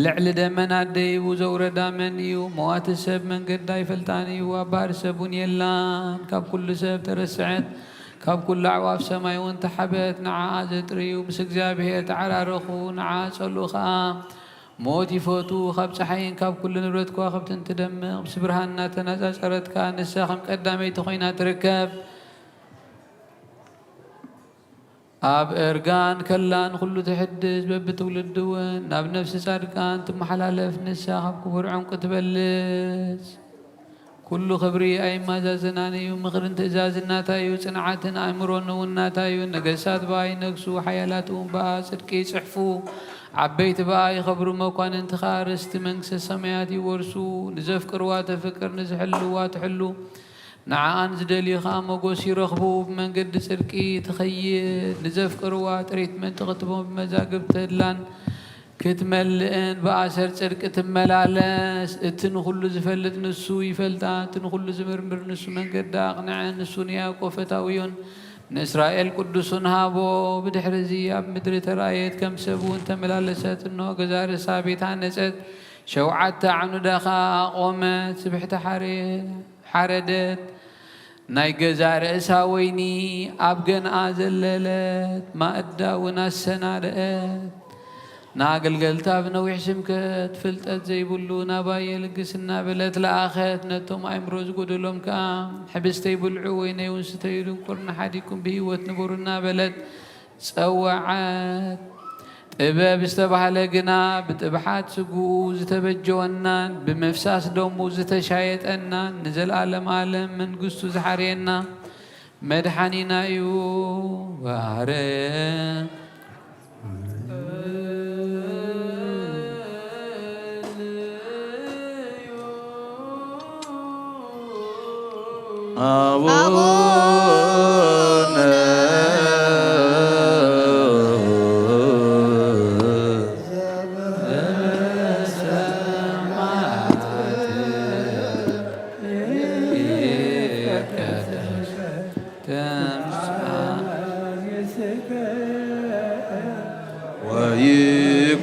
ልዕሊ ደመና ደይቡ ዘውረዳ መን እዩ መዋቲ ሰብ መንገዳ ይፈልጣን እዩ ኣብ ባህሪ ሰብ እውን የላን ካብ ኩሉ ሰብ ተረስዐት ካብ ኩሉ ኣዕዋፍ ሰማይ እውን ተሓበት ንዓኣ ዘጥርዩ ምስ እግዚኣብሔር ተዓራረኹ ንዓኣ ጸልኡ ኸዓ ሞት ይፈቱ ካብ ፀሓይን ካብ ኩሉ ንብረት ከዋኽብትን ትደምቕ ምስ ብርሃን እናተነፃፀረትካ ንሳ ከም ቀዳመይቲ ኮይና ትርከብ ኣብ እርጋን ከላን ኩሉ ትሕድስ በብትውልድ እውን ናብ ነፍሲ ጻድቃን ትመሓላለፍ ንሳ ካብ ክቡር ዕንቁ ትበልጽ ኩሉ ክብሪ ኣይማዛዝናን እዩ ምኽርን ትእዛዝናታ እዩ ጽንዓትን ኣእምሮን እውን ናታ እዩ ነገሳት በኣ ይነግሱ ሓያላት እውን በኣ ጽድቂ ይጽሕፉ ዓበይቲ በኣ ይኸብሩ መኳንንቲ ኸ ርስቲ መንግስቲ ሰማያት ይወርሱ ንዘፍቅርዋ ተፍቅር ንዝሕልዋ ትሕሉ ንዓኣን ዝደልዩ ኸዓ መጎስ ይረኽቡ ብመንገዲ ጽድቂ ትኸይድ ንዘፍቅርዋ ጥሪት መንቲ ክትቦም ብመዛግብቲ ህድላን ክትመልእን ብኣሰር ጽድቂ ትመላለስ እቲ ንኹሉ ዝፈልጥ ንሱ ይፈልጣ እቲ ንኹሉ ዝምርምር ንሱ መንገዲ ኣቕንዐን ንሱ ንያዕቆብ ፈታውዮን ንእስራኤል ቅዱሱን ሃቦ ብድሕሪ እዚ ኣብ ምድሪ ተራእየት ከም ሰብ እውን ተመላለሰት እንሆ ገዛ ርእሳ ቤት ሃነፀት ሸውዓተ ዓኑዳኻ ኣቆመት ስብሕቲ ሓረደት ናይ ገዛ ርእሳ ወይኒ ኣብ ገንኣ ዘለለት ማእዳ እውን ኣሰናድአት ንኣገልገልታ ብነዊሕ ስምከት ፍልጠት ዘይብሉ ናባየ ልግስና በለት ለኣኸት ነቶም ኣእምሮ ዝጎደሎም ከዓ ሕብስተይ ብልዑ ወይ ናይ እውን ስተዩ ድንቁርና ሓዲኩም ብሂወት ንቡሩና በለት ፀዋዓት ጥበብ ዝተባህለ ግና ብጥብሓት ስጉኡ ዝተበጀወናን ብምፍሳስ ደሙ ዝተሻየጠናን ንዘለኣለም ዓለም መንግስቱ ዝሓርየና መድሓኒና እዩ ባረ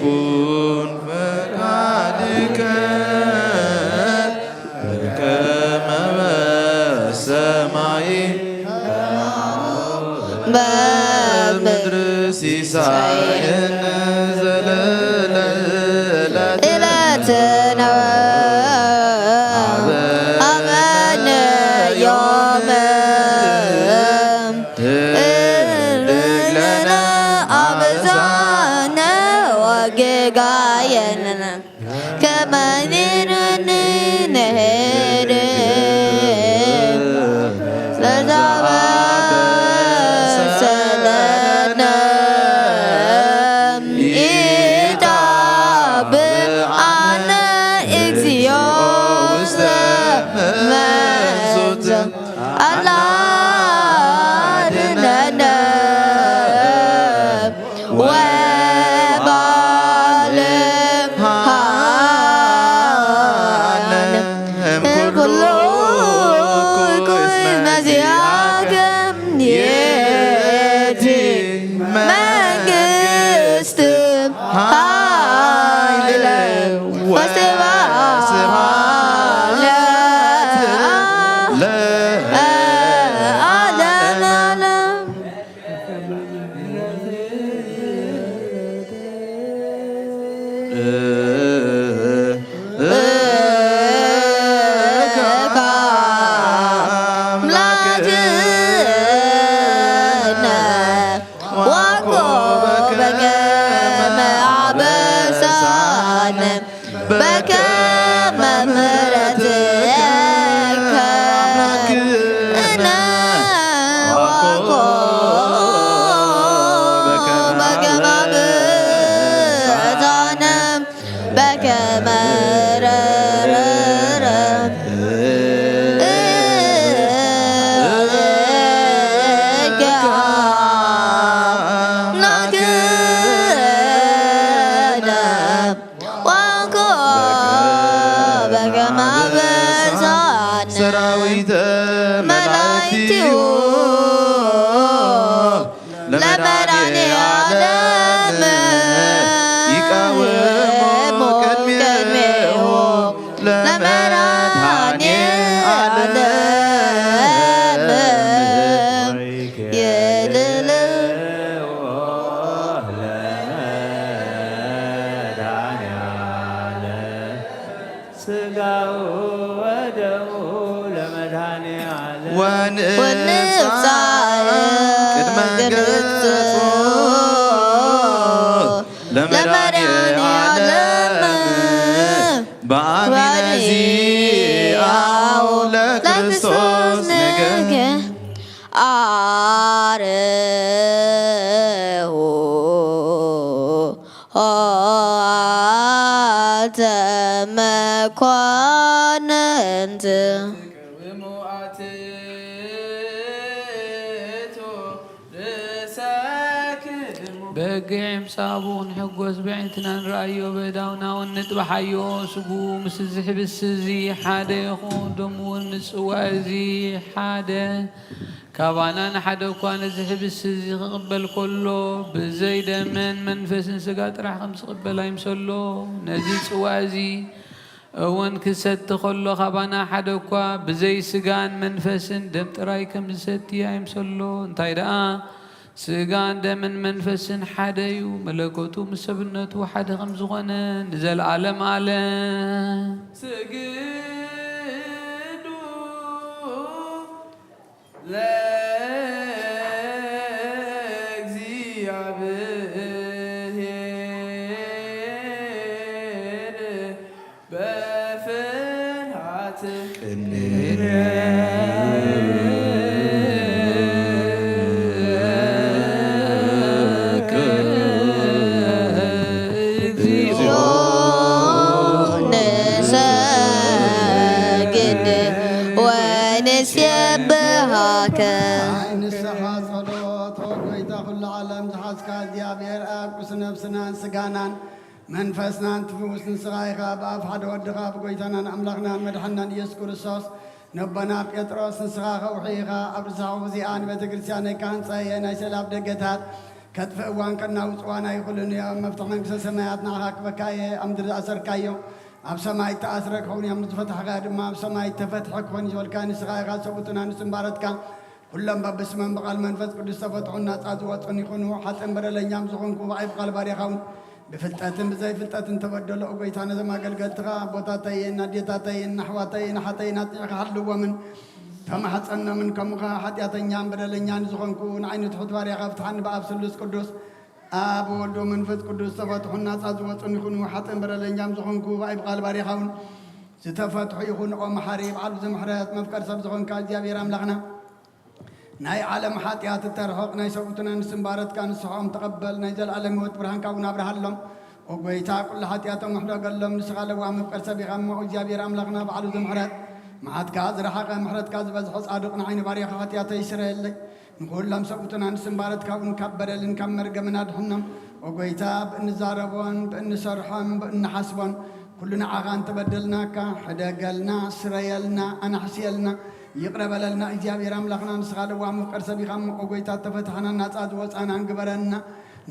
ويكون فقدك كما بالسماء بالمدر سيساء نزل إلى أمن يوم لنا أبزانا وقاينا كما نهر لزواسلنا إتاب عنا إكسيو وستمزوت الله لنا بكى ممرتك ስጋው ወደሙ ለመድኃኔ ዓለም ወንብፃ ቅድመ ገጹ ለመድኃኔ ዓለም በአሚነ ዚአው ለክርስቶስ ነገ አርሁ ተመኳንንት በግዕም ሳቡን ሕጐስ ብዕንትና ንረአዮ በዳውና ውን ንጥበሓዮ ስጉ ምስ ዝሕብስ እዚ ሓደ ይኹን ደሙውን ምፅዋዕ እዚ ሓደ ካባና ንሓደ እኳ ነዚ ሕብስ እዚ ክቕበል ከሎ ብዘይደመን መንፈስን ስጋ ጥራሕ ከም ዝቕበል ኣይምሰሎ ነዚ ፅዋዕ እዚ እውን ክሰቲ ከሎ ካባና ሓደ እኳ ብዘይ ስጋን መንፈስን ደም ጥራይ ከም ዝሰቲ ኣይምሰሎ እንታይ ደኣ ስጋን ደምን መንፈስን ሓደ እዩ መለኮቱ ምስ ሰብነቱ ሓደ ከም ዝኾነ ንዘለዓለም ዓለም ስግዱ ለእግዚአብሔር በፍርሃት ንስሓ ጸሎት ወጎይታ ኩሉ ዓለም ዝሓዝካ እግዚኣብሔር ኣብ ቁስ ነብስናን ስጋናን መንፈስናን ትፍውስ ንስኻ ኢኻ ብኣብ ሓደ ወድኻ ብጎይታናን ኣምላኽናን መድሓናን ኢየሱስ ክርስቶስ ነቦና ጴጥሮስ ንስኻ ኸውሒ ኢኻ ኣብ ርሳኹ እዚኣ ንቤተ ክርስቲያን ናይ ካህንፀየ ናይ ሰላም ደገታት ከጥፍእ እዋን ከናውፅዋና ይኽእሉን እዮም መፍትሒ መንግስተ ሰማያት ንዓኻ ክበካየ ኣብ ምድሪ ዝኣሰርካዮ ኣብ ሰማይ ተኣስረ ክኸውን እዮም ዝፈትሕኻ ድማ ኣብ ሰማይ ተፈትሐ ክኾን ዝበልካ ንስኻ ኢኻ ሰቡትና ንስምባረትካ ኩሎም በብስመን በቓል መንፈስ ቅዱስ ተፈትሑን ናፃ ዝወፁን ይኹኑ ሓጥን በደለኛም ዝኾንኩ ብዓይ በቓል ባሪኻውን ብፍልጠትን ብዘይፍልጠትን ተበደሎ እጎይታ ነዞም ኣገልገልትኻ ቦታተይን ኣዴታተይን ኣሕዋተይን ሓተይን ኣጥዕኻ ሃልዎምን ተማሕፀኖምን ከምኡኻ ሓጢኣተኛን በደለኛን ዝኾንኩ ንዓይኑ ትሑት ባሪኻ ፍትሓኒ ብኣብ ስሉስ ቅዱስ ኣብ ወልዶ መንፈስ ቅዱስ ተፈትሑን ናፃ ዝወፁን ይኹኑ ሓጥን በደለኛም ዝኾንኩ ብዓይ በቓል ባሪኻውን ዝተፈትሑ ይኹኑ ኦ መሓሪ በዓል ብዘምሕረት መፍቀር ሰብ ዝኾንካ እግዚኣብሔር ኣምላኽና ናይ ዓለም ሓጢኣት እተርሕቕ ናይ ሰብኡትና ንስምባረትካ ንስሖም ተቐበል ናይ ዘለዓለም ህይወት ብርሃንካ እውን ኣብርሃሎም ኦ ጎይታ ኩሉ ሓጢኣቶም ውሕደገሎም ንስኻ ለዋ መፍቀር ሰብ ኢኻ እሞ እግዚኣብሔር ኣምላኽና በዓሉ ዘምሕረት መዓትካ ዝረሓቐ ምሕረትካ ዝበዝሖ ጻድቕ ንዓይኒ ባሪኻ ሓጢኣተይ ይስረየለይ ንኩሎም ሰብኡትና ንስምባረትካ እውን ካብ በደልን ካብ መርገምን ኣድሕኖም ኦ ጎይታ ብእንዛረቦን ብእንሰርሖን ብእንሓስቦን ኩሉ ንዓኻ እንተበደልናካ ሕደገልና ስረየልና ኣናሕስየልና ይቕረበለልና እግዚኣብሔር ኣምላኽና ንስኻ ለዋ መፍቀር ሰብ ኢኻ እሞ ኦ ጎይታ ተፈትሐና ናፃ ዝወፃና እንግበረና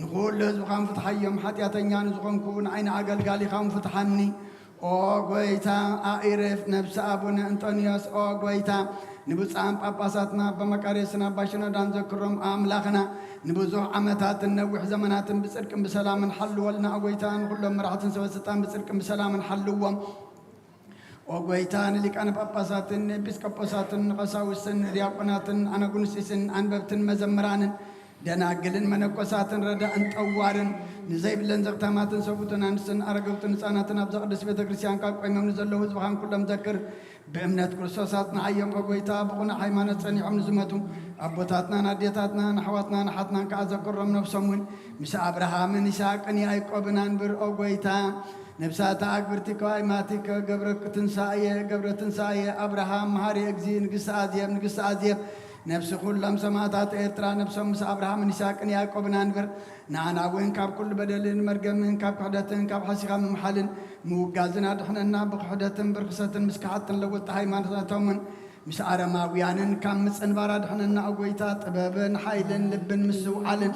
ንኩሉ ህዝብኻ ንፍትሓዮም ሓጢኣተኛ ንዝኾንኩ ንዓይኒ ኣገልጋሊ ኢኻ ንፍትሓኒ ኦ ጎይታ ኣኢርፍ ነብሲ ኣቡነ እንጦንዮስ ኦ ጎይታ ንብፃን ጳጳሳትና በመቃርዮስን ኣባ ሽኖዳን ዘክሮም ኣምላኽና ንብዙሕ ዓመታትን ነዊሕ ዘመናትን ብፅድቅን ብሰላምን ሓልወልና ኦ ጎይታ ንኩሎም መራሕትን ሰበስልጣን ብፅድቅን ብሰላምን ሓልዎም ኦ ጎይታ ንሊቃነ ጳጳሳትን ኤጲስቆጶሳትን ቀሳውስትን ዲያቆናትን ኣነጉንስስን ኣንበብትን መዘምራንን ደናግልን መነኮሳትን ረዳእን ጠዋርን ንዘይብለን ዘቕታማትን ሰቡትን ኣንስትን ኣረገውትን ህፃናትን ኣብ ዘቕድስ ቤተ ክርስቲያን ካብ ቆይሞም ንዘለዉ ህዝብኻን ኩሎም ዘክር ብእምነት ክርስቶሳት ንዓዮም ኦ ጎይታ ብቑኑዕ ሃይማኖት ፀኒዖም ንዝመቱ ኣቦታትናን ኣዴታትናን ኣሕዋትናን ኣሓትናን ከዓ ዘክሮም ነብሶም እውን ምስ ኣብርሃምን ይስሐቅን ያዕቆብን ኣንብር ኦ ጎይታ ነብሳታ ኣግብርቲከ ኣይማቲከ ገብረ ትንሳኤ ኣብርሃም መሃሪ እግዚ ንግስቲ ኣዝየብ ነብሲ ኩሎም ሰማዕታት ኤርትራ ነብሶም ምስ ኣብርሃምን ይስሐቅን ያዕቆብን ኣንብር ንኣና እውን ካብ ኩሉ በደልን መርገምን ካብ ክሕደትን ካብ ሓሲኻ ምምሓልን ምውጋዝን ኣድሕነና ብክሕደትን ብርክሰትን ምስ ክሓትን ለወጥቲ ሃይማኖታቶምን ምስ ኣረማውያንን ካብ ምፅንባር ኣድሕነና ኦ ጎይታ ጥበብን ሓይልን ልብን ምስውዓልን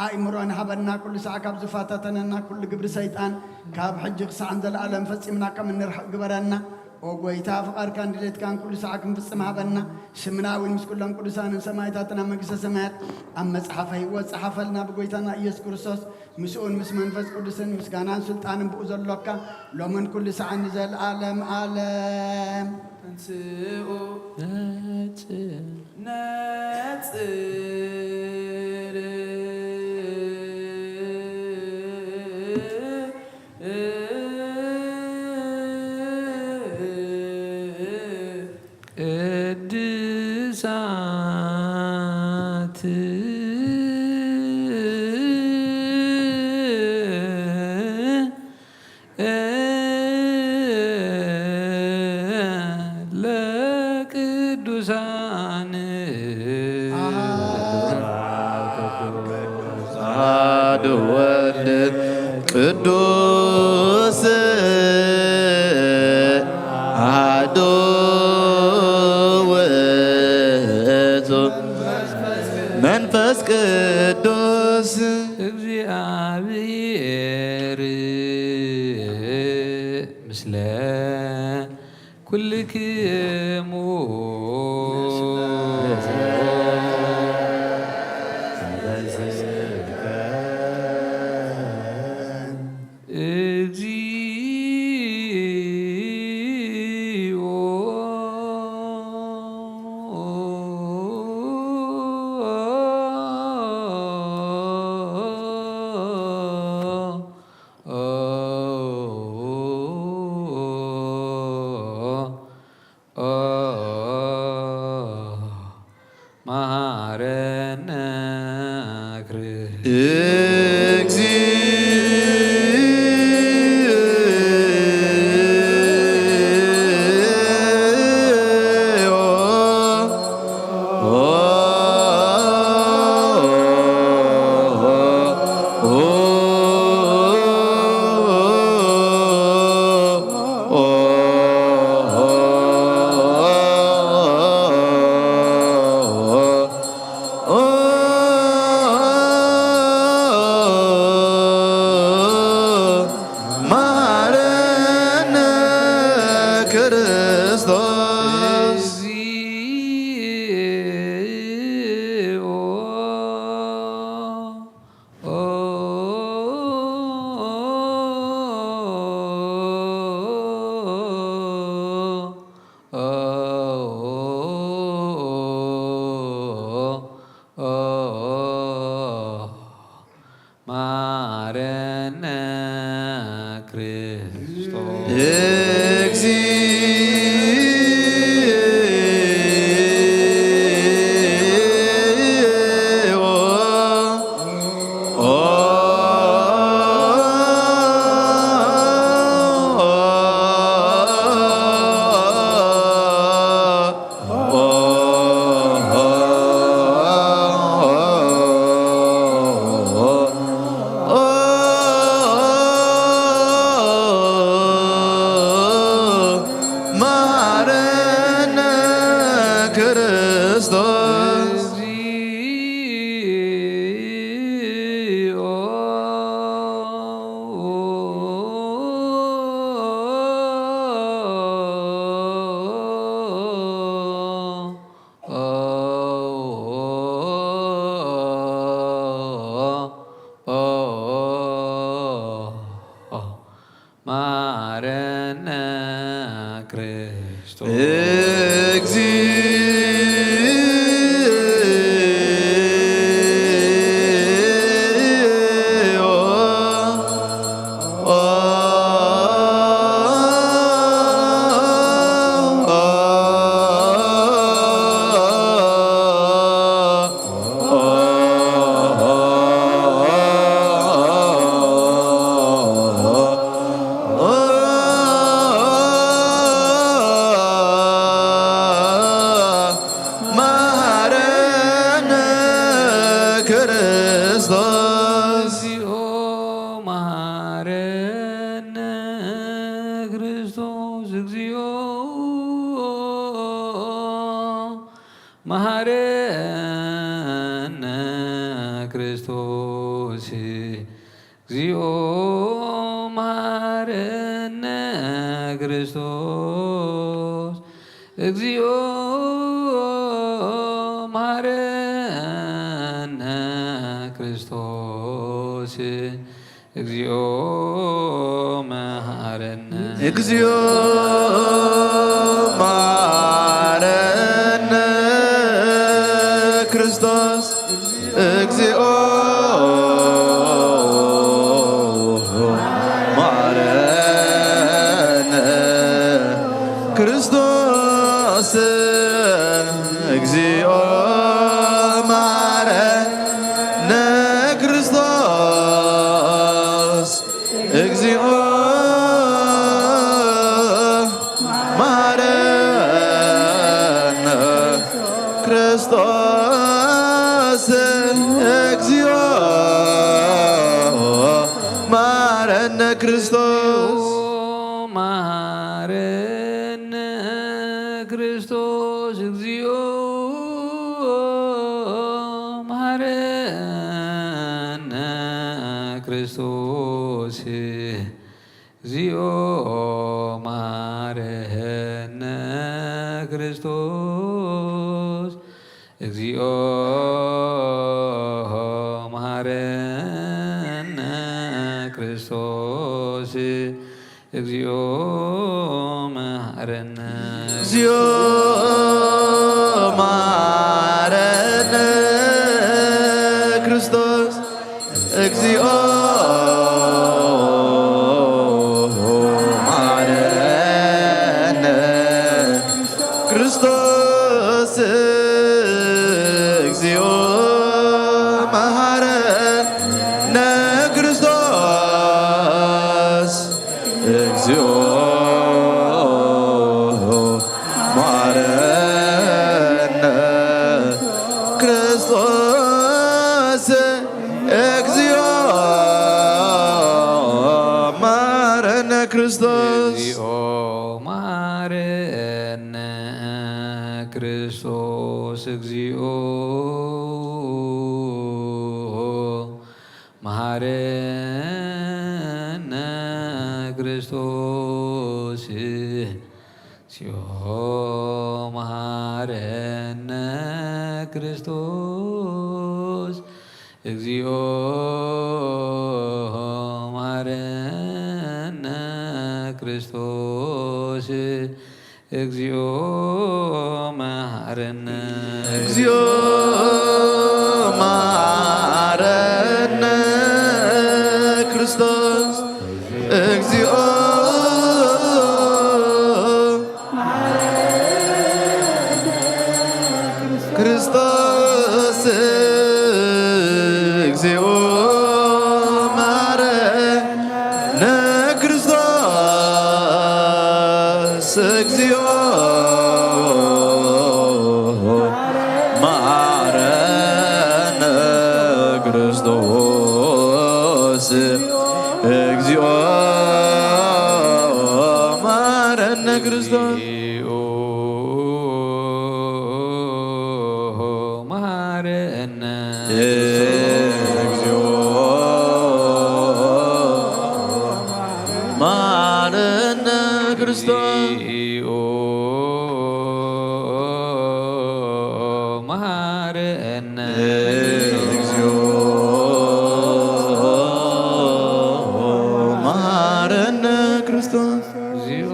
ኣእምሮን ሃበና ኩሉ ሰዓ ካብ ዝፋተተነና ኩሉ ግብሪ ሰይጣን ካብ ሕጂ ክሳዕን ዘለዓለም ፈፂምና ከም እንርሕቕ ግበረና ወጎይታ ፍቃድ ካንዲሌት ካን ኩሉ ሰዓት ክንፍጽም ሃበና ስምናዊን ምስ ኩሎም ቅዱሳንን ሰማዕታትን ኣብ መንግስተ ሰማያት ኣብ መጽሓፈ ሕይወት ጸሓፈልና ብጎይታና ኢየሱስ ክርስቶስ ምስኡን ምስ መንፈስ ቅዱስን ምስጋናን ስልጣንን ብኡ ዘሎካ ሎምን ኩሉ ሰዓት ንዘለዓለም ዓለም እንስኡ ነጽር ቅድሳት ለቅዱሳን አሐዱ ወልድ ቅዱስ አሐዱ ውእቱ መንፈስ ቅዱስ እግዚአብሔር ምስለ ኩልክሙ እግዚኦ መሐረነ መሐረነ ክርስቶስ መሐረነ ክርስቶስ እግዚኦ መሐረነ ክርስቶስ እግዚኦ መሐረነ ክርስቶስ እግዚኦ መሐረነ ክርስቶስ እግዚኦ መሐረነ ክርስቶስ እግዚኦ መሐረነ እግዚኦ መሐረነ ክርስቶስ እግዚኦ መሐረነ ክርስቶስ እግዚኦ መሐረነ ክርስቶስ እግዚኦ መሐረነ ክርስቶስ እግዚኦ መሐረነ ክርስቶስ መሐረነ ክርስቶስ እግዚኦ መሐረነ ክርስቶስ እግዚኦ መሐረነ ክርስቶስ እግዚኦ መሐረነ ክርስቶስ እግዚኦ መሐረነ እግዚኦ መሐረነ ክርስቶስ እግዚኦ መሐረነ ክርስቶስ እግዚኦ መሐረነ ክርስቶስ እግዚኦ መሐረነ ክርስቶስ እግዚኦ መሐረነ ክርስቶስ እግዚኦ መሐረነ ክርስቶስ እግዚኦ መሐረነ ክርስቶስ እግዚኦ መሐረነ ክርስቶስ እግዚኦ መሐረነ ክርስቶስ እግዚኦ መሐረነ እግዚኦ መሐረነ ክርስቶስ እግዚኦ ክርስቶስ እግዚኦ መሐረነ ክርስቶስ እግዚኦ መሐረነ ክርስቶስ እግዚኦ መሐረነ ክርስቶስ መሐረነ እግዚኦ መሐረነ ክርስቶስ መሐረነ እግዚኦ መሐረነ ክርስቶስ እግዚኦ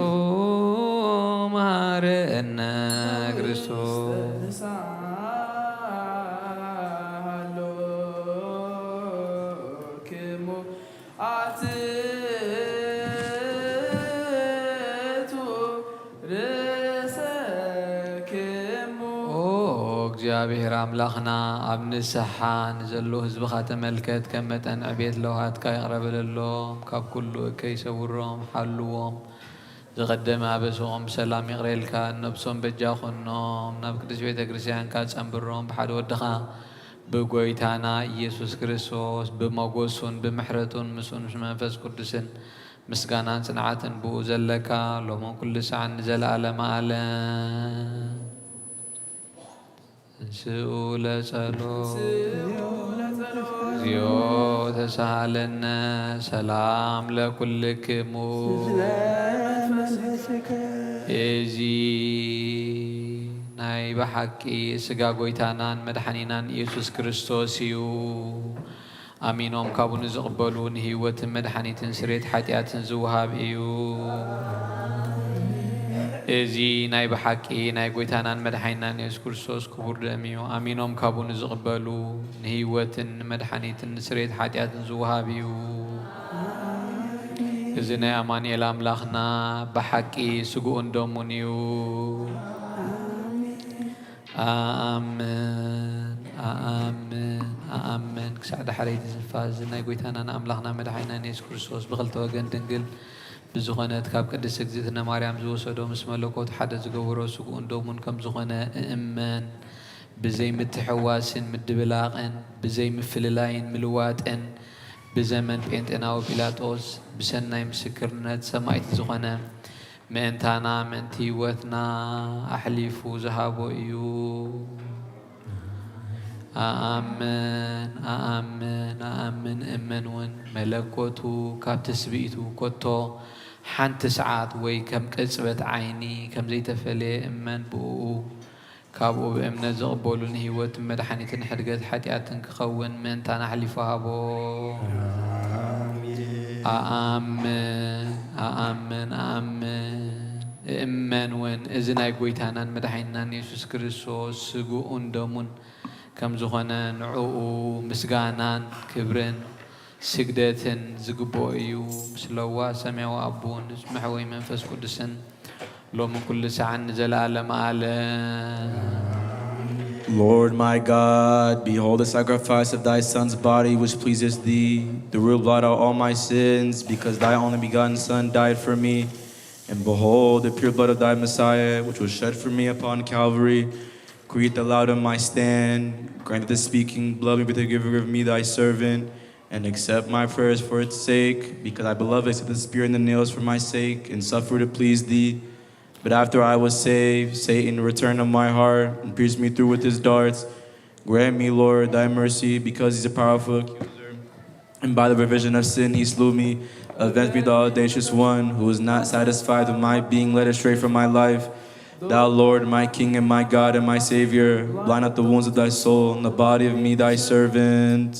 መሐረነ ክርስቶስ ሳሎክሙ አትቱ ርእሰክሙ ኦ እግዚአብሔር አምላኽና ኣብ ንስሓ ንዘሎ ህዝብኻ ተመልከት ከም መጠን ዕቤት ለውሃትካ ይቕረበለሎም ካብ ኩሉ እከይ ሰውሮም ሓልዎም ዝቐደመ ኣበስቖም ብሰላም ይቕረልካ ነብሶም በጃ ኾኖም ናብ ቅዱስ ቤተ ክርስቲያንካ ጸንብሮም ብሓደ ወድኻ ብጎይታና ኢየሱስ ክርስቶስ ብመጎሱን ብምሕረቱን ምስኡን ምስ መንፈስ ቅዱስን ምስጋናን ጽንዓትን ብኡ ዘለካ ሎሞን ኩሉ ሰዓት ንዘለኣለመ ዓለም እንስኡ ለጸሎት እግዚኦ ተሳሃለነ ሰላም ለኩልክሙ እዚ ናይ በሓቂ ስጋ ጎይታናን መድሓኒናን ኢየሱስ ክርስቶስ እዩ ኣሚኖም ካብኡ ንዝቕበሉ ንህይወትን መድሓኒትን ስሬት ሓጢኣትን ዝውሃብ እዩ እዚ ናይ በሓቂ ናይ ጎይታናን መድሓኒናን ኢየሱስ ክርስቶስ ክቡር ደም እዩ ኣሚኖም ካብኡ ንዝቕበሉ ንህይወትን መድሓኒትን ስሬት ሓጢኣትን ዝውሃብ እዩ እዚ ናይ ኣማኑኤል ኣምላኽና በሓቂ ስጉኡን ደሙን እዩ ኣሜን ኣሜን ኣሜን ክሳዕ ድሕረይቲ ዝንፋስ ናይ ጎይታናን ኣምላኽና መድሓኒናን ኢየሱስ ክርስቶስ ብኽልተ ወገን ድንግል ብዝኾነት ካብ ቅድስቲ እግዝእትነ ማርያም ዝወሰዶ ምስ መለኮት ሓደ ዝገበሮ ስጉኡን ደሙን ከም ዝኾነ እእመን ብዘይ ምትሕዋስን ምድብላቕን ብዘይ ምፍልላይን ምልዋጥን ብዘመን ጴንጤናዊ ጲላጦስ ብሰናይ ምስክርነት ሰማዕቲ ዝኾነ ምእንታና ምእንቲ ህይወትና ኣሕሊፉ ዝሃቦ እዩ ኣአምን ኣአምን ኣአምን እመን እውን መለኮቱ ካብ ትስብኢቱ ኮቶ ሓንቲ ሰዓት ወይ ከም ቅጽበት ዓይኒ ከም ዘይተፈለየ እመን ብኡ ካብኡ ብእምነት ዝቕበሉን ህይወት መድሓኒትን ሕድገት ሓጢኣትን ክኸውን ምእንታና ኣሕሊፉ ሃቦ ኣአምን ኣአምን ኣአምን እመን እውን እዚ ናይ ጎይታናን መድሓኒናን ኢየሱስ ክርስቶስ ስጉኡን ደሙን ከም ዝኾነ ንዕኡ ምስጋናን ክብርን ስግደትን ዝግብኦ እዩ ምስ ለዋ ሰማያዊ ኣቦን መሕወይ መንፈስ ቅዱስን ሎምን ኩሉ ሰዓን ንዘለኣለመ ዓለም Lord my God, behold the sacrifice of thy Son's body which pleases thee. The real blot out all my sins, because thy only begotten Son died for me. And behold the pure blood of thy Messiah, which was shed for me upon Calvary. Create aloud in my stand, grant the speaking, love me, be the giver of me thy servant, and accept my prayers for its sake, because I beloved accept the spear and the nails for my sake, and suffer to please thee. But after I was saved, Satan returned on my heart and pierced me through with his darts. Grant me, Lord, thy mercy, because he's a powerful accuser. And by the revision of sin he slew me. Avenge me, the audacious one, who is not satisfied with my being led astray from my life. Thou, Lord, my King and my God and my Savior, blind out the wounds of thy soul and the body of me, thy servant.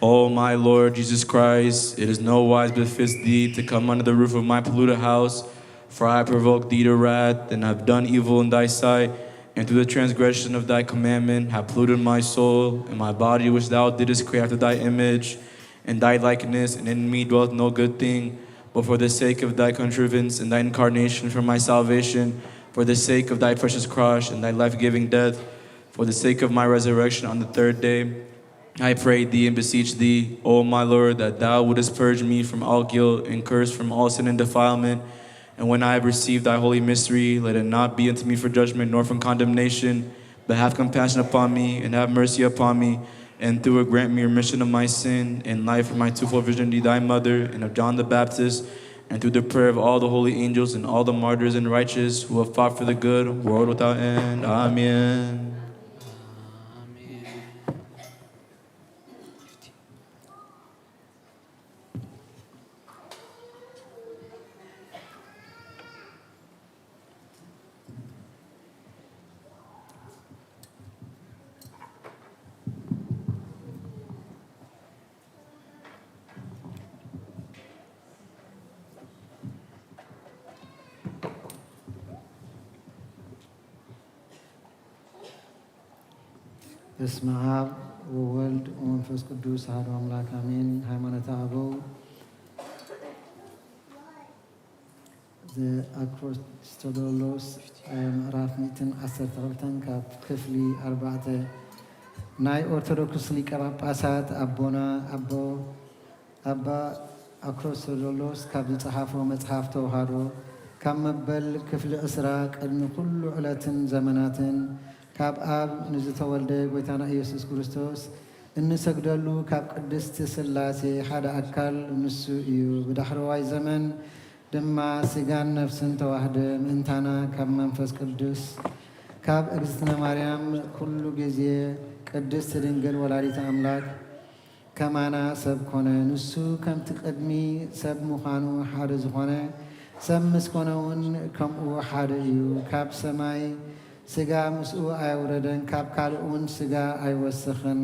O my Lord Jesus Christ, it is no wise befits thee to come under the roof of my polluted house, for I provoked thee to wrath, and have done evil in thy sight, and through the transgression of thy commandment have polluted my soul, and my body which thou didst create after thy image, and thy likeness, and in me dwelleth no good thing, but for the sake of thy contrivance and thy incarnation for my salvation, for the sake of thy precious cross and thy life-giving death, for the sake of my resurrection on the third day, I pray thee and beseech thee, O my Lord, that thou wouldest purge me from all guilt and curse from all sin and defilement. And when I have received thy holy mystery, let it not be unto me for judgment nor for condemnation, but have compassion upon me and have mercy upon me, and through it grant me remission of my sin and life for my twofold virginity, thy mother, and of John the Baptist, and through the prayer of all the holy angels and all the martyrs and righteous who have fought for the good world without end. Amen. በስመ አብ ወወልድ ወመንፈስ ቅዱስ አሐዱ አምላክ አሜን። ሃይማኖተ አበው ዘአክሮስቶሎስ ምዕራፍ 112 ካብ ክፍሊ 4 ናይ ኦርቶዶክስ ሊቀ ጳጳሳት አቦና አባ አክሮስቶሎስ ካብ ዝፀሓፎ መጽሓፍ ተዋህዶ ካብ መበል ክፍሊ እስራ ቅድሚ ኩሉ ዕለትን ዘመናትን ካብ አብ ንዝተወልደ ጎይታና ኢየሱስ ክርስቶስ እንሰግደሉ ካብ ቅድስት ሥላሴ ሓደ አካል ንሱ እዩ። ብዳሕረዋይ ዘመን ድማ ስጋን ነፍስን ተዋህደ ምእንታና ካብ መንፈስ ቅዱስ ካብ እግዝእትነ ማርያም ኩሉ ጊዜ ቅድስት ድንግል ወላዲተ አምላክ ከማና ሰብ ኮነ ንሱ ከምቲ ቅድሚ ሰብ ምዃኑ ሓደ ዝኾነ ሰብ ምስ ኮነ እውን ከምኡ ሓደ እዩ ካብ ሰማይ ስጋ ምስኡ ኣይወረደን ካብ ካልእ እውን ስጋ ኣይወስኽን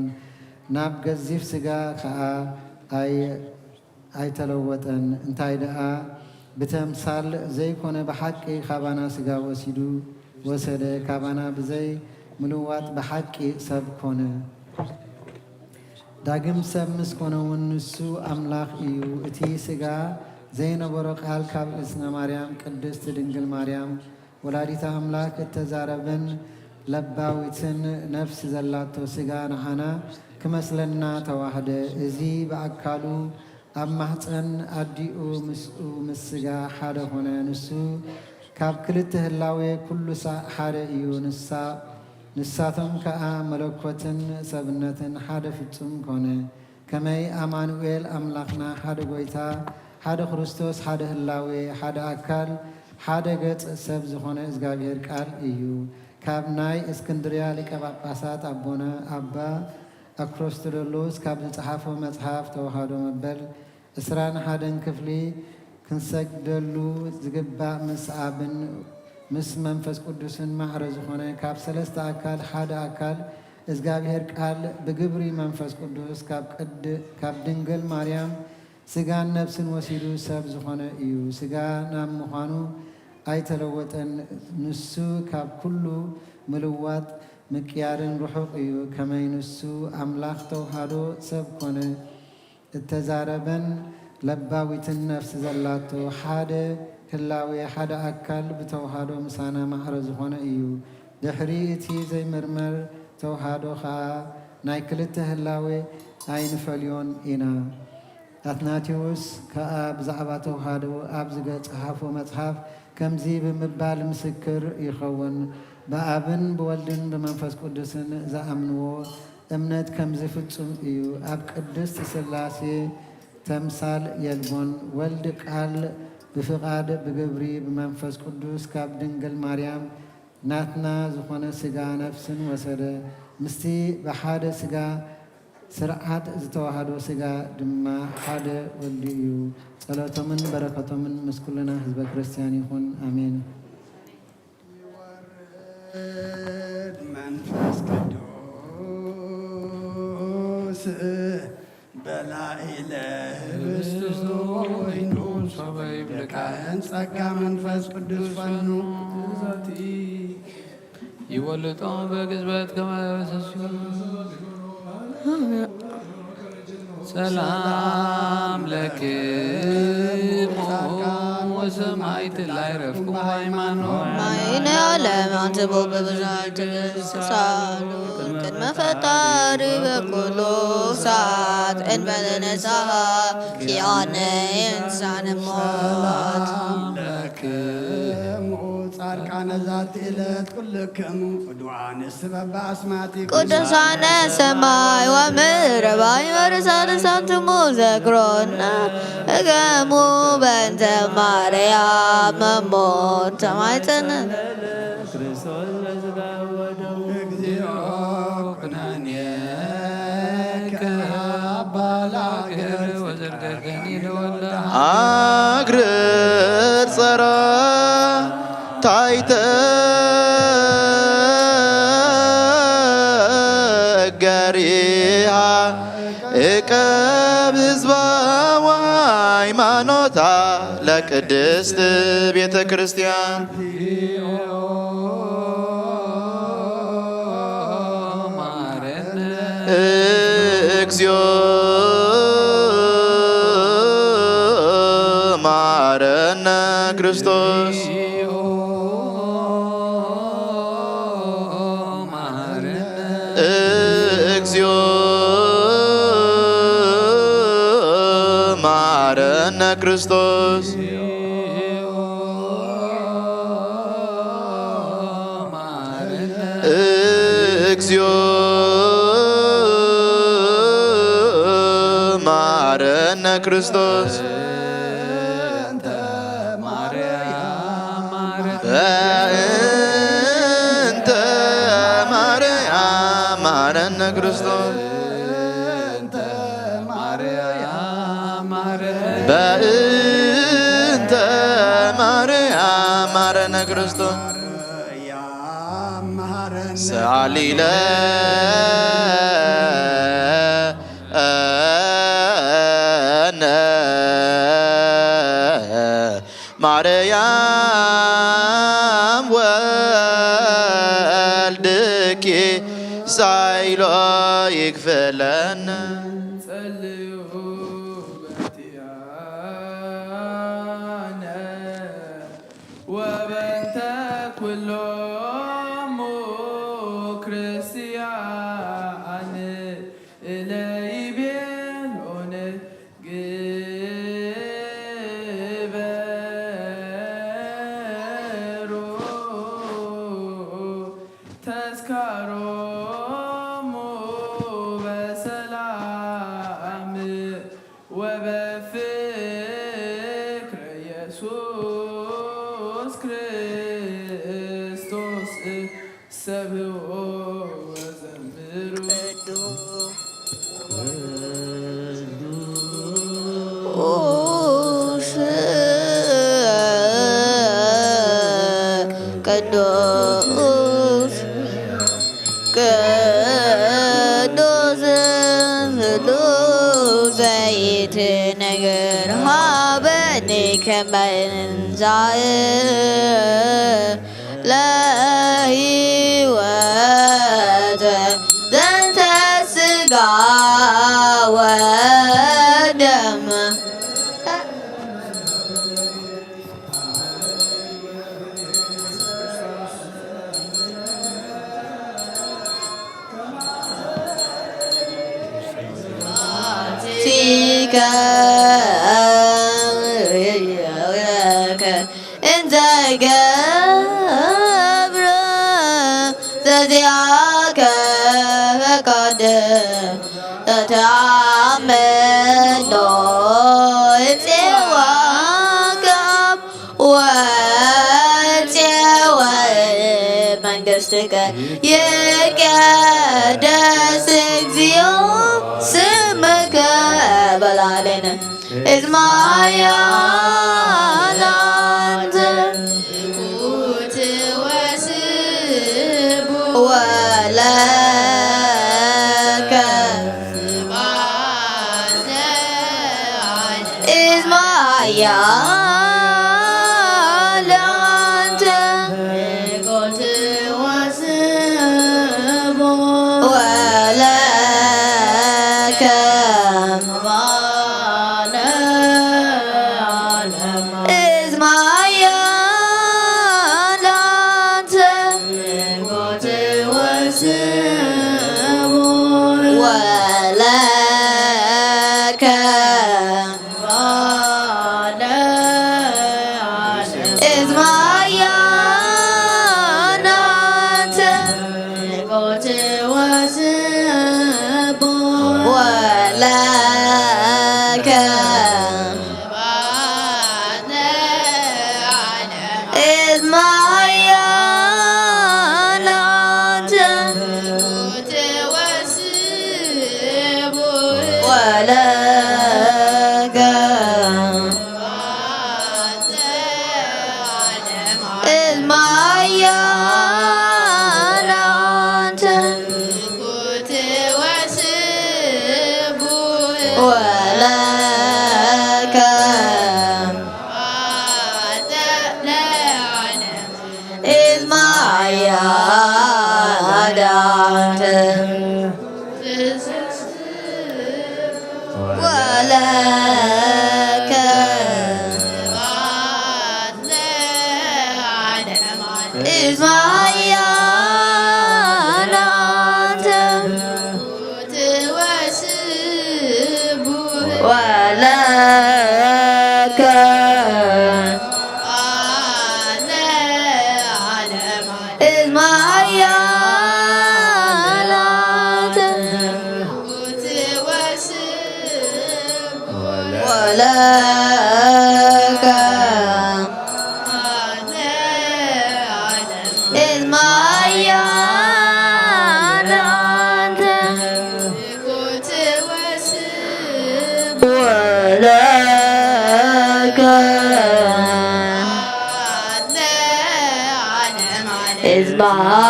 ናብ ገዚፍ ስጋ ከዓ ኣይተለወጠን እንታይ ደኣ ብተምሳል ዘይኮነ ብሓቂ ካባና ስጋ ወሰደ ካባና ብዘይ ምልዋጥ ብሓቂ ሰብ ኮነ ዳግም ሰብ ምስ ኮነ እውን ንሱ አምላኽ እዩ እቲ ስጋ ዘይነበሮ ቃል ካብ እዝነ ማርያም ቅድስት ድንግል ማርያም ወላዲተ አምላክ እተዛረበን ለባዊትን ነፍስ ዘላቶ ስጋ ንዓና ክመስለና ተዋህደ እዚ በአካሉ ኣብ ማሕፀን አዲኡ ምስኡ ምስ ስጋ ሓደ ኾነ ንሱ ካብ ክልተ ህላዌ ኩሉ ሓደ እዩ ንሳቶም ከዓ መለኮትን ሰብነትን ሓደ ፍጹም ኮነ ከመይ አማኑኤል አምላኽና ሓደ ጎይታ ሓደ ክርስቶስ ሓደ ህላዌ ሓደ አካል ሓደ ገጽ ሰብ ዝኾነ እግዚአብሔር ቃል እዩ ካብ ናይ እስክንድርያ ሊቀ ጳጳሳት አቦና አባ አክሮስቶሎስ ካብ ዝጸሓፎ መጽሓፍ ተዋህዶ መበል 21 ክፍሊ ክንሰግደሉ ዝግባእ ምስ አብን ምስ መንፈስ ቅዱስን ማዕረ ዝኾነ ካብ ሰለስተ አካል ሓደ አካል እግዚአብሔር ቃል ብግብሪ መንፈስ ቅዱስ ካብ ድንግል ማርያም ስጋን ነፍስን ወሲዱ ሰብ ዝኾነ እዩ ስጋ ናብ ምዃኑ ኣይተለወጠን ንሱ ካብ ኩሉ ምልዋጥ ምቅያርን ርሑቕ እዩ ከመይ ንሱ አምላኽ ተዋህዶ ሰብ ኮነ እተዛረበን ለባዊትን ነፍስ ዘላቶ ሓደ ህላዌ ሓደ አካል ብተዋህዶ ምሳና ማዕረ ዝኾነ እዩ ድሕሪ እቲ ዘይምርመር ተዋህዶ ከዓ ናይ ክልተ ህላዌ ኣይንፈልዮን ኢና አትናቴዎስ ከዓ ብዛዕባ ተዋህዶ ኣብ ዝገጽሓፎ መጽሓፍ ከምዚ ብምባል ምስክር ይኸውን በአብን ብወልድን ብመንፈስ ቅዱስን ዝኣምንዎ እምነት ከምዚ ፍጹም እዩ ኣብ ቅድስት ሥላሴ ተምሳል የልቦን ወልድ ቃል ብፍቓድ ብግብሪ ብመንፈስ ቅዱስ ካብ ድንግል ማርያም ናትና ዝኾነ ስጋ ነፍስን ወሰደ ምስቲ ብሓደ ስጋ ስርዓት ዝተዋህዶ ስጋ ድማ ሓደ ወልዲ እዩ ጸሎቶምን በረከቶምን ምስ ኩልና ህዝበ ክርስቲያን ይኹን አሜን መንፈስ ቅዱስ በላዕለ ህብስቱ ወይኑ ሰበይ ብልቃን ጸጋ መንፈስ ቅዱስ ፈኑ ዛቲ ይወልጦ በግዝበት ከመበሰሱ ሰላም ለክሙ ወሰማይት ላይ ረፍኩም ሃይማኖት ማይነ ዓለም አንትቦ በብዛት ተሳሉ ቅድመ ፈጣሪ በኩሉ ሰዓት እንበለ ነሳሃ ኪያነ ኢንሳን ሞት ለክሙ ጻድቃነ ዛቲ ዕለት ኩልክሙ ቅዱዓን ስበብ አስማቲክሙ ቅዱሳነ ሰማይ ወምድረባይ ወርሳነ ሳንትሙ ዘክሮና እገሙ በእንተ ማርያም መሞት ተማይተነ ክርስቶስ በሥጋ ወደሙ እግዚኦ ኩነኔከ ባላገር ወዘርገገኒ ለወላ አግርር ጸራ ታይተ ገሪሃ እቀብ ህዝባ ወሃይማኖታ ለቅድስት ቤተ ክርስቲያን እግዚኦ ማረነ ክርስቶስ እግዚኦ ማረነ ክርስቶስ እግዚኦ ማረነ ክርስቶስ ክርስቶስ በእንተ ማርያም በእንተ ማርያም ማረነ ክርስቶስ ሰአሊ ለነ ማርያም ወልድኪ ሳይሎ ይክፈለነ ጸልዩ በእንቲአነ ወበእንተ ኩሎሙ ክርስቲያን እለይቤሎን ግበሩ ተስካሮሙ በሰላም ወበፍቅረ ኢየሱስ ክርስቶስ ሰብሖ ወዘምሩ ቅዱስ ቅዱስ ቅዱስ ዘይትነግር ሀበኒ ከመ እንዛእ ለሕይወት ዘንተ ሥጋ ወደም እንዘ ገብረ ዘዚአከ ፈቃደ ተተአመኖ እፄዋከ ወፄወ መንግሥትከ ይትቀደስ እግዚኦ ስምከ በላዕሌነ እዝማያላንተ ወለከ እዝማያላንተ ወለከ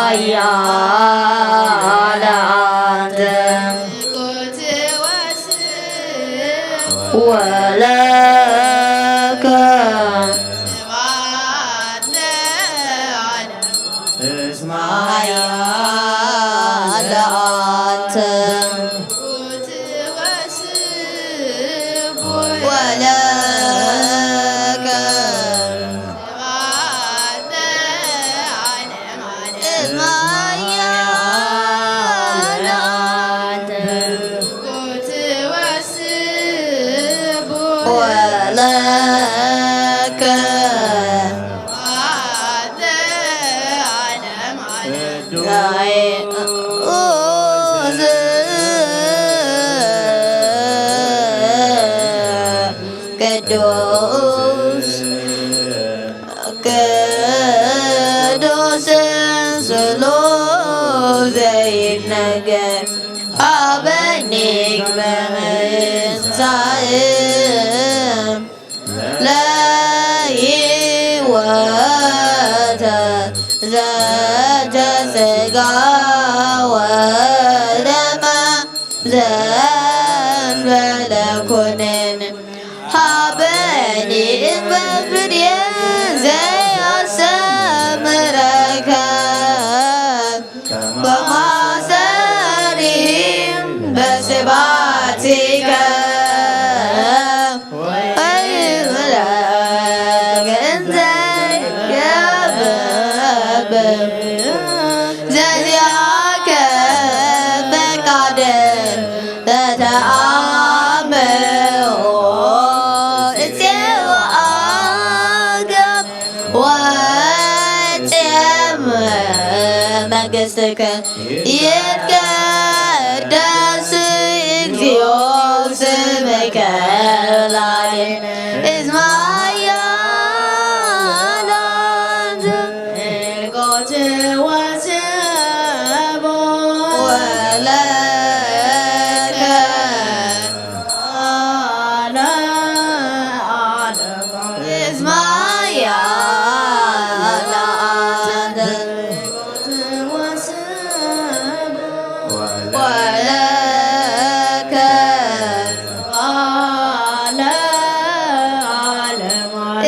ኃያል አንተ ወለከ እስመ ኃያል አንተ ወለከ እስመ ኃያል አንተ ወለከ ቅዱስ ቅዱስ ስሉስ ዘይነገር አበኒክ በምንሳእም ለሕይወተ ዘተሥጋ ወደመ ዘእንበለ ኩነኔ ሀበኒክ በፍርየ ዘያስተምረከ በማሰሪም በስብሐቲከ ዘዚአከ ፈቃደ ተተአምኦ እፄወአከ ወእፄም መንግሥትከ ይትቀደስ እግዚኦ ስምከ ለዓለም እስመ ኃያል አንተ እልቆት ወስብሖት ወለከ እስመ ኃያል አንተ ወለከ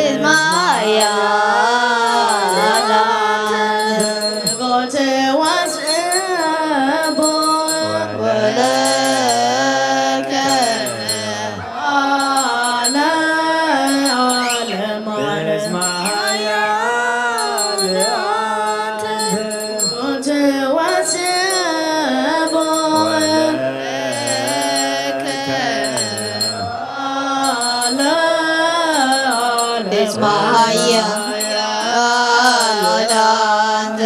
እስመ ኃያል አንተ ወለከ እስመ ኃያል እስመ ኃያል አንተ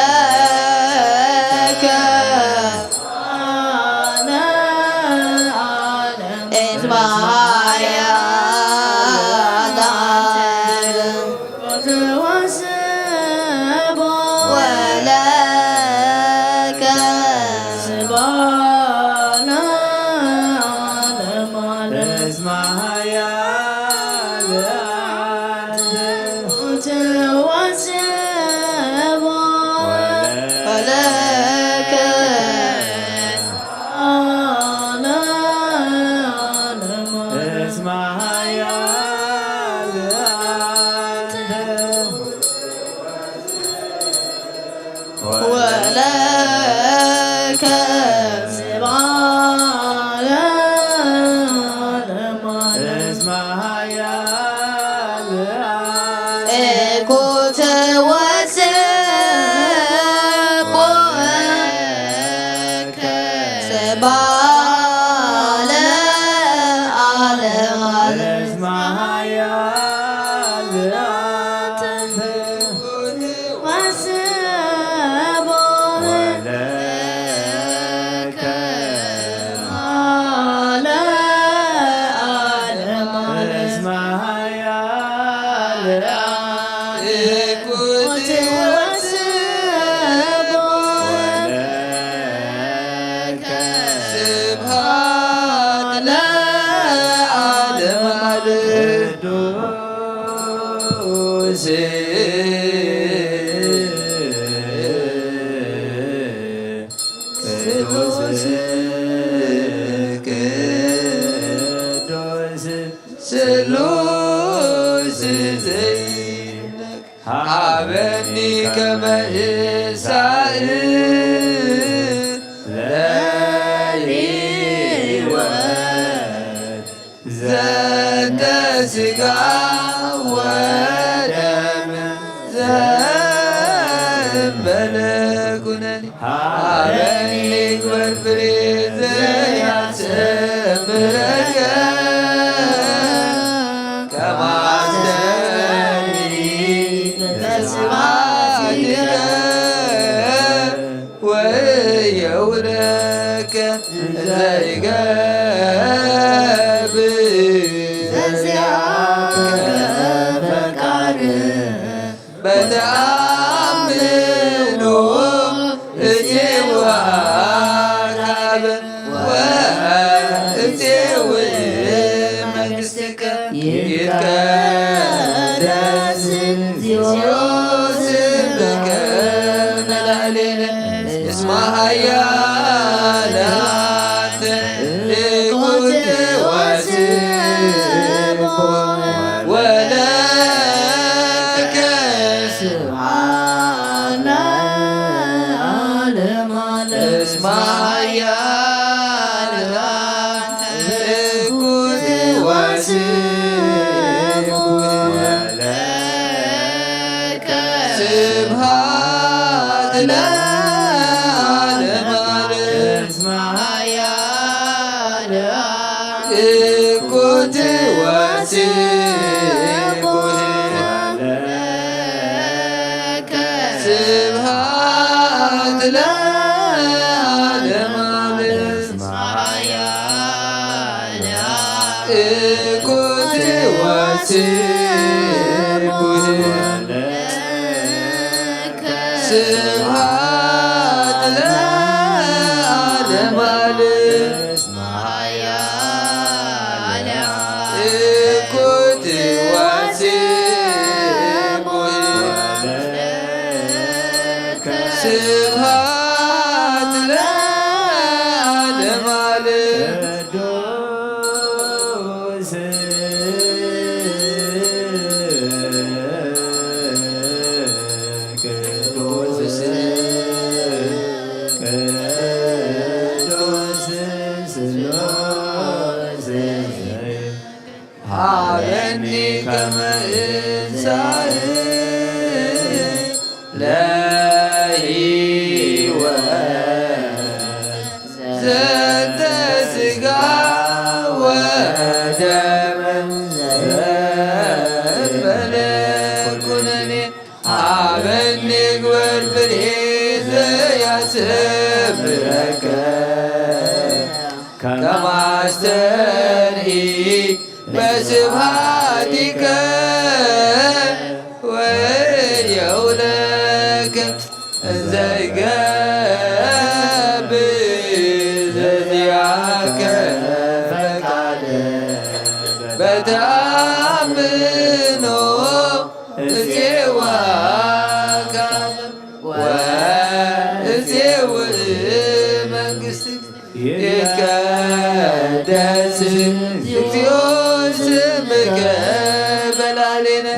ወለከ እስመ ኃያል አንተ ወለከ እስመ ኃያል ወለከ እስመ ኃያል ወለከ እስመ ኃያል እኩት ወስብሖት ስብሐ ለዓለም እስመ ኃያል አንተ ወለከ እስመ ኃያል እኩት ወለከ ስብሐት ለዓለም ቅዱስ ስሉስ ዘይነክ ሃበኒ ከመ እሳእ ለሕይወት ዘንተ ሥጋ ወደም ዘእንበለ ኩነኔ ሃበኒ ግበር ፍሬ ዘያስተምረከ ወየውረከ ዘይገብ ፈቃድ በተአምኖ እፄዋካበ ወእፄው መንግሥትከ ይትቀደስ ስምከ መላሌነ እስመ ኃያል አንተ ንጉሥ ወስብሖት ወለከ ስብሐት ለዓለመ ዓለም እስመ ኃያል አንተ ንጉሥ ወስብሖት ወለከ ስብሐት ስብሐት ለዓለመ ዓለም እኩት ወስብሖት ስብሐት ለዓለመ ዓለም እኩት ስብሐት ለዓለመ ዓለም ሃበኒ ከመ እንሣእ ለሕይወት ዘንተ ሥጋ ወደም ዘእንበለ ኩነኔ ሃበኒ ግበር ፍሬ ዘያስተምረከ ከመ አስተርኢ በስብሐቲከ ወየውለከ ዘይገብ ዘዚአከ ፈቃደ በተአምኖ እፄዋካበ ወእፄው መንግሥትከ ይትቀደስ እግዚኦ ስምከ በላሌነ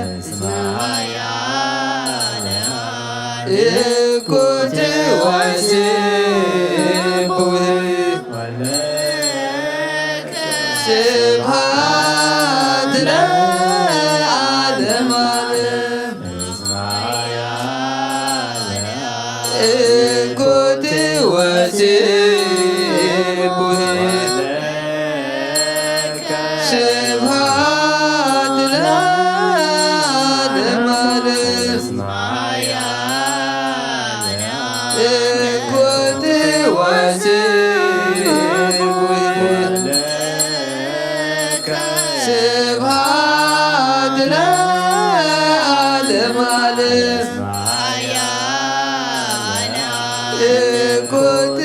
እኩት ወስብሖት ስብሐት ለዓለመ ዓለም እኩት ወስብሖት ስብሐት ለዓለመ ዓለም እኩት ወስብሖት ስብሐት ለዓለመ ዓለም እኩት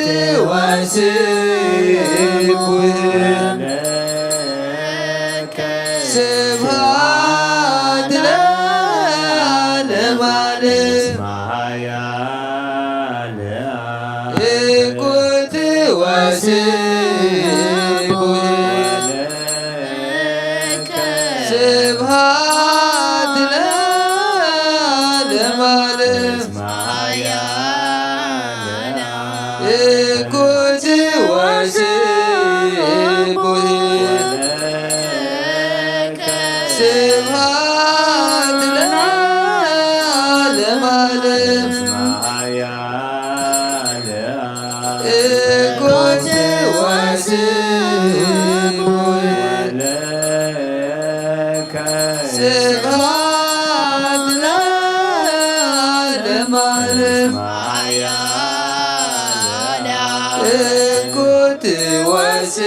ወስብሖት ስብሐት ለዓለመ ዓለም እኩት ወስቡህ ስብሐት ለዓለመ ዓለም እኩት ወስቡህ ስብሐት ለዓለመ ዓለም እኩት ወስቡህ ስብሐት ለዓለመ ዓለም እኩት ወስቡህ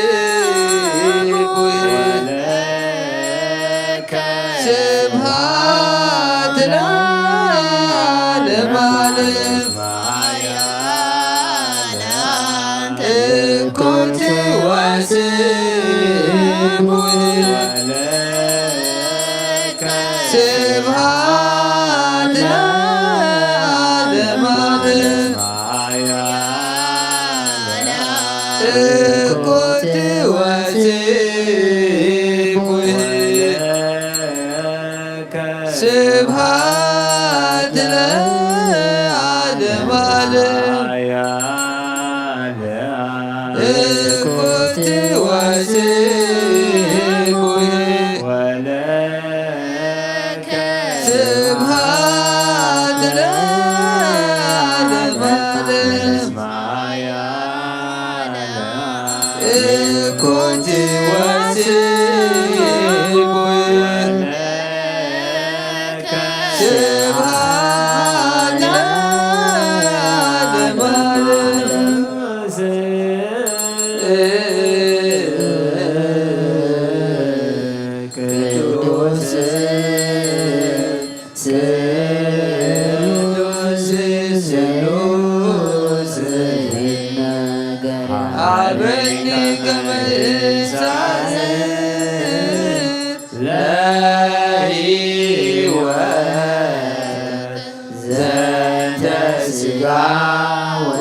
ስብሐት ለዓለመ ዓለም እኩት ወስቡህ ስብሐት ለዓለመ ዓለም እኩት ወስቡህ ስብሐት ለዓለመ ዓለም እኩት ወስቡህ ስብሐት ለዓለመ ዓለም እኩት ወስቡህ ስብሐት ለዓለመ ዓለም ቅዱስ ስሉስ አበኒ ከመ እሳት ለሕይወት ዘንተ ሥጋ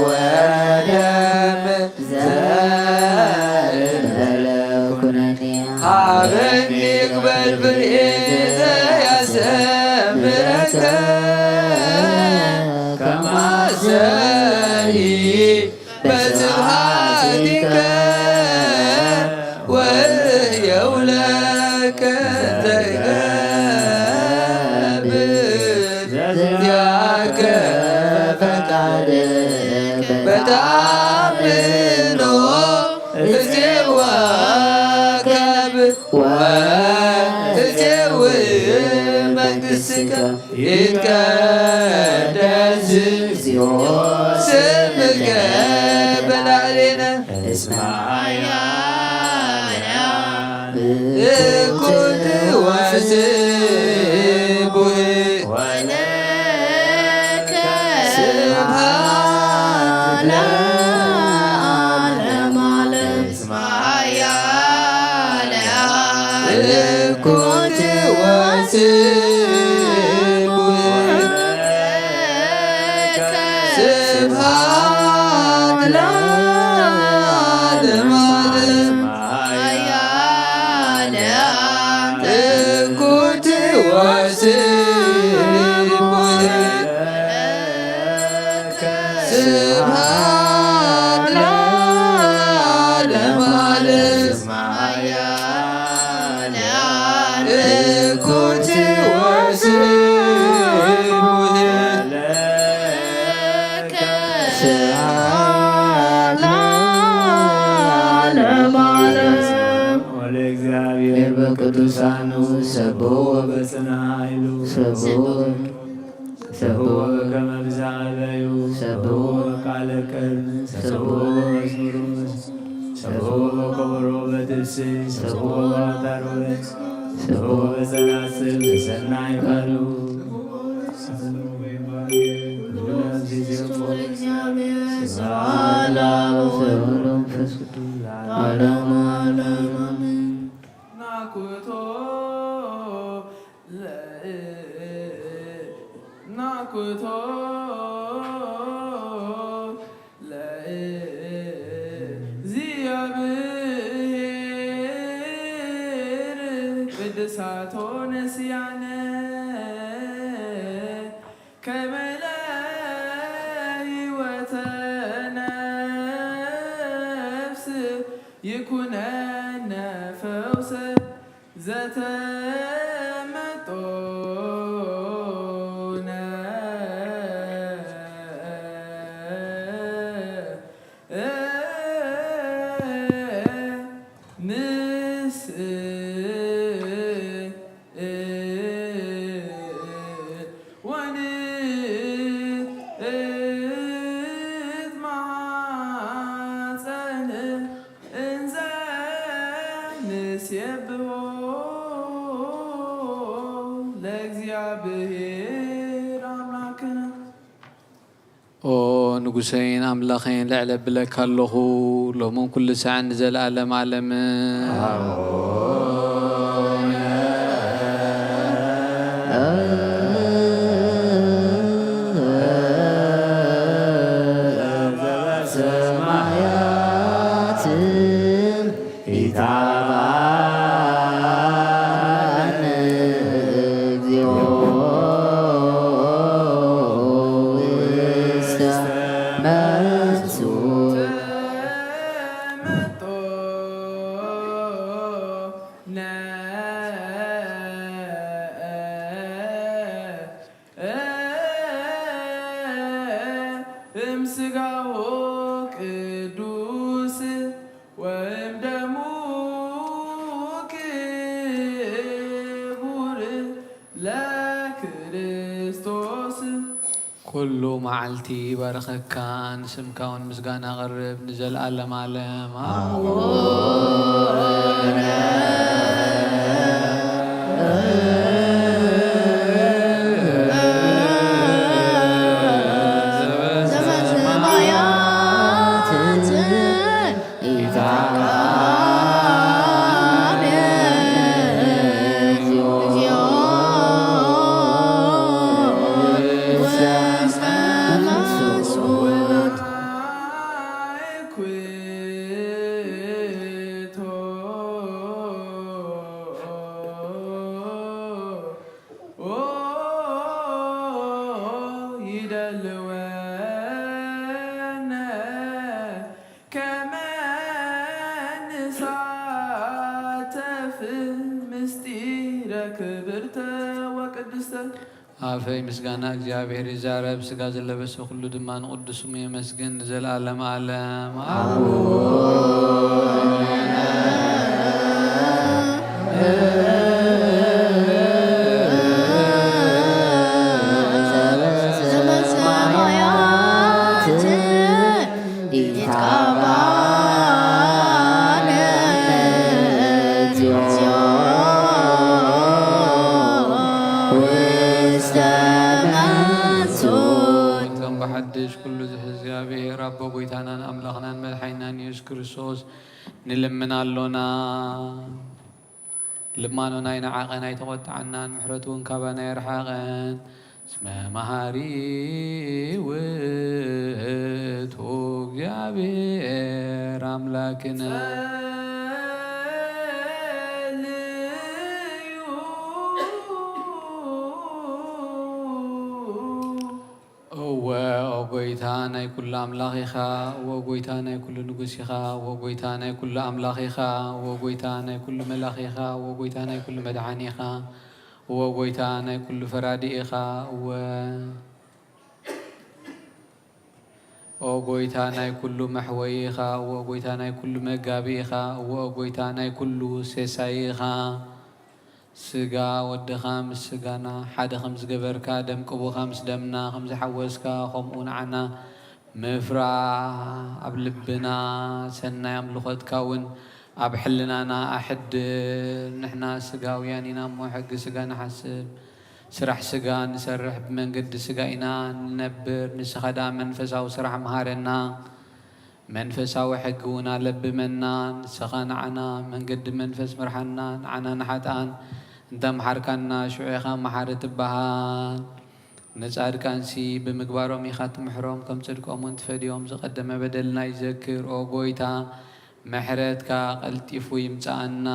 ወደም ዘእንበለ ኩነኔ ሀበኒ ቅበል ፍሬ ዘያስተምረከ ከማሰሪ በስብሐቲከ ወሕየው ለከ ዘይገብር ዚአከ ፈቃድከ በተአምኖ እፄዋከብ ወእፄውእ መንግሥትከ ይትቀደስ እግዚኦ ስምከ በላዕሌነ እስመ እኩት ወስቡህ ስብሐት ለዓለመ ዓለም እኩት ወስቡህ ስብሐት ለዓለመ ዓለም እኩት ወስቡህ ስብሐት ለዓለመ ዓለም እኩት ወስቡህ ስብሐት ለዓለመ ዓለም ወለእግዚአብሔር በቅዱሳኑ ሰብሖ በጽንዓ ኃይሉ ሰብሖ በከመ ብዝኃ አበዩ ሰብሖ በቃለ ቀርን ሰብሖ በመዝሙር ሰብሖ በከበሮ በትፍስሕት ሰብሖ በአውታረ ወርቅ ሰብሖ በጸናጽል በሰናይ ቃሉ ናኩቶ ለእግዚአብሔር ቅድሳቶ ነስያነ ከመለ ሕይወተ ነፍስ ይኩነነ ፈውሰ ዘተመጦነ ንጉሰይን አምላኸይን ልዕለ ብለካ ኣለኹ ሎሞን ኩሉ ሰዓት ንዘለኣለም ዓለም እምስጋዎ ቅዱስ ወእም ደሙ ክቡር ለክርስቶስ ኩሉ መዓልቲ ባረኸካ ንስምካ እውን ምስጋና ቀርብ ንዘለኣለም ዓለም ይደልወነ ከመ ንሳተፍ ምስጢረ ክብርተ ወቅድስተ አፈይ ምስጋና እግዚአብሔር ይዛረብ ስጋ ዘለበሰ ሁሉ ድማ ንቅዱስ ስሙ የመስግን ንዘለዓለም ዓለም بحدش كل እግዚአብሔር አቦ ጎይታናን አምላኽናን መድኃኒናን ኢየሱስ ክርስቶስ ንልምና ኣሎና ልማኖና ይነዓቐን ኣይተቆጣዓናን ምሕረቱ እውን ካባና ይርሓቐን እስመ መሃሪ ውእቱ እግዚአብሔር አምላክነ ወጎይታ ናይ ኩሉ ኣምላኽ ኢኻ ወጎይታ ናይ ኩሉ ንጉስ ኢኻ ወጎይታ ናይ ኩሉ ኣምላኽ ኢኻ ወጎይታ ናይ ኩሉ መላኽ ኢኻ ወጎይታ ናይ ኩሉ መድሓኒ ኢኻ ወጎይታ ናይ ኩሉ ፈራዲ ኢኻ ወጎይታ ናይ ኩሉ መሕወይ ኢኻ ወጎይታ ናይ ኩሉ መጋቢ ኢኻ ወጎይታ ናይ ኩሉ ሴሳይ ኢኻ ስጋ ወድኻ ምስ ስጋና ሓደ ከም ዝገበርካ ደም ቅቡኻ ምስ ደምና ከም ዝሓወስካ ከምኡ ንዓና ምፍራህ ኣብ ልብና ሰናይ ኣምልኾትካ እውን ኣብ ሕልናና ኣሕድር ንሕና ስጋውያን ኢና እሞ ሕጊ ስጋ ንሓስብ ስራሕ ስጋ ንሰርሕ ብመንገዲ ስጋ ኢና ንነብር ንስኻ ዳ መንፈሳዊ ስራሕ መሃረና መንፈሳዊ ሕጊ እውን ኣለብመና ንስኻ ንዓና መንገዲ መንፈስ ምርሓና ንዓና ንሓጣን እንተ መሓርካና ሽዑኻ መሓሪ ትበሃል نصادقانሲ ብምግባሮም ኢኻ ትምሕሮም ከም ጽድቆምን ትፈድዮም ዝቐደመ በደልና ይዘክር ኦ ጎይታ ምሕረትካ ቀልጢፉ ይምጻአና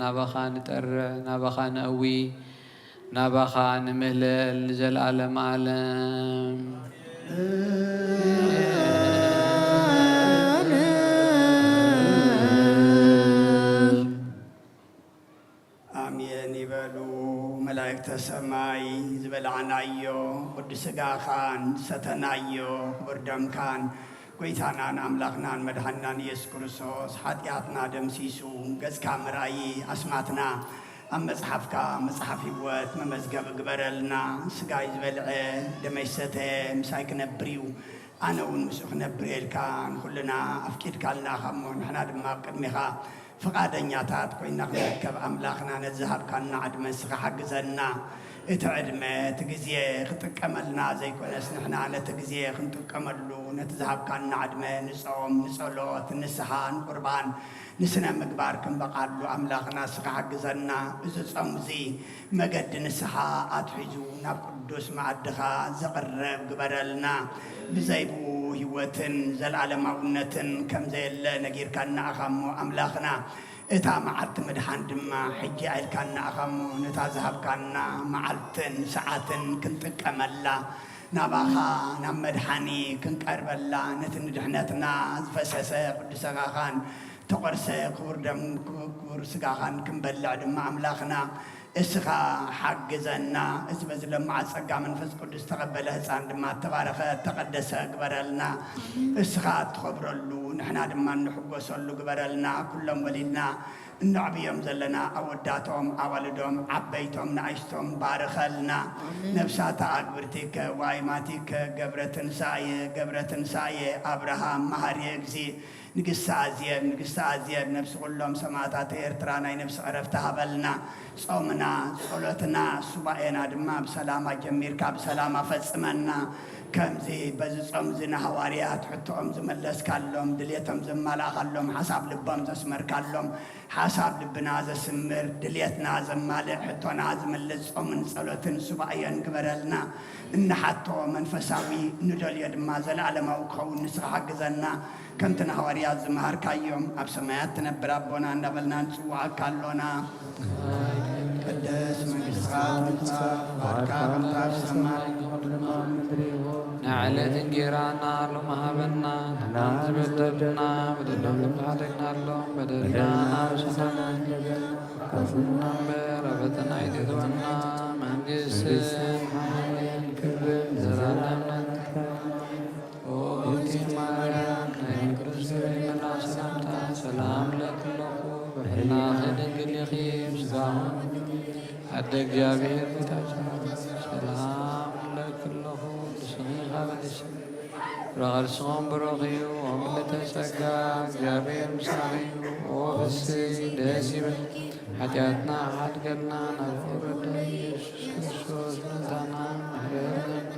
ናባኻ ንጠርዕ ናባኻ ንእዊ ናባኻ ንምህለል ንዘለዓለም ዓለም አሜን ይበሉ መላእክተ ሰማይ ዝበልዓናዮ ቅዱስ ሥጋኻን ሰተናዮ ክቡር ደምካን ጎይታናን አምላኽናን መድኃኒናን ኢየሱስ ክርስቶስ ኃጢአትና ደምሲሱ ገጽካ ምራይ አስማትና ኣብ መጽሓፍካ መጽሓፍ ሕይወት መመዝገብ ግበረልና ሥጋይ ዝበልዐ ደመይ ዝሰተየ ምሳይ ክነብር እዩ ኣነ እውን ምስኡ ክነብር የልካ ንኩልና ኣፍቂድካልና ኸሞ ንሕና ድማ ኣብ ቅድሚኻ ፈቃደኛታት ኮይና ክንርከብ ኣምላኽና ነዝሃብካና ዕድመ ንስኻ ሓግዘና እቲ ዕድመ እቲ ግዜ ክጥቀመልና ዘይኮነስ ንሕና ነቲ ግዜ ክንጥቀመሉ ነቲ ዝሃብካና ዕድመ ንጾም ንጸሎት ንስሓ ንቁርባን ንስነ ምግባር ክንበቓሉ ኣምላኽና ንስኻ ሓግዘና እዚ ጾም እዚ መገዲ ንስሓ ኣትሒዙ ናብ ቅዱስ መዓድኻ ዘቕርብ ግበረልና ብዘይብኡ ህይወትን ዘለዓለማውነትን ከም ዘየለ ነጊርካ እናኣኻሞ ኣምላኽና እታ መዓልቲ ምድሓን ድማ ሕጂ ዓይልካ እናኣኻሞ ነታ ዝሃብካና መዓልትን ሰዓትን ክንጥቀመላ ናባኻ ናብ መድሓኒ ክንቀርበላ ነቲ ንድሕነትና ዝፈሰሰ ቅዱስ ሥጋኻን ተቆርሰ ክቡር ደም ክቡር ሥጋኻን ክንበልዕ ድማ ኣምላኽና እስኻ ሓግዘና እዚ በዝለማዕ ጸጋ መንፈስ ቅዱስ ተቐበለ ህፃን ድማ ተባረኸ ተቐደሰ ግበረልና እስኻ ትኸብረሉ ንሕና ድማ እንሕጎሰሉ ግበረልና ኩሎም ወሊድና እንዕብዮም ዘለና ኣወዳቶም ኣዋልዶም ዓበይቶም ንኣሽቶም ባርኸልና ነብሳታ ኣግብርቲከ ዋይማቲከ ገብረ ትንሳኤ አብርሃም መሃርየ እግዚ ንግስቲ ኣዝየብ ነብሲ ኩሎም ሰማዕታት ኤርትራ ናይ ነብሲ ዕረፍቲ ሃበልና ጾምና ጸሎትና ሱባኤና ድማ ብሰላማ ጀሚርካ ብሰላማ ፈጽመና ከምዚ በዚ ጾም እዚ ንሃዋርያት ሕቶኦም ዝመለስካሎም ድልየቶም ዘማልእኻሎም ሓሳብ ልቦም ዘስመርካሎም ሓሳብ ልብና ዘስምር ድልየትና ዘማልእ ሕቶና ዝመልስ ጾምን ጸሎትን ሱባኤን ግበረልና እንሓቶ መንፈሳዊ ንደልዮ ድማ ዘለዓለማዊ ክኸውን ንስኻ ሓግዘና ከምቲ ንሃዋርያት ዝመሃርካዮም ኣብ ሰማያት ትነብር ኣቦና እንዳበልና ንጽዋዓካ ኣሎና ቅድስ መንግሥትኻ ትምጻእ ባርካ ከምታ ኣብ ሰማይ نعلت انجيرانا لهم هبنا نحن زبدلنا بدلهم لحدقنا لهم بدلنا وسلنا كفرنا بربتنا يددونا من جسد حيين كبير زرالنا وبيتي مريم نين كرسي من سلامتا سلام لك لكو بحنا خدن قل يخيب سقاهم حدق جابير بتاجنا سلام لك لكو رغل صوم برغيو وملة سقا جابير مساعيو وفسي داسبا حاجاتنا حد قلنا نفور الدايش سوس نتانا محررنا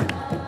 Never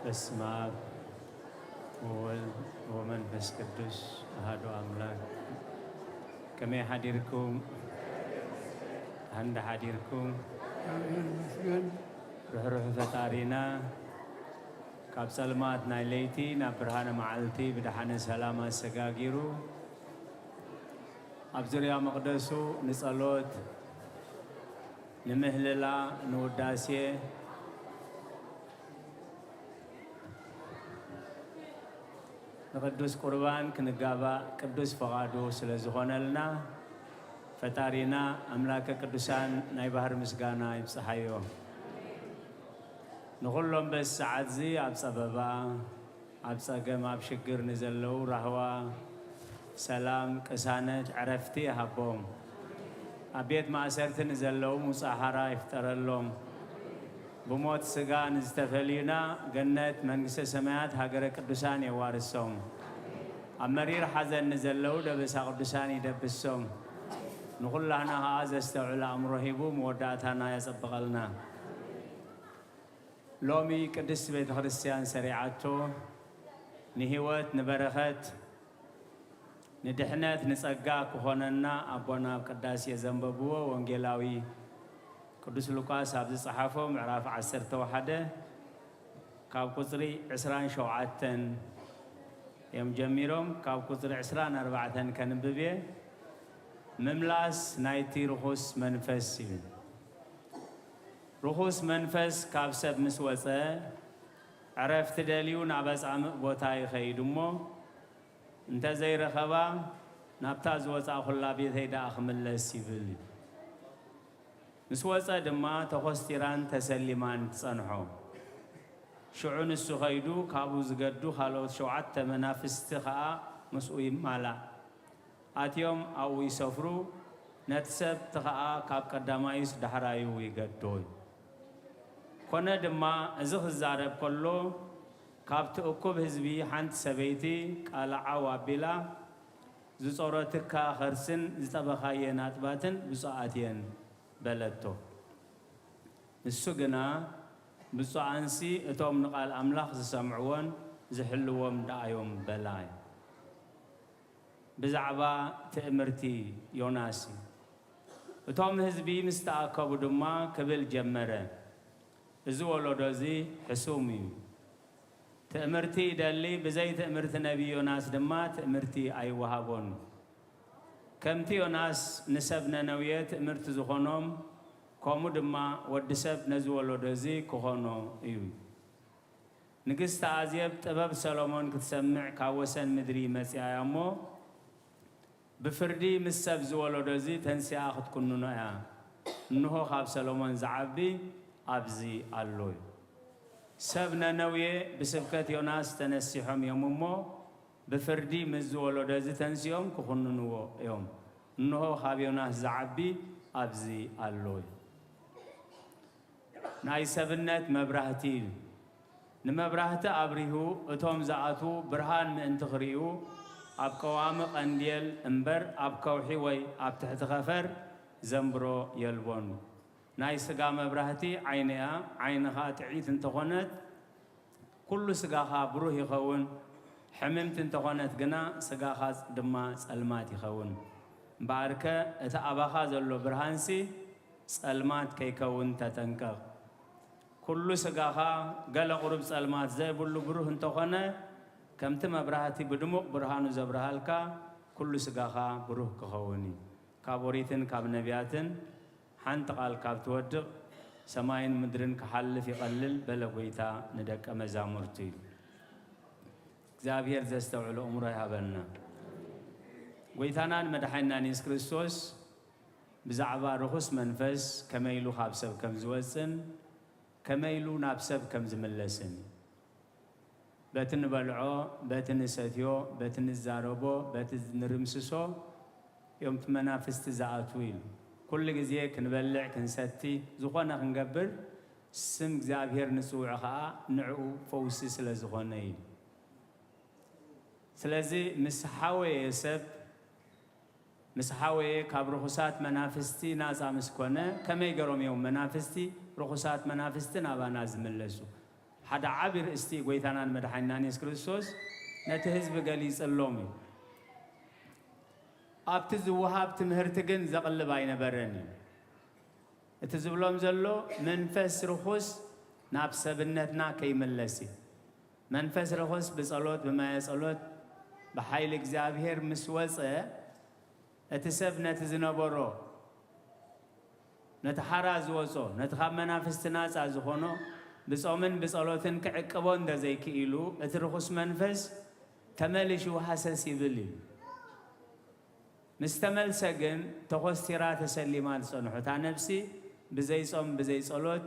በስመ አብ ወወልድ ወመንፈስ ቅዱስ አሐዱ አምላክ ከመይ ሓዲርኩም እንደ ሓዲርኩም ርኅሩህ ፈጣሪና ካብ ጸልማት ናይ ለይቲ ናብ ብርሃነ መዓልቲ ብድሓነ ሰላም ኣሰጋጊሩ ኣብ ዙርያ መቕደሱ ንጸሎት ንምህልላ ንውዳሴ ንቅዱስ ቁርባን ክንጋባእ ቅዱስ ፈቃዱ ስለ ዝኾነልና ፈጣሪና ኣምላከ ቅዱሳን ናይ ባህር ምስጋና ይብፅሓዮ ንኹሎም በዚ ሰዓት እዚ ኣብ ፀበባ ኣብ ፀገም ኣብ ሽግር ንዘለዉ ራህዋ ሰላም ቅሳነት ዕረፍቲ ይሃቦም ኣብ ቤት ማእሰርቲ ንዘለዉ ሙፃሓራ ይፍጠረሎም ብሞት ስጋ ንዝተፈልዩና ገነት መንግስተ ሰማያት ሃገረ ቅዱሳን የዋርሶም ኣብ መሪር ሓዘን ንዘለዉ ደበሳ ቅዱሳን ይደብሶም ንኹላህና ከዓ ዘስተውዕል ኣእምሮ ሂቡ መወዳእታና የፀብቐልና ሎሚ ቅድስት ቤተ ክርስቲያን ሰሪዓቶ ንህይወት ንበረኸት ንድሕነት ንጸጋ ክኾነና ኣቦና ኣብ ቅዳሴ ዘንበብዎ ወንጌላዊ ቅዱስ ሉቃስ ኣብ ዝጸሓፎ ምዕራፍ 11 ካብ ቁፅሪ 27 እዮም ጀሚሮም ካብ ቁፅሪ 24 ከንብብ እየ ምምላስ ናይቲ ርኹስ መንፈስ ይብል ርኹስ መንፈስ ካብ ሰብ ምስ ወፀ ዕረፍቲ ደልዩ ናብ ኣጻምቕ ቦታ ይኸይድ እሞ እንተዘይረኸባ ናብታ ዝወፃ ኩላ ቤተይ ደኣ ክምለስ ይብል ምስ ወፀ ድማ ተኾስቲራን ተሰሊማን ትጸንሖ ሽዑ ንሱ ኸይዱ ካብኡ ዝገዱ ካልኦት 7 መናፍስቲ ከዓ ምስኡ ይማላእ ኣትዮም ኣብኡ ይሰፍሩ ነቲ ሰብቲ ከዓ ካብ ቀዳማይስ ዳሕራዩ ይገዶ ኮነ ድማ እዚ ክዛረብ ከሎ ካብቲ እኩብ ህዝቢ ሓንቲ ሰበይቲ ቃልዓው ኣቢላ ዝጾረትካ ኸርስን ዝጠበኻየን ኣጥባትን ብፁዓት እየን በለቶ ንሱ ግና ብፁዓንሲ እቶም ንቓል ኣምላኽ ዝሰምዕዎን ዝሕልዎም ደኣዮም በላይ ብዛዕባ ትእምርቲ ዮናስ እቶም ህዝቢ ምስ ተኣከቡ ድማ ክብል ጀመረ እዚ ወለዶ እዚ ሕሱም እዩ ትእምርቲ ይደሊ ብዘይ ትእምርቲ ነቢ ዮናስ ድማ ትእምርቲ ኣይወሃቦን ከምቲ ዮናስ ንሰብ ነነውየ ትእምርቲ ዝኾኖም ከምኡ ድማ ወዲ ሰብ ነዚ ወለዶ እዚ ክኾኖ እዩ ንግሥቲ ኣዜብ ጥበብ ሰሎሞን ክትሰምዕ ካብ ወሰን ምድሪ መጽያ እሞ ብፍርዲ ምስ ሰብ ዝወለዶ እዚ ተንስያ ክትኩንኖ እያ እንሆ ካብ ሰሎሞን ዝዓቢ ኣብዚ ኣሎ እዩ ሰብ ነነውየ ብስብከት ዮናስ ተነሲሖም እዮም እሞ ብፍርዲ ምስ ዝወለዶ እዚ ተንስዮም ክኹንንዎ እዮም እንሆ ካብ ዮናስ ዝዓቢ ኣብዚ ኣሎ እዩ ናይ ሰብነት መብራህቲ ንመብራህቲ አብሪሁ እቶም ዝኣቱ ብርሃን ምእንቲ ክሪኡ ኣብ ቀዋሚ ቀንዴል እምበር ኣብ ከውሒ ወይ ኣብ ትሕቲ ኸፈር ዘንብሮ የልቦን ናይ ስጋ መብራህቲ ዓይንያ ዓይንኻ ጥዒት እንተኾነት ኩሉ ስጋኻ ብሩህ ይኸውን ሕምምቲ እንተኾነት ግና ስጋኻ ድማ ጸልማት ይኸውን እምበኣርከ እቲ ኣባኻ ዘሎ ብርሃንሲ ጸልማት ከይከውን ተጠንቀቕ ኩሉ ስጋኻ ገለ ቁሩብ ጸልማት ዘይብሉ ብሩህ እንተኾነ ከምቲ መብራህቲ ብድሙቕ ብርሃኑ ዘብርሃልካ ኩሉ ስጋኻ ብሩህ ክኸውን ካብ ኦሪትን ካብ ነቢያትን ሓንቲ ቃል ካብ ትወድቕ ሰማይን ምድርን ክሓልፍ ይቐልል በለ ጎይታ ንደቀ መዛሙርቱ እዩ እግዚአብሔር ዘስተውዕሎ እምሮ ይሃበና ጎይታናን መድሓኒናን ኢየሱስ ክርስቶስ ብዛዕባ ርኹስ መንፈስ ከመይሉ ካብ ሰብ ከም ዝወፅን ከመይሉ ናብ ሰብ ከም ዝምለስን በቲ ንበልዖ በቲ ንሰትዮ በቲ ንዛረቦ በቲ ንርምስሶ እዮም እቲ መናፍስቲ ዝኣቱ ኢሉ ኩሉ ግዜ ክንበልዕ ክንሰቲ ዝኾነ ክንገብር ስም እግዚአብሔር ንፅውዕ ከዓ ንዕኡ ፈውሲ ስለ ዝኾነ እዩ ስለዚ ምስ ሓወየ ሰብ ምስ ሓወየ ካብ ርኹሳት መናፍስቲ ናፃ ምስ ኮነ ከመይ ገሮም እዮም መናፍስቲ ርኹሳት መናፍስቲ ናባና ዝምለሱ ሓደ ዓቢ ርእስቲ ጎይታናን መድሓኒናን ኢየሱስ ክርስቶስ ነቲ ህዝቢ ገሊፅሎም እዩ ኣብቲ ዝወሃብ ትምህርቲ ግን ዘቕልብ ኣይነበረን እዩ እቲ ዝብሎም ዘሎ መንፈስ ርኹስ ናብ ሰብነትና ከይምለስ እዩ መንፈስ ርኹስ ብጸሎት ብማየ ጸሎት ብሓይሊ እግዚአብሔር ምስ ወፀ እቲ ሰብ ነቲ ዝነበሮ ነቲ ሓራ ዝወፆ ነቲ ካብ መናፍስቲ ናፃ ዝኾኖ ብጾምን ብጸሎትን ክዕቅቦ እንደዘይክኢሉ እቲ ርኹስ መንፈስ ተመልሹ ሃሰስ ይብል እዩ ምስ ተመልሰ ግን ተኾስቲራ ተሰሊማ ዝጸንሑ እታ ነፍሲ ብዘይ ጾም ብዘይ ጸሎት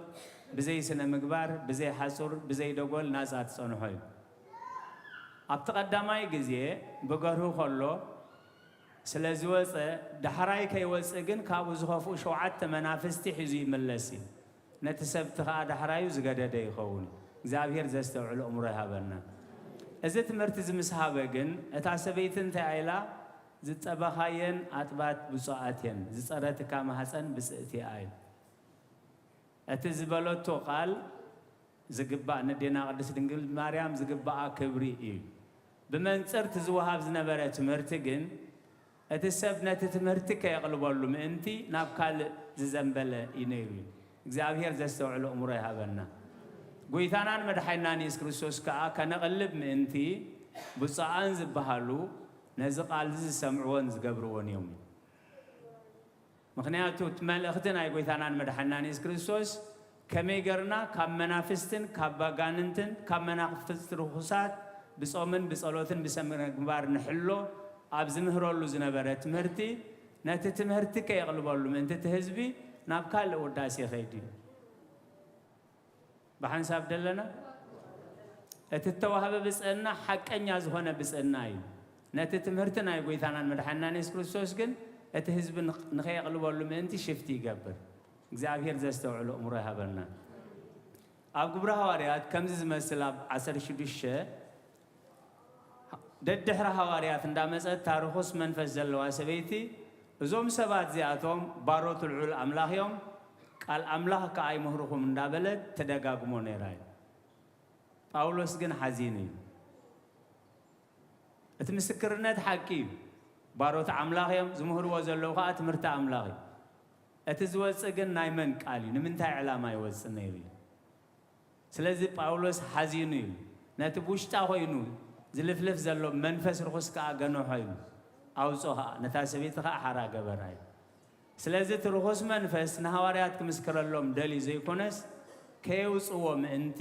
ብዘይ ስነ ምግባር ብዘይ ሓጹር ብዘይ ደጎል ናፃ ትጸንሖ እዩ ኣብቲ ቀዳማይ ግዜ ብገርሁ ከሎ ስለ ዝወፀ ዳሕራይ ከይወፅእ ግን ካብኡ ዝኸፍኡ 7 መናፍስቲ ሒዙ ይምለስ እዩ ነቲ ሰብቲ ከዓ ዳሕራዩ ዝገደደ ይኸውን እግዚአብሔር ዘስተውዕሎ እምሮ ይሃበና እዚ ትምህርቲ ዝምስሃበ ግን እታ ሰበይቲ እንታይ ኢላ ዝጠበኻየን ኣጥባት ብፁዓት እየን ዝፀረትካ ማህፀን ብፅእቲ እያ ኢሉ እቲ ዝበለቶ ቃል ዝግባእ ንዴና ቅድስት ድንግል ማርያም ዝግባኣ ክብሪ እዩ ብመንፅርቲ ዝወሃብ ዝነበረ ትምህርቲ ግን እቲ ሰብ ነቲ ትምህርቲ ከየቕልበሉ ምእንቲ ናብ ካልእ ዝዘንበለ እዩ ነይሩ እግዚአብሔር ዘስተውዕሎ እምሮ ይሃበና ጎይታናን መድሓኒናን ኢየሱስ ክርስቶስ ከዓ ከነቕልብ ምእንቲ ብፁዓን ዝበሃሉ ነዚ ቃል ዝሰምዕዎን ዝገብርዎን እዮም ምክንያቱ እቲ መልእኽቲ ናይ ጎይታናን መድሓኒናን ኢየሱስ ክርስቶስ ከመይ ገርና ካብ መናፍስትን ካብ ባጋንንትን ካብ መናፍስቲ ርኹሳት ብጾምን ብጸሎትን ብሰም ምግባር ንሕሎ ኣብ ዝምህረሉ ዝነበረ ትምህርቲ ነቲ ትምህርቲ ከየቕልበሉ ምእንቲ እቲ ህዝቢ ናብ ካልእ ውዳሴ ይኸይድ እዩ ብሓንሳብ ደለና እቲ ተዋህበ ብፅዕና ሓቀኛ ዝኾነ ብፅዕና እዩ ነቲ ትምህርቲ ናይ ጎይታናን መድሓኒናን ኢየሱስ ክርስቶስ ግን እቲ ህዝቢ ንኸየቕልበሉ ምእንቲ ሽፍቲ ይገብር እግዚአብሔር ዘስተውዕሎ እምሮ ይሃበና ኣብ ግብረ ሃዋርያት ከምዚ ዝመስል ኣብ 16 ደድሕሪ ሃዋርያት እንዳመፀት ታሪኹስ መንፈስ ዘለዋ ሰበይቲ እዞም ሰባት እዚኣቶም ባሮት ልዑል ኣምላኽ እዮም ቃል ኣምላኽ ከዓ ኣይምህርኹም እንዳበለት ተደጋግሞ ነይራ እዩ ጳውሎስ ግን ሓዚን እዩ እቲ ምስክርነት ሓቂ እዩ ባሮት ኣምላኽ እዮም ዝምህርዎ ዘለዉ ከዓ ትምህርቲ ኣምላኽ እዩ እቲ ዝወፅእ ግን ናይ መን ቃል እዩ ንምንታይ ዕላማ ይወፅእ ነይሩ እዩ ስለዚ ጳውሎስ ሓዚኑ እዩ ነቲ ብውሽጣ ኮይኑ ዝልፍልፍ ዘሎ መንፈስ ርኹስ ከዓ ገኖሖ እዩ ኣውፆ ከዓ ነታ ሰበይቲ ከዓ ሓራ ገበራ እዩ ስለዚ እቲ ርኹስ መንፈስ ንሃዋርያት ክምስክረሎም ደልዩ ዘይኮነስ ከየውፅዎ ምእንቲ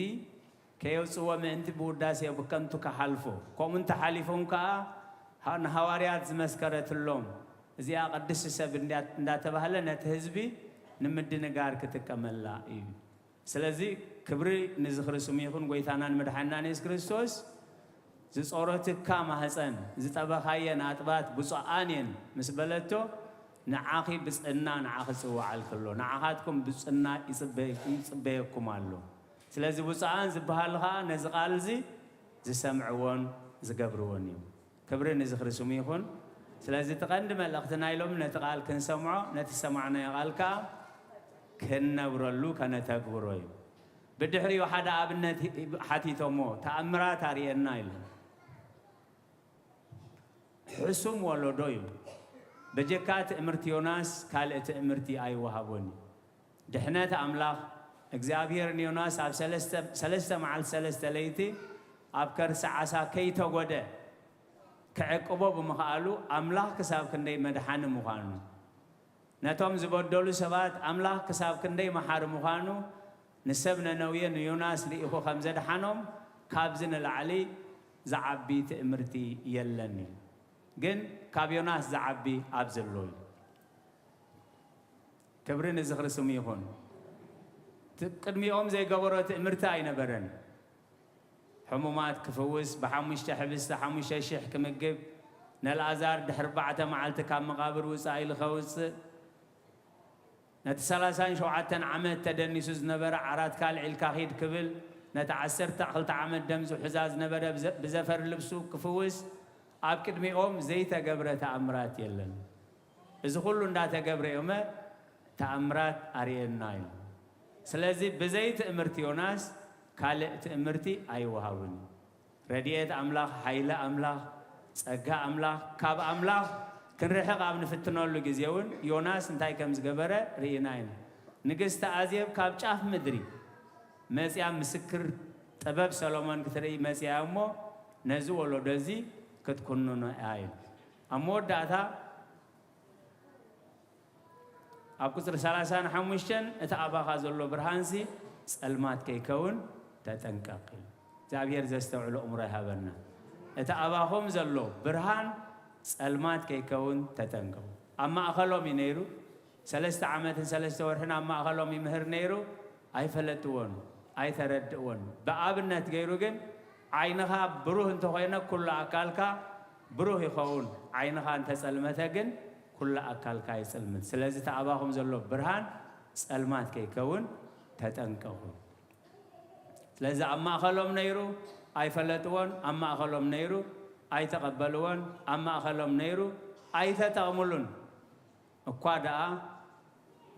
ከየውጽዎ ምእንቲ ብውዳሴ ብከንቱ ከሓልፎ ከምኡ እንተሓሊፎም ከዓ ንሃዋርያት ዝመስከረትሎም እዚኣ ቅድስቲ ሰብ እንዳተባህለ ነቲ ህዝቢ ንምድንጋር ክትቀመላ እዩ ስለዚ ክብሪ ንዝኽርስሙ ይኹን ጎይታናን መድሓናን ኢየሱስ ክርስቶስ ዝጾረትካ ማህፀን ዝጠበኻየን አጥባት ብፁዓንን ምስ በለቶ ንዓኺ ብፅና ንዓኺ ጽዋዓል ከሎ ንዓኻትኩም ብፅና ይጽበየኩም ኣሎ ስለዚ ብፁዓን ዝበሃል ከዓ ነዚ ቃል እዚ ዝሰምዕዎን ዝገብርዎን እዩ ክብሪ ንዝኽርስሙ ይኹን ስለዚ ተቐንዲ መልእኽትና ኢሎም ነቲ ቃል ክንሰምዖ ነቲ ሰማዕናዮ ቃል ከዓ ክንነብረሉ ከነተግብሮ እዩ ብድሕሪኡ ሓደ ኣብነት ሓቲቶሞ ተኣምራት ኣርየና ኢሉ ሕሱም ወለዶ እዩ በጀካ ትእምርቲ ዮናስ ካልእ ትእምርቲ ኣይወሃቦን ድሕነት ኣምላኽ እግዚአብሔር ዮናስ ኣብ ሰለስተ መዓልቲ ሰለስተ ለይቲ ኣብ ከርሲ ዓሳ ከይተጎደ ክዕቅቦ ብምኽኣሉ ኣምላኽ ክሳብ ክንደይ መድሓኒ ምዃኑ ነቶም ዝበደሉ ሰባት ኣምላኽ ክሳብ ክንደይ መሓሪ ምዃኑ ንሰብ ነነውየ ንዮናስ ርኢኹ ከም ዘድሓኖም ካብዚ ንላዕሊ ዝዓቢ ትእምርቲ የለን እዩ ግን ካብ ዮናስ ዝዓቢ ኣብ ዘሎ እዩ ክብሪ ንዝኽርስሙ ይኹን ቅድሚኦም ዘይገበሮ ትእምርቲ ኣይነበረን ሕሙማት ክፍውስ ብሓሙሽተ ሕብስቲ 5,000 ክምግብ ነልኣዛር ድሕሪ 4 መዓልቲ ካብ መቃብር ውፃእ ኢሉ ከውፅእ ነቲ 37 ዓመት ተደኒሱ ዝነበረ ዓራት ካልዕ ኢልካ ኺድ ክብል ነቲ 12 ዓመት ደም ዝሑዛ ዝነበረ ብዘፈር ልብሱ ክፍውስ ኣብ ቅድሚኦም ዘይተገብረ ተኣምራት የለን እዚ ኩሉ እንዳተገብረ እዮመ ተኣምራት ኣርየና እዩ ስለዚ ብዘይ ትእምርቲ ዮናስ ካልእ ትእምርቲ ኣይወሃቡን ረድኤት ኣምላኽ ሓይለ ኣምላኽ ጸጋ ኣምላኽ ካብ ኣምላኽ ክንርሕቕ ኣብ ንፍትነሉ ግዜ እውን ዮናስ እንታይ ከም ዝገበረ ርኢና ኢና ንግስቲ ኣዜብ ካብ ጫፍ ምድሪ መፅያ ምስክር ጥበብ ሰሎሞን ክትርኢ መፅያ እሞ ነዚ ወለዶ እዚ ክትኩንኖ እያ ኢሉ ኣብ መወዳእታ ኣብ ቁፅሪ 35 እቲ ኣባኻ ዘሎ ብርሃንሲ ጸልማት ከይከውን ተጠንቀቕ ኢሉ እግዚአብሔር ዘስተውዕሎ እምሮ ይሃበና እቲ ኣባኹም ዘሎ ብርሃን ጸልማት ከይከውን ተጠንቀቑ ኣብ ማእኸሎም እዩ ነይሩ 3 ዓመትን 3 ወርሕን ኣብ ማእኸሎም ይምህር ነይሩ ኣይፈለጥዎን ኣይተረድእዎን ብኣብነት ገይሩ ግን ዓይንኻ ብሩህ እንተኾይነ ኩሉ ኣካልካ ብሩህ ይኸውን ዓይንኻ እንተጸልመተ ግን ኩሉ ኣካልካ ይጸልመት ስለዚ ተኣባኹም ዘሎ ብርሃን ጸልማት ከይከውን ተጠንቀቑ ስለዚ ኣብ ማእኸሎም ነይሩ ኣይፈለጥዎን ኣብ ማእኸሎም ነይሩ ኣይተቐበልዎን ኣብ ማእኸሎም ነይሩ ኣይተጠቕሙሉን እኳ ደኣ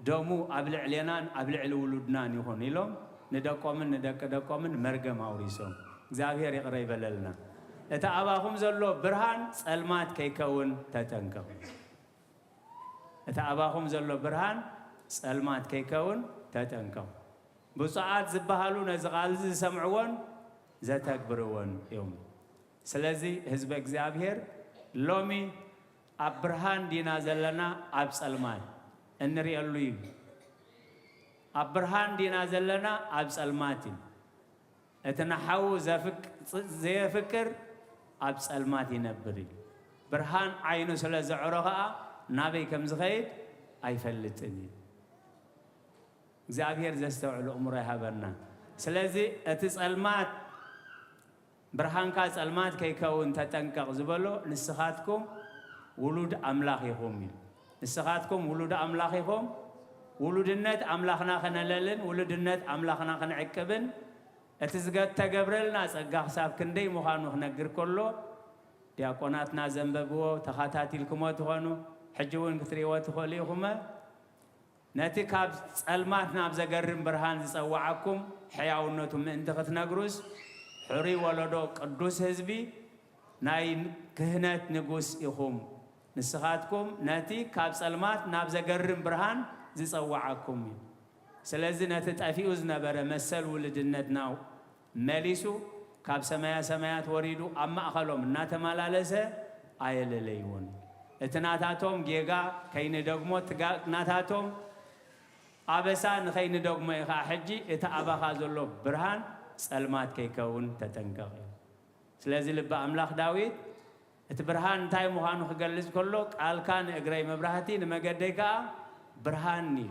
ደሙ ኣብ ልዕሌናን ኣብ ልዕሊ ውሉድናን ይኹን ኢሎም ንደቆምን ንደቂ ደቆምን መርገም ኣውሪሶም እግዚአብሔር ይቕረ ይበለልና እቲ ኣባኹም ዘሎ ብርሃን ጸልማት ከይከውን ተጠንቀቑ እቲ ኣባኹም ዘሎ ብርሃን ጸልማት ከይከውን ተጠንቀቑ ብፁዓት ዝበሃሉ ነዚ ቃል ዝሰምዕዎን ዘተግብርዎን እዮም ስለዚ ህዝቢ እግዚአብሔር ሎሚ ኣብ ብርሃን ዲና ዘለና ኣብ ጸልማት እንሪአሉ እዩ ኣብ ብርሃን ዲና ዘለና ኣብ ጸልማት እዩ እቲ ንሓው ዘየፍቅር ኣብ ጸልማት ይነብር እዩ ብርሃን ዓይኑ ስለ ዘዕሮ ከዓ ናበይ ከም ዝኸይድ ኣይፈልጥን እዩ እግዚአብሔር ዘስተውዕሉ እምሮ ይሃበና ስለዚ እቲ ጸልማት ብርሃንካ ጸልማት ከይከውን ተጠንቀቕ ዝበሎ ንስኻትኩም ውሉድ ኣምላኽ ኢኹም እዩ ንስኻትኩም ውሉድ ኣምላኽ ኢኹም ውሉድነት ኣምላኽና ኸነለልን ውሉድነት ኣምላኽና ኸንዕቅብን እቲ ዝተገብረልና ጸጋ ክሳብ ክንደይ ምዃኑ ክነግር ከሎ ዲያቆናትና ዘንበብዎ ተኸታቲልኩሞ ትኾኑ ሕጂ እውን ክትሪእዎ ትኽእሉ ኢኹመ ነቲ ካብ ጸልማት ናብ ዘገርም ብርሃን ዝጸዋዓኩም ሕያውነቱ ምእንቲ ክትነግሩስ ሕሩይ ወለዶ ቅዱስ ህዝቢ ናይ ክህነት ንጉስ ኢኹም ንስኻትኩም ነቲ ካብ ጸልማት ናብ ዘገርም ብርሃን ዝጸዋዓኩም እዩ ስለዚ ነቲ ጠፊኡ ዝነበረ መሰል ውልድነትና መሊሱ ካብ ሰማያ ሰማያት ወሪዱ ኣብ ማእኸሎም እናተመላለሰ ኣየለለይዎን እቲ ናታቶም ጌጋ ከይንደግሞ ናታቶም ኣበሳ ንኸይንደግሞ ኢኻ ሕጂ እቲ ኣባኻ ዘሎ ብርሃን ጸልማት ከይከውን ተጠንቀቕ። ስለዚህ ልበ አምላኽ ዳዊት እቲ ብርሃን እንታይ ምዃኑ ክገልጽ ከሎ ቃልካ ንእግረይ መብራህቲ ንመገደይ ከዓ ብርሃን እዩ።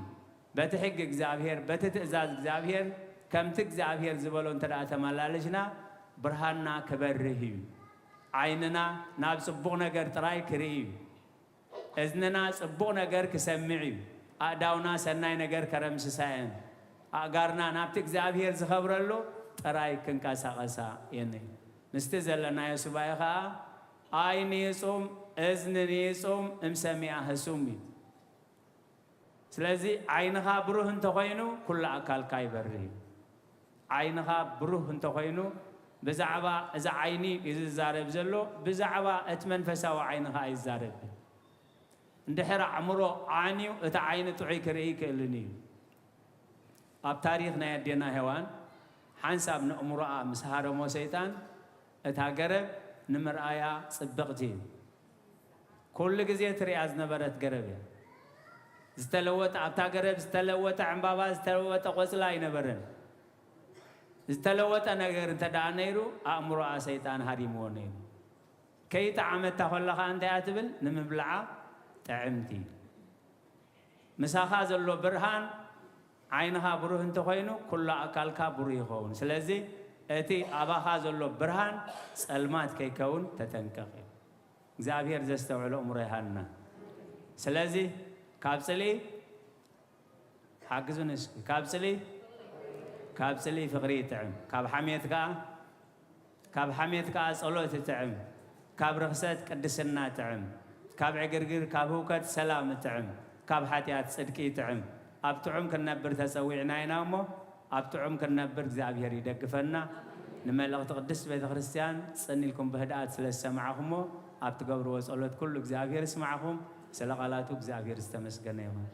በቲ ሕጊ እግዚአብሔር በቲ ትእዛዝ እግዚአብሔር ከምቲ እግዚአብሔር ዝበሎ እንተደኣ ተመላለስና ብርሃንና ክበርህ እዩ። ዓይንና ናብ ጽቡቕ ነገር ጥራይ ክርኢ እዩ። እዝንና ጽቡቕ ነገር ክሰምዕ እዩ። ኣእዳውና ሰናይ ነገር ከረምስሳ እየን። ኣእጋርና ናብቲ እግዚአብሔር ዝኸብረሉ ጥራይ ክንቀሳቐሳ የነ እዩ። ምስቲ ዘለናዮ ሱባኤ ከዓ ዓይኒ ይጹም እዝኒ ይጹም እምሰሚዓ ህሱም እዩ። ስለዚ ዓይንኻ ብሩህ እንተኾይኑ ኩሉ ኣካልካ ይበርህ እዩ። ዓይንኻ ብሩህ እንተኾይኑ ብዛዕባ እዚ ዓይኒ እዩ ዝዛረብ ዘሎ ብዛዕባ እቲ መንፈሳዊ ዓይንኻ ይዛረብ። እንድሕር ኣእምሮ ዓንዩ እቲ ዓይኒ ጥዑይ ክርኢ ይክእልን እዩ። ኣብ ታሪክ ናይ ኣዴና ሔዋን ሓንሳብ ንእምሮኣ ምስ ሃረሞ ሰይጣን እታ ገረብ ንምርኣያ ጽብቕቲ እዩ። ኩሉ ግዜ ትሪኣ ዝነበረት ገረብ እያ። ዝተለወጠ ኣብታ ገረብ ዝተለወጠ ዕምባባ ዝተለወጠ ቆፅላ ኣይነበረን። ዝተለወጠ ነገር እንተደኣ ነይሩ ኣእምሮኣ ሰይጣን ሃዲምዎ ነይሩ። ከይጠዓመታ ከለኻ እንታይ እያ ትብል? ንምብልዓ ጥዕምቲ። ምሳኻ ዘሎ ብርሃን ዓይንኻ ብሩህ እንተኾይኑ ኩሉ ኣካልካ ብሩህ ይኸውን። ስለዚ እቲ ኣባኻ ዘሎ ብርሃን ጸልማት ከይከውን ተጠንቀቕ እዩ። እግዚአብሔር ዘስተውዕሎ እምሮ ይሃልና። ስለዚ ካብ ጽሊ ሓግዙን እስኪ ካብ ጽሊ ፍቕሪ ይጥዕም፣ ካብ ሓሜት ከዓ ጸሎት ይጥዕም፣ ካብ ርኽሰት ቅድስና ጥዕም፣ ካብ ዕግርግር ካብ ህውከት ሰላም ጥዕም፣ ካብ ሓጢኣት ጽድቂ ይጥዕም። ኣብ ጥዑም ክንነብር ተጸዊዕና ኢና እሞ ኣብ ጥዑም ክንነብር እግዚአብሔር ይደግፈና። ንመልእኽቲ ቅድስት ቤተ ክርስቲያን ጸኒልኩም ብህድኣት ስለ ዝሰማዕኹሞ ኣብ ትገብርዎ ጸሎት ኩሉ እግዚአብሔር ይስማዕኹም። ስለ ቃላቱ እግዚአብሔር ዝተመስገነ ይሁን።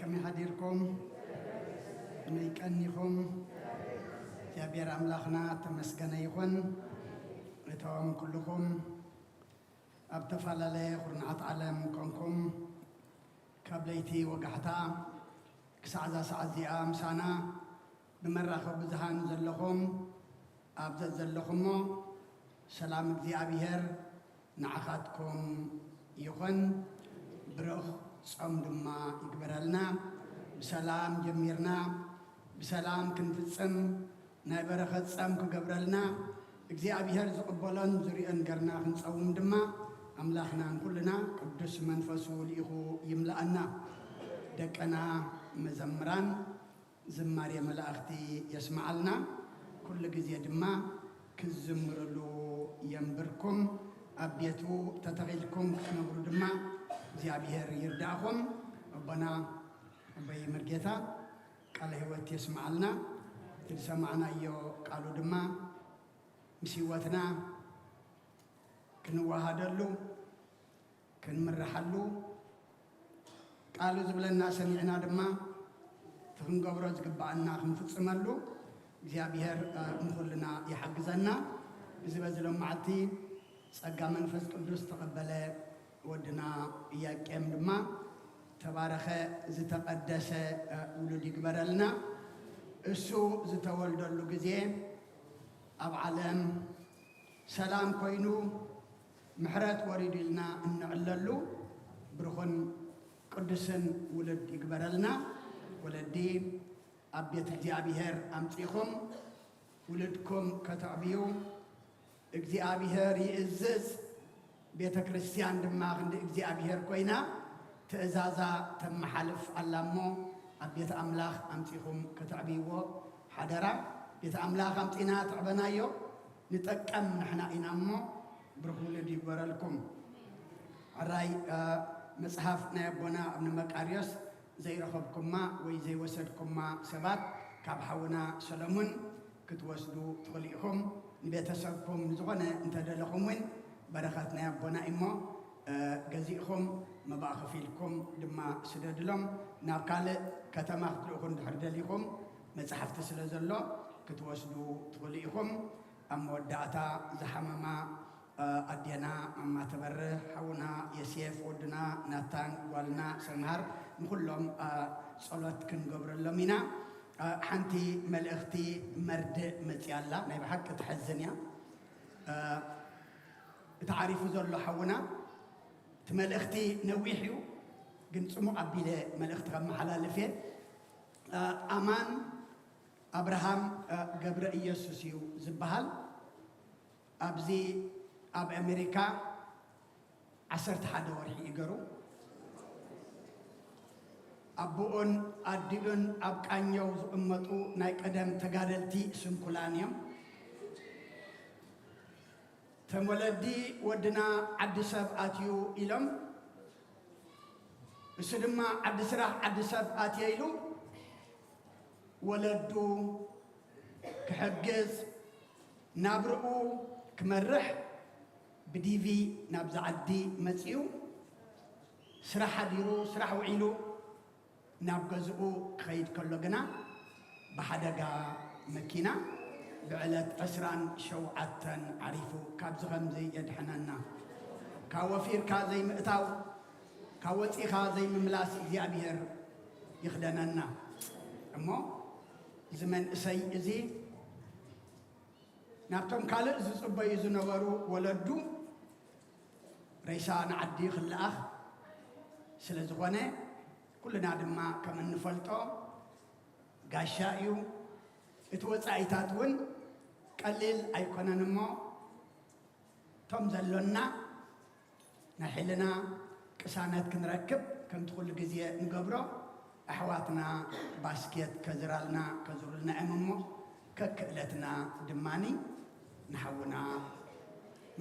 كم يحضركم نيكنيكم እግዚአብሔር አምላኽና ተመስገነ ይኹን። እቶም ኩልኩም ኣብ ተፈላለየ ኩርናዓት ዓለም ኮንኩም ካብ ለይቲ ወጋሕታ ክሳዕ እዛ ሰዓት እዚኣ ምሳና ብመራኸቢ ብዝሃን ዘለኹም ኣብ ዘለኹሞ ሰላም እግዚአብሔር ንዓኻትኩም ይኹን። ብሩኽ ጾም ድማ ይግበረልና። ብሰላም ጀሚርና ብሰላም ክንፍጽም ናይ በረኸት ጾም ክገብረልና እግዚአብሔር ዝቕበሎን ዝሪኦን ገርና ክንጸውም ድማ ኣምላኽናን ኩልና ቅዱስ መንፈሱ ልኢኹ ይምላአና። ደቀና መዘምራን ዝማሬ መላእኽቲ የስማዓልና ኩሉ ግዜ ድማ ክዝምርሉ የንብርኩም። ኣብ ቤቱ ተተኺልኩም ክትነብሩ ድማ እግዚአብሔር ይርዳእኹም። ኣቦና ኣበይ መርጌታ ቃለ ሕይወት የስማዓልና ትሰማዕናዮ ቃሉ ድማ ምስ ህይወትና ክንዋሃደሉ ክንምርሓሉ ቃሉ ዝብለና ሰሚዕና ድማ ትክንገብሮ ዝግባአና ክንፍጽመሉ እግዚአብሔር ንኩልና ይሓግዘና። ብዝበዝሎም መዓልቲ ጸጋ መንፈስ ቅዱስ ተቐበለ ወድና ኢያቄም ድማ ተባረኸ ዝተቀደሰ ውሉድ ይግበረልና። እሱ ዝተወልደሉ ጊዜ ኣብ ዓለም ሰላም ኮይኑ ምሕረት ወሪዱ ኢልና እንዕለሉ ብሩኽን ቅዱስን ውሉድ ይግበረልና። ወለዲ ኣብ ቤት እግዚአብሔር ኣምፂኹም ውሉድኩም ከተዕብዩ እግዚአብሔር ይእዝዝ። ቤተ ክርስቲያን ድማ ክንዲ እግዚአብሔር ኮይና ትእዛዛ ተመሓልፍ ኣላሞ ኣብ ቤተ ኣምላኽ ኣምፂኹም ከተዕብይዎ ሓደራ። ቤተ ኣምላኽ ኣምፂና ትዕበናዮ ንጠቀም ንሕና ኢና እሞ ብሩኽ ውሉድ ይግበረልኩም። ዕራይ መጽሓፍ ናይ ኣቦና እብኒ መቃርዮስ ዘይረኸብኩማ ወይ ዘይወሰድኩማ ሰባት ካብ ሓውና ሰሎሞን ክትወስዱ ትኽእሉ ኢኹም። ንቤተሰብኩም ንዝኾነ እንተደለኹም እውን በረኸት ናይ ኣቦና እሞ ገዚእኹም መባእ ከፊልኩም ድማ ስደድሎም ናብ ካልእ ከተማ ክትልእኹን ድሕር ደሊኹም መጽሓፍቲ ስለ ዘሎ ክትወስዱ ትኽእሉ ኢኹም። ኣብ መወዳእታ ዝሓመማ ኣዴና ማማ ተበርህ ሓውና የሴፍ ወድና ናታን ጓልና ሰምሃር ንኩሎም ጸሎት ክንገብረሎም ኢና። ሓንቲ መልእኽቲ መርድእ መፅያላ ናይ ብሓቂ ትሐዝን እያ። እቲ ዓሪፉ ዘሎ ሓውና እቲ መልእኽቲ ነዊሕ እዩ ግን ጽሙቕ ኣቢለ መልእኽቲ ከመሓላልፍ እየ። ኣማን አብርሃም ገብረ ኢየሱስ እዩ ዝበሃል ኣብዚ ኣብ ኣሜሪካ 11 ወርሒ ይገሩ ኣቦኦን ኣዲኡን ኣብ ቃኘው ዝቕመጡ ናይ ቀደም ተጋደልቲ ስንኩላን እዮም። ተመለዲ ወድና ዓዲ ሰብ ኣትዩ ኢሎም እሱ ድማ ዓዲ ስራሕ ዓዲ ሰብ ኣትየ ኢሉ ወለዱ ክሕግዝ ናብርኡ ክመርሕ ብዲቪ ናብዛ ዓዲ መፂኡ ስራሕ ሓዲሩ ስራሕ ውዒሉ ናብ ገዝኡ ክኸይድ ከሎ ግና ብሓደጋ መኪና ብዕለት 27 ዓሪፉ ካብዚ ከምዚ የድሕነና። ካብ ወፊርካ ዘይምእታው ካብ ወፂኻ ዘይምምላስ እግዚኣብሔር ይኽደነና እሞ እዚ መንእሰይ እዚ ናብቶም ካልእ ዝፅበዩ ዝነበሩ ወለዱ ሬሳ ንዓዲ ክለኣኽ ስለ ዝኾነ ኩልና ድማ ከም እንፈልጦ ጋሻ እዩ። እቲ ወፃኢታት እውን ቀሊል ኣይኮነን እሞ እቶም ዘሎና ናይ ሕልና ቅሳነት ክንረክብ ከምቲ ኩሉ ግዜ ንገብሮ ኣሕዋትና ባስኬት ከዝራልና ከዝሩልና እዮም እሞ ከክእለትና ድማኒ ንሓውና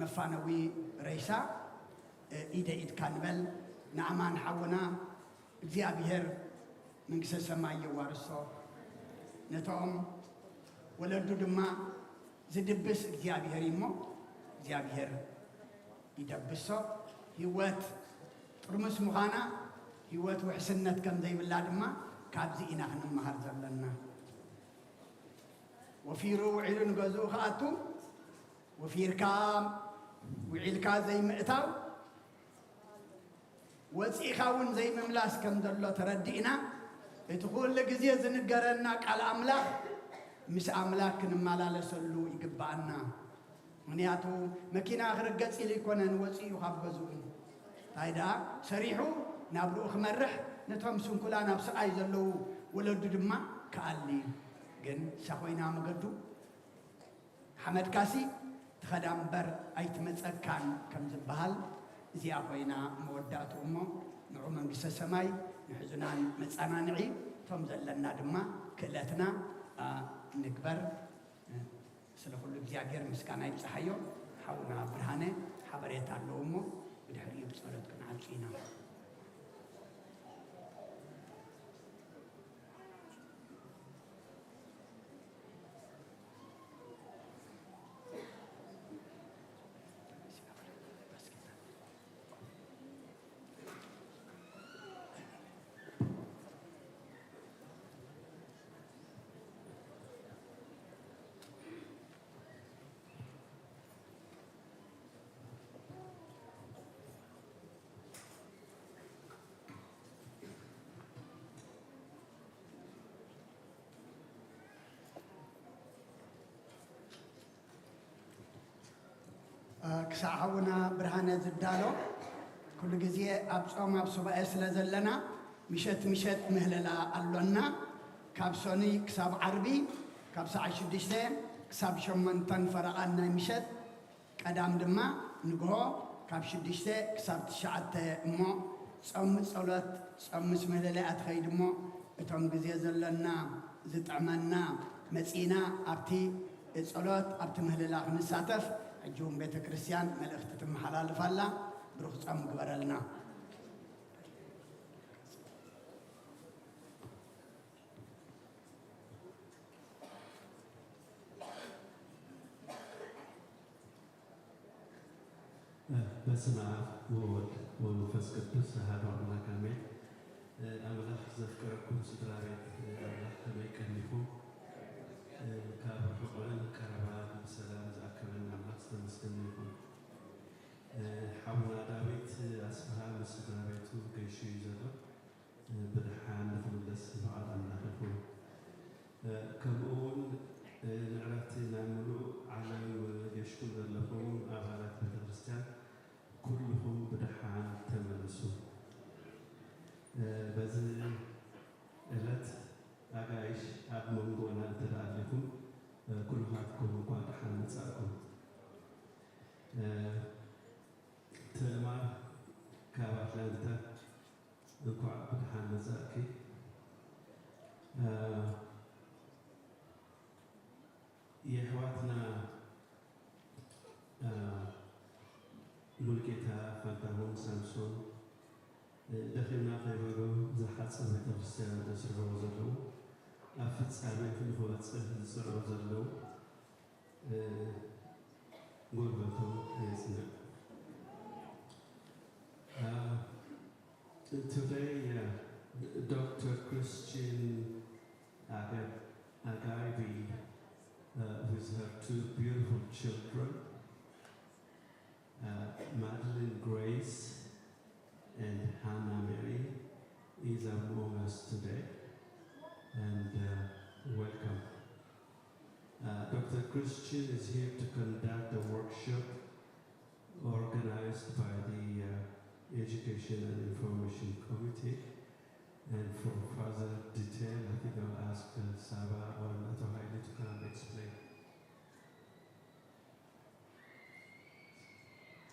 መፋነዊ ሬሳ ኢደ ኢድካ ንበል ንኣማን ሓውና እግዚኣብሔር መንግስተ ሰማይ የዋርሶ ነቶም ወለዱ ድማ ዝድብስ እግዚኣብሔር እሞ እግዚኣብሔር ይደብሶ። ህይወት ጥርሙስ ምዃና ህይወት ውሕስነት ከም ዘይብላ ድማ ካብዚ ኢና ክንመሃር ዘለና። ወፊሩ ውዒሉ ንገዝኡ ክኣቱ ወፊርካ ውዒልካ ዘይምእታው ወፂኢኻ እውን ዘይምምላስ ከም ዘሎ ተረዲእና እቲ ኩሉ ግዜ ዝንገረና ቃል ኣምላኽ ምስ ኣምላኽ ክንመላለሰሉ ይግባአና። ምክንያቱ መኪና ክርገፅ ኢሉ ይኮነን ወፂኡ ካብ ገዝኡ እንታይ ደኣ ሰሪሑ ናብርኡ ክመርሕ ነቶም ስንኩላን ኣብ ስቃይ ዘለዉ ወለዱ ድማ ከኣሊ ግን ሳኾይና መገዱ ሓመድ ካሲ ትኸዳ እምበር ኣይትመፀካን ከም ዝበሃል እዚኣ ኮይና መወዳእቱ እሞ ንዑ መንግስተ ሰማይ ንሕዙናን መፀናንዒ እቶም ዘለና ድማ ክእለትና ንግበር። ስለ ኩሉ እግዚኣብሔር ምስጋና ይብፅሓዮ። ሓውና ብርሃነ ሓበሬታ ኣለዎ እሞ ብድሕሪኡ ብፀሎት ክንዓፁ ኢና። ክሳዕ ሓውና ብርሃነ ዝዳሎ ኩሉ ግዜ ኣብ ጾም ኣብ ሱባኤ ስለ ዘለና ምሸት ምሸት ምህለላ ኣሎና ካብ ሰኒ ክሳብ ዓርቢ ካብ ሰዓት 6 ክሳብ 8 ፈረቓን ናይ ምሸት ቀዳም ድማ ንግሆ ካብ 6 ክሳብ 9 እሞ ጾም ጸሎት ጾም ምስ ምህለላ ኣትኸይድ እሞ እቶም ግዜ ዘለና ዝጥዕመና መፂና ኣብቲ ጸሎት ኣብቲ ምህለላ ክንሳተፍ ሕጂውን ቤተ ክርስቲያን መልእኽቲ ትመሓላልፍ ኣላ። ብሩኽ ጾም ግበረልና። በስመ አብ ወወልድ ወመንፈስ ቅዱስ አሐዱ አምላክ አሜን። أملاك زفكركم سدراريت أملاك تميكنكم كابرقون كربان سلام زأكمن أملاك تمسكنكم حونا داويت أسفها مسدراريتو كيشي زلو بدحان نفلس بعض أملاككم كمون نعرفت نعملو على يشكل لكم أغارات بالكريستيان كلهم بدحان تملسوا بزي إلت أعيش أبمنقونا تدعلكم كل هاتكم قاد حنساكم تمام كاباتلانتا قاد حنساكي يحواتنا ملكتا فانتاهم سامسون دخلنا خيرو زحات سنة تفسير تسرعو زلو أفت سامي في الخوات تسرعو زلو غربتو يسنا Today, Dr. Christian Agaibi with her two beautiful children, Madeline Grace and Hannah Mary, is among us today. And welcome. Dr. Christian is here to conduct a workshop organized by the Education and Information Committee. And for further detail, I think I'll ask Saba or Nato Haile to come and explain.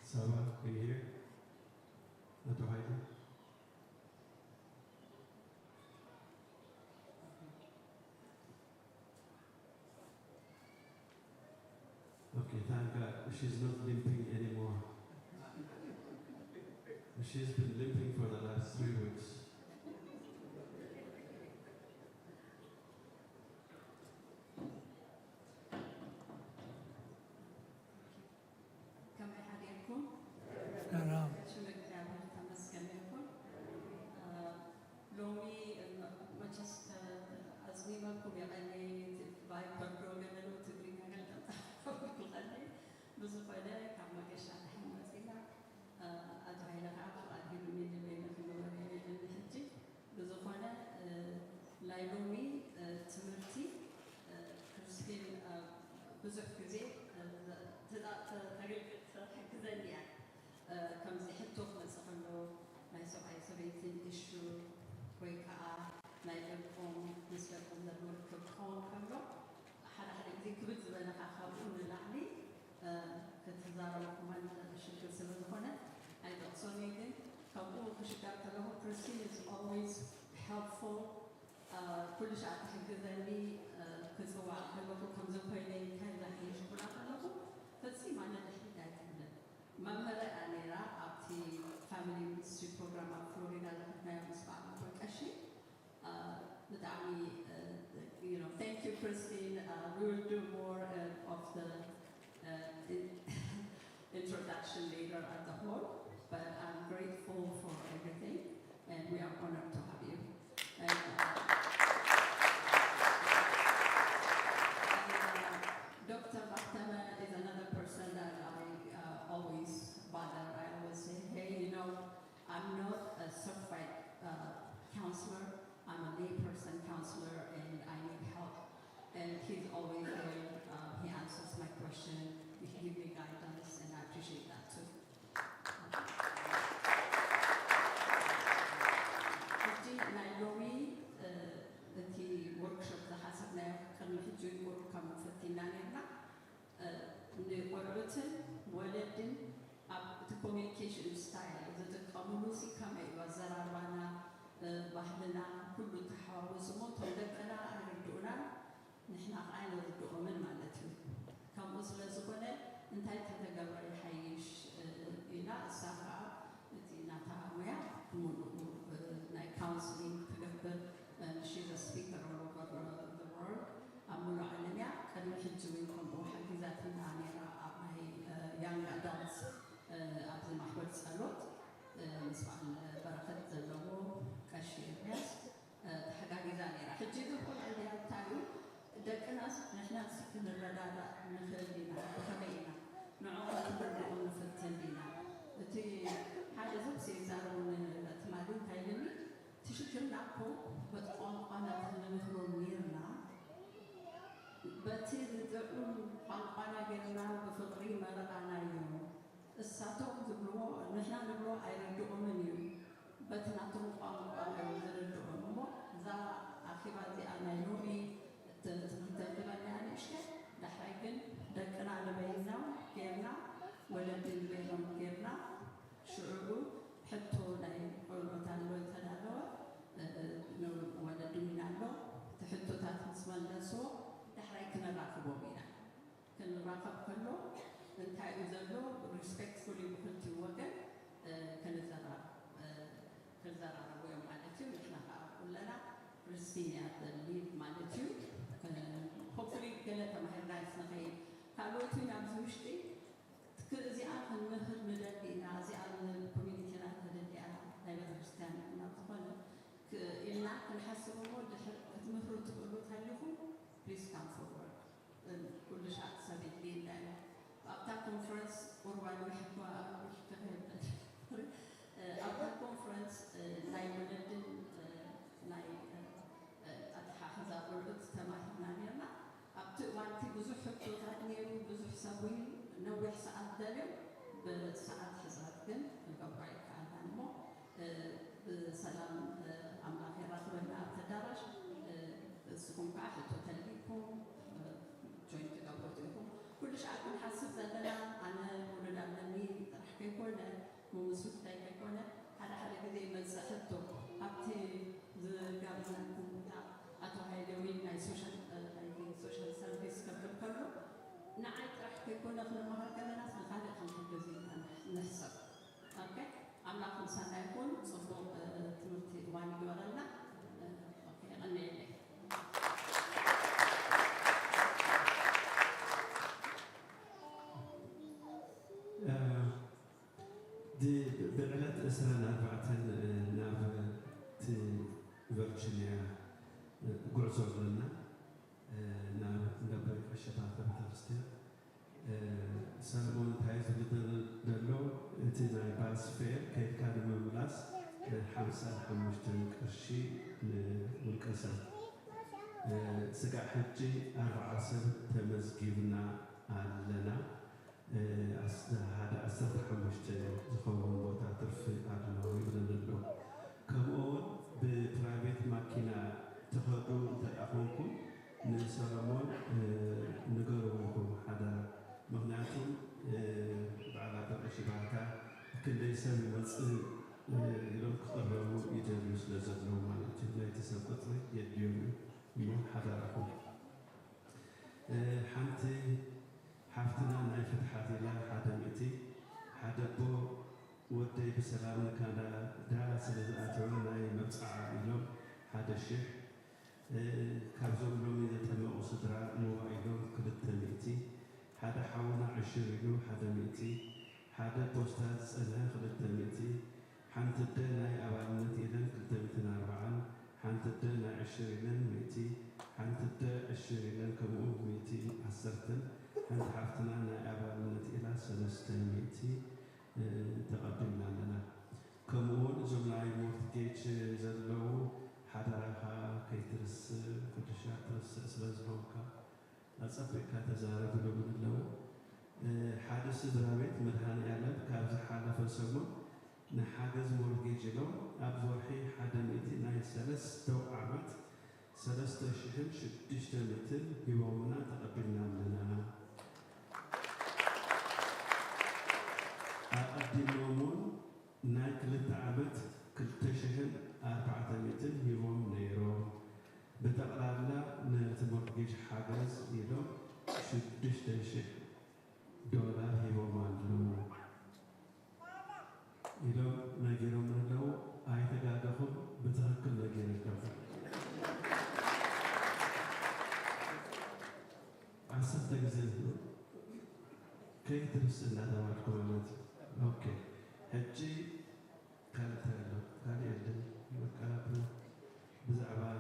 Saba, are you here? Nato Haile? Okay, thank God. She's not limping anymore. She's been limping for the last 3 weeks. Christine is always helpful. كل شيء تحجزني كسوة حلوة كم زباين كان لحين شغل حلوة فسي معنا الحداد هنا ما ملا أنا را أبتي family ministry program فلوريدا لحنا مسبع بكشي بدعمي you know thank you Christine we will do more of the introduction later at the hall but I'm grateful for everything and we are honored to have you and Dr. Bahtama is another person that I always bother. I always say, hey, you know, I'm not a certified counselor. I'm a layperson counselor, and I need help. And he's always there. He answers my question. He gives me guidance, and I appreciate that too. Nairobi, the workshop that has a ولكن communication style إذا تقاملوا كما يوزرنا بحدنا كل تحاوز متولدنا ردونا نحن عين ردو من مالته كم وصل زبنة انتهى تتجبر الحيش إلى الساعة تينا تعمية ناي counseling تجبر she's a speaker all over the world أمور علمية كانوا يحجزون وحديثاتنا عن young adults أبز محور سالوت نسمع البركات اللي هو كشيء ناس نحن سكن الردادة نخلينا وخلينا نعوض بالرقم نفتلينا تي حاجة زبسي زارون تمالين تايلني تشكلنا كو بتقوم أنا تنمهرون ميرنا بتي تقول أنا جينا بفطري مرقنا يوم الساتوم تبلو نحن نبلو أيردو منيو بتناتو أنا يوزردو مو ذا أخيرا أنا يومي تتبنى نشكي دحريكن دكنا على بينا كيرنا ولدين بينهم كيرنا شعوب حتى ناي قلوتالو تدالو ولدين نالو تحتو تاتمسمال نسو دحريكن راكبو بينا كن راكب كله انتاي يزلو respectfully بكنتي وقت كنزرع ويوم مالتيو نحنا كلنا رسميات الليل مالتيو hopefully كلها مهرنا يسنخي كالوتي نابزوشتي كزيان المهر مدلينا زيان الكوميونيتي نادلينا دايما كريستيان نابزونا إلنا كنحسبوا المهر تقولوا تهلفوا please come forward كل شيء سبيل لنا أبدا كونفرنس قربان وحبوا أبدا كونفرنس ناي مدلين ناي أتحاحزا ورد تماهنا نيرنا أبدا وانتي بزوح حبوتات نيرو بزوح سوي نوح ساعات داليو بساعات حزات كن القبعي كان نمو بسلام أملاكي راخبنا أبتدارش سكون كاحة وتلقيكم جوين تقابلتكم كل شيء أكون حاسب زادنا أنا ولد أمني راح كيكون موسوس تاي كيكون هذا حاجة كذي مزحته أبتي قبلنا كمتا أتوهاي دوين ناي سوشيال سيرفيس قبل كله نعيد راح كيكون في المهر كذا ناس نخلي خمسة جزء نحسب أوكي أملاك إنسان يكون صفو تمرتي واني جوالنا أوكي أنا إلي دي بعلت أسرنا أربعة ناب فيرجينيا قرصوا لنا ناب نبي الشتات بترستيا سلمون تايز بدلو تينا باس فير كيف كان مملاس حمسة حمشتن كرشي والكسر سقع حجي 4 تمزجيبنا لنا هذا أسد حمشتن زخون بوتا ترفي أدنى ويبدلو كمون ببرايفت ماكينة تخدو تأخونكم نسلمون نقولكم هذا مغنياتهم بعد الشبكة كل يسمى مسؤول يلوك قرروا يجلس لزلوا مالتي لا يتسبطني يديوني من حضركم حمتي حفتنا ناي فتحاتي لا حدمتي حدبو ودي بسلام كان داس لزاتون ناي مبصع لهم هذا الشيء كابزوم لهم إذا تموا صدرا موائلهم كلتميتي هذا حاولنا 20 هذا ميتي هذا بوستات سنة كلتميتي حنت الدنا أوامنت إذا كلتميتنا 4 حنت الدنا 20 ميتي حنت الدنا 20 كمؤ ميتي 10 حنت حفتنا أوامنت إلى 3 ميتي تقدمنا لنا كمون زملاء مورتجيج زلوا حداها كيترس كتشات ترس سلازروكا أصبحك تزارب لمن لو حادث دراميت مدهان يعلم كابز حالة فسمو نحاجز مورتجيج لو أبوحي حدميتي ناي 3 عامات 3 شهر 6 متر يومنا تقبلنا لنا أقدمون ناك للتعبت كل شهر 4 متر يوم نيرو بتقرارنا نتمرقش حاجز يلو 6 دولار يوم عندلو يلو نجيرو من لو آية قاعدهم بتهكل نجيرو كفر عصبت جزيل كيف ترسل هذا والكومنت اوكي هجي كانت هلو كان يدن مكابل بزعبا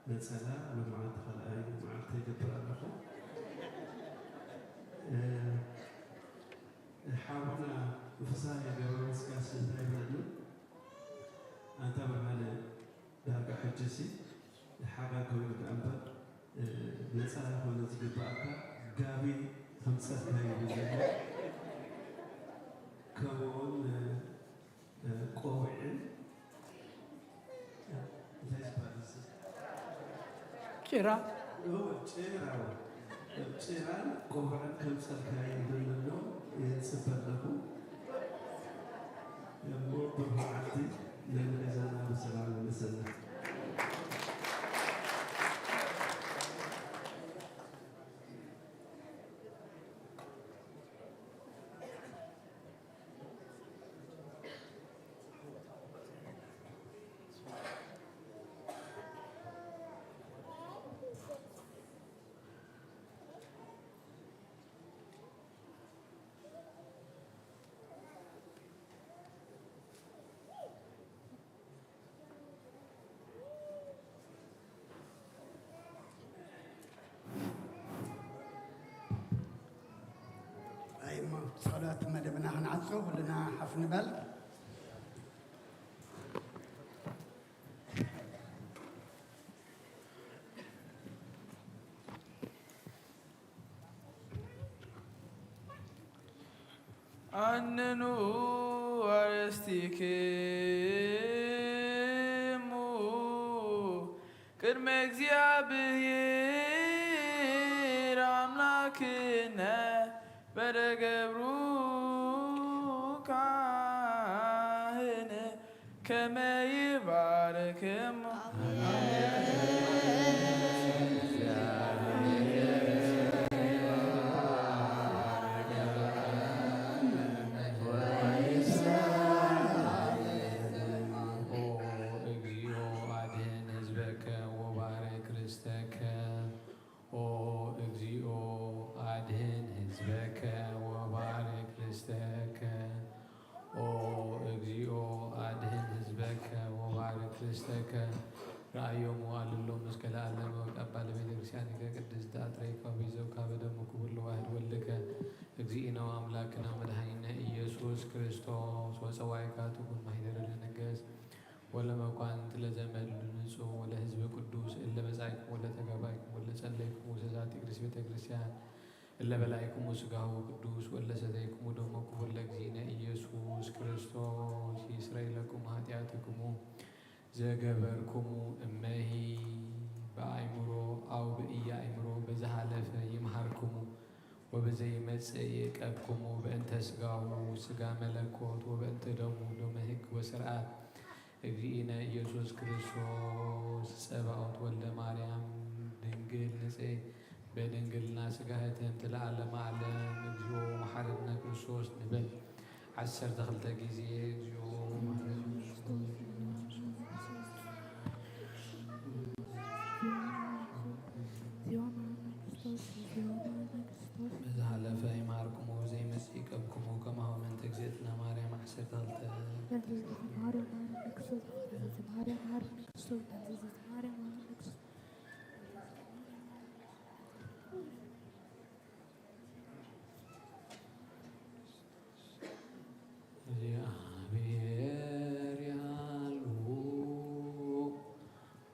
ነጸላ መድማዓት ካልኣይ መዓልቲ ይገብር ኣለኹ ሓውና ፍሳህ የገብረ መስጋስ እንታይ ይብለኒ ኣንታ በሃለ ዳርጋ ሕጅሲ ሓጋ ኮይኑ ዳ እምበር ነፃ ዝኾነ ዝግባእካ ጋቢ ከምፀትካ ይብል ዘሎ ከምኡውን ቆውዕን እንታይ ዝበሃል ጭራ ጭራን ቆውዕን ከምፀትካ ይብል ዘሎ የፅበ ኣለኹ እሞ ብርሁዓቲ ለምገዛና ብሰላም ንመሰና صلاة مدبنا هنعصو كلنا حفن بل أننو أرستيكمو كرم እግዚአብሔር አምላክነ በደገብሩ ካህን ከመ ይባርክም رأيهم وعللهم مسكال عالم وقبل بيدرسيانك قدست أتريك وبيزوك بدمك كل واحد ولك اجزئنا وأملاكنا مدحينا إيسوس كريستوس وسوايكاتك المحيدر لنقاس ولا ما كنت لزمل لنسو ولا حزب قدوس إلا بزعيكم ولا تقابيكم ولا سليكم وسزاتي كريسي بتكريسيان إلا بلايكم وسقاه قدوس ولا سديكم ودمكم ولا اجزئنا إيسوس كريستوس يسري لكم هاتياتكم زجبركم أمه بأيمرو أو بإيا أيمرو بزحلف يمحركم وبزي مسيك أبكم وبأنت سقاه سقا ملكوت وبأنت دمو دمهك وسرعات اجرينا يسوس كريستوس سبعوت ولا مريم دنجل نسي بدنجلنا سقاهتهم تلعلم علم اجيو محرمنا كريستوس نبل عسر دخلت جيزي اجيو بزحلف يماركم وزي مسيك أبكم وكما هو من تجزيتنا مريم أحسر دخلت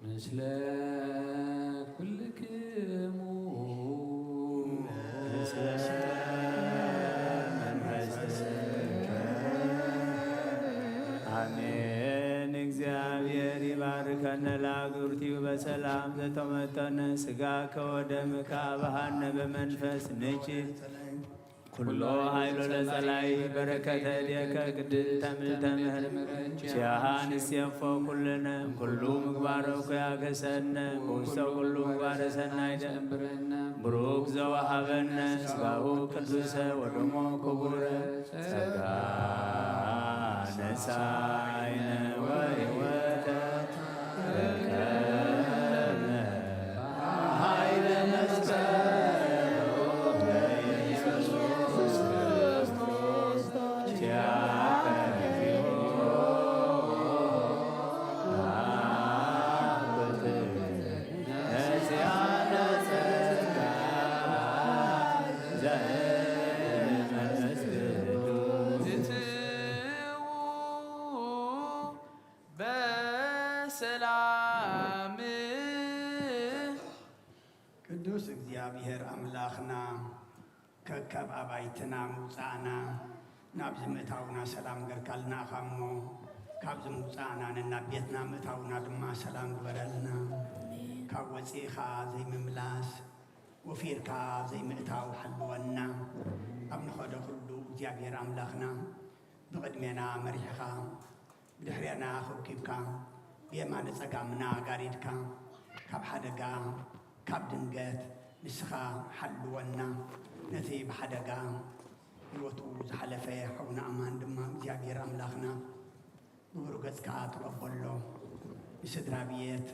مثل كل كمو አሜን። እግዚአብሔር ይባርከን ለአግብርቲው በሰላም ዘተመጠነ ስጋ ከወደም ከአብሃነ በመንፈስ ንጭት ኩሎ ኃይሎ ለጸላይ በረከተ ዴከ ቅድስት ተምልተ ምህረት ቺሃን እስየፎ ኩልነ ኩሉ ምግባረ ኩያገሰነ ውስተ ኩሉ ምግባረ ሰናይ ደንብረነ ብሩክ ዘወሃበነ ስጋሁ ቅዱሰ ወደሞ ክቡረ ጸጋ ነሳይነ ወሕይወተ ረከብነ ኃይለ መስቀል أملاخنا ككب أبايتنا موسعنا نابز متاونا سلام قرقلنا خمو كابز موسعنا ننبيتنا متاونا دما سلام قبرلنا كاوزيخا زي مملاس وفيركا زي متاو حلونا أبن خدا كله جابير أملاخنا بقدمنا مريحا بدحرينا خبكيبكا بيمان سقامنا قاريدكا كاب حدقا كاب دنقات نسخا حلونا نتي بحدقا يوتو زحلفة حونا أمان دما جابير أملاخنا ورقزكا تقبلو يسدرا بيت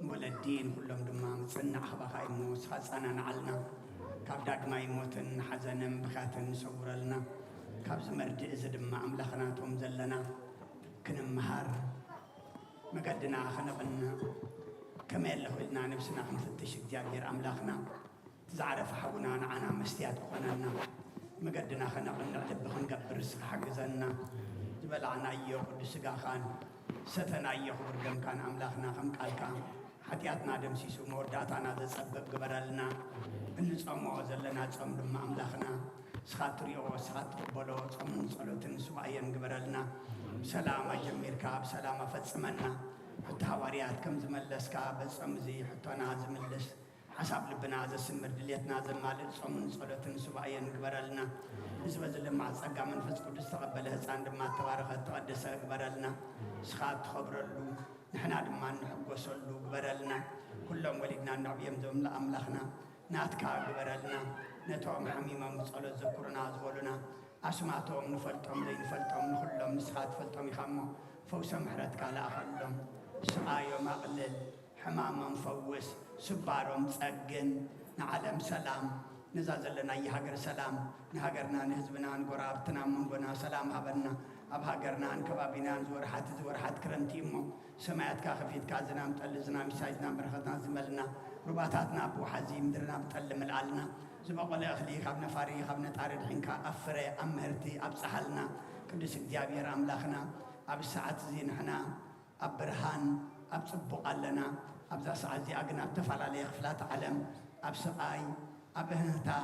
ولدين كلهم دما مصنع خبخا يموت خاصانا نعلنا كاب داك ما يموتن حزنا بخاتن صورلنا كاب زمرد إذا دما أملاخنا توم زلنا كنم مهار مقدنا خنقنا كما اللي قلنا نفسنا نفتش جابير أملاخنا تزعرف حقنا عنا مستيات قننا مقدنا خنقنا تبخن قبر حق زنا جبلعنا أيوه قدس خان ستنا أيوه برقم كان أملاخنا خم كالكا حتياتنا دم سيسو مورداتنا ذا سبب قبرلنا النصامو زلنا تصم دم أملاخنا سخاطريو سخاطر بلو تصمن صلوتن سوايا قبرلنا سلام جمير كاب سلام فتسمنا حتى حواريات كم زملس كاب صمزي حتى نازم اللس حسب لبنا ذا سمر دليتنا ذا مال تصمن صلوتن سوايا قبرلنا نسبة لما صقع من فسق تستقبله عندما تبارك تقدس قبرلنا سخات خبرلو نحن دما نحب وصلو قبرلنا كلهم ولدنا النبي يمزم لأملخنا ناتكا قبرلنا نتوم حميما مصلو ذكرنا زولنا أسمعتهم نفلتهم لين فلتهم نخلهم نسخات فلتهم يخمو فوسا محرتك على أخلهم سقايو مقلل حماما مفوس سبارهم تسقن نعلم سلام نزازل لنا يهاجر سلام نهاجرنا نهزبنا نقرابتنا منقنا سلام هبنا أبهاجرنا نكبابنا نزور حات كرمتيمو سمعت كخفيت كازنا متقلزنا مساجنا برختنا زملنا رباطاتنا أبو حزيم درنا بتقلم العلنا زبقوا لأخلي خبنا فاري خبنا تارد حينك أفري أمهرتي أبسحلنا قدس الجابير أملاخنا أب الساعات زين حنا أب برهان أب صبق لنا أب ذا ساعات زي أقنا بتفعل عليه خفلات علم أب سقاي أب هنتا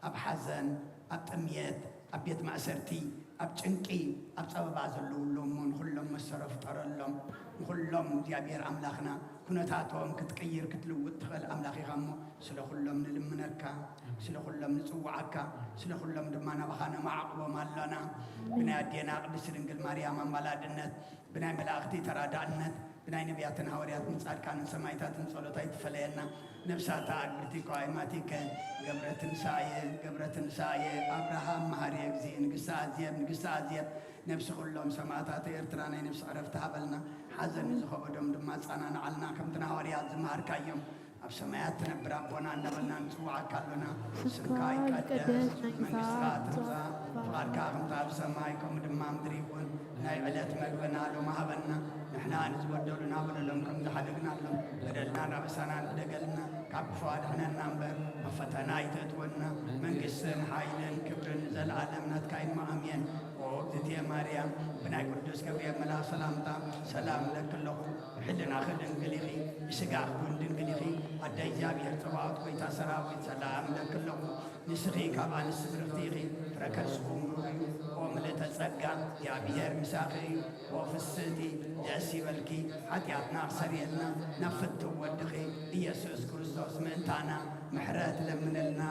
أب حزن أب تميت أب بيت مأسرتي أب تنكي أب سبب عزلو لهم كلهم مصرف طرلهم كلهم جابير أملاخنا كنتاتهم كتغير كتلوت تخل أملاخي غمو سلا كلهم نلمنكا سلا كلهم نصوعك سلا كلهم دمانا بخانا معقوة مالنا بنا دينا قدس رنقل مريم مالادنت بنا ملاختي ترادانت بنا نبياتنا هوريات نسأل كان سمايتات نصولتايت فلينا نفساتا أقبتي قائماتك قبرة نساية أبراهام مهاري يكزي نقصة أزيب نفس كلهم سماعتات إرتراني نفس عرفتها بلنا حزن نزخو بدهم دمات أنا نعلنا كم تناوريات زمار كايوم أب سماعات تنبرا بونا نبلنا نسوع كالنا سنكاي كدس من قصرات نزا فاركا خمتاب سمايكم دمام دريبون ناي علات مقبنا لو مهبنا نحنا نزبدلنا بللهم كم دحلقنا لهم بدلنا ربسنا بدقلنا كاب فؤاد حنا نمبر مفتنا يتتونا من قسم حايلن كبرن زل عالمنا تكاين مأمين ووقتي يا مريم بناي قدوس كبير ملا سلامتا سلام لك له حلنا خدن قليخي يسقع كندن قليخي أدى جابي ارتباط كويتا سراوي سلام لك له نسخي كابان السفرتيخي ركزهم وملت الزقا يا بير مساخي وفسدي جاسي بلكي حتياتنا سريتنا نفت ودخي يسوس كريستوس من تانا محرات لمن لنا